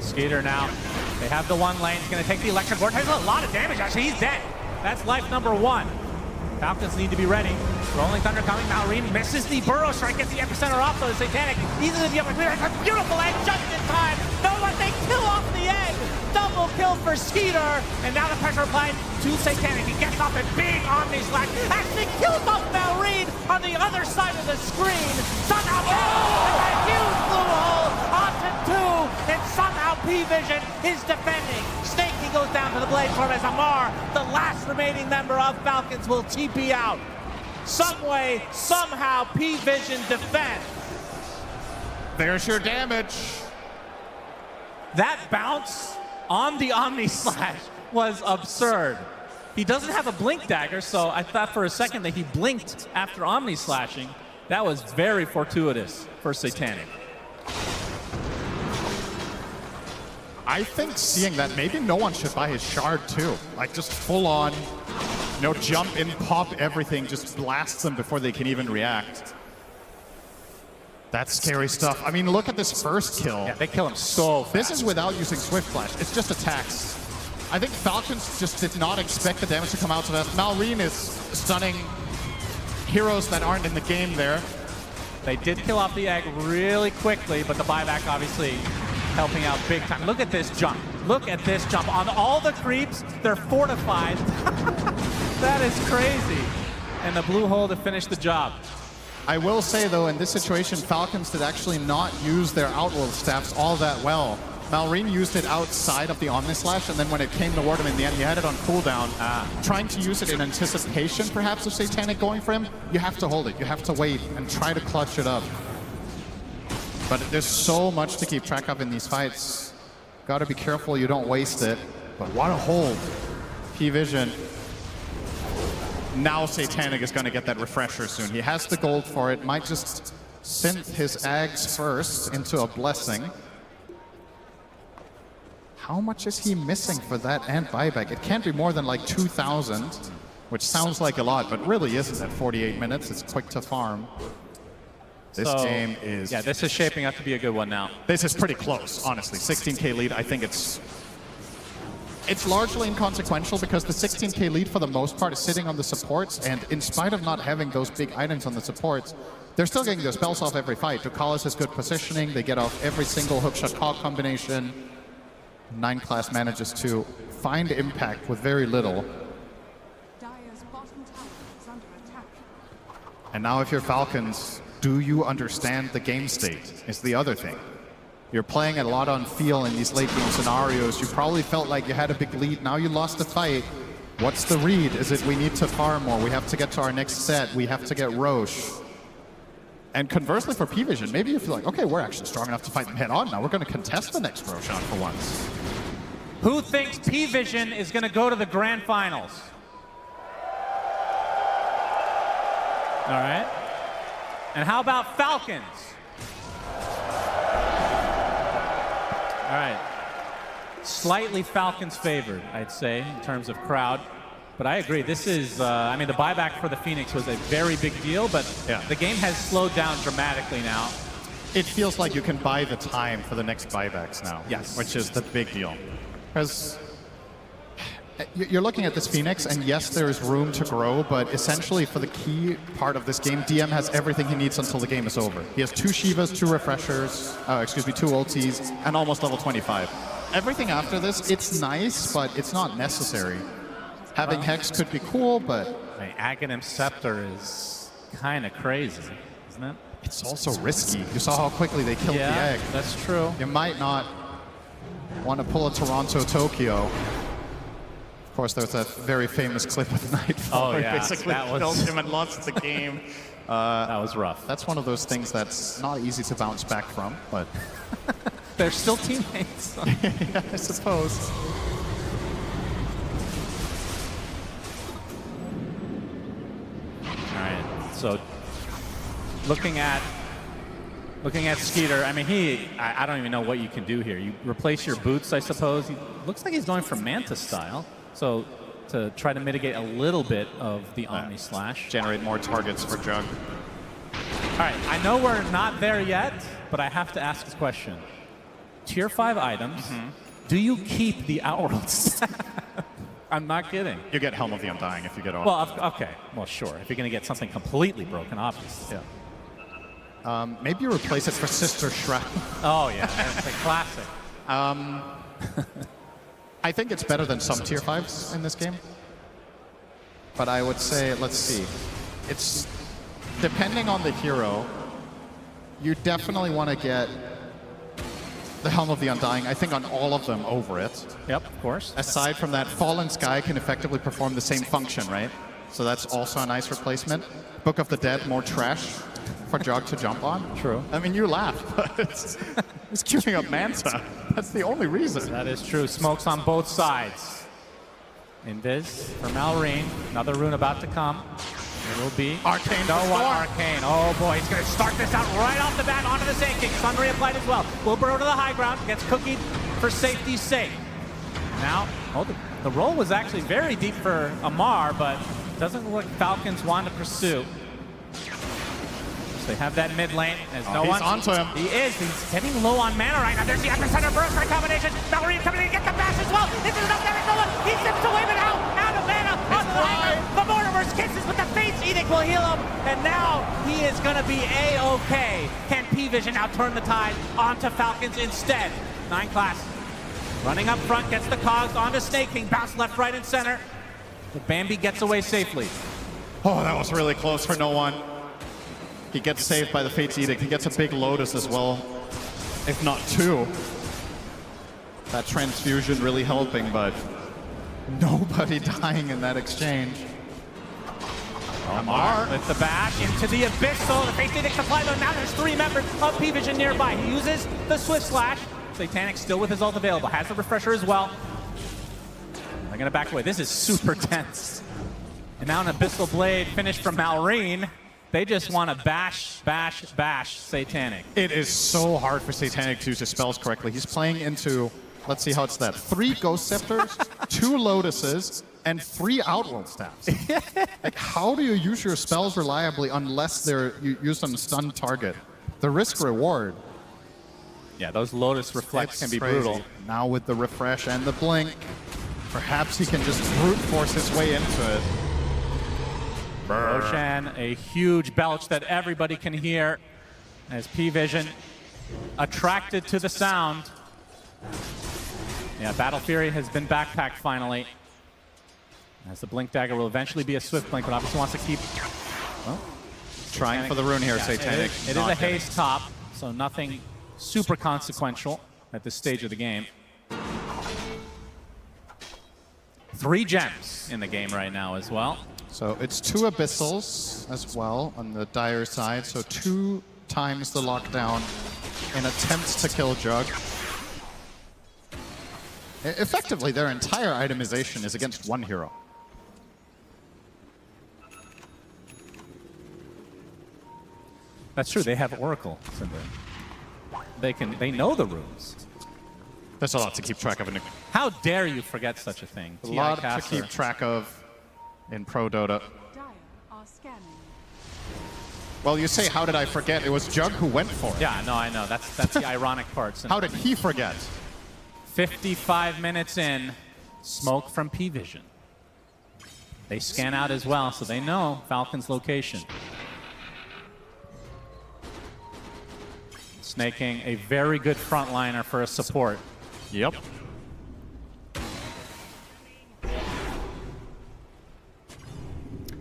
Skater now. They have the one lane. He's going to take the electric vortex. A lot of damage, actually. He's dead. That's life number 1. Falcons need to be ready. Rolling Thunder coming. Malrine misses the Burrow Strike. Gets the epicenter off, though. Satanic. Easily the upper clear. It's a beautiful egg just in time. No one, they kill off the egg. Double kill for Skeeter. And now the pressure applied to Satanic. He gets off a big Omni Slash. Actually kills off Malrine on the other side of the screen. Somehow, a huge blue hole onto 2. And somehow P-Vision is defending. Snaking goes down to the blade form as Amar, the last remaining member of Falcons, will TP out. Some way, somehow, P-Vision defends. There's your damage. That bounce on the Omni Slash was absurd. He doesn't have a blink dagger, so I thought for a second that he blinked after Omni Slashing. That was very fortuitous for Satanic. I think seeing that, maybe no one should buy his shard too. Like just full on, jump in, pop everything, just blast them before they can even react. That's scary stuff. I mean, look at this first kill. Yeah, they kill him so fast. This is without using Swift Flash. It's just attacks. I think Falcons just did not expect the damage to come out to that. Malrine is stunning heroes that aren't in the game there. They did kill off the egg really quickly, but the buyback obviously helping out big time. Look at this jump. Look at this jump. On all the creeps, they're fortified. That is crazy. And the blue hole to finish the job. I will say, though, in this situation, Falcons did actually not use their Outworld staffs all that well. Malrine used it outside of the Omnislash, and then when it came toward him in the end, he had it on cooldown. Trying to use it in anticipation, perhaps, of Satanic going for him, you have to hold it. You have to wait and try to clutch it up. But there's so much to keep track of in these fights. Gotta be careful you don't waste it. But what a hold. P-Vision. Now Satanic is gonna get that refresher soon. He has the gold for it. Might just synth his Ags first into a blessing. How much is he missing for that and buyback? It can't be more than like 2,000, which sounds like a lot, but really isn't at 48 minutes. It's quick to farm. This game is... Yeah, this is shaping up to be a good one now. This is pretty close, honestly. 16k lead, I think it's largely inconsequential because the 16k lead for the most part is sitting on the supports, and in spite of not having those big items on the supports, they're still getting their spells off every fight. Ducalis has good positioning, they get off every single hookshot cog combination. 9 class manages to find impact with very little. And now if you're Falcons, do you understand the game state is the other thing. You're playing a lot on feel in these late game scenarios. You probably felt like you had a big lead. Now you lost the fight. What's the read? Is it we need to farm more? We have to get to our next set. We have to get Roche. And conversely for P-Vision, maybe you feel like, okay, we're actually strong enough to fight them head on now. We're going to contest the next Roche shot for once. Who thinks P-Vision is going to go to the grand finals? All right. And how about Falcons? All right. Slightly Falcons favored, I'd say, in terms of crowd. But I agree. This is, I mean, the buyback for the Phoenix was a very big deal, but the game has slowed down dramatically now. It feels like you can buy the time for the next buybacks now. Yes. Which is the big deal. Because You're looking at this Phoenix, and yes, there's room to grow, but essentially for the key part of this game, DM has everything he needs until the game is over. He has 2 Shivas, 2 Refreshers, 2 ultis, and almost level 25. Everything after this, it's nice, but it's not necessary. Having Hex could be cool, but... Aghanim Scepter is kind of crazy, isn't it? It's also risky. You saw how quickly they killed the egg. That's true. You might not want to pull a Toronto-Tokyo. Of course, there was that very famous clip with Nightfall where he basically killed him and lost the game. That was rough. That's one of those things that's not easy to bounce back from, but... They're still teammates. Yeah, I suppose. All right, so looking at Skeeter, I mean, I don't even know what you can do here. You replace your boots, I suppose. He looks like he's going for Manta style. So to try to mitigate a little bit of the Omni Slash. Generate more targets for Jug. All right, I know we're not there yet, but I have to ask a question. Tier 5 items, do you keep the Outworld staff? I'm not kidding. You get Helm of the Undying if you get on. Well, okay. Well, sure. If you're going to get something completely broken, obviously. Yeah. Maybe you replace it for Sister Shroud. Oh, yeah. That's a classic. I think it's better than some tier 5s in this game. But I would say, let's see. It's depending on the hero, you definitely want to get the Helm of the Undying, I think on all of them over it. Yep, of course. Aside from that, Fallen Sky can effectively perform the same function, right? So that's also a nice replacement. Book of the Dead, more trash for Jog to jump on. True. I mean, you laugh, but it's queuing up Manta. That's the only reason. That is true. Smokes on both sides. Invis for Malrine. Another rune about to come. It will be Arcane. No one Arcane. Oh boy, he's going to start this out right off the bat onto the Sand King. Sun reapplied as well. Will burrow to the high ground. Gets cookied for safety's sake. Now, the roll was actually very deep for Amar, but doesn't look like Falcons want to pursue. They have that mid lane as no one. He's onto him. He is. He's getting low on mana right now. There's the epicenter burst right combination. Mallory coming in to get the bash as well. This is enough. There is no one. He zips away, but out of mana. Onto the high. The Mortimer's kisses with the Fate's Edict will heal him. And now he is going to be A-OK. Can P-Vision now turn the tide onto Falcons instead? 9 class. Running up front, gets the cogs onto Snake King. Bounce left, right, and center. But Bambi gets away safely. Oh, that was really close for no one. He gets saved by the Fate's Edict. He gets a big Lotus as well, if not 2. That transfusion really helping, but nobody dying in that exchange. Amar with the bash into the Abyssal. The Fate's Edict applied, though now there's 3 members of P-Vision nearby. He uses the Swift Slash. Satanic still with his ult available. Has the Refresher as well. They're going to back away. This is super tense. And now an Abyssal Blade finished from Malrine. They just want to bash Satanic. It is so hard for Satanic to use his spells correctly. He's playing into, let's see how it's that, 3 Ghost Scepters, 2 Lotuses, and 3 Outworld Staffs. Like, how do you use your spells reliably unless they're used on a stunned target? The risk-reward. Yeah, those Lotus Reflects can be crazy. brutal. Now with the Refresh and the Blink, perhaps he can just brute force his way into it. Roshan, a huge belch that everybody can hear as P-Vision attracted to the sound. Yeah, Battle Fury has been backpacked finally. As the Blink Dagger will eventually be a Swift Blink, but obviously wants to keep... Well, trying for the rune here, yeah, Satanic. It is a haste top, so nothing super consequential at this stage of the game. 3 gems in the game right now as well. So it's 2 Abyssals as well on the Dire side, so 2 times the lockdown in attempts to kill Jug. Effectively, their entire itemization is against 1 hero. That's true, they have Oracle. They know the runes. There's a lot to keep track of. How dare you forget such a thing? A lot to keep track of in Pro Dota. Well, you say, how did I forget? It was Jug who went for it. Yeah, no, I know. That's the ironic part. How did he forget? 55 minutes in, Smoke from P-Vision. They scan out as well, so they know Falcon's location. Snaking, a very good frontliner for a support. Yep.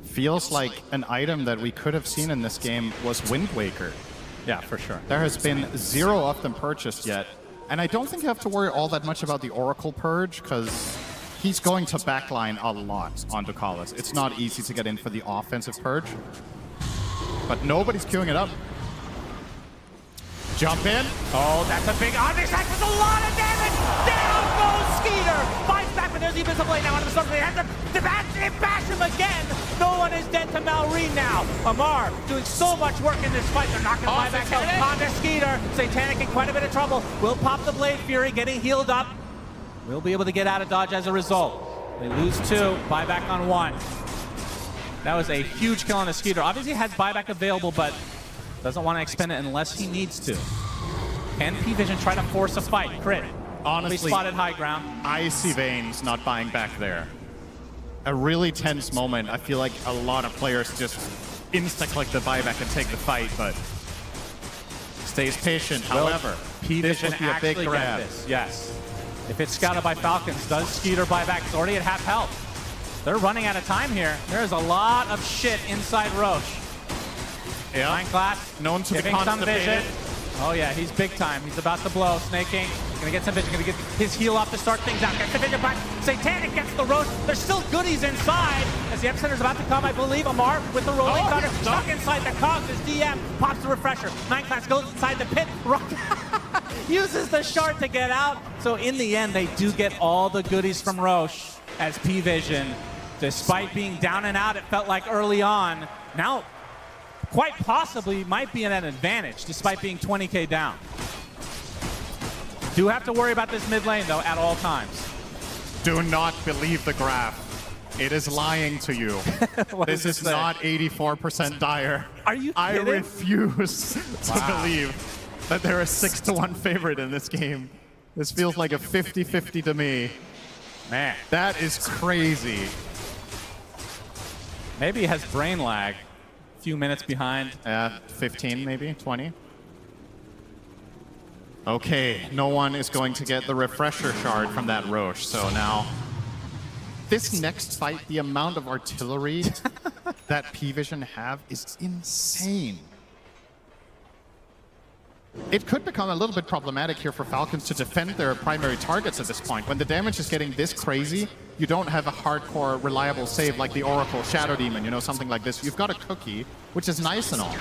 Feels like an item that we could have seen in this game was Wind Waker. Yeah, for sure. There has been 0 of them purchased yet. And I don't think you have to worry all that much about the Oracle Purge, because he's going to backline a lot onto Collis. It's not easy to get in for the offensive Purge. But nobody's queuing it up. Jump in. Oh, that's a big Omnisac with a lot of damage. Down goes Skeeter. Fights back, but there's even some blade now on the side. They have to bash him again. No one is dead to Malrine now. Amar doing so much work in this fight. They're not going to buy back out. Onto Skeeter. Satanic in quite a bit of trouble. Will pop the Blade Fury, getting healed up. Will be able to get out of dodge as a result. They lose 2, buyback on 1. That was a huge kill on a Skeeter. Obviously has buyback available, but doesn't want to expend it unless he needs to. Can P-Vision try to force a fight? Crit. Honestly, we spotted high ground. I see Veins not buying back there. A really tense moment. I feel like a lot of players just insta-click the buyback and take the fight, but stays patient. However, P-Vision this would be a big grab. This. Yes. If it's scouted by Falcons, does Skeeter buy back? It's already at half health. They're running out of time here. There's a lot of shit inside Roche. Yeah. Nine class, known to be giving some vision. constipated. Oh yeah, he's big time. He's about to blow. Snaking, gonna get some vision, gonna get his heal off to start things out. Gets the vision back. Satanic gets the Roche. There's still goodies inside as the Epicenter's about to come, I believe. Amar with the rolling thunder, stuck inside the cogs as DM pops the refresher. 9 class goes inside the pit. Uses the shard to get out. So in the end, they do get all the goodies from Roche as P-Vision, despite being down and out, it felt like early on. Now, quite possibly might be at an advantage despite being 20k down. Do have to worry about this mid lane though at all times. Do not believe the graph. It is lying to you. This is not 84% dire. Are you kidding? I refuse to believe that they're a 6-1 favorite in this game. This feels like a 50-50 to me. Man. That is crazy. Maybe he has brain lag. Few minutes behind. 15 maybe, 20. Okay, no one is going to get the refresher shard from that Roche, so now this next fight, the amount of artillery that P-Vision have is insane. It could become a little bit problematic here for Falcons to defend their primary targets at this point. When the damage is getting this crazy, you don't have a hardcore, reliable save like the Oracle, Shadow Demon, you know, something like this. You've got a cookie, which is nice and all.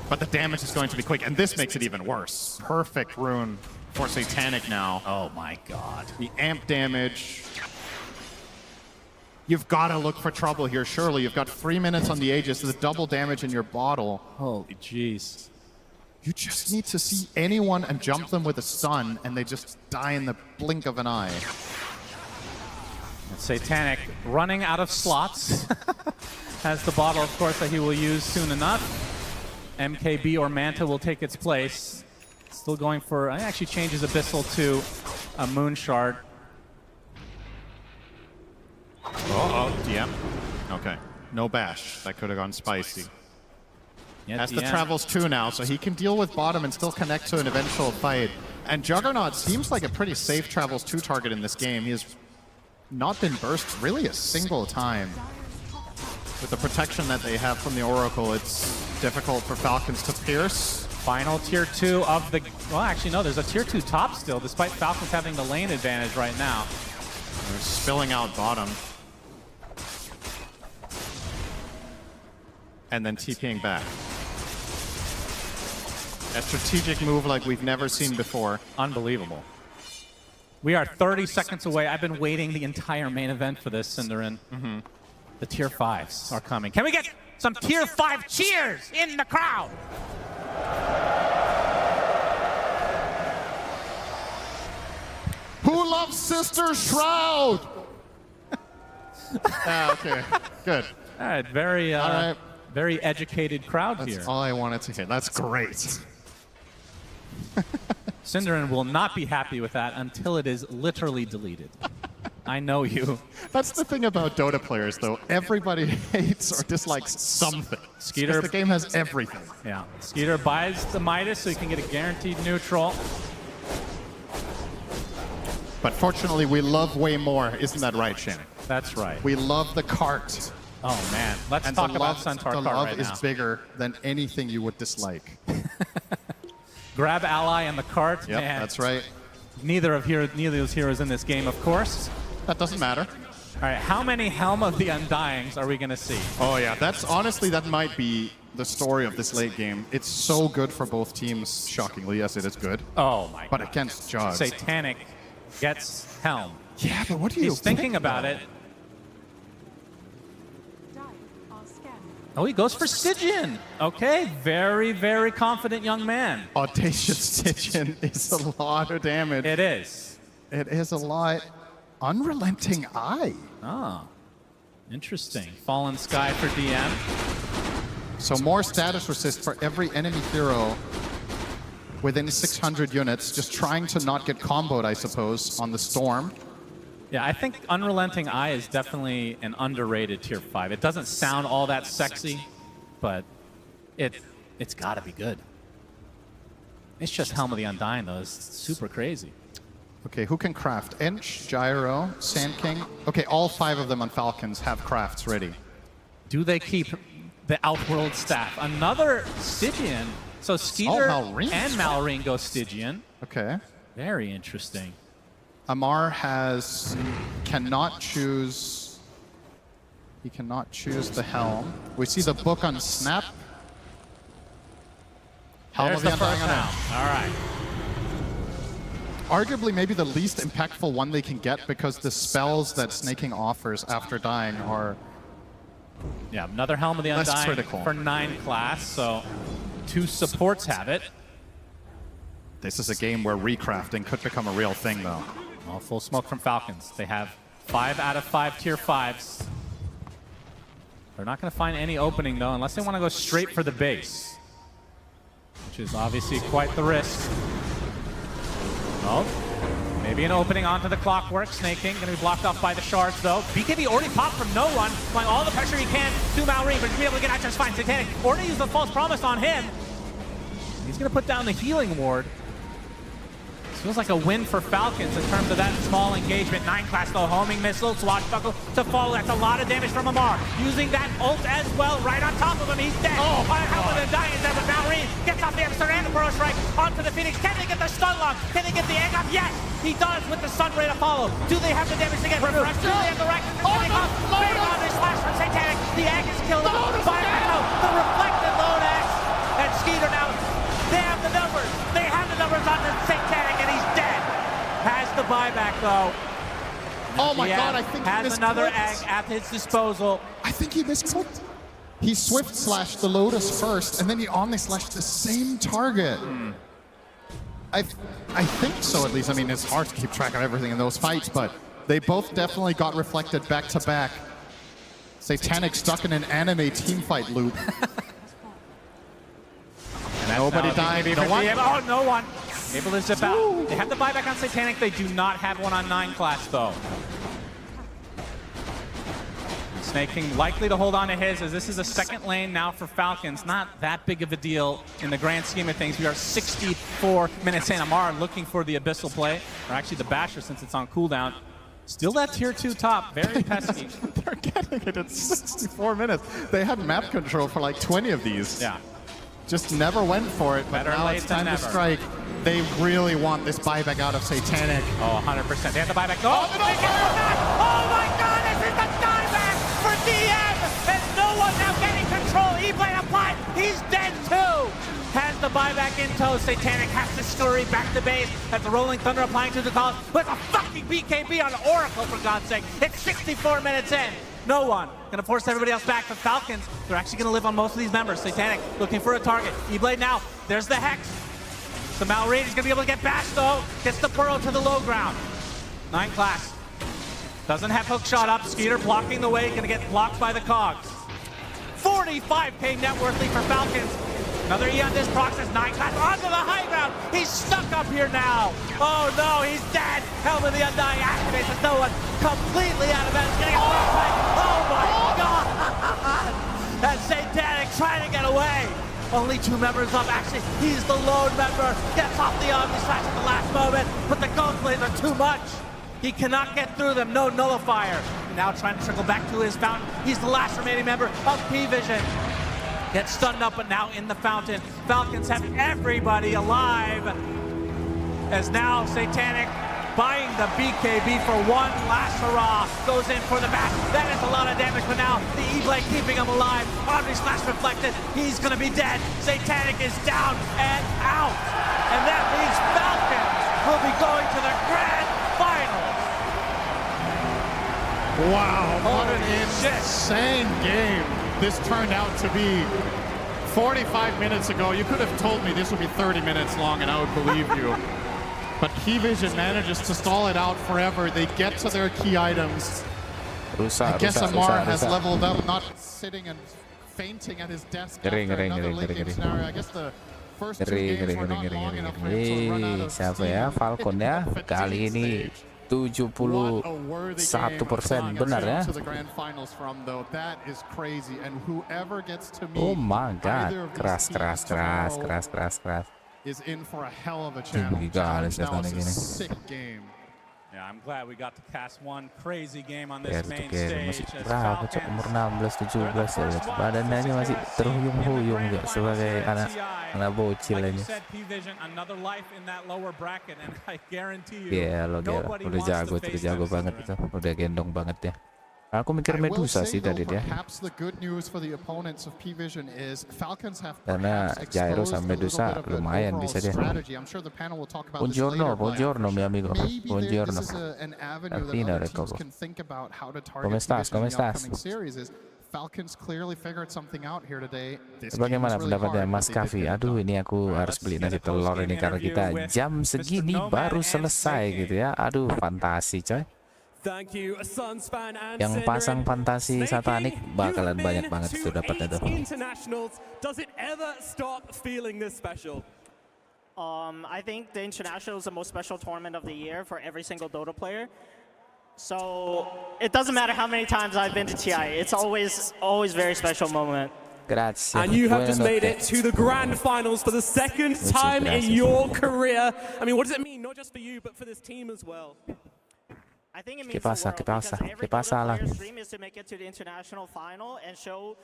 But the damage is going to be quick, and this makes it even worse. Perfect rune for Satanic now. Oh my god. The amp damage. You've got to look for trouble here, surely. You've got 3 minutes on the Aegis, the double damage in your bottle. Holy jeez. You just need to see anyone and jump them with a stun, and they just die in the blink of an eye. And Satanic running out of slots. Has the bottle, of course, that he will use soon enough. MKB or Manta will take its place. Still going for, I actually changes Abyssal to a Moon Shard. DM. Okay. No bash. That could have gone spicy. Yeah, Has the travels 2 now, so he can deal with bottom and still connect to an eventual fight. And Juggernaut seems like a pretty safe travels 2 target in this game. He has not been burst really a single time. With the protection that they have from the Oracle, it's difficult for Falcons to pierce. Final tier 2 of the... Well, actually, no, there's a tier 2 top still, despite Falcons having the lane advantage right now. They're spilling out bottom. And then TPing back. A strategic move like we've never seen before. Unbelievable. We are 30 seconds away. I've been waiting the entire main event for this, Cinderin. The tier 5s are coming. Can we get some tier 5 cheers in the crowd? Who loves Sister Shroud? Okay, good. All right, very educated crowd here. That's all I wanted to hear. That's great. Cinderin will not be happy with that until it is literally deleted. I know you. That's the thing about Dota players, though. Everybody hates or dislikes something. Skeeter, the game has everything. Yeah. Skeeter buys the Midas so he can get a guaranteed neutral. But fortunately, we love way more. Isn't that right, Shannon? That's right. We love the cart. Oh, man. Let's And talk the about love, Centaur the cart love right is now. bigger than anything you would dislike. Grab ally and the cart. Yep, Man. that's right. Neither of those heroes in this game, of course. That doesn't matter. All right, how many Helm of the Undyings are we going to see? Oh, yeah. That's honestly, that might be the story of this late game. It's so good for both teams, shockingly. Yes, it is good. Oh, my But God. against Jaws. Satanic gets Helm. Yeah, but what do you He's thinking about it. Oh, he goes for Stygian. Okay, very, very confident young man. Audacious Stygian is a lot of damage. It is. It is a lot. Unrelenting Eye. Ah, interesting. Fallen Sky for DM. So more status resist for every enemy hero within 600 units, just trying to not get comboed, I suppose, on the Storm. Yeah, I think Unrelenting Eye is definitely an underrated tier 5. It doesn't sound all that sexy, but it's got to be good. It's just Helm of the Undying, though. It's super crazy. Okay, who can craft? Ench, Gyro, Sand King. Okay, all 5 of them on Falcons have crafts ready. Do they keep the Outworld staff? Another Stygian. So Skeeter Malrine. and Malrine go Stygian. Okay. Very interesting. Amar cannot choose. He cannot choose the Helm. We see the book on Snap. Helm There's of the the first Undying on Helm. All right. Arguably maybe the least impactful one they can get because the spells that Snaking offers after dying are Yeah, another Helm of the less Undying critical. for 9 class, so 2 supports have it. This is a game where recrafting could become a real thing, though. Well, full smoke from Falcons. They have 5 out of 5 tier 5s. They're not going to find any opening, though, unless they want to go straight for the base, which is obviously quite the risk. Oh, maybe an opening onto the Clockwork. Snaking going to be blocked off by the shards, though. BKB already popped from no one, applying all the pressure he can to Malrine, but he's going to be able to get out just fine. Satanic already used the false promise on him. He's going to put down the healing ward. This feels like a win for Falcons in terms of that small engagement. 9 class, though, homing missile, swashbuckle to follow. That's a lot of damage from Amar. Using that ult as well, right on top of him. He's dead. Oh, Helm of the Undying is there, but Malrine gets off the Apacer and the Burrow Strike onto the Phoenix. Can they get the stun lock? Can they get the egg off? Yes, he does with the Sun Ray to follow. Do they have the damage to get rid of Rex? Do they have the Rexus coming off? Big on this slash from Satanic. The egg is killed. The reflected Lotus. And Skeeter now. They have the numbers. They have the numbers on the Satanic, and he's dead. Has the buyback, though. Oh my God, I think he has another misclicked. egg at his disposal. I think he misclicked. He Swift slashed the Lotus first, and then he Omni slashed the same target. I think so, at least. I mean, it's hard to keep track of everything in those fights, but they both definitely got reflected back to back. Satanic stuck in an anime teamfight loop. Nobody died. No one. Oh, no one. Able to zip out. They have the buyback on Satanic. They do not have one on 9 class, though. Snaking likely to hold on to his, as this is a second lane now for Falcons. Not that big of a deal in the grand scheme of things. We are 64 minutes in. Amar looking for the Abyssal play, or actually the Basher since it's on cooldown. Still that tier 2 top, very pesky. They're getting it at 64 minutes. They had map control for like 20 of these. Yeah. Just never went for it, but Better now late it's time than to never. strike. They really want this buyback out of Satanic. Oh, 100%. They have the buyback. Oh, oh my God, this is the dieback for DM! And no one now getting control. E-Blade applied. He's dead too. Has the buyback in tow. Satanic has to scurry back to base. That's the Rolling Thunder applying to the calls. With a fucking BKB on Oracle, for God's sake. It's 64 minutes in. No one. Gonna force everybody else back. The Falcons, they're actually gonna live on most of these members. Satanic looking for a target. E-Blade now. There's the Hex. The Malrine is gonna be able to get bashed though. Gets the Burrow to the low ground. 9 class. Doesn't have hook shot up. Skeeter blocking the way. Gonna get blocked by the Cogs. 45k net worthly for Falcons. Another E on this Proxys. 9 class onto the high ground. He's stuck up here now. Oh no, he's dead. Helm of the Undying activates as no one completely out of bounds. Getting a flashback. Oh my god! And Satanic trying to get away. Only 2 members up. Actually, he's the lone member. Gets off the Omni Slash at the last moment, but the Ghost Blades are too much. He cannot get through them. No nullifier. Now trying to trickle back to his fountain. He's the last remaining member of P-Vision. Gets stunned up, but now in the fountain. Falcons have everybody alive. As now Satanic buying the BKB for one last hurrah. Goes in for the back. That is a lot of damage, but now the E-Blade keeping him alive. Omni Slash reflected. He's going to be dead. Satanic is down and out. And that means Falcons will be going to the grand finals. Wow, what an insane game this turned out to be. 45 minutes ago, you could have told me this would be 30 minutes long and I would believe you. But P-Vision manages to stall it out forever. They get to their key items. I guess Amar has leveled up, not sitting and fainting at his desk after another late game scenario. I guess the first 2 games were not long enough for him to run out of steam. Siapa ya? Falcon ya. Kali ini 71% benar ya. Oh my god, keras. Is in for a hell of a challenge. That was a sick game. Yeah, I'm glad we got to cast one crazy game on this main stage. Masih berapa cok, umur 16-17 ya. Badannya masih terhuyung-huyung ya, sebagai anak bocil aja. Iya, lo udah jago banget itu, udah gendong banget ya. Aku mikir Medusa sih tadi dia. Karena Gyro sama Medusa lumayan bisa dia. Buongiorno mi amigo. Buongiorno. Martina recovo. Come estás? Bagaimana pendapatnya Mas Kavi? Aduh, ini aku harus beli nasi telur ini karena kita jam segini baru selesai gitu ya. Aduh, fantasi coy. Yang pasang fantasi satanik bakalan banyak banget itu dapatnya tuh. I think the International is the most special tournament of the year for every single Dota player. So it doesn't matter how many times I've been to TI. It's always very special moment. Grazie. And you have just made it to the grand finals for the second time in your career. I mean, what does it mean, not just for you, but for this team as well? I think it means the world, because every player's dream is to make it to the international final and show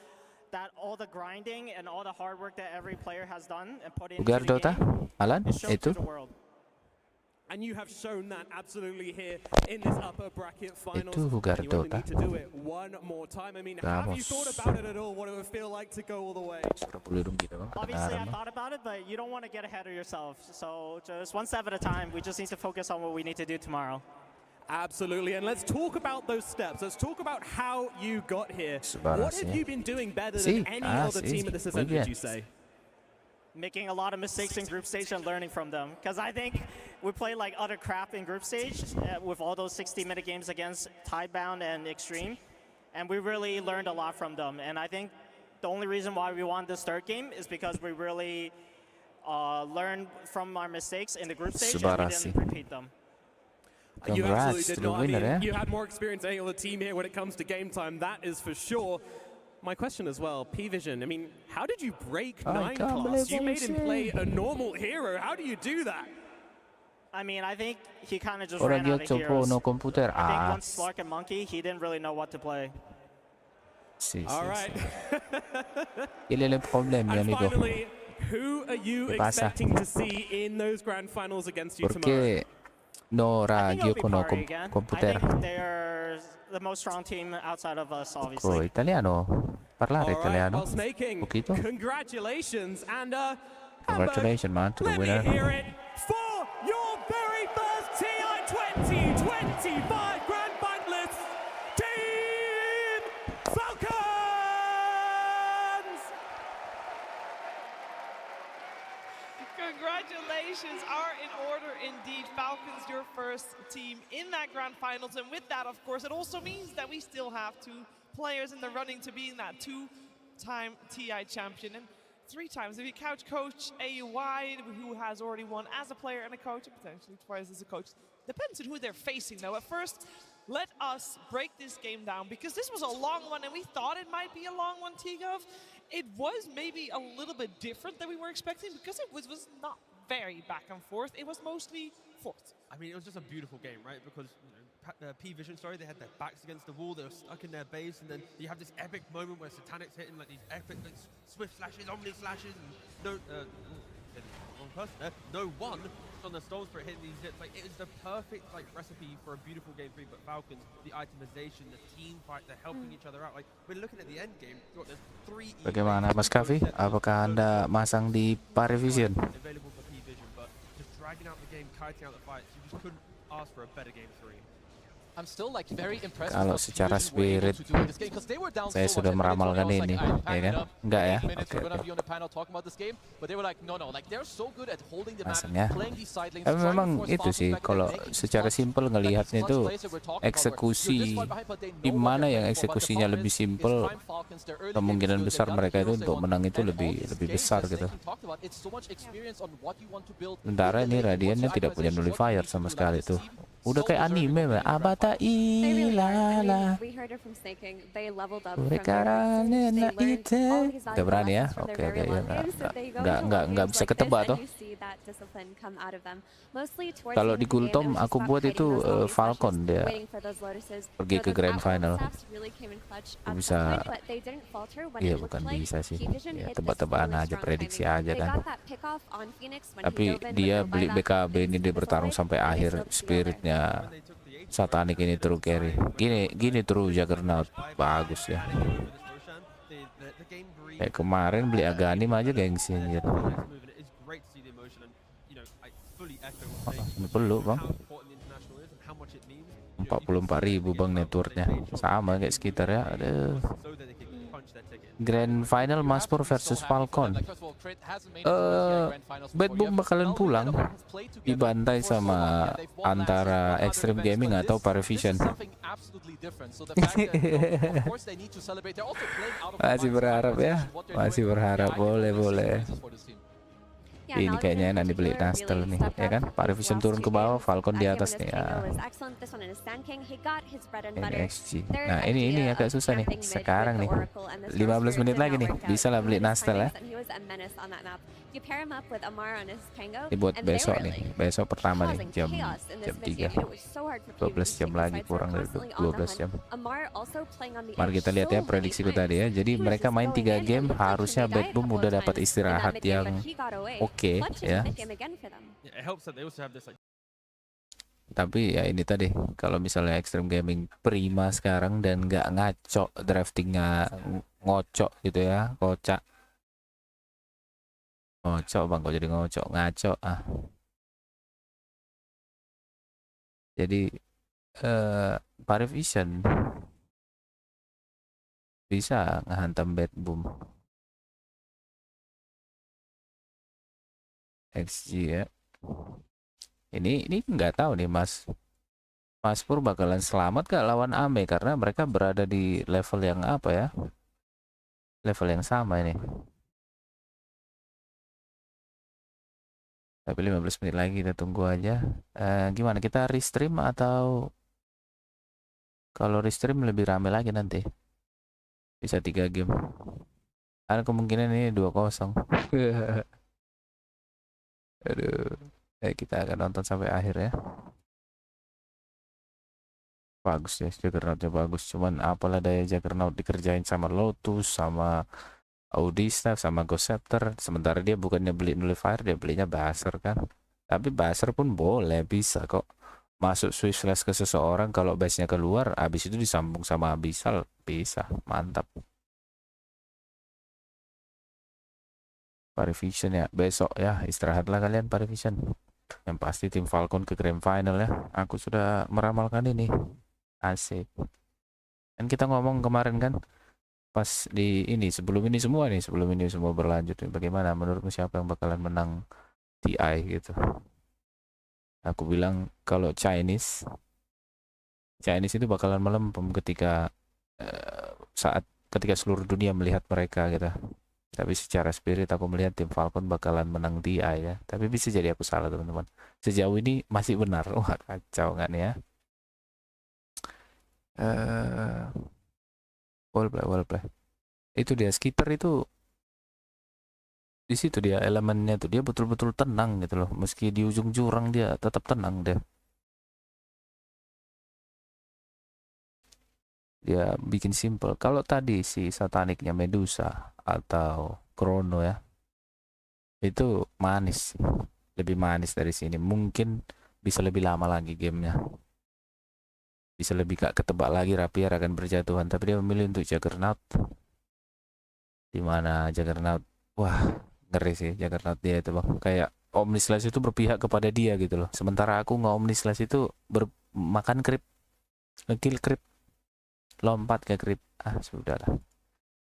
that all the grinding and all the hard work that every player has done and put into the game, Alan, itu. And you have shown that absolutely here in this upper bracket finals. Itu Bugar Dota. To do it one more time. I mean, have you thought about it at all? What it would feel like to go all the way? Obviously, I thought about it, but you don't want to get ahead of yourself. So just one step at a time. We just need to focus on what we need to do tomorrow. Absolutely, and let's talk about those steps. Let's talk about how you got here. What have you been doing better than any other team at this event, would you say? Making a lot of mistakes in group stage and learning from them. Because I think we played like utter crap in group stage with all those 60-minute games against Tidebound and Extreme. And we really learned a lot from them. And I think the only reason why we won this third game is because we really learned from our mistakes in the group stage and we didn't repeat them. You absolutely did not. I mean, you had more experience than any other team here when it comes to game time, that is for sure. My question as well, P-Vision, I mean, how did you break 9 class? You made him play a normal hero. How do you do that? I mean, I think he kind of just ran out of heroes. I think once Slark and Monkey, he didn't really know what to play. All right. And finally, who are you expecting to see in those grand finals against you tomorrow? I think they're the most strong team outside of us, obviously. Italiano. Parlare italiano. Poquito. Congratulations and congratulations, man, to the winner. Hear it for your very first TI 2025 Grand Finalists, Team Falcons! Congratulations are in order indeed. Falcons, your first team in that grand finals. And with that, of course, it also means that we still have 2 players in the running to be in that 2-time TI champion. And 3 times. If you count Coach AUY, who has already won as a player and a coach, and potentially twice as a coach. Depends on who they're facing, though. At first, let us break this game down, because this was a long one, and we thought it might be a long one, T-Gov. It was maybe a little bit different than we were expecting, because it was not very back and forth. It was mostly forth. I mean, it was just a beautiful game, right? Because P-Vision, they had their backs against the wall, they were stuck in their base, and then you have this epic moment where Satanic's hitting like these epic swift slashes, omni slashes, and no one on the Storm Spirit hitting these hits. Like, it is the perfect recipe for a beautiful game 3, but Falcons, the itemization, the team fight, they're helping each other out. Like, we're looking at the end game, there's 3 Bagaimana Mas Kavi? Apakah Anda masang di Parivision? available for P-Vision, but just dragging out the game, kiting out the fights, you just couldn't ask for a better game 3. I'm still very impressed. Kalau secara spirit, saya sudah meramalkan ini, ya kan? Enggak ya? Oke. Masangnya. Tapi memang itu sih, kalau secara simpel ngelihatnya itu eksekusi di mana yang eksekusinya lebih simpel, kemungkinan besar mereka itu untuk menang itu lebih besar gitu. Sementara ini Radiantnya tidak punya nullifier sama sekali tuh. Udah kayak anime, Abata ilala. Urekarane ite. Udah berani ya? Oke, ya. Nggak bisa ketebak toh. Kalau di Gultom aku buat itu Falcon, dia pergi ke Grand Final. Bisa, iya bukan bisa sih. Ya, tebak-tebakan aja, prediksi aja kan. Tapi dia beli BKB ini, dia bertarung sampai akhir, spiritnya Satanik ini true carry. Gini true Juggernaut bagus ya. Kayak kemarin beli Aganim aja gengsi anjir. Ini perlu bang. 44.000 bang networknya. Sama kayak sekitar ya. Aduh. Grand Final Maspur versus Falcon. Bad Boom bakalan pulang, dibantai sama antara Extreme Gaming atau Parivision. Masih berharap ya, masih berharap, boleh. Ini kayaknya enak dibeli Nastel nih, ya kan? Parivision turun ke bawah, Falcon di atas nih ya. NXG. Nah ini agak susah nih sekarang nih. 15 menit lagi nih, bisa lah beli Nastel ya. Ini buat besok nih, besok pertama nih jam 3. 12 jam lagi, kurang dari 12 jam. Mari kita lihat ya prediksiku tadi ya. Jadi mereka main 3 game, harusnya Bad Boom udah dapat istirahat yang oke ya. Tapi ya ini tadi, kalau misalnya Extreme Gaming prima sekarang dan nggak ngaco draftingnya, ngocok gitu ya, kocak. Ngocok bang, kok jadi ngocok, ngaco ah. Jadi Parivision bisa ngehantam Bad Boom. XG ya. Ini nggak tahu nih Mas Pur bakalan selamat gak lawan Ame, karena mereka berada di level yang apa ya? Level yang sama ini. Tapi 15 menit lagi kita tunggu aja. Gimana, kita restream atau kalau restream lebih rame lagi nanti? Bisa 3 game. Ada kemungkinan ini 2-0. Aduh, kita akan nonton sampai akhir ya. Bagus ya, Juggernautnya bagus. Cuman apalah daya Juggernaut dikerjain sama Lotus, sama Audista, sama Ghost Scepter. Sementara dia bukannya beli Nullifier, dia belinya Apacer kan. Tapi Apacer pun boleh, bisa kok. Masuk Swift Slash ke seseorang, kalau base-nya keluar, habis itu disambung sama Abyssal, bisa. Mantap. Parivision ya, besok ya, istirahatlah kalian Parivision. Yang pasti tim Falcon ke Grand Final ya. Aku sudah meramalkan ini. Asik. Dan kita ngomong kemarin kan, pas di ini, sebelum ini semua berlanjut, bagaimana menurutmu siapa yang bakalan menang TI gitu. Aku bilang kalau Chinese itu bakalan melempem ketika ketika seluruh dunia melihat mereka gitu. Tapi secara spirit aku melihat tim Falcon bakalan menang DI ya. Tapi bisa jadi aku salah teman-teman. Sejauh ini masih benar. Wah kacau nggak nih ya. Well play. Itu dia skitter itu. Di situ dia elemennya tuh, dia betul-betul tenang gitu loh. Meski di ujung jurang dia tetap tenang deh. Dia bikin simple. Kalau tadi si sataniknya Medusa atau Chrono ya, itu manis, lebih manis dari sini. Mungkin bisa lebih lama lagi gamenya, bisa lebih gak ketebak lagi Rapier akan berjatuhan. Tapi dia memilih untuk Juggernaut, dimana Juggernaut, wah ngeri sih Juggernaut dia itu bang. Kayak Omnislash itu berpihak kepada dia gitu loh. Sementara aku nggak Omnislash itu makan creep, ngekill creep, lompat ke creep. Sudahlah.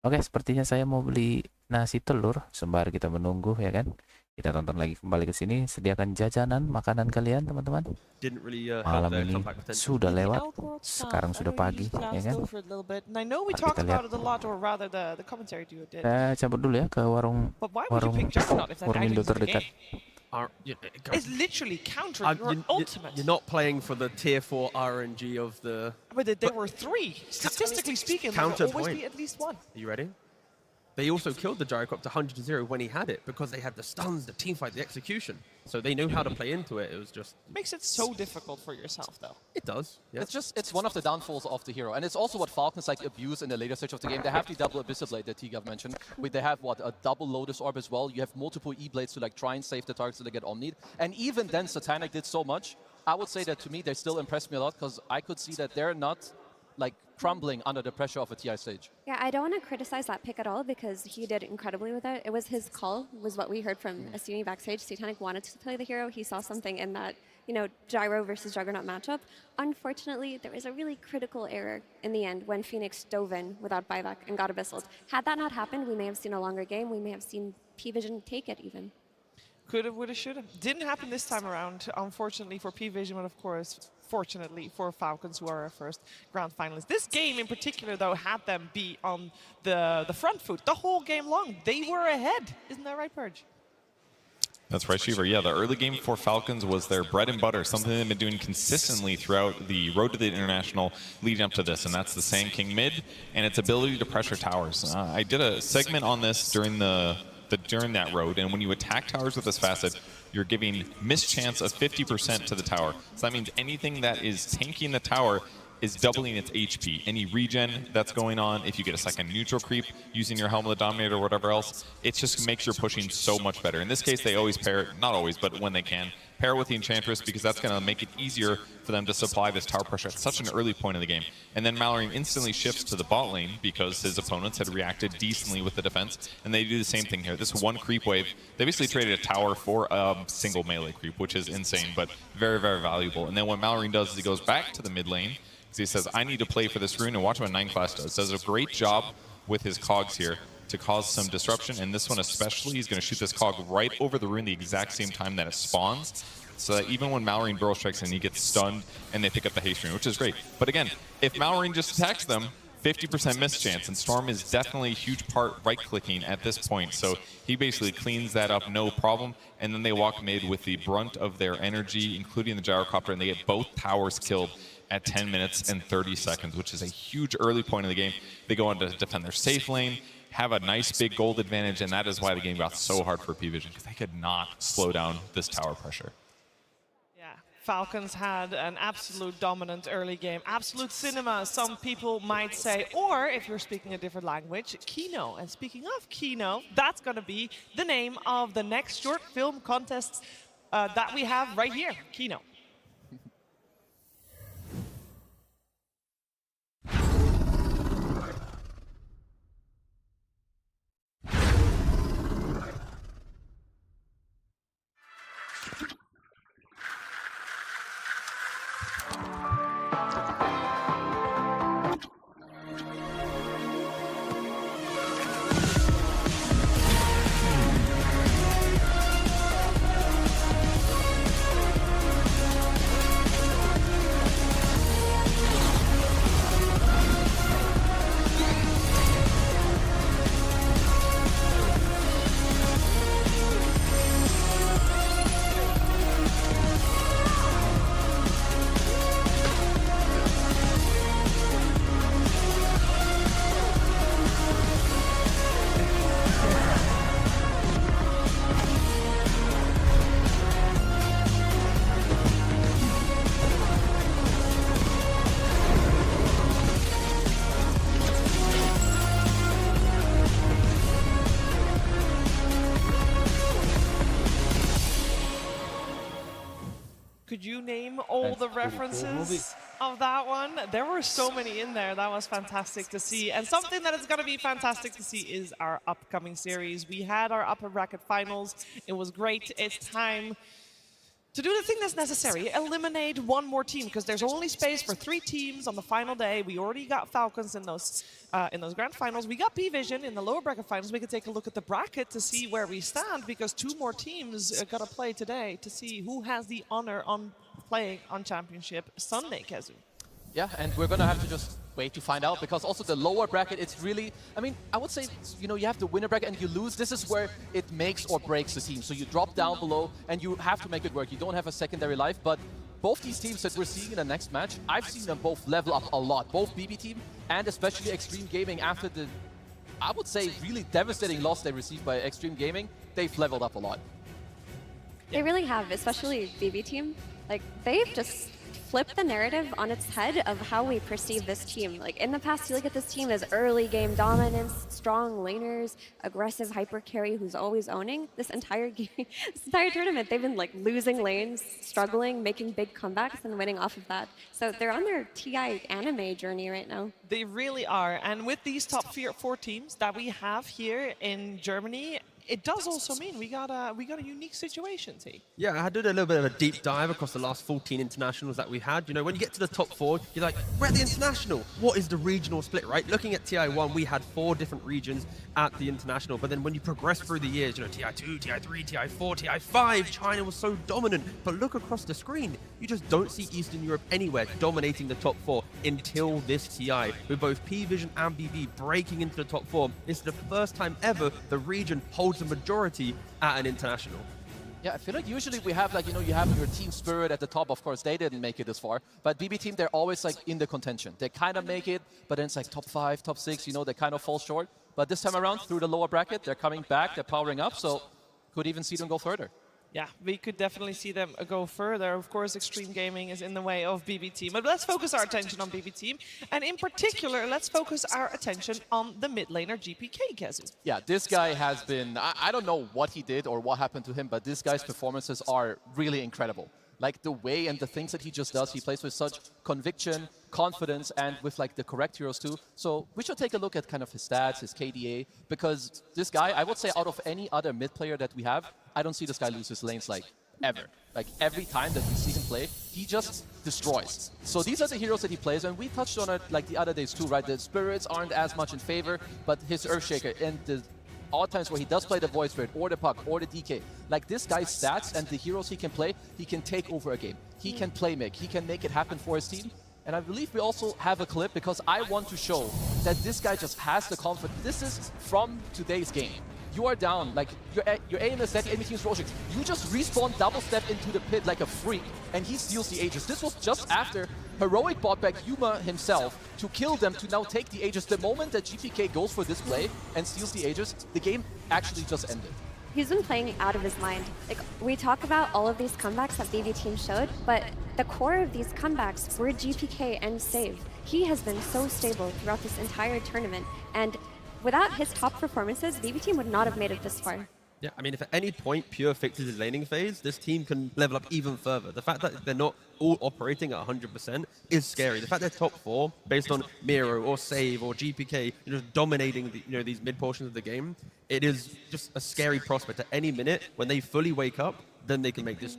Oke, sepertinya saya mau beli nasi telur sembari kita menunggu ya kan. Kita tonton lagi kembali ke sini. Sediakan jajanan makanan kalian teman-teman. Malam ini sudah lewat. Sekarang sudah pagi ya kan. Kita lihat. Saya cabut dulu ya ke warung Indo terdekat. It's literally counter your ultimate. You're not playing for the tier 4 RNG of the... But there were 3. Statistically speaking, there will always be at least one. Are you ready? They also killed the Gyrocopter 100-0 when he had it because they had the stuns, the teamfight, the execution. So they knew how to play into it. It was just... Makes it so difficult for yourself, though. It does. Yeah. It's one of the downfalls of the hero. And it's also what Falcons like abuse in the later stage of the game. They have the double Abyssal Blade that T-Gav mentioned. They have, what, a double Lotus Orb as well. You have multiple E-Blades to like try and save the targets so they get Omni'd. And even then, Satanic did so much. I would say that to me, they still impressed me a lot because I could see that they're not like crumbling under the pressure of a TI stage. Yeah, I don't want to criticize that pick at all because he did incredibly with it. It was his call, was what we heard from Asuni backstage. Satanic wanted to play the hero. He saw something in that, you know, Gyro versus Juggernaut matchup. Unfortunately, there was a really critical error in the end when Phoenix dove in without buyback and got Abyssal. Had that not happened, we may have seen a longer game. We may have seen P-Vision take it even. Could have, would have, should have. Didn't happen this time around, unfortunately for P-Vision, but of course, fortunately for Falcons, who are our first grand finalists. This game in particular, though, had them be on the front foot the whole game long. They were ahead. Isn't that right, Purge? That's right, Shiver. Yeah, the early game for Falcons was their bread and butter, something they've been doing consistently throughout the road to the International leading up to this, and that's the Sand King mid and its ability to pressure towers. I did a segment on this during during that road, and when you attack towers with this facet, you're giving mischance of 50% to the tower. So that means anything that is tanking the tower is doubling its HP. Any regen that's going on, if you get a second neutral creep using your Helm of the Dominator or whatever else, it just makes your pushing so much better. In this case, they always pair, not always, but when they can, pair with the Enchantress because that's going to make it easier for them to supply this tower pressure at such an early point in the game. And then Mallory instantly shifts to the bot lane because his opponents had reacted decently with the defense, and they do the same thing here. This one creep wave, they basically traded a tower for a single melee creep, which is insane, but very, very valuable. And then what Mallory does is he goes back to the mid lane, because he says, I need to play for this rune, and watch what 9 class does. Does a great job with his cogs here to cause some disruption, and this one especially, he's going to shoot this cog right over the rune the exact same time that it spawns, so that even when Mallory Burrow strikes and he gets stunned and they pick up the haste rune, which is great. But again, if Mallory just attacks them, 50% mischance, and Storm is definitely a huge part right-clicking at this point, so he basically cleans that up no problem, and then they walk mid with the brunt of their energy, including the Gyrocopter, and they get both towers killed at 10 minutes and 30 seconds, which is a huge early point in the game. They go on to defend their safe lane, have a nice big gold advantage, and that is why the game got so hard for P-Vision, because they could not slow down this tower pressure. Falcons had an absolute dominant early game. Absolute cinema, some people might say. Or, if you're speaking a different language, Kino. And speaking of Kino, that's going to be the name of the next short film contest that we have right here, Kino. Could you name all the references of that one? There were so many in there. That was fantastic to see. And something that is going to be fantastic to see is our upcoming series. We had our upper bracket finals. It was great. It's time to do the thing that's necessary. Eliminate one more team, because there's only space for 3 teams on the final day. We already got Falcons in those grand finals. We got P-Vision in the lower bracket finals. We could take a look at the bracket to see where we stand, because 2 more teams got to play today to see who has the honor on playing on Championship Sunday, Kezu. Yeah, and we're going to have to just wait to find out, because also the lower bracket, it's really, I mean, I would say, you know, you have the winner bracket and you lose. This is where it makes or breaks the team. So you drop down below and you have to make it work. You don't have a secondary life, but both these teams that we're seeing in the next match, I've seen them both level up a lot. Both BB team and especially Extreme Gaming, after the, I would say, really devastating loss they received by Extreme Gaming, they've leveled up a lot. They really have, especially BB team. Like, they've just flipped the narrative on its head of how we perceive this team. Like, in the past, you look at this team as early game dominance, strong laners, aggressive hyper carry who's always owning. This entire game, this entire tournament, they've been like losing lanes, struggling, making big comebacks, and winning off of that. So they're on their TI anime journey right now. They really are. And with these top 4 teams that we have here in Germany, it does also mean we got a unique situation, T. Yeah, I did a little bit of a deep dive across the last 14 internationals that we had. You know, when you get to the top 4, you're like, we're at the international. What is the regional split, right? Looking at TI1, we had 4 different regions at the international. But then when you progress through the years, you know, TI2, TI3, TI4, TI5, China was so dominant. But look across the screen, you just don't see Eastern Europe anywhere dominating the top 4 until this TI. With both P-Vision and BB breaking into the top 4, it's the first time ever the region holds a majority at an international. Yeah, I feel like usually we have, like, you know, you have your team spirit at the top. Of course, they didn't make it this far. But BB team, they're always like in the contention. They kind of make it, but then it's like top 5, top 6, you know, they kind of fall short. But this time around, through the lower bracket, they're coming back, they're powering up, so could even see them go further. Yeah, we could definitely see them go further. Of course, Extreme Gaming is in the way of BB Team. But let's focus our attention on BB Team. And in particular, let's focus our attention on the mid laner GPK, Kezu. Yeah, this guy has been, I don't know what he did or what happened to him, but this guy's performances are really incredible. Like the way and the things that he just does, he plays with such conviction, confidence, and with like the correct heroes too. So we should take a look at kind of his stats, his KDA, because this guy, I would say out of any other mid player that we have, I don't see this guy lose his lanes like ever. Like every time that we see him play, he just destroys. So these are the heroes that he plays, and we touched on it like the other days too, right? The spirits aren't as much in favor, but his Earthshaker and the all times where he does play the Void Spirit or the Puck or the DK, like this guy's stats and the heroes he can play, he can take over a game. He can play make, he can make it happen for his team. And I believe we also have a clip because I want to show that this guy just has the confidence. This is from today's game. You are down, like your aim is that enemy team's Rojix. You just respawn, double step into the pit like a freak, and he steals the Aegis. This was just after Heroic bought back Yuma himself to kill them to now take the Aegis. The moment that GPK goes for this play and steals the Aegis, the game actually just ended. He's been playing out of his mind. Like, we talk about all of these comebacks that BB Team showed, but the core of these comebacks were GPK and Save. He has been so stable throughout this entire tournament, and without his top performances, BB Team would not have made it this far. Yeah, I mean, if at any point Pure fixes his laning phase, this team can level up even further. The fact that they're not all operating at 100% is scary. The fact they're top 4, based on Miro or Save or GPK, you know, dominating the, these mid portions of the game, it is just a scary prospect. At any minute, when they fully wake up, then they can make this,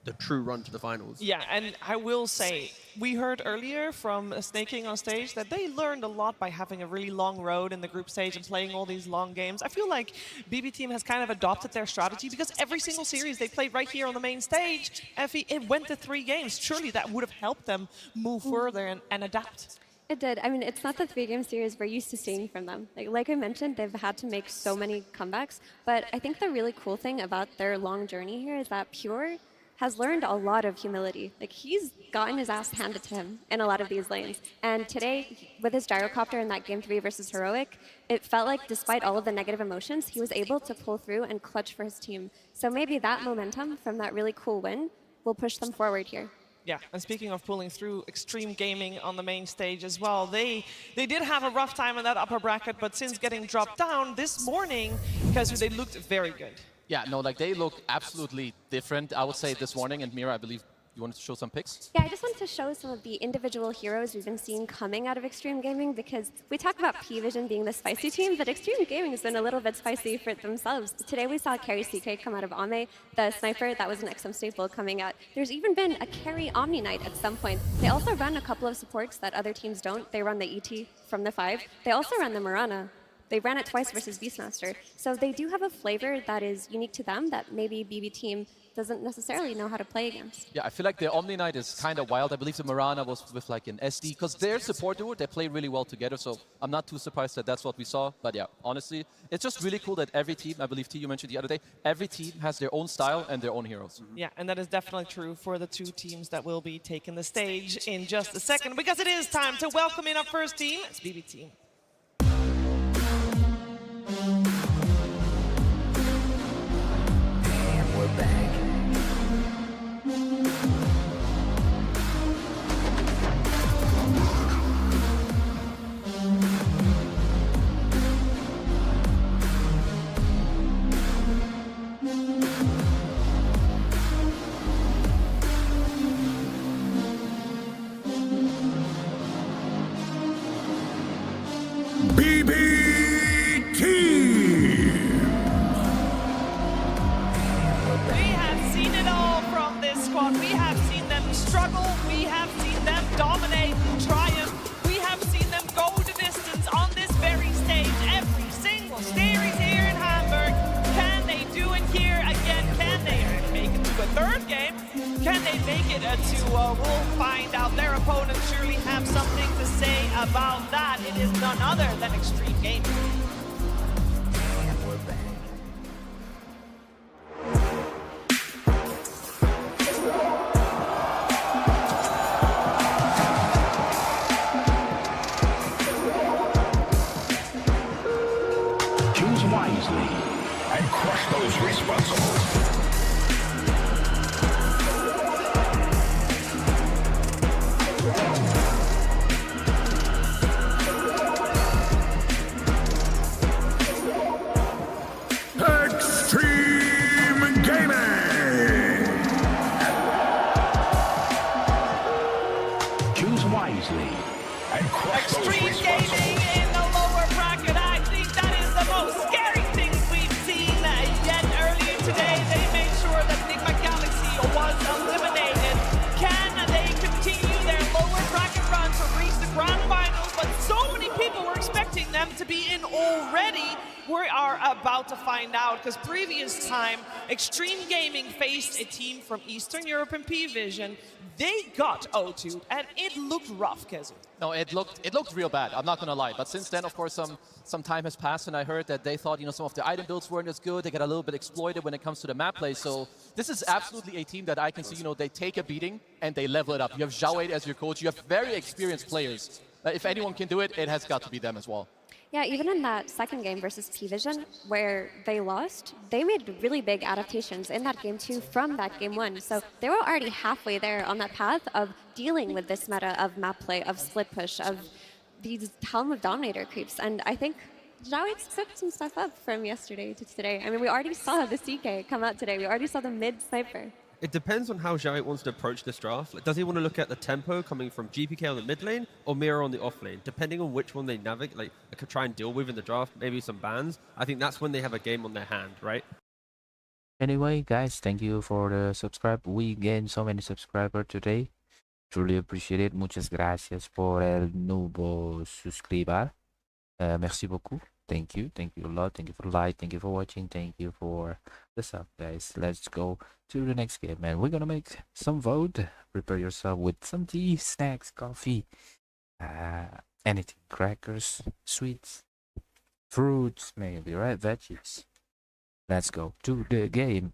the true run to the finals. Yeah, and I will say, we heard earlier from Snake King on stage that they learned a lot by having a really long road in the group stage and playing all these long games. I feel like BB Team has kind of adopted their strategy because every single series they played right here on the main stage, it went to 3 games. Surely that would have helped them move further and adapt. It did. I mean, it's not the 3-game series we're used to seeing from them. Like I mentioned, they've had to make so many comebacks, but I think the really cool thing about their long journey here is that Pure has learned a lot of humility. Like, he's gotten his ass handed to him in a lot of these lanes. And today, with his gyrocopter in that Game 3 versus Heroic, it felt like despite all of the negative emotions, he was able to pull through and clutch for his team. So maybe that momentum from that really cool win will push them forward here. Yeah, and speaking of pulling through, Extreme Gaming on the main stage as well. They did have a rough time in that upper bracket, but since getting dropped down this morning, because they looked very good. Yeah, no, like they look absolutely different, I would say, this morning. And Mira, I believe You wanted to show some pics? Yeah, I just wanted to show some of the individual heroes we've been seeing coming out of Extreme Gaming, because we talk about P-Vision being the spicy team, but Extreme Gaming has been a little bit spicy for themselves. Today we saw Carry CK come out of Ame, the sniper, that was an XM staple coming out. There's even been a Carry Omni Knight at some point. They also run a couple of supports that other teams don't. They run the ET from the 5. They also run the Mirana. They ran it twice versus Beastmaster. So they do have a flavor that is unique to them that maybe BB team doesn't necessarily know how to play against. Yeah, I feel like the Omni Knight is kind of wild. I believe the Mirana was with like an SD, because their support duo, they play really well together, so I'm not too surprised that that's what we saw. But yeah, honestly, it's just really cool that every team, I believe T, you mentioned the other day, every team has their own style and their own heroes. Yeah, and that is definitely true for the two teams that will be taking the stage in just a second, because it is time to welcome in our first team. It's BB team. And we're back. BB Team! We have seen it all from this squad. We have seen them struggle. We have seen them dominate, triumph. We have seen them go the distance on this very stage. Every single series here in Hamburg. Can they do it here again? Can they make it to a third game? Can they make it to we'll find out. Their opponents surely have something to say about that. It is none other than Extreme Gaming. And we're back. Choose wisely and crush those responsible. Extreme Gaming! Choose wisely and crush those Extreme responsible. Gaming in the lower bracket. I think that is the most scary thing we've seen yet. Earlier today, they made sure that Enigma Galaxy was eliminated. Can they continue their lower bracket run to reach the grand finals? But so many people were expecting them to be in already. We are about to find out, because previous time, Extreme Gaming faced a team from Eastern Europe and P-Vision. They got O2'd, and it looked rough, Kezu. No, it looked real bad, I'm not gonna lie. But since then, of course, some time has passed, and I heard that they thought, some of the item builds weren't as good. They got a little bit exploited when it comes to the map play. So this is absolutely a team that I can see, they take a beating and they level it up. You have Xiao as your coach. You have very experienced players. If anyone can do it, it has got to be them as well. Yeah, even in that second game versus P-Vision, where they lost, they made really big adaptations in that game too from that game 1. So they were already halfway there on that path of dealing with this meta of map play, of split push, of these Helm of Dominator creeps. And I think Xiao took some stuff up from yesterday to today. I mean, we already saw the CK come out today. We already saw the mid sniper. It depends on how Xiao wants to approach this draft. Like, does he want to look at the tempo coming from GPK on the mid lane or Mira on the off lane? Depending on which one they navigate, like could try and deal with in the draft, maybe some bans. I think that's when they have a game on their hand, right? Anyway, guys, thank you for the subscribe. We gained so many subscribers today. Truly appreciate it. Muchas gracias por el nuevo suscribar. Merci beaucoup. Thank you a lot. Thank you for like. Thank you for watching. Thank you for the sub, guys. Let's go to the next game, and we're gonna make some vote. Prepare yourself with some tea, snacks, coffee, anything, crackers, sweets, fruits, maybe, right? Veggies. Let's go to the game.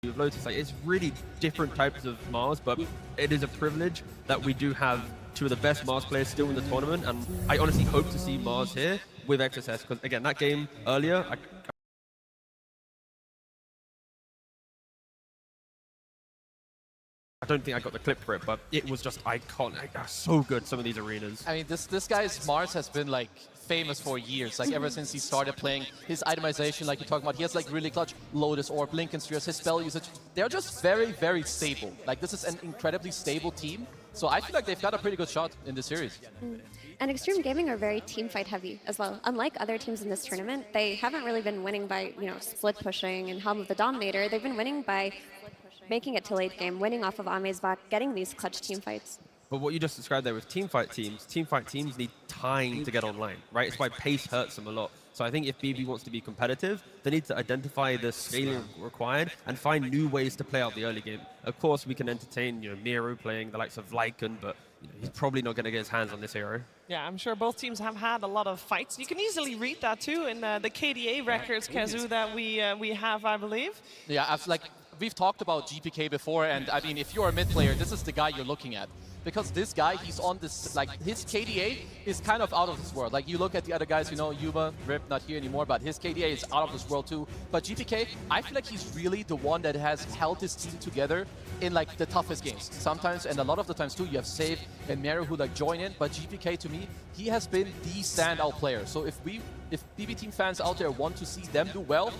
With Lotus, like, it's really different types of Mars, but it is a privilege that we do have two of the best Mars players still in the tournament, and I honestly hope to see Mars here with XSS, because again, that game earlier, I don't think I got the clip for it, but it was just iconic. So good, some of these arenas. I mean, this guy's Mars has been like famous for years, like ever since he started playing. His itemization, like you're talking about, he has like really clutch Lotus Orb, Lincoln Spheres, his spell usage. They're just very, very stable. Like this is an incredibly stable team. So I feel like they've got a pretty good shot in this series. And Extreme Gaming are very team fight heavy as well. Unlike other teams in this tournament, they haven't really been winning by, split pushing and Helm of the Dominator. They've been winning by making it to late game, winning off of Amezbach, getting these clutch team fights. But what you just described there with team fight teams need time to get online, right? It's why pace hurts them a lot. So I think if BB wants to be competitive, they need to identify the scaling required and find new ways to play out the early game. Of course, we can entertain, Miro playing the likes of Lycan, but he's probably not going to get his hands on this hero. Yeah, I'm sure both teams have had a lot of fights. You can easily read that too in the KDA records, Kazu, that we have, I believe. Yeah, we've talked about GPK before, and I mean, if you're a mid player, this is the guy you're looking at. Because this guy, he's on this, like, his KDA is kind of out of this world. Like, you look at the other guys, Yuma, Rip, not here anymore, but his KDA is out of this world too. But GPK, I feel like he's really the one that has held his team together in, like, the toughest games. Sometimes, and a lot of the times too, you have Save and Meru who, like, join in, but GPK, to me, he has been the standout player. So if BB team fans out there want to see them do well,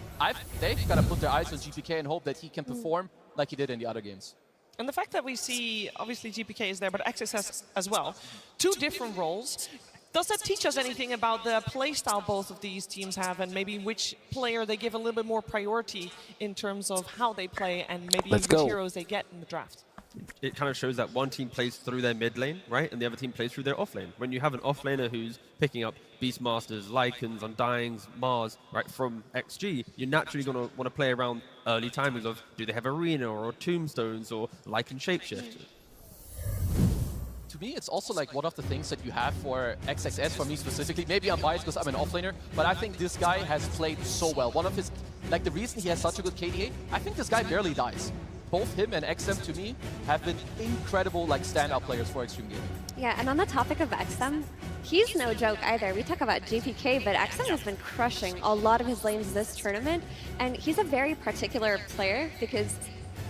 they've got to put their eyes on GPK and hope that he can perform like he did in the other games. And the fact that we see, obviously GPK is there, but XXS as well, two different roles. Does that teach us anything about the playstyle both of these teams have, and maybe which player they give a little bit more priority in terms of how they play and maybe which heroes they get in the draft? It kind of shows that one team plays through their mid lane, right? And the other team plays through their off lane. When you have an off laner who's picking up Beastmasters, Lycans, Undyings, Mars, right, from XG, you're naturally going to want to play around early timings of, do they have Arena or Tombstones or Lycan Shapeshift? To me, it's also like one of the things that you have for XXS, for me specifically. Maybe I'm biased because I'm an offlaner, but I think this guy has played so well. One of his, like the reason he has such a good KDA, I think this guy barely dies. Both him and XM, to me, have been incredible like standout players for Extreme Gaming. Yeah, and on the topic of XM, he's no joke either. We talk about GPK, but XM has been crushing a lot of his lanes this tournament, and he's a very particular player because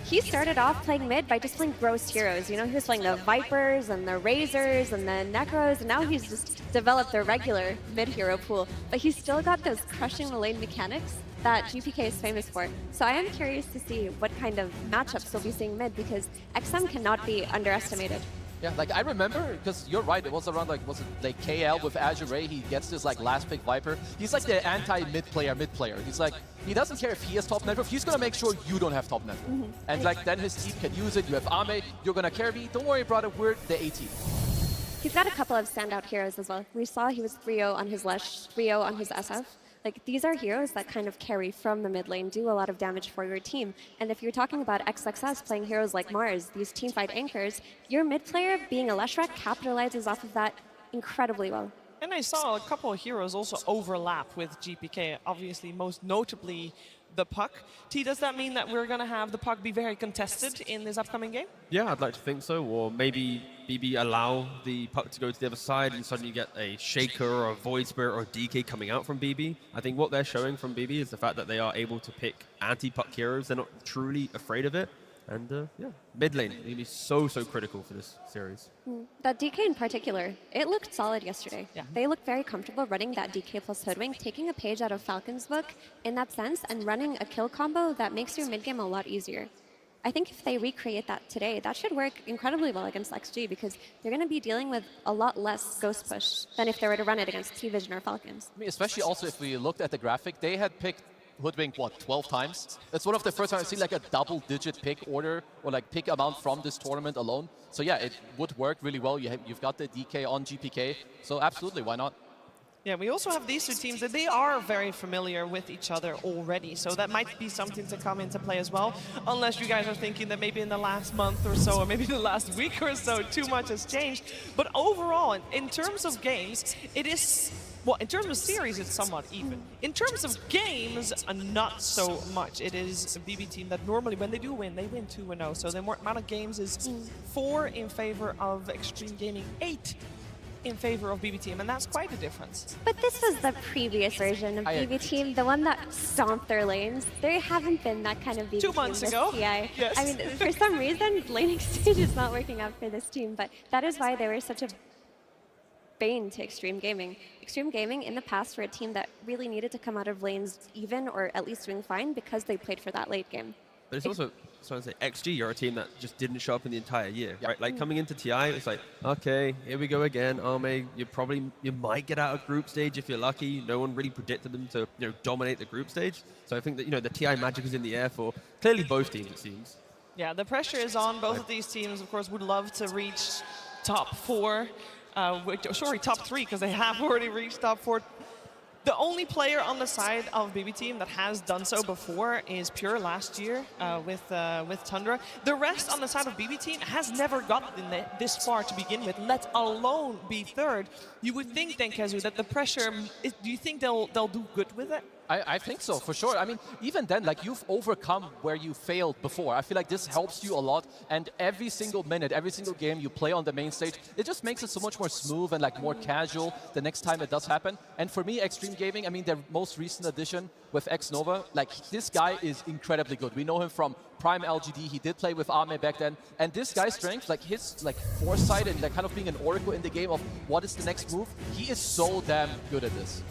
he started off playing mid by just playing gross heroes. He was playing the Vipers and the Razors and the Necros, and now he's just developed the regular mid hero pool. But he's still got those crushing the lane mechanics that GPK is famous for. So I am curious to see what kind of matchups we'll be seeing mid, because XM cannot be underestimated. Yeah, like I remember, because you're right, it was around was it like KL with Azure Ray, he gets this like last pick Viper. He's like the anti-mid player. He's like, he doesn't care if he has top network, he's gonna make sure you don't have top network. And like then his team can use it, you have Ame, you're gonna carry, don't worry brother, we're the A team. He's got a couple of standout heroes as well. We saw he was 3-0 on his Lesh, 3-0 on his SF. Like, these are heroes that kind of carry from the mid lane, do a lot of damage for your team. And if you're talking about XXS playing heroes like Mars, these teamfight anchors, your mid player being a Leshrac capitalizes off of that incredibly well. And I saw a couple of heroes also overlap with GPK, obviously most notably the puck. T, does that mean that we're going to have the puck be very contested in this upcoming game? Yeah, I'd like to think so. Or maybe BB allow the puck to go to the other side and suddenly you get a Shaker or a Void Spirit or a DK coming out from BB. I think what they're showing from BB is the fact that they are able to pick anti-puck heroes. They're not truly afraid of it. And yeah, mid lane, it'll be so critical for this series. That DK in particular, it looked solid yesterday. Yeah. They looked very comfortable running that DK plus Hoodwink, taking a page out of Falcon's book in that sense, and running a kill combo that makes your mid game a lot easier. I think if they recreate that today, that should work incredibly well against XG, because they're going to be dealing with a lot less ghost push than if they were to run it against T-Vision or Falcons. I mean, especially also if we looked at the graphic, they had picked Hoodwink, what, 12 times? That's one of the first times I've seen like a double-digit pick order or like pick amount from this tournament alone. So yeah, it would work really well. You've got the DK on GPK, so absolutely, why not? Yeah, we also have these two teams that they are very familiar with each other already, so that might be something to come into play as well, unless you guys are thinking that maybe in the last month or so, or maybe in the last week or so, too much has changed. But overall, in terms of games, it is... Well, in terms of series, it's somewhat even. In terms of games, not so much. It is a BB team that normally, when they do win, they win 2-0. So the amount of games is 4 in favor of Extreme Gaming, 8 in favor of BB Team, and that's quite a difference. But this was the previous version of BB Team, the one that stomped their lanes. There haven't been that kind of BB 2 team months this ago. TI. Yes. I mean, for some reason, laning stage is not working out for this team, but that is why they were such a bane to Extreme Gaming. Extreme Gaming in the past were a team that really needed to come out of lanes even or at least doing fine because they played for that late game. But it's also, so I say, XG, you're a team that just didn't show up in the entire year, right? Like coming into TI, it's like, okay, here we go again. Arme, you might get out of group stage if you're lucky. No one really predicted them to, dominate the group stage. So I think that, the TI magic is in the air for clearly both teams, it seems. Yeah, the pressure is on. Both of these teams, of course, would love to reach top 4. Top 3, because they have already reached top 4. The only player on the side of BB Team that has done so before is Pure last year with Tundra. The rest on the side of BB Team has never gotten this far to begin with, let alone be third. You would think, then, Kazu, that the pressure, do you think they'll do good with it? I think so, for sure. I mean, even then, like, you've overcome where you failed before. I feel like this helps you a lot, and every single minute, every single game you play on the main stage, it just makes it so much more smooth and, like, more casual the next time it does happen. And for me, Extreme Gaming, I mean, their most recent addition with X-Nova, like, this guy is incredibly good. We know him from Prime LGD. He did play with Ame back then. And this guy's strength, like, his, like, foresight and, like, kind of being an oracle in the game of what is the next move, he is so damn good at this.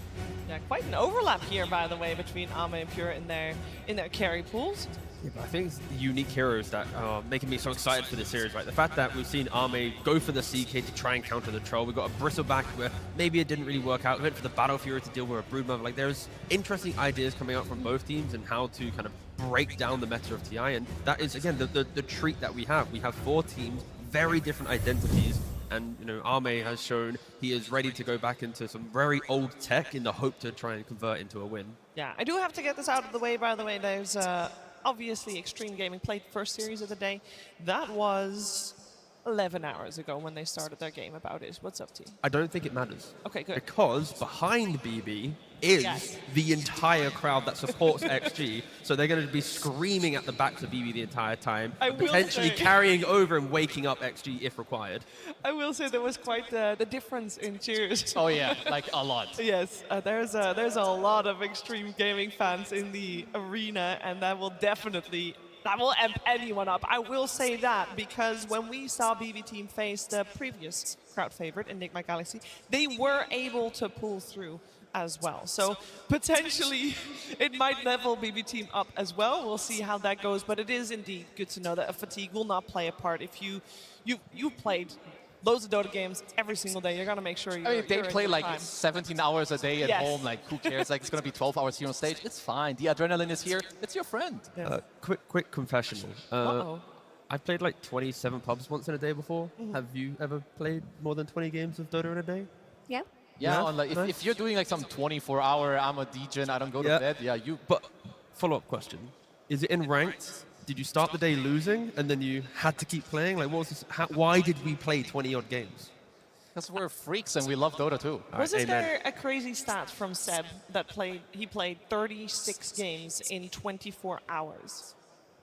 Yeah, quite an overlap here, by the way, between Ame and Pure in their carry pools. Yeah, but I think it's the unique heroes that are making me so excited for this series, right? The fact that we've seen Ame go for the CK to try and counter the Troll. We've got a Bristleback where maybe it didn't really work out. We went for the Battle Fury to deal with a Broodmother. Like, there's interesting ideas coming out from both teams and how to kind of break down the meta of TI. And that is, again, the treat that we have. We have 4 teams, very different identities. And, Ame has shown he is ready to go back into some very old tech in the hope to try and convert into a win. Yeah, I do have to get this out of the way, by the way. There's obviously Extreme Gaming played first series of the day. That was 11 hours ago when they started their game about it. What's up, team? I don't think it matters. Okay, good. Because behind BB is the entire crowd that supports XG. So they're going to be screaming at the backs of BB the entire time, potentially carrying over and waking up XG if required. I will say there was quite the difference in cheers. Oh yeah, like a lot. Yes, there's a lot of Extreme Gaming fans in the arena, and that will amp anyone up. I will say that because when we saw BB Team face the previous crowd favorite, Enigma Galaxy, they were able to pull through as well. So potentially it might level BB Team up as well. We'll see how that goes, but it is indeed good to know that a fatigue will not play a part. If you've played loads of Dota games every single day, you're gonna make sure you're, I mean, they play like time. 17 hours a day at home, like who cares? Like it's gonna be 12 hours here on stage. It's fine. The adrenaline is here. It's your friend. Quick confessional. I've played like 27 pubs once in a day before. Have you ever played more than 20 games of Dota in a day? Yeah. Yeah, like if you're doing like some 24-hour, I'm a degen, I don't go to bed. Yeah, you. But follow-up question: is it in ranked? Did you start the day losing and then you had to keep playing? Like, what was this? Why did we play 20-odd games? Because we're freaks and we love Dota too. Wasn't there a crazy stat from Seb that he played 36 games in 24 hours?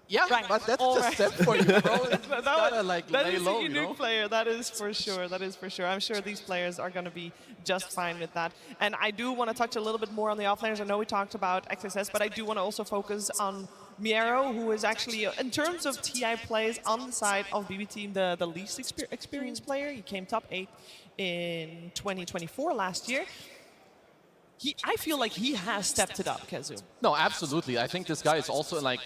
Yeah, but that's a step for you, bro. That is a unique player, that is for sure, I'm sure these players are going to be just fine with that. And I do want to touch a little bit more on the offlaners. I know we talked about XSS, but I do want to also focus on Miero, who is actually, in terms of TI plays on the side of BB Team, the least experienced player. He came top 8 in 2024 last year. I feel like he has stepped it up, Kazu. No, absolutely. I think this guy is also like,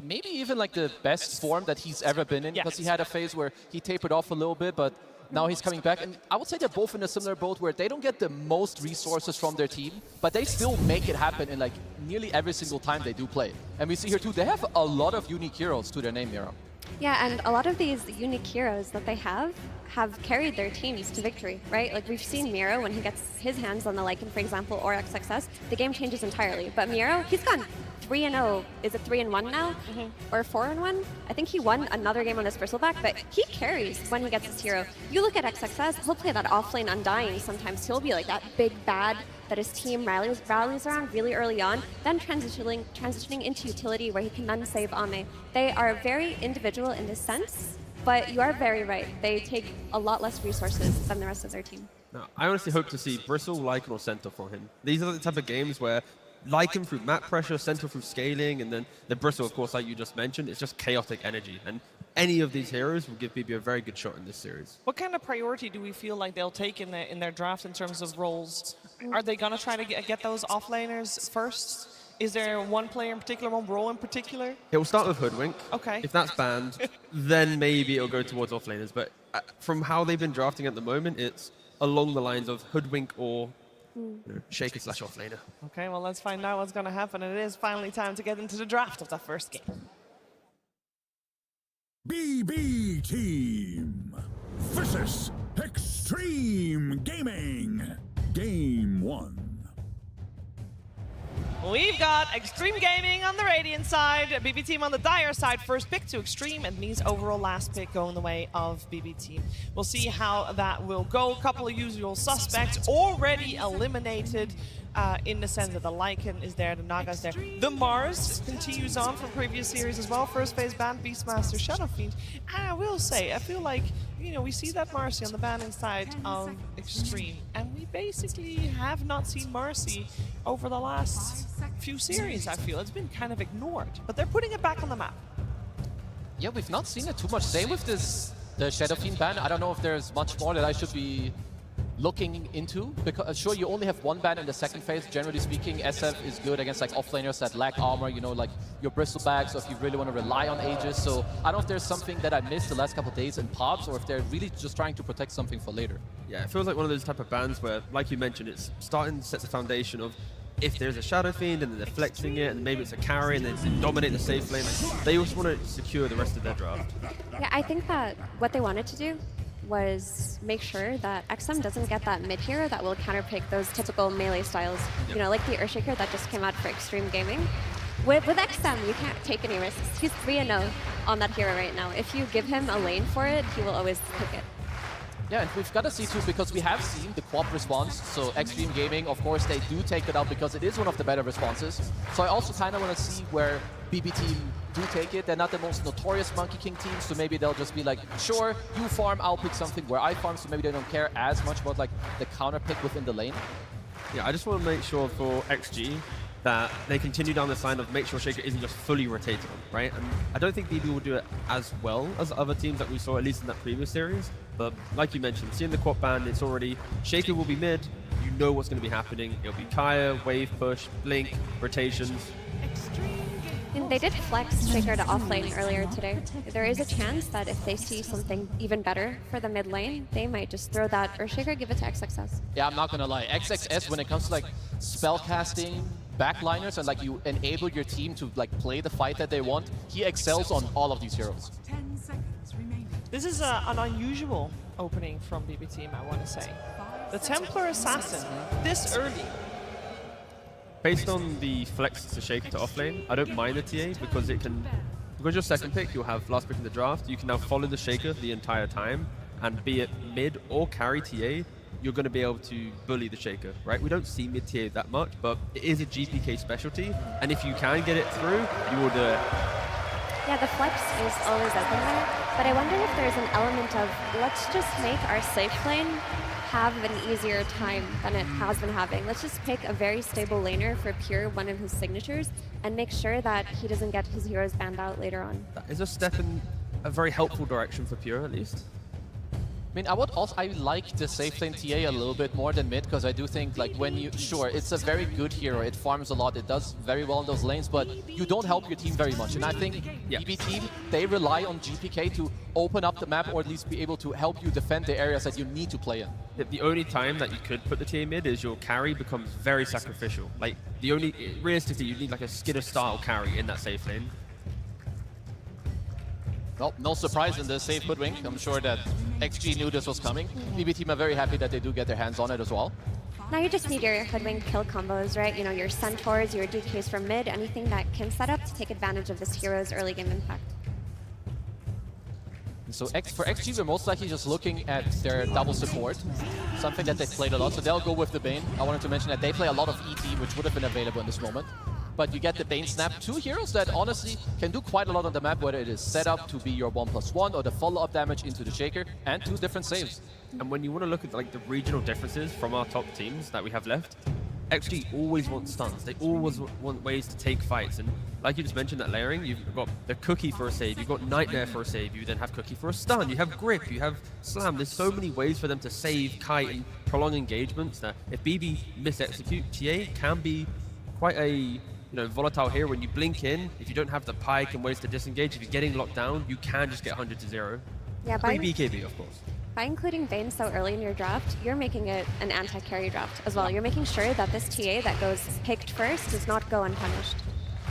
maybe even like the best form that he's ever been in, because he had a phase where he tapered off a little bit, but now he's coming back. And I would say they're both in a similar boat where they don't get the most resources from their team, but they still make it happen in like nearly every single time they do play. And we see here too, they have a lot of unique heroes to their name, Miro. Yeah, and a lot of these unique heroes that they have carried their teams to victory, right? Like we've seen Miro, when he gets his hands on the Lycan, for example, or XXS, the game changes entirely. But Miro, he's gone 3-0. Is it 3-1 now? Or 4-1? I think he won another game on his Bristleback, but he carries when he gets his hero. You look at XXS, he'll play that offlane Undying sometimes. He'll be like that big bad that his team rallies around really early on, then transitioning into utility where he can then save Ame. They are very individual in this sense, but you are very right. They take a lot less resources than the rest of their team. Now, I honestly hope to see Bristle, Lycan, or Centaur from him. These are the type of games where Lycan through map pressure, Centaur through scaling, and then the Bristle, of course, like you just mentioned, it's just chaotic energy. And any of these heroes will give BB a very good shot in this series. What kind of priority do we feel like they'll take in their draft in terms of roles? Are they going to try to get those offlaners first? Is there one player in particular, one role in particular? It will start with Hoodwink. Okay. If that's banned, then maybe it'll go towards offlaners. But from how they've been drafting at the moment, it's along the lines of Hoodwink or Shaker / offlaner. Okay, well, let's find out what's going to happen. It is finally time to get into the draft of that first game. BB Team versus Extreme Gaming. Game 1. We've got Extreme Gaming on the Radiant side, BB Team on the Dire side. First pick to Extreme, and Mi's overall last pick going the way of BB Team. We'll see how that will go. A couple of usual suspects already eliminated in the sense that the Lycan is there, the Naga's there. The Mars continues on from previous series as well. First phase ban, Beastmaster, Shadow Fiend. And I will say, I feel like, you know, we see that Marcy on the banning side of Extreme, and we basically have not seen Marcy over the last few series, I feel. It's been kind of ignored, but they're putting it back on the map. Yeah, we've not seen it too much. Same with the Shadow Fiend ban. I don't know if there's much more that I should be looking into, because sure, you only have one ban in the second phase. Generally speaking, SF is good against like offlaners that lack armor, you know, like your bristlebags, or if you really want to rely on Aegis. So I don't know if there's something that I missed the last couple of days in pods, or if they're really just trying to protect something for later. Yeah, it feels like one of those type of bans where, like you mentioned, it's starting to set the foundation of if there's a Shadow Fiend and then they're flexing it, and maybe it's a carry and they dominate the safe lane, they just want to secure the rest of their draft. Yeah, I think that what they wanted to do was make sure that XM doesn't get that mid hero that will counterpick those typical melee styles. You know, like the Earthshaker that just came out for Extreme Gaming. With XM, you can't take any risks. He's 3-0 on that hero right now. If you give him a lane for it, he will always pick it. Yeah, and we've got to see too, because we have seen the quad response. So Extreme Gaming, of course, they do take it out because it is one of the better responses. So I also kind of want to see where BB Team do take it. They're not the most notorious Monkey King team, so maybe they'll just be like, sure, you farm, I'll pick something where I farm, so maybe they don't care as much about like the counter pick within the lane. Yeah, I just want to make sure for XG that they continue down this line of make sure Shaker isn't just fully rotated on, right? And I don't think BB will do it as well as other teams that we saw, at least in that previous series. But like you mentioned, seeing the quad ban, it's already, Shaker will be mid, you know what's going to be happening. It'll be Kaya, wave push, blink, rotations. And they did flex Shaker to offlane earlier today. There is a chance that if they see something even better for the mid lane, they might just throw that Earthshaker, give it to XXS. Yeah, I'm not gonna lie. XXS, when it comes to like spellcasting, backliners, and like you enable your team to like play the fight that they want, he excels on all of these heroes. 10 seconds remaining. This is an unusual opening from BB Team, I want to say. The Templar Assassin, this early. Based on the flex to Shaker to offlane, I don't mind the TA because it can, because your second pick, you'll have last pick in the draft, you can now follow the Shaker the entire time, and be it mid or carry TA, you're going to be able to bully the Shaker, right? We don't see mid TA that much, but it is a GPK specialty, and if you can get it through, you will do it. Yeah, the flex is always open there, but I wonder if there's an element of, let's just make our safe lane have an easier time than it has been having. Let's just pick a very stable laner for Pure, one of his signatures, and make sure that he doesn't get his heroes banned out later on. That is a step in a very helpful direction for Pure, at least. I mean, I like the safe lane TA a little bit more than mid, because I do think like when you, sure, it's a very good hero, it farms a lot, it does very well in those lanes, but you don't help your team very much. And I think BB Team, they rely on GPK to open up the map, or at least be able to help you defend the areas that you need to play in. The only time that you could put the TA mid is your carry becomes very sacrificial. Like, the only, realistically, you need like a Skidder style carry in that safe lane. Well, no surprise in the safe Hoodwink. I'm sure that XG knew this was coming. BB Team are very happy that they do get their hands on it as well. Now you just need your Hoodwink kill combos, right? You know, your Centaurs, your DKs from mid, anything that can set up to take advantage of this hero's early game impact. So for XG, we're most likely just looking at their double support, something that they played a lot, so they'll go with the Bane. I wanted to mention that they play a lot of ET, which would have been available in this moment. but you get the Bane Snap. Two heroes that honestly can do quite a lot on the map, whether it is set up to be your 1+1 or the follow-up damage into the Shaker, and 2 different saves. And when you want to look at like the regional differences from our top teams that we have left, XG always want stuns. They always want ways to take fights. And like you just mentioned, that layering, you've got the Cookie for a save, you've got Nightmare for a save, you then have Cookie for a stun, you have Grip, you have Slam. There's so many ways for them to save, kite, and prolong engagements that if BB mis-execute, TA can be quite a volatile hero. When you blink in, if you don't have the pike and ways to disengage, if you're getting locked down, you can just get 100-0. Yeah, Pre-BKB, of course. By including Vayne so early in your draft, you're making it an anti-carry draft as well. You're making sure that this TA that goes picked first does not go unpunished.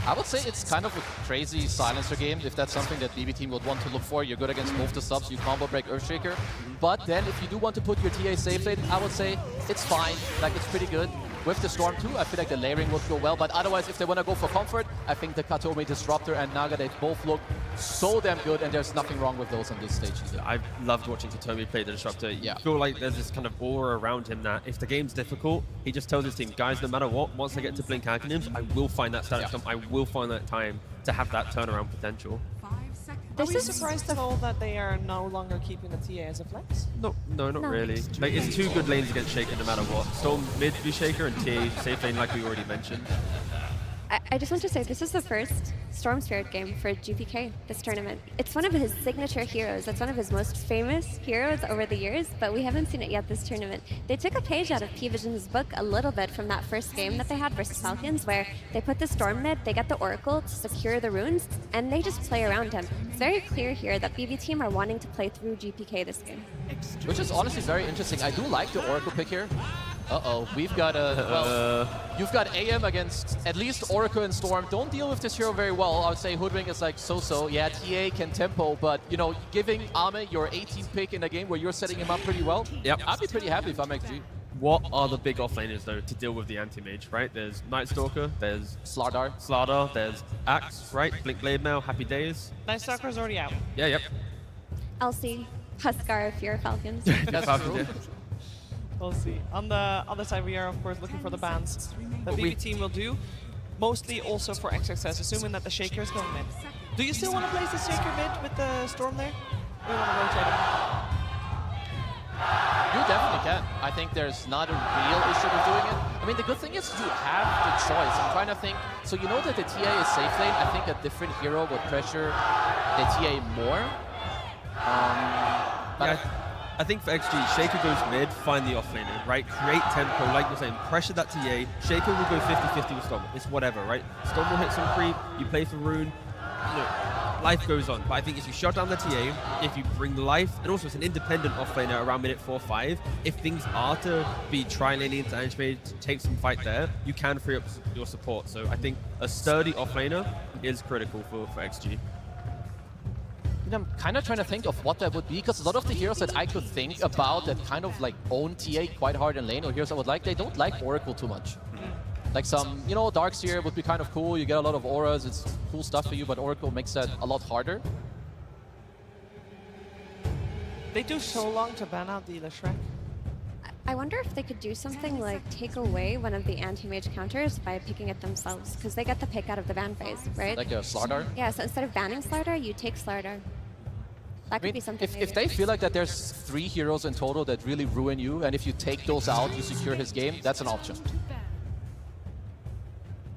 I would say it's kind of a crazy silencer game, if that's something that BB team would want to look for. You're good against both the subs, you combo break Earthshaker. But then if you do want to put your TA safe lane, I would say it's fine, like it's pretty good. With the Storm too, I feel like the layering would go well, but otherwise if they want to go for comfort, I think the Katomi Disruptor and Naga, they both look so damn good, and there's nothing wrong with those on this stage either. I've loved watching Katomi play the Disruptor. You feel like there's this kind of aura around him that if the game's difficult, he just tells his team, guys, no matter what, once I get to Blink Acronyms, I will find that static jump, I will find that time to have that turnaround potential. Are we surprised at all that they are no longer keeping the TA as a flex? No, not really. Like, it's 2 good lanes against Shaker no matter what. Storm mid v Shaker and TA safe lane like we already mentioned. I just want to say, this is the first Storm Spirit game for GPK this tournament. It's one of his signature heroes. It's one of his most famous heroes over the years, but we haven't seen it yet this tournament. They took a page out of P-Vision's book a little bit from that first game that they had versus Falcons, where they put the Storm mid, they get the Oracle to secure the runes, and they just play around him. It's very clear here that BB team are wanting to play through GPK this game. Which is honestly very interesting. I do like the Oracle pick here. Uh-oh, we've got well, you've got AM against at least Oracle and Storm. Don't deal with this hero very well. I would say Hoodwink is like so-so. Yeah, TA can tempo, but, giving Ame your 18th pick in a game where you're setting him up pretty well, I'd be pretty happy if I'm XG. What are the big offlaners, though, to deal with the anti-mage, right? There's Night Stalker, there's Slardar, there's Axe, right? Blink Blade Mail, Happy Days. Night Stalker's already out. Yeah, yep. LC, Huskar if you're Falcons. That's true. We'll see. On the other side, we are, of course, looking for the bans that BB team will do, mostly also for XXS, assuming that the Shaker is going mid. Do you still want to place the Shaker mid with the Storm there? Or do you want to rotate him? You definitely can. I think there's not a real issue with doing it. I mean, the good thing is you have the choice. I'm trying to think. So you know that the TA is safe lane. I think a different hero would pressure the TA more. I think for XG, Shaker goes mid, find the offlaner, right? Create tempo, like you're saying, pressure that TA. Shaker will go 50-50 with Storm. It's whatever, right? Storm will hit some creep, you play for Rune, life goes on. But I think if you shut down the TA, if you bring life, and also it's an independent offlaner around minute 4-5, if things are to be tri-laning into Angemage, to take some fight there, you can free up your support. So I think a sturdy offlaner is critical for XG. I'm kind of trying to think of what that would be, because a lot of the heroes that I could think about that kind of like own TA quite hard in lane, or heroes I would like, they don't like Oracle too much. Like some, Darkseer would be kind of cool, you get a lot of auras, it's cool stuff for you, but Oracle makes that a lot harder. They do so long to ban out the Shrek. I wonder if they could do something like take away one of the anti-mage counters by picking it themselves, because they get the pick out of the ban phase, right? Like a Slardar? Yeah, so instead of banning Slardar, you take Slardar. That could be something. If they feel like that there's 3 heroes in total that really ruin you, and if you take those out, you secure his game, that's an option.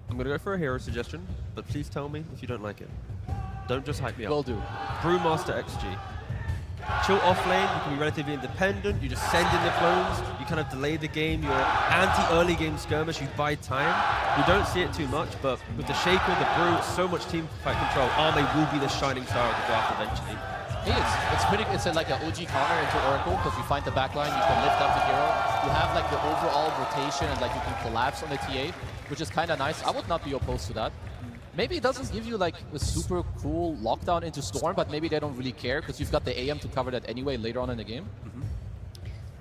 I'm going to go for a hero suggestion, but please tell me if you don't like it. Don't just hype me up. Will do. Brewmaster XG. Chill off lane, you can be relatively independent, you just send in the clones, you kind of delay the game, you're anti-early game skirmish, you buy time. We don't see it too much, but with the Shaker, the Brew, so much team fight control, Ame will be the shining star of the draft eventually. Hey, it's like an OG counter into Oracle, because you find the backline, you can lift up the hero, you have like the overall rotation, and like you can collapse on the TA, which is kind of nice. I would not be opposed to that. Maybe it doesn't give you like a super cool lockdown into Storm, but maybe they don't really care because you've got the AM to cover that anyway later on in the game.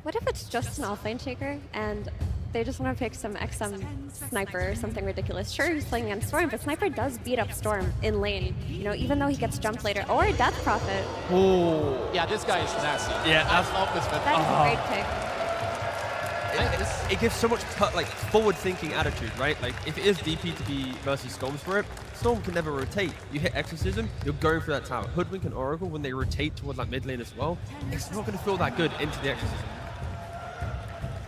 What if it's just an offlane Shaker and they just want to pick some XM Sniper or something ridiculous? Sure, he's playing against Storm, but Sniper does beat up Storm in lane, even though he gets jumped later. Or Death Prophet. Oh, yeah, this guy is nasty. Yeah, I love this method. That is a great pick. it gives so much like forward-thinking attitude, right? Like if it is DP to be versus Storm Spirit, Storm can never rotate. You hit Exorcism, you're going for that tower. Hoodwink and Oracle, when they rotate towards that mid lane as well, it's not going to feel that good into the Exorcism.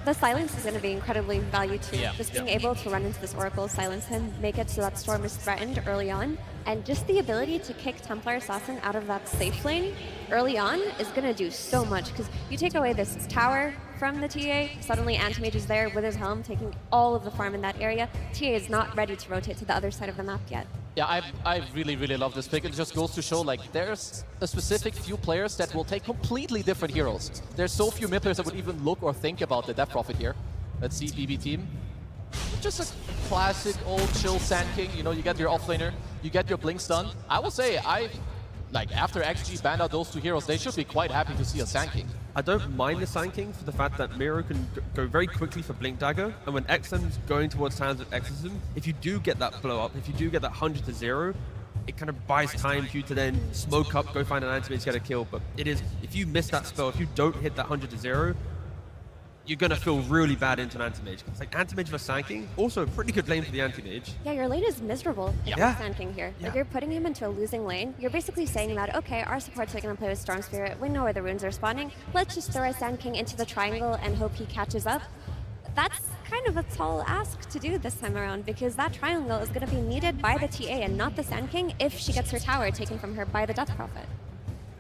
The silence is going to be incredibly valued too. Yeah. Just being able to run into this Oracle, silence him, make it so that Storm is threatened early on, and just the ability to kick Templar Assassin out of that safe lane early on is going to do so much, because you take away this tower from the TA, suddenly Anti-Mage is there with his helm, taking all of the farm in that area. TA is not ready to rotate to the other side of the map yet. Yeah, I really, really love this pick. It just goes to show, like, there's a specific few players that will take completely different heroes. There's so few mid players that would even look or think about the Death Prophet here. Let's see BB team. Just a classic old chill Sand King. You know, you get your offlaner, you get your Blink Stun. I will say, after XG banned out those two heroes, they should be quite happy to see a Sand King. I don't mind the Sand King for the fact that Miro can go very quickly for Blink Dagger, and when XM's going towards Hands of Exorcism, if you do get that blow up, if you do get that 100 to 0, it kind of buys time for you to then smoke up, go find an Anti-Mage, get a kill. But it is, if you miss that spell, if you don't hit that 100 to 0, you're going to feel really bad into an Anti-Mage. It's like Anti-Mage versus Sand King, also a pretty good lane for the Anti-Mage. Yeah, your lane is miserable against Yeah. Sand King here. Yeah. Like, you're putting him into a losing lane. You're basically saying that, okay, our supports are going to play with Storm Spirit. We know where the runes are spawning. Let's just throw our Sand King into the triangle and hope he catches up. That's kind of a tall ask to do this time around, because that triangle is going to be needed by the TA and not the Sand King if she gets her tower taken from her by the Death Prophet.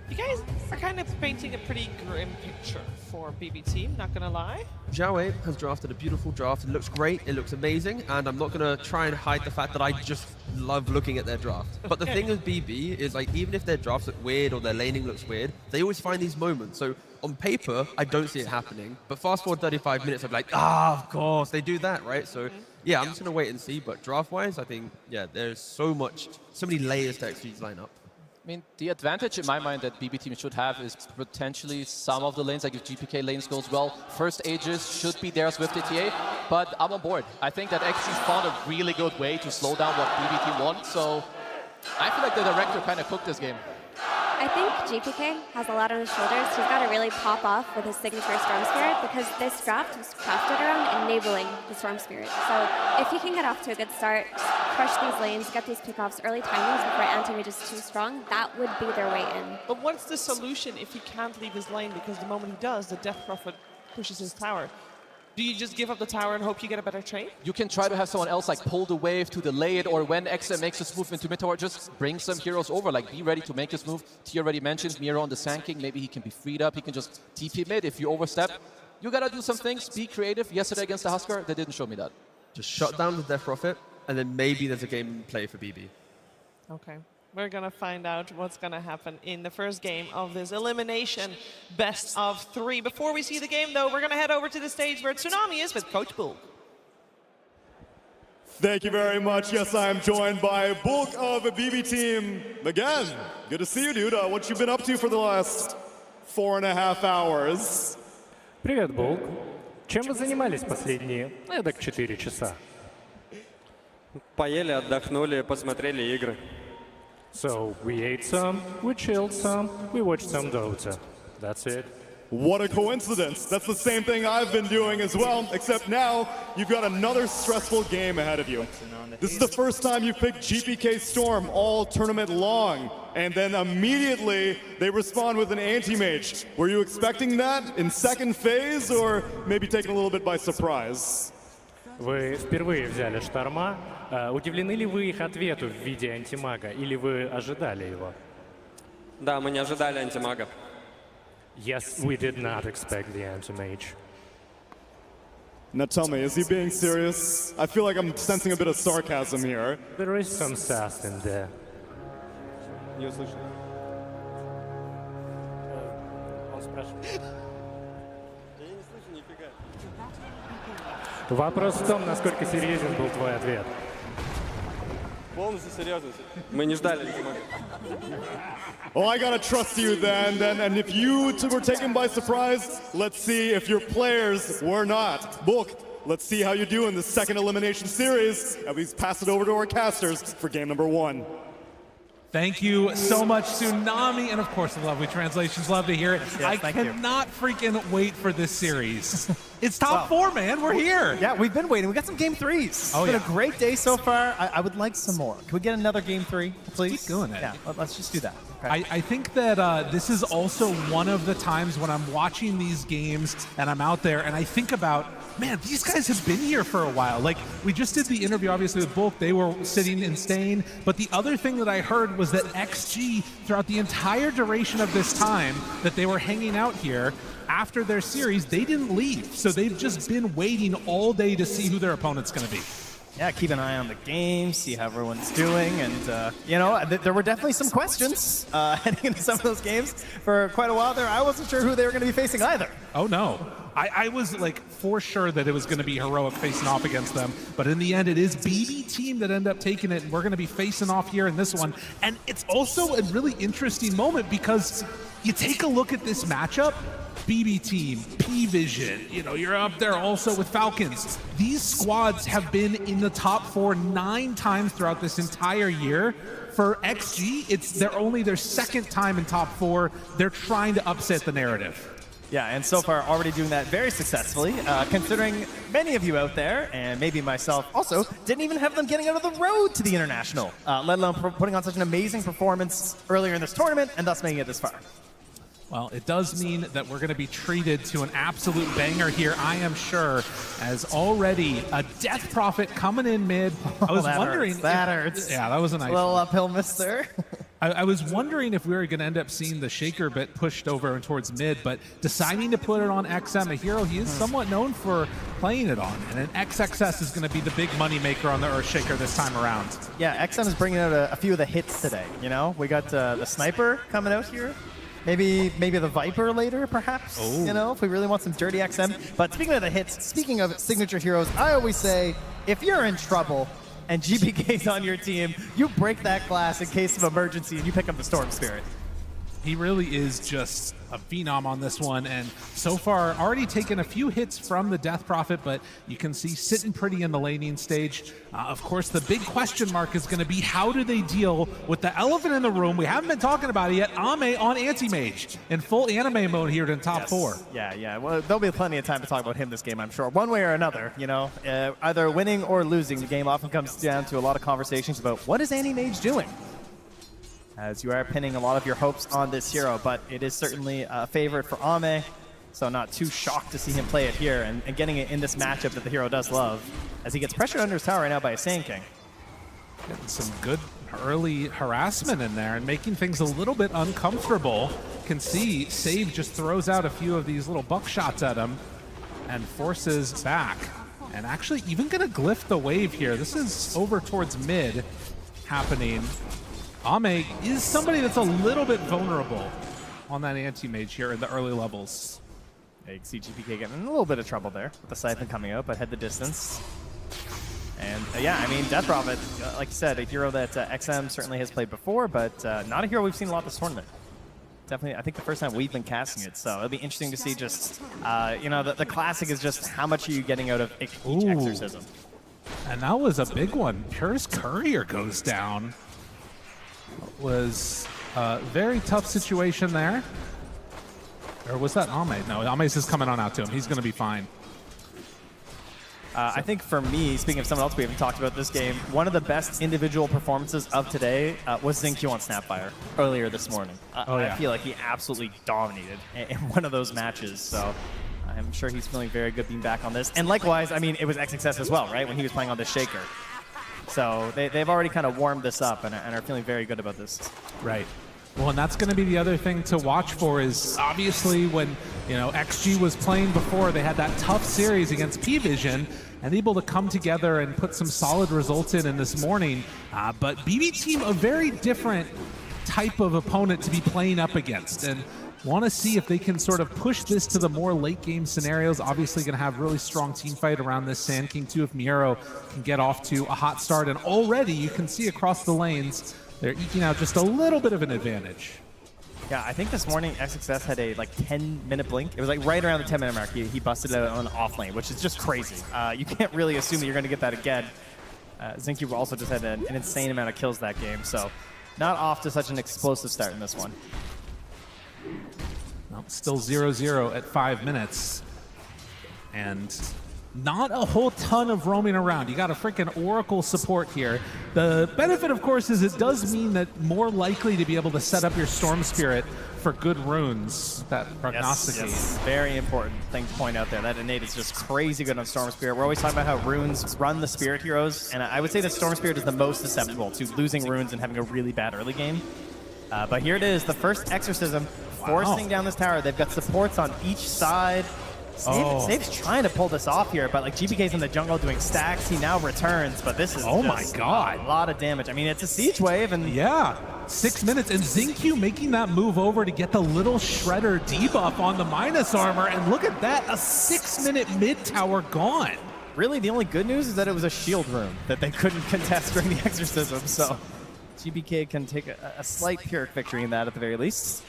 You guys are kind of painting a pretty grim picture for BB team, not gonna lie. Xiaowei has drafted a beautiful draft. It looks great, it looks amazing, and I'm not going to try and hide the fact that I just love looking at their draft. But the thing with BB is, like, even if their drafts look weird or their laning looks weird, they always find these moments. So on paper, I don't see it happening. But fast forward 35 minutes, I'm like, of course, they do that, right? So yeah, I'm just going to wait and see. But draft-wise, I think, yeah, there's so many layers to XG's lineup. I mean, the advantage in my mind that BB team should have is potentially some of the lanes, like if GPK lanes goes well, first Aegis should be theirs with the TA, but I'm on board. I think that XG's found a really good way to slow down what BB team wants, so I feel like the director kind of cooked this game. I think GPK has a lot on his shoulders. He's got to really pop off with his signature Storm Spirit, because this draft was crafted around enabling the Storm Spirit. So if he can get off to a good start, crush these lanes, get these pickoffs, early timings before Anti-Mage is too strong, that would be their way in. But what's the solution if he can't leave his lane, because the moment he does, the Death Prophet pushes his tower? Do you just give up the tower and hope you get a better trade? You can try to have someone else like pull the wave to delay it, or when XM makes this move into mid tower, just bring some heroes over, like be ready to make this move. T already mentioned Miro on the Sand King, maybe he can be freed up, he can just TP mid if you overstep. You gotta do some things, be creative. Yesterday against the Huskar, they didn't show me that. Just shut down the Death Prophet, and then maybe there's a game in play for BB. Okay. We're going to find out what's going to happen in the first game of this elimination best of 3. Before we see the game, though, we're going to head over to the stage where Tsunami is with Coach Bulk. Thank you very much. Yes, I am joined by Bulk of the BB team. Again, good to see you, dude. What you been up to for the last 4.5 hours? Привет, Булк. Чем вы занимались последние, эдак, 4 часа? Поели, отдохнули, посмотрели игры. So, we ate some, we chilled some, we watched some DotA. That's it. What a coincidence. That's the same thing I've been doing as well, except now you've got another stressful game ahead of you. This is the first time you've picked GPK Storm all tournament long, and then immediately they respond with an anti-mage. Were you expecting that in second phase, or maybe taken a little bit by surprise? Вы впервые взяли Шторма. Удивлены ли вы их ответу в виде антимага, или вы ожидали его? Да, мы не ожидали антимага. Yes, we did not expect the anti-mage. Now tell me, is he being serious? I feel like I'm sensing a bit of sarcasm here. There is some sass in there. Не услышал. Он спрашивает. Вопрос в том, насколько серьезен был твой ответ. Полностью серьезно. Мы не ждали антимага. Oh, I gotta trust you then. And if you two were taken by surprise, let's see if your players were not. Bulk, let's see how you do in the 2nd elimination series. At least pass it over to our casters for game number 1. Thank you so much, Tsunami, and of course the lovely translations. Love to hear it. Yes, I thank you. cannot freaking wait for this series. It's top 4, man. We're here. Yeah, we've been waiting. We got some game 3s. Oh, it's been yeah. a great day so far. I would like some more. Can we get another game 3, please? Keep doing it. Yeah, let's just do that. Okay. I think that this is also one of the times when I'm watching these games and I'm out there and I think about, man, these guys have been here for a while. Like, we just did the interview, obviously, with Bulk. They were sitting and staying. But the other thing that I heard was that XG, throughout the entire duration of this time that they were hanging out here, after their series, they didn't leave. So they've just been waiting all day to see who their opponent's going to be. Yeah, keep an eye on the game, see how everyone's doing, and you know, there were definitely some questions heading into some of those games for quite a while there. I wasn't sure who they were going to be facing either. Oh no, I was like for sure that it was going to be Heroic facing off against them, but in the end it is BB Team that end up taking it, and we're going to be facing off here in this one. And it's also a really interesting moment because you take a look at this matchup. BB Team, P-Vision, you know, you're up there also with Falcons. These squads have been in the top 4 9 times throughout this entire year. For XG, they're only their second time in top 4. They're trying to upset the narrative. Yeah, and so far already doing that very successfully, considering many of you out there, and maybe myself also, didn't even have them getting out of the road to the International, let alone putting on such an amazing performance earlier in this tournament, and thus making it this far. Well, it does mean that we're going to be treated to an absolute banger here, I am sure, as already a Death Prophet coming in mid. I was wondering... That hurts. Yeah, that was a nice little one. uphill miss there. I was wondering if we were going to end up seeing the Shaker bit pushed over and towards mid, but deciding to put it on XM, a hero he is somewhat known for playing it on. And an XXS is going to be the big money maker on the Earthshaker this time around. Yeah, XM is bringing out a few of the hits today, you know? We got the Sniper coming out here. Maybe the Viper later, perhaps, you know, if we really want some dirty XM. But speaking of the hits, speaking of signature heroes, I always say, if you're in trouble and GBK's on your team, you break that glass in case of emergency and you pick up the Storm Spirit. He really is just a phenom on this one, and so far already taken a few hits from the Death Prophet, but you can see sitting pretty in the laning stage. Of course, the big question mark is going to be how do they deal with the elephant in the room? We haven't been talking about it yet. Ame on Anti-Mage in full anime mode here in top 4. Yeah. Well, there'll be plenty of time to talk about him this game, I'm sure. One way or another, you know, either winning or losing, the game often comes down to a lot of conversations about what is Anti-Mage doing? As you are pinning a lot of your hopes on this hero, but it is certainly a favorite for Ame, so not too shocked to see him play it here and getting it in this matchup that the hero does love, as he gets pressured under his tower right now by a Sand King. Getting some good early harassment in there and making things a little bit uncomfortable. Can see Save just throws out a few of these little buckshots at him and forces back. And actually even gonna glyph the wave here. This is over towards mid happening. Ame is somebody that's a little bit vulnerable on that Anti-Mage here in the early levels. Yeah, you can see GPK getting in a little bit of trouble there with the Siphon coming out, but head the distance. And yeah, I mean, Death Prophet, like you said, a hero that XM certainly has played before, but not a hero we've seen a lot this tournament. Definitely, I think the first time we've been casting it, so it'll be interesting to see just, you know, the classic is just how much are you getting out of each exorcism. And that was a big one. Purist Courier goes down. Was a very tough situation there. Or was that Ame? No, Ame's just coming on out to him. He's going to be fine. I think for me, speaking of someone else we haven't talked about this game, one of the best individual performances of today was Xingqiu on Snapfire earlier this morning. I feel like he absolutely dominated in one of those matches, so I'm sure he's feeling very good being back on this. And likewise, I mean, it was XXS as well, right, when he was playing on this Shaker. So they've already kind of warmed this up and are feeling very good about this. Right. Well, and that's going to be the other thing to watch for is obviously when, you know, XG was playing before, they had that tough series against P-Vision and able to come together and put some solid results in this morning. But BB Team, a very different type of opponent to be playing up against. And want to see if they can sort of push this to the more late game scenarios. Obviously going to have really strong team fight around this Sand King too if Miero can get off to a hot start. And already you can see across the lanes, they're eking out just a little bit of an advantage. Yeah, I think this morning XXS had a 10-minute blink. It was like right around the 10-minute mark. He busted it on off lane, which is just crazy. You can't really assume that you're going to get that again. Xingqiu also just had an insane amount of kills that game, so Not off to such an explosive start in this one. Well, still 0-0 at 5 minutes. And not a whole ton of roaming around. You got a freaking Oracle support here. The benefit, of course, is it does mean that more likely to be able to set up your Storm Spirit for good runes that prognosticate. Yes, very important thing to point out there. That innate is just crazy good on Storm Spirit. We're always talking about how runes run the Spirit heroes, and I would say that Storm Spirit is the most susceptible to losing runes and having a really bad early game. But here it is, the first Exorcism forcing down this tower. They've got supports on each side. Snape's trying to pull this off here, but like GBK's in the jungle doing stacks. He now returns, but this is oh my god, a lot of damage. I mean, it's a siege wave, and yeah, 6 minutes, and Xingqiu making that move over to get the little shredder debuff on the minus armor, and look at that, a 6-minute mid tower gone. Really, the only good news is that it was a shield room that they couldn't contest during the Exorcism, so GBK can take a slight Pyrrhic victory in that at the very least.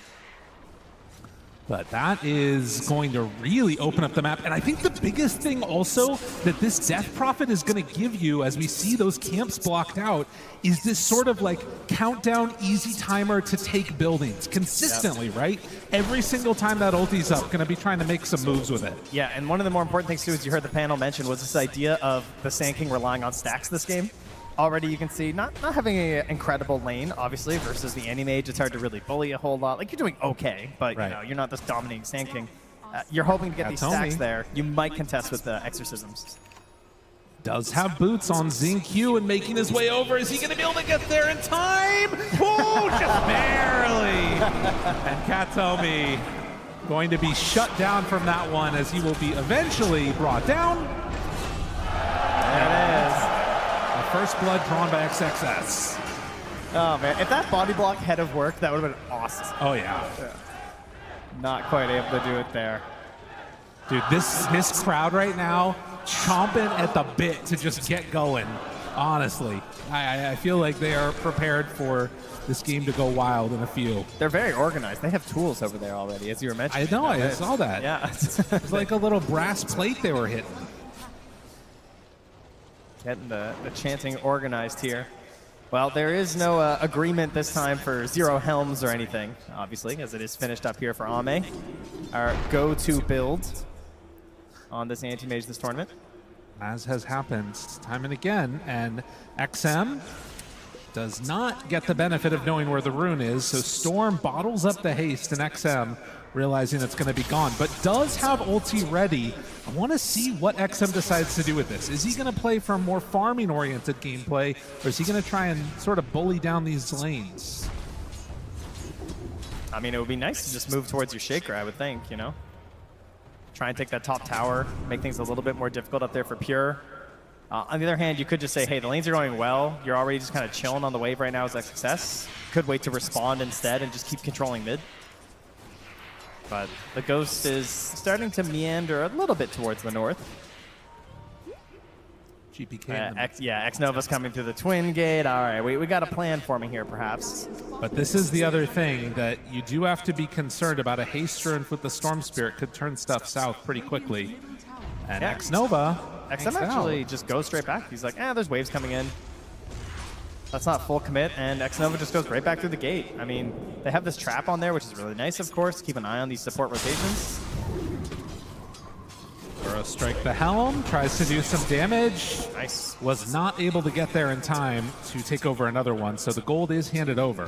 But that is going to really open up the map. And I think the biggest thing also that this Death Prophet is going to give you as we see those camps blocked out is this sort of like countdown easy timer to take buildings consistently, right? Every single time that ulti's up, going to be trying to make some moves with it. Yeah, and one of the more important things too, as you heard the panel mention, was this idea of the Sand King relying on stacks this game. Already you can see not having an incredible lane, obviously, versus the Anti-Mage. It's hard to really bully a whole lot. Like, you're doing okay, but you know, you're not this dominating Sand King. You're hoping to get these stacks there. You might contest with the Exorcisms. Does have boots on Xingqiu and making his way over. Is he going to be able to get there in time? Oh, just barely. And Katomi going to be shut down from that one as he will be eventually brought down. There it is. First blood drawn by XXS. Oh man, if that body block had have worked, that would have been awesome. Oh yeah. Not quite able to do it there. Dude, this crowd right now chomping at the bit to just get going. Honestly, I feel like they are prepared for this game to go wild in a few. They're very organized. They have tools over there already, as you were mentioning. I know, I saw that. Yeah. It's like a little brass plate they were hitting. Getting the chanting organized here. Well, there is no agreement this time for 0 helms or anything, obviously, as it is finished up here for Ame. Our go-to build on this Anti-Mage this tournament. As has happened time and again, and XM does not get the benefit of knowing where the rune is, so Storm bottles up the haste, and XM realizing it's going to be gone, but does have ulti ready. I want to see what XM decides to do with this. Is he going to play for a more farming-oriented gameplay, or is he going to try and sort of bully down these lanes? I mean, it would be nice to just move towards your Shaker, I would think, you know? Try and take that top tower, make things a little bit more difficult up there for Pure. On the other hand, you could just say, hey, the lanes are going well. You're already just kind of chilling on the wave right now as XXS. Could wait to respond instead and just keep controlling mid. But the Ghost is starting to meander a little bit towards the north. GPK. X-Nova's coming through the Twin Gate. All right, we got a plan forming here, perhaps. But this is the other thing that you do have to be concerned about. A haste rune with the Storm Spirit could turn stuff south pretty quickly. And X-Nova... XM actually just goes straight back. He's like, there's waves coming in. That's not full commit, and X-Nova just goes right back through the gate. I mean, they have this trap on there, which is really nice, of course. Keep an eye on these support rotations. Burrow strike the helm, tries to do some damage. Nice. Was not able to get there in time to take over another one, so the gold is handed over.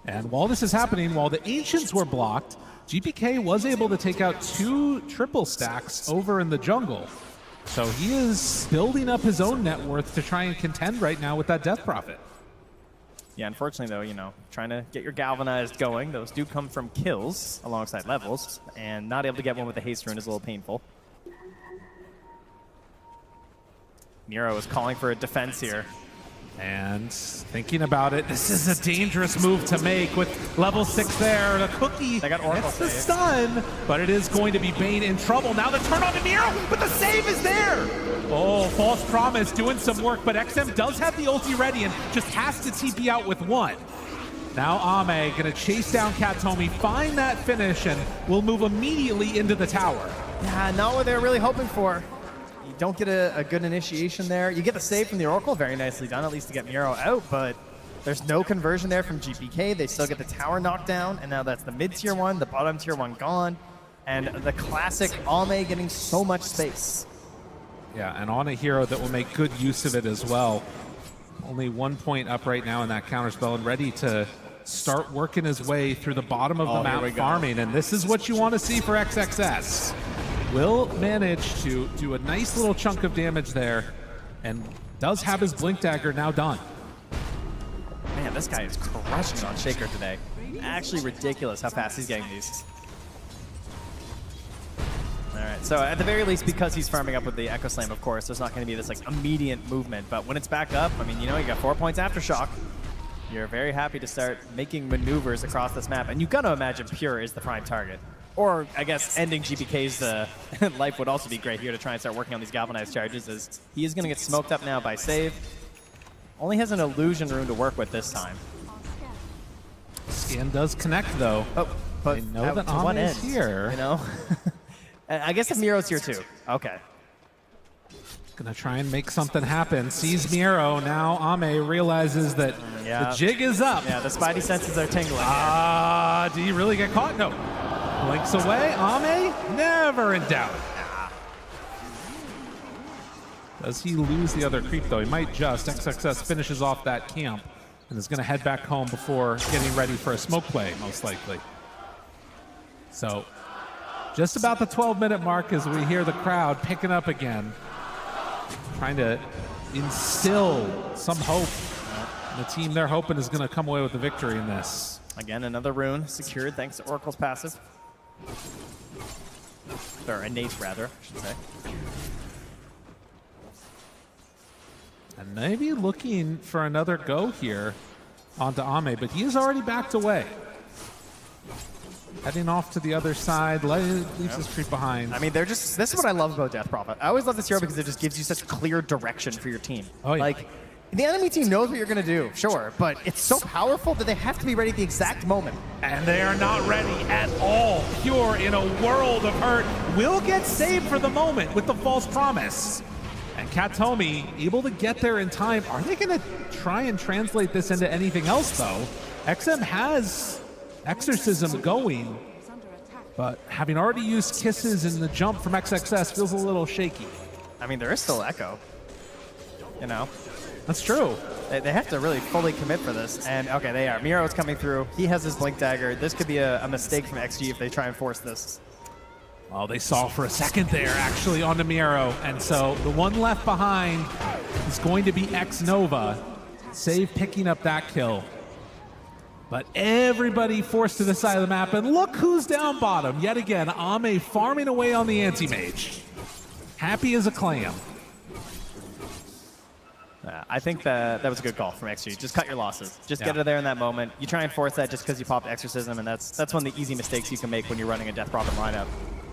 And while this is happening, while the Ancients were blocked, GPK was able to take out 2 triple stacks over in the jungle. So he is building up his own net worth to try and contend right now with that Death Prophet. Yeah, unfortunately, though, you know, trying to get your Galvanized going. Those do come from kills alongside levels, and not able to get one with the haste rune is a little painful. Miro is calling for a defense here. And thinking about it, this is a dangerous move to make with level 6 there. The Cookie gets the stun, but it is going to be Bane in trouble. Now the turn on to Miro, but the save is there. Oh, False Promise doing some work, but XM does have the ulti ready and just has to TP out with 1. Now Ame going to chase down Katomi, find that finish, and will move immediately into the tower. Yeah, not what they're really hoping for. You don't get a good initiation there. You get the save from the Oracle, very nicely done, at least to get Miro out, but There's no conversion there from GPK. They still get the tower knocked down, and now that's the mid-tier 1, the bottom tier 1 gone, and the classic Ame getting so much space. Yeah, and on a hero that will make good use of it as well. Only 1 point up right now in that counterspell and ready to start working his way through the bottom of the map farming, and this is what you want to see for XXS. Will manage to do a nice little chunk of damage there, and does have his Blink Dagger now done. Man, this guy is crushing on Shaker today. Actually ridiculous how fast he's getting these. All right, so at the very least, because he's farming up with the Echo Slam, of course, there's not going to be this like immediate movement, but when it's back up, I mean, you know, you got 4 points Aftershock. You're very happy to start making maneuvers across this map, and you've got to imagine Pure is the prime target. Or, I guess, ending GPK's life would also be great here to try and start working on these galvanized charges, as he is going to get smoked up now by Save. Only has an illusion rune to work with this time. Scan does connect, though. Oh, but they know that Ame is here. You know? I guess if Miro's here, too. Okay. Gonna try and make something happen. Sees Miro. Now Ame realizes that the jig is up. Yeah, the spidey senses are tingling. Do you really get caught? No. Blinks away. Ame, never in doubt. Does he lose the other creep, though? He might just. XXS finishes off that camp and is going to head back home before getting ready for a smoke play, most likely. So, just about the 12-minute mark as we hear the crowd picking up again, trying to instill some hope. The team they're hoping is going to come away with the victory in this. Again, another rune secured thanks to Oracle's passive. Or innate, rather, I should say. And maybe looking for another go here onto Ame, but he is already backed away. Heading off to the other side, leaves his creep behind. I mean, they're just, this is what I love about Death Prophet. I always love this hero because it just gives you such clear direction for your team. Oh, yeah. Like, the enemy team knows what you're going to do, sure, but it's so powerful that they have to be ready at the exact moment. And they are not ready at all. Pure, in a world of hurt, will get saved for the moment with the false promise. And Katomi able to get there in time. Are they going to try and translate this into anything else, though? XM has Exorcism going, but having already used Kisses in the jump from XXS feels a little shaky. I mean, there is still Echo, you know? That's true. They have to really fully commit for this. And okay, they are. Miro's coming through. He has his Blink Dagger. This could be a mistake from XG if they try and force this. Well, they saw for a second there, actually, onto Miro. And so the one left behind is going to be X-Nova. Save picking up that kill. But everybody forced to the side of the map. And look who's down bottom. Yet again, Ame farming away on the anti-mage. Happy as a clam. I think that was a good call from XG. Just cut your losses. Just get it there in that moment. You try and force that just because you popped Exorcism, and that's one of the easy mistakes you can make when you're running a Death Prophet lineup.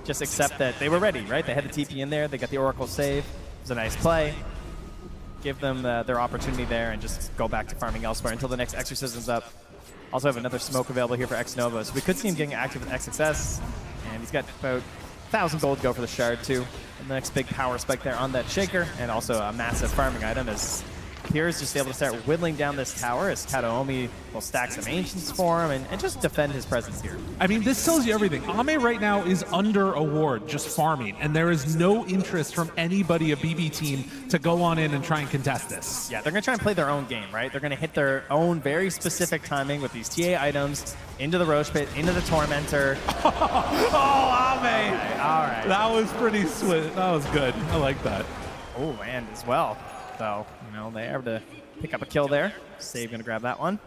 Just accept that they were ready, right? They had the TP in there. They got the Oracle save. It was a nice play. Give them their opportunity there and just go back to farming elsewhere until the next Exorcism's up. Also have another smoke available here for X-Nova. So we could see him getting active with XXS. And he's got about 1,000 gold to go for the Shard, too. And the next big power spike there on that Shaker. And also a massive farming item as Pierre's just able to start whittling down this tower as Kataomi will stack some Ancients for him and just defend his presence here. I mean, this tells you everything. Ame right now is under a ward, just farming, and there is no interest from anybody, a BB team, to go on in and try and contest this. Yeah, they're going to try and play their own game, right? They're going to hit their own very specific timing with these TA items into the Roche Pit, into the Tormentor. Oh, Ame! All right. That was pretty sweet. That was good. I like that. Oh, and as well. So, you know, they have to pick up a kill there. Save going to grab that one.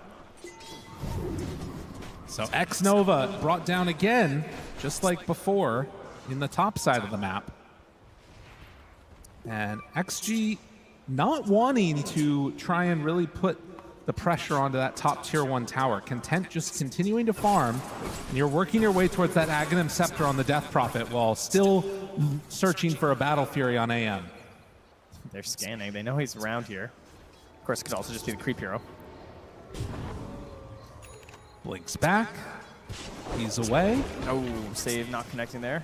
So X-Nova brought down again, just like before, in the top side of the map. And XG not wanting to try and really put the pressure onto that top tier 1 tower. Content just continuing to farm, and you're working your way towards that Aghanim Scepter on the Death Prophet while still searching for a Battle Fury on AM. They're scanning. They know he's around here. Of course, it could also just be the creep hero. Blinks back. He's away. Oh, save not connecting there.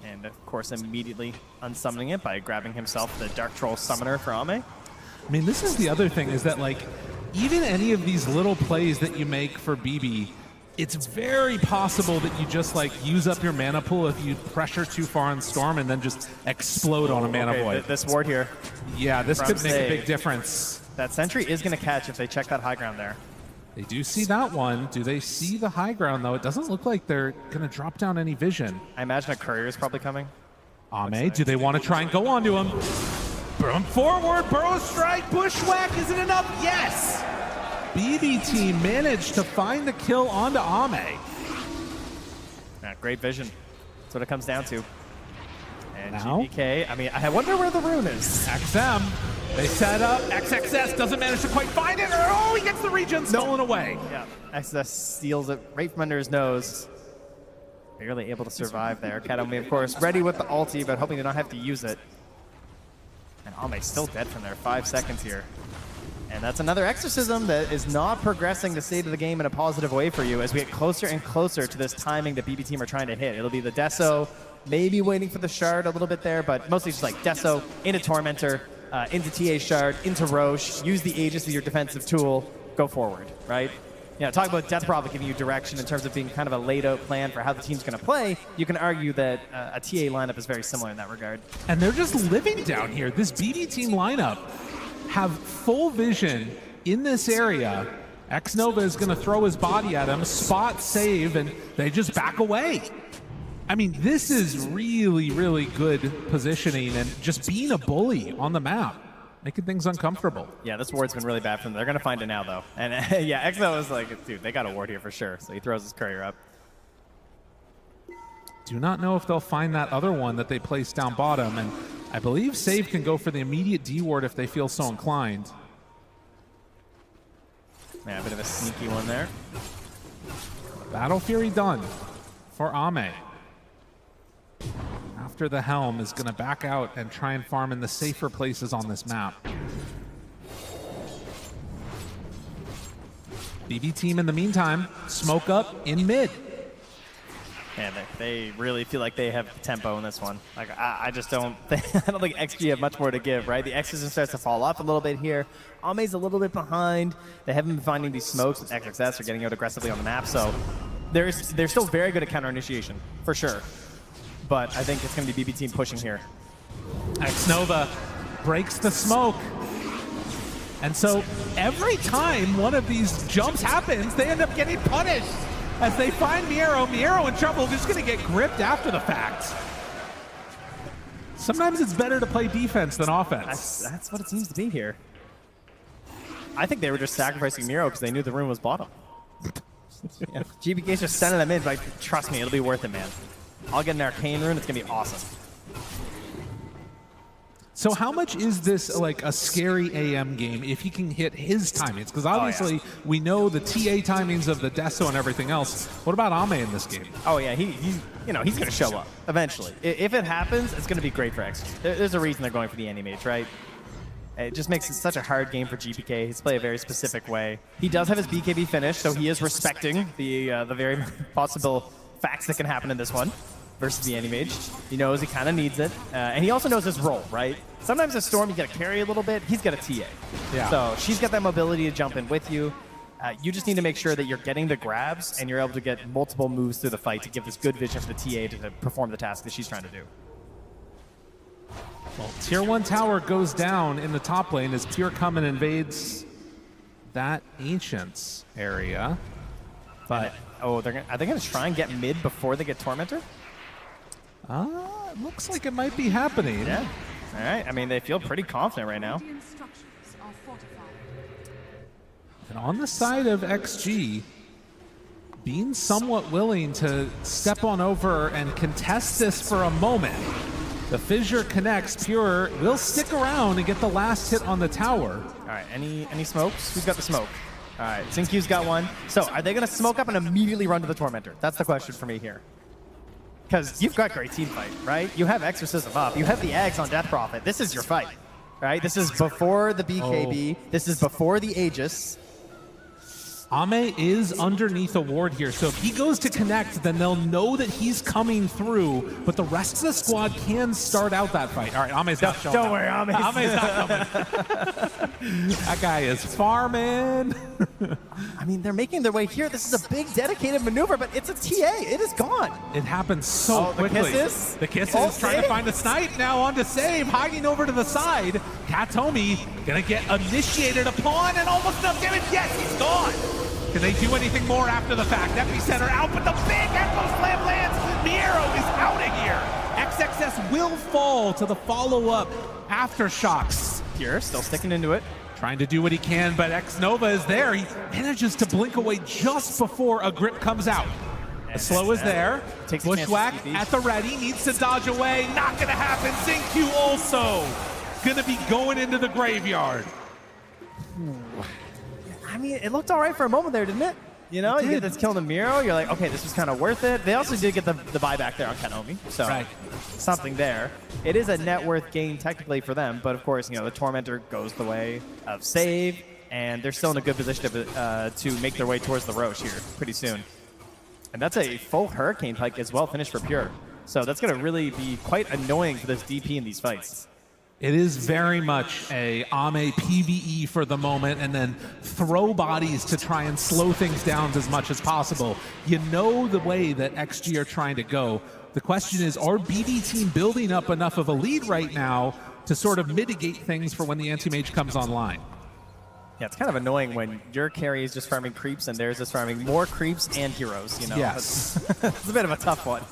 And of course, immediately unsummoning it by grabbing himself the Dark Troll Summoner for Ame. I mean, this is the other thing, is that, like, even any of these little plays that you make for BB, it's very possible that you just like use up your mana pool if you pressure too far on Storm and then just explode on a mana void. This ward here. Yeah, this could make a big difference. That sentry is going to catch if they check that high ground there. They do see that one. Do they see the high ground, though? It doesn't look like they're going to drop down any vision. I imagine a courier is probably coming. Ame, do they want to try and go onto him? Forward, Burrow Strike, Bushwhack, is it enough? Yes! BB team managed to find the kill onto Ame. Yeah, great vision. That's what it comes down to. And now? GBK, I mean, I wonder where the rune is. XM, they set up. XXS doesn't manage to quite find it. Oh, he gets the regen stolen away. Yeah, XXS steals it right from under his nose. Barely able to survive there. Kadome, of course, ready with the ulti, but hoping to not have to use it. And Ame's still dead from there. 5 seconds here. And that's another exorcism that is not progressing the state of the game in a positive way for you as we get closer and closer to this timing that BB team are trying to hit. It'll be the Deso, maybe waiting for the Shard a little bit there, but mostly just like Deso into Tormentor, into TA Shard, into Roche, use the Aegis as your defensive tool, go forward, right? Yeah, talk about Death Prophet giving you direction in terms of being kind of a laid-out plan for how the team's going to play. You can argue that a TA lineup is very similar in that regard. And they're just living down here. This BB team lineup have full vision in this area. X-Nova is going to throw his body at him, spot save, and they just back away. I mean, this is really, really good positioning and just being a bully on the map, making things uncomfortable. Yeah, this ward's been really bad for them. They're going to find it now, though. And yeah, X-Nova is like, dude, they got a ward here for sure. So he throws his courier up. Do not know if they'll find that other one that they placed down bottom, and I believe Save can go for the immediate D ward if they feel so inclined. Yeah, a bit of a sneaky one there. Battle Fury done for Ame. After the Helm is going to back out and try and farm in the safer places on this map. BB team in the meantime, smoke up in mid. Man, they really feel like they have tempo in this one. Like I just don't think, I don't think XG have much more to give, right? The exorcism starts to fall off a little bit here. Ame's a little bit behind. They haven't been finding these smokes with XXS or getting out aggressively on the map, so they're still very good at counter initiation, for sure. But I think it's going to be BB team pushing here. X-Nova breaks the smoke. And so every time one of these jumps happens, they end up getting punished. As they find Miero in trouble, just going to get gripped after the fact. Sometimes it's better to play defense than offense. That's what it seems to be here. I think they were just sacrificing Miero because they knew the room was bottom. Yeah. GBK's just sending them in, but trust me, it'll be worth it, man. I'll get an Arcane Rune, it's going to be awesome. So how much is this like a scary AM game if he can hit his timings? Because obviously we know the TA timings of the Deso and everything else. What about Ame in this game? Oh yeah, he's going to show up eventually. If it happens, it's going to be great for X. There's a reason they're going for the Anti-Mage, right? It just makes it such a hard game for GBK. He's played a very specific way. He does have his BKB finish, so he is respecting the very possible facts that can happen in this one versus the Anti-Mage. He knows he kind of needs it. And he also knows his role, right? Sometimes a Storm, you got to carry a little bit. He's got a TA. Yeah. So she's got that mobility to jump in with you. You just need to make sure that you're getting the grabs and you're able to get multiple moves through the fight to give this good vision for the TA to perform the task that she's trying to do. Well, Tier 1 tower goes down in the top lane as Pure come and invades that Ancients area. But are they going to try and get mid before they get Tormentor? It looks like it might be happening. Yeah. All right. I mean, they feel pretty confident right now. And on the side of XG, being somewhat willing to step on over and contest this for a moment. The Fissure connects. Pure will stick around and get the last hit on the tower. All right, any smokes? Who's got the smoke? All right, Xinq's got one. So are they going to smoke up and immediately run to the Tormentor? That's the question for me here. Because you've got great team fight, right? You have Exorcism up. You have the Ags on Death Prophet. This is your fight, right? This is before the BKB. This is before the Aegis. Ame is underneath a ward here, so if he goes to connect, then they'll know that he's coming through, but the rest of the squad can start out that fight. All right, Ame's not showing Don't up. worry, Ame's not coming. That guy is farming. I mean, they're making their way here. This is a big dedicated maneuver, but it's a TA. It is gone. It happens so quickly. The kisses? The kisses, Oh, trying to save. find the snipe now on to save, hiding over to the side. Katomi gonna get initiated upon and almost enough damage. Yes, he's gone. Can they do anything more after the fact? Epicenter out, but the big Echo Slam lands. Miero is out of here. XXS will fall to the follow-up aftershocks. Here, still sticking into it. Trying to do what he can, but X-Nova is there. He manages to blink away just before a grip comes out. The slow is there. Bushwhack at the ready, needs to dodge away. Not gonna happen. Xingqiu also gonna be going into the graveyard. I mean, it looked all right for a moment there, didn't it? You know, you get this kill in the Miro, you're like, okay, this was kind of worth it. They also did get the buyback there on Kanomi, so something there. It is a net worth gain technically for them, but of course, you know, the Tormentor goes the way of save, and they're still in a good position to make their way towards the Roche here pretty soon. And that's a full Hurricane Pike as well, finished for Pure. So that's going to really be quite annoying for this DP in these fights. It is very much a Ame PvE for the moment, and then throw bodies to try and slow things down as much as possible. You know the way that XG are trying to go. The question is, are BD team building up enough of a lead right now to sort of mitigate things for when the anti-mage comes online? Yeah, it's kind of annoying when your carry is just farming creeps and theirs is farming more creeps and heroes, you know? Yes. It's a bit of a tough one.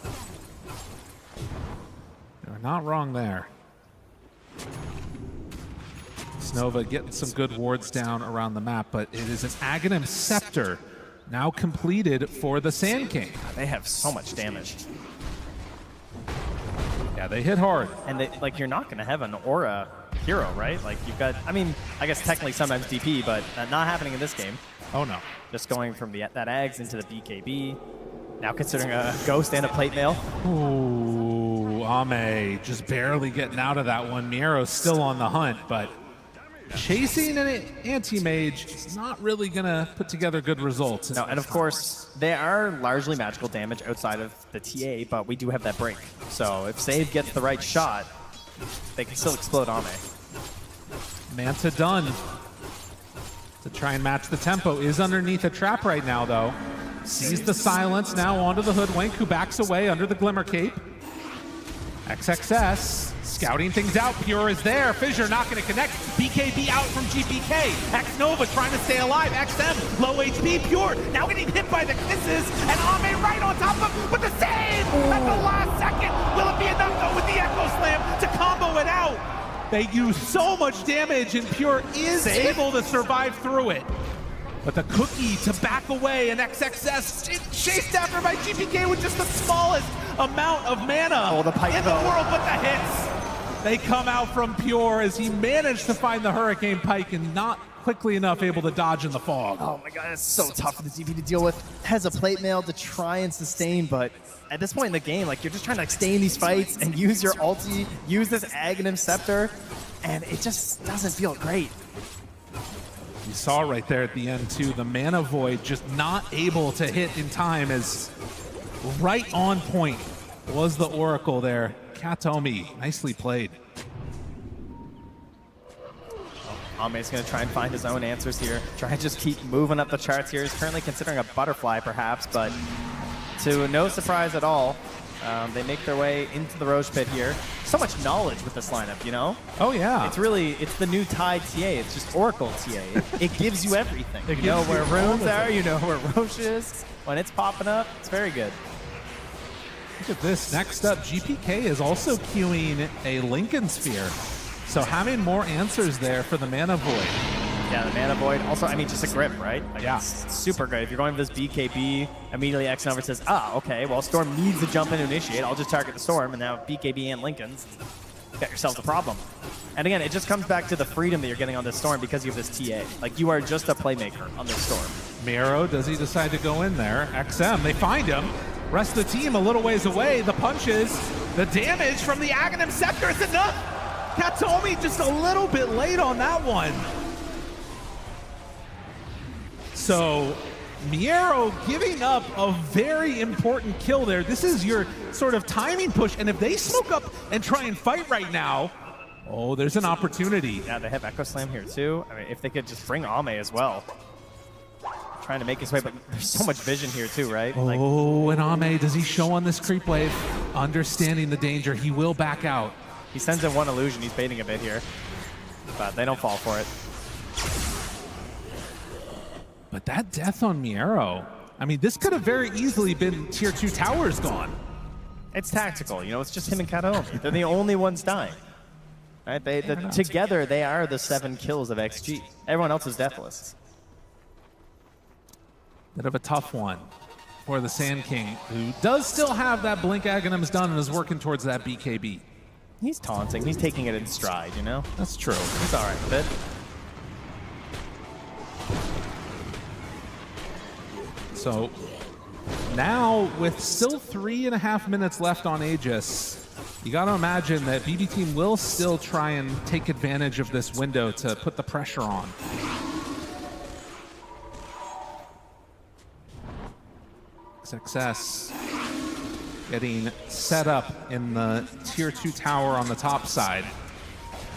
You're not wrong there. Snova getting some good wards down around the map, but it is an Aghanim Scepter now completed for the Sand King. They have so much damage. Yeah, they hit hard. And they, like, you're not going to have an Aura hero, right? Like, you've got, I mean, I guess technically sometimes DP, but not happening in this game. Oh, no. Just going from that Ags into the BKB. Now considering a Ghost and a Plate Mail. Ooh, Ame just barely getting out of that one. Miero's still on the hunt, but chasing an anti-mage is not really going to put together good results. No, and of course, they are largely magical damage outside of the TA, but we do have that break. So if Save gets the right shot, they can still explode Ame. Manta done to try and match the tempo. Is underneath a trap right now, though. Sees the silence now onto the Hoodwink, who backs away under the Glimmer Cape. XXS scouting things out. Pure is there. Fissure not going to connect. BKB out from GPK. X-Nova trying to stay alive. XM low HP. Pure now getting hit by the kisses. And Ame right on top of him with the save at the last second. Will it be enough though with the Echo Slam to combo it out? They use so much damage and Pure is able to survive through it. But the cookie to back away, and XXS chased after by GPK with just the smallest amount of mana in the world, but the hits, they come out from Pure as he managed to find the Hurricane Pike and not quickly enough able to dodge in the fog. Oh my god, it's so tough for the DP to deal with. Has a Plate Mail to try and sustain, but at this point in the game, like, you're just trying to stay in these fights and use your ulti, use this Aghanim Scepter, and it just doesn't feel great. You saw right there at the end too, the Mana Void just not able to hit in time, as right on point was the Oracle there. Katomi, nicely played. Ame's going to try and find his own answers here. Try and just keep moving up the charts here. He's currently considering a Butterfly perhaps, but to no surprise at all, they make their way into the Roche Pit here. So much knowledge with this lineup, you know? Oh, yeah. It's really, it's the new Tide TA. It's just Oracle TA. It gives you everything. It You know gives you where all runes of are, it. you know where Roche is. When it's popping up, it's very good. Look at this. Next up, GPK is also queuing a Lincoln Sphere. So having more answers there for the Mana Void. Yeah, the Mana Void. Also, I mean, just a grip, right? Like, Yeah. It's super great. If you're going for this BKB, immediately X-Number says, okay, well, Storm needs to jump in and initiate. I'll just target the Storm, and now BKB and Lincoln's. You got yourselves a problem. And again, it just comes back to the freedom that you're getting on this Storm because you have this TA. Like, you are just a playmaker on this Storm. Miro, does he decide to go in there? XM, they find him. Rest of the team a little ways away. The punches, the damage from the Aghanim Scepter is enough. Katomi just a little bit late on that one. So Miero giving up a very important kill there. This is your sort of timing push, and if they smoke up and try and fight right now, oh, there's an opportunity. Yeah, they have Echo Slam here too. I mean, if they could just bring Ame as well. Trying to make his way, but there's so much vision here too, right? Oh, and Ame, does he show on this creep wave? Understanding the danger, he will back out. He sends in one illusion, he's baiting a bit here. But they don't fall for it. But that death on Miero, I mean, this could have very easily been tier 2 towers gone. It's tactical, you know, it's just him and Kataomi. They're the only ones dying. Right? Together, they are the 7 kills of XG. Everyone else is deathless. Bit of a tough one for the Sand King, who does still have that Blink Aghanims done and is working towards that BKB. He's taunting. He's taking it in stride, you know? That's true. He's all right with it. So now, with still 3.5 minutes left on Aegis, you got to imagine that BB Team will still try and take advantage of this window to put the pressure on. Success getting set up in the tier 2 tower on the top side.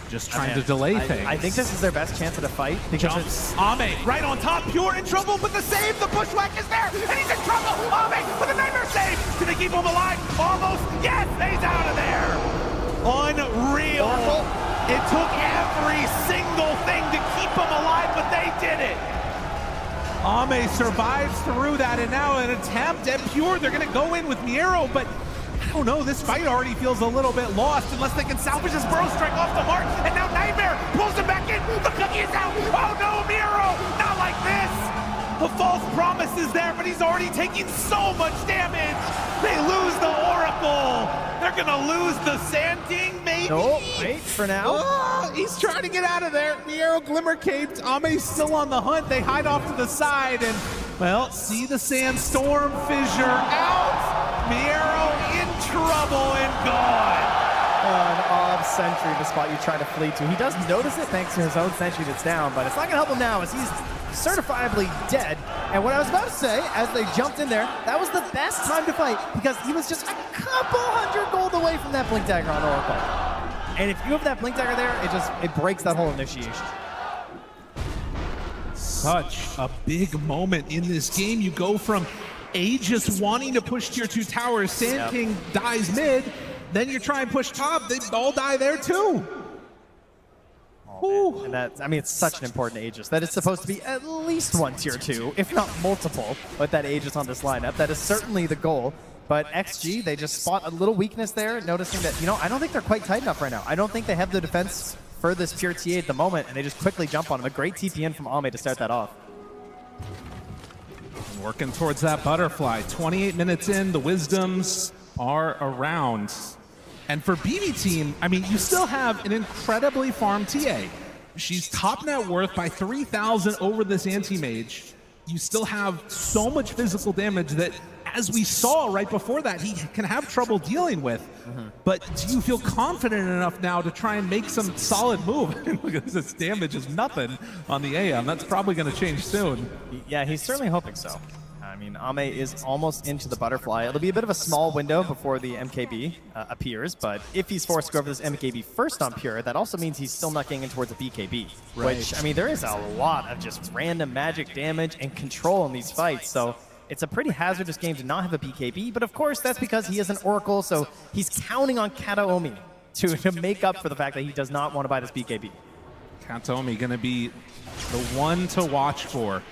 Just trying to delay things. I think this is their best chance at a fight because it's Ame right on top, Pure in trouble, but the save, the bushwhack is there, and he's in trouble. Ame with a nightmare save. Can they keep him alive? Almost. Yes, he's out of there. Unreal. It took every single thing to keep him alive, but they did it. Ame survives through that, and now an attempt at Pure. They're going to go in with Miero, but I don't know, this fight already feels a little bit lost unless they can salvage this Burrow Strike off the mark, and now Nightmare pulls him back in. The cookie is out. Oh no, Miero, not like this. The false promise is there, but he's already taking so much damage. They lose the Oracle. They're going to lose the Sand King, maybe? No, wait for now. Oh, he's trying to get out of there. Miero glimmer caped. Ame's still on the hunt. They hide off to the side and, well, see the Sandstorm fissure out. Miero in trouble and gone. An off sentry, the spot you try to flee to. He does notice it thanks to his own sentry that's down, but it's not going to help him now as he's certifiably dead. And what I was about to say, as they jumped in there, that was the best time to fight because he was just a couple hundred gold away from that Blink Dagger on Oracle. And if you have that Blink Dagger there, it breaks that whole initiation. Such a big moment in this game. You go from Aegis wanting to push tier 2 towers, Sand King dies mid, then you try and push top, they all die there too. Oh, and that, I mean, it's such an important Aegis. That is supposed to be at least one tier 2, if not multiple, with that Aegis on this lineup. That is certainly the goal. But XG, they just spot a little weakness there, noticing that, you know, I don't think they're quite tight enough right now. I don't think they have the defense for this pure TA at the moment, and they just quickly jump on him. A great TPN from Ame to start that off. Working towards that butterfly. 28 minutes in, the Wisdoms are around. And for BB Team, I mean, you still have an incredibly farmed TA. She's top net worth by 3,000 over this anti-mage. You still have so much physical damage that, as we saw right before that, he can have trouble dealing with. But do you feel confident enough now to try and make some solid move? Look at this damage is nothing on the AM. That's probably going to change soon. Yeah, he's certainly hoping so. I mean, Ame is almost into the butterfly. It'll be a bit of a small window before the MKB appears, but if he's forced to go over this MKB first on Pure, that also means he's still not getting in towards a BKB. Right. Which, I mean, there is a lot of just random magic damage and control in these fights, so it's a pretty hazardous game to not have a BKB, but of course that's because he is an Oracle, so he's counting on Kataomi to make up for the fact that he does not want to buy this BKB. Kataomi going to be the one to watch for.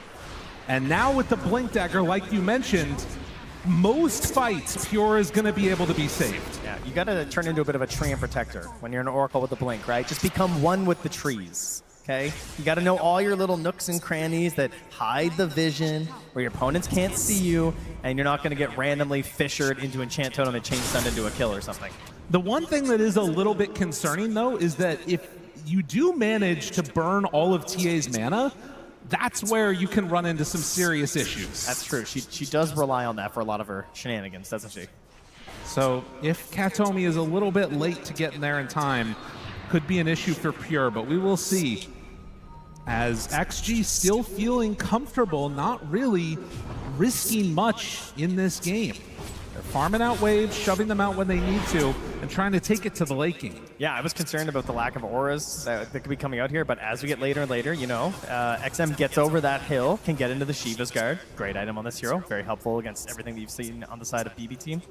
And now with the Blink Dagger, like you mentioned, most fights Pure is going to be able to be saved. Yeah, you got to turn into a bit of a tree and protector when you're an Oracle with the Blink, right? Just become one with the trees, okay? You got to know all your little nooks and crannies that hide the vision, where your opponents can't see you, and you're not going to get randomly fissured into Enchant Totem and Chain Stun into a kill or something. The one thing that is a little bit concerning, though, is that if you do manage to burn all of TA's mana, that's where you can run into some serious issues. That's true. She does rely on that for a lot of her shenanigans, doesn't she? So if Kataomi is a little bit late to get in there in time, could be an issue for Pure, but we will see. as XG still feeling comfortable, not really risking much in this game. They're farming out waves, shoving them out when they need to, and trying to take it to the late game. Yeah, I was concerned about the lack of auras that could be coming out here, but as we get later and later, you know, XM gets over that hill, can get into the Shiva's Guard. Great item on this hero, very helpful against everything that you've seen on the side of BB team.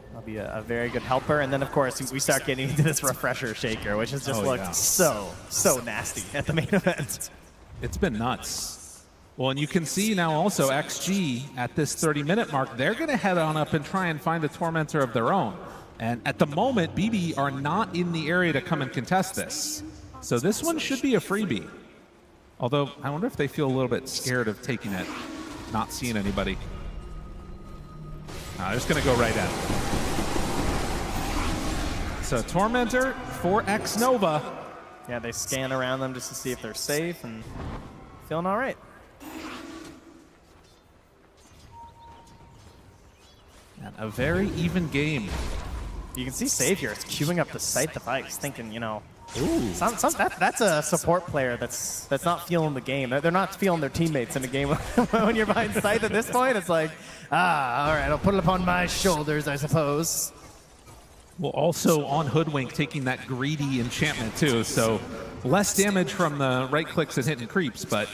That'll be a very good helper, and then of course we start getting into this refresher shaker, which has just looked so nasty at the main event. It's been nuts. Well, and you can see now also XG at this 30-minute mark, they're going to head on up and try and find a Tormentor of their own. And at the moment, BB are not in the area to come and contest this. So this one should be a freebie. Although, I wonder if they feel a little bit scared of taking it, not seeing anybody. They're just going to go right at it. So Tormentor for X-Nova. Yeah, they scan around them just to see if they're safe and feeling all right. And a very even game. You can see Savior is queuing up to sight the bikes, thinking, you know, that's a support player that's not feeling the game. They're not feeling their teammates in the game. When you're behind sight at this point, it's like, all right, I'll put it upon my shoulders, I suppose. Well, also on Hoodwink taking that greedy enchantment too, so less damage from the right clicks and hitting creeps, but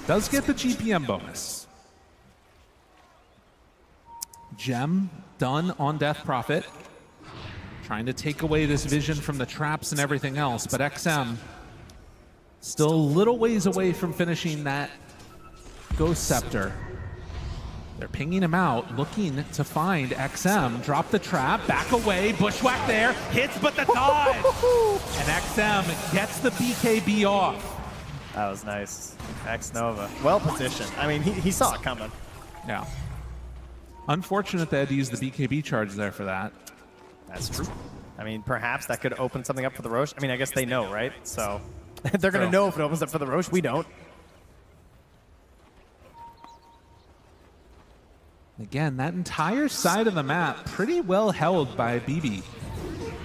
does get the GPM bonus. Gem done on Death Prophet, trying to take away this vision from the traps and everything else, but XM still a little ways away from finishing that Ghost Scepter. They're pinging him out, looking to find XM. Drop the trap, back away, bushwhack there, hits but the dodge! And XM gets the BKB off. That was nice. X-Nova, well positioned. I mean, he saw it coming. Yeah. Unfortunate they had to use the BKB charge there for that. That's true. I mean, perhaps that could open something up for the Roche. I mean, I guess they know, right? So they're going to know if it opens up for the Roche. We don't. Again, that entire side of the map pretty well held by BB.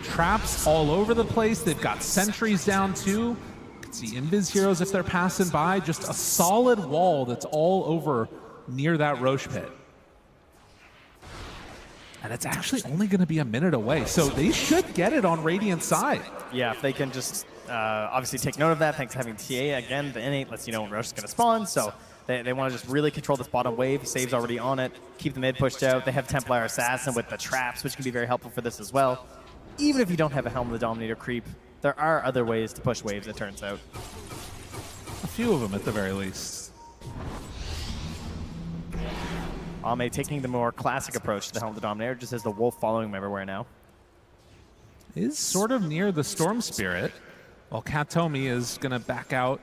Traps all over the place. They've got sentries down too. You can see invis heroes if they're passing by. Just a solid wall that's all over near that Roche pit. And it's actually only going to be a minute away, so they should get it on Radiant's side. Yeah, if they can just obviously take note of that, thanks to having TA. Again, the innate lets you know when Roche is going to spawn, so they want to just really control this bottom wave. Save's already on it, keep the mid pushed out. They have Templar Assassin with the traps, which can be very helpful for this as well. Even if you don't have a Helm of the Dominator creep, there are other ways to push waves, it turns out. A few of them at the very least. Ame taking the more classic approach to the Helm of the Dominator, just as the wolf following him everywhere now. Is sort of near the Storm Spirit, while Katomi is going to back out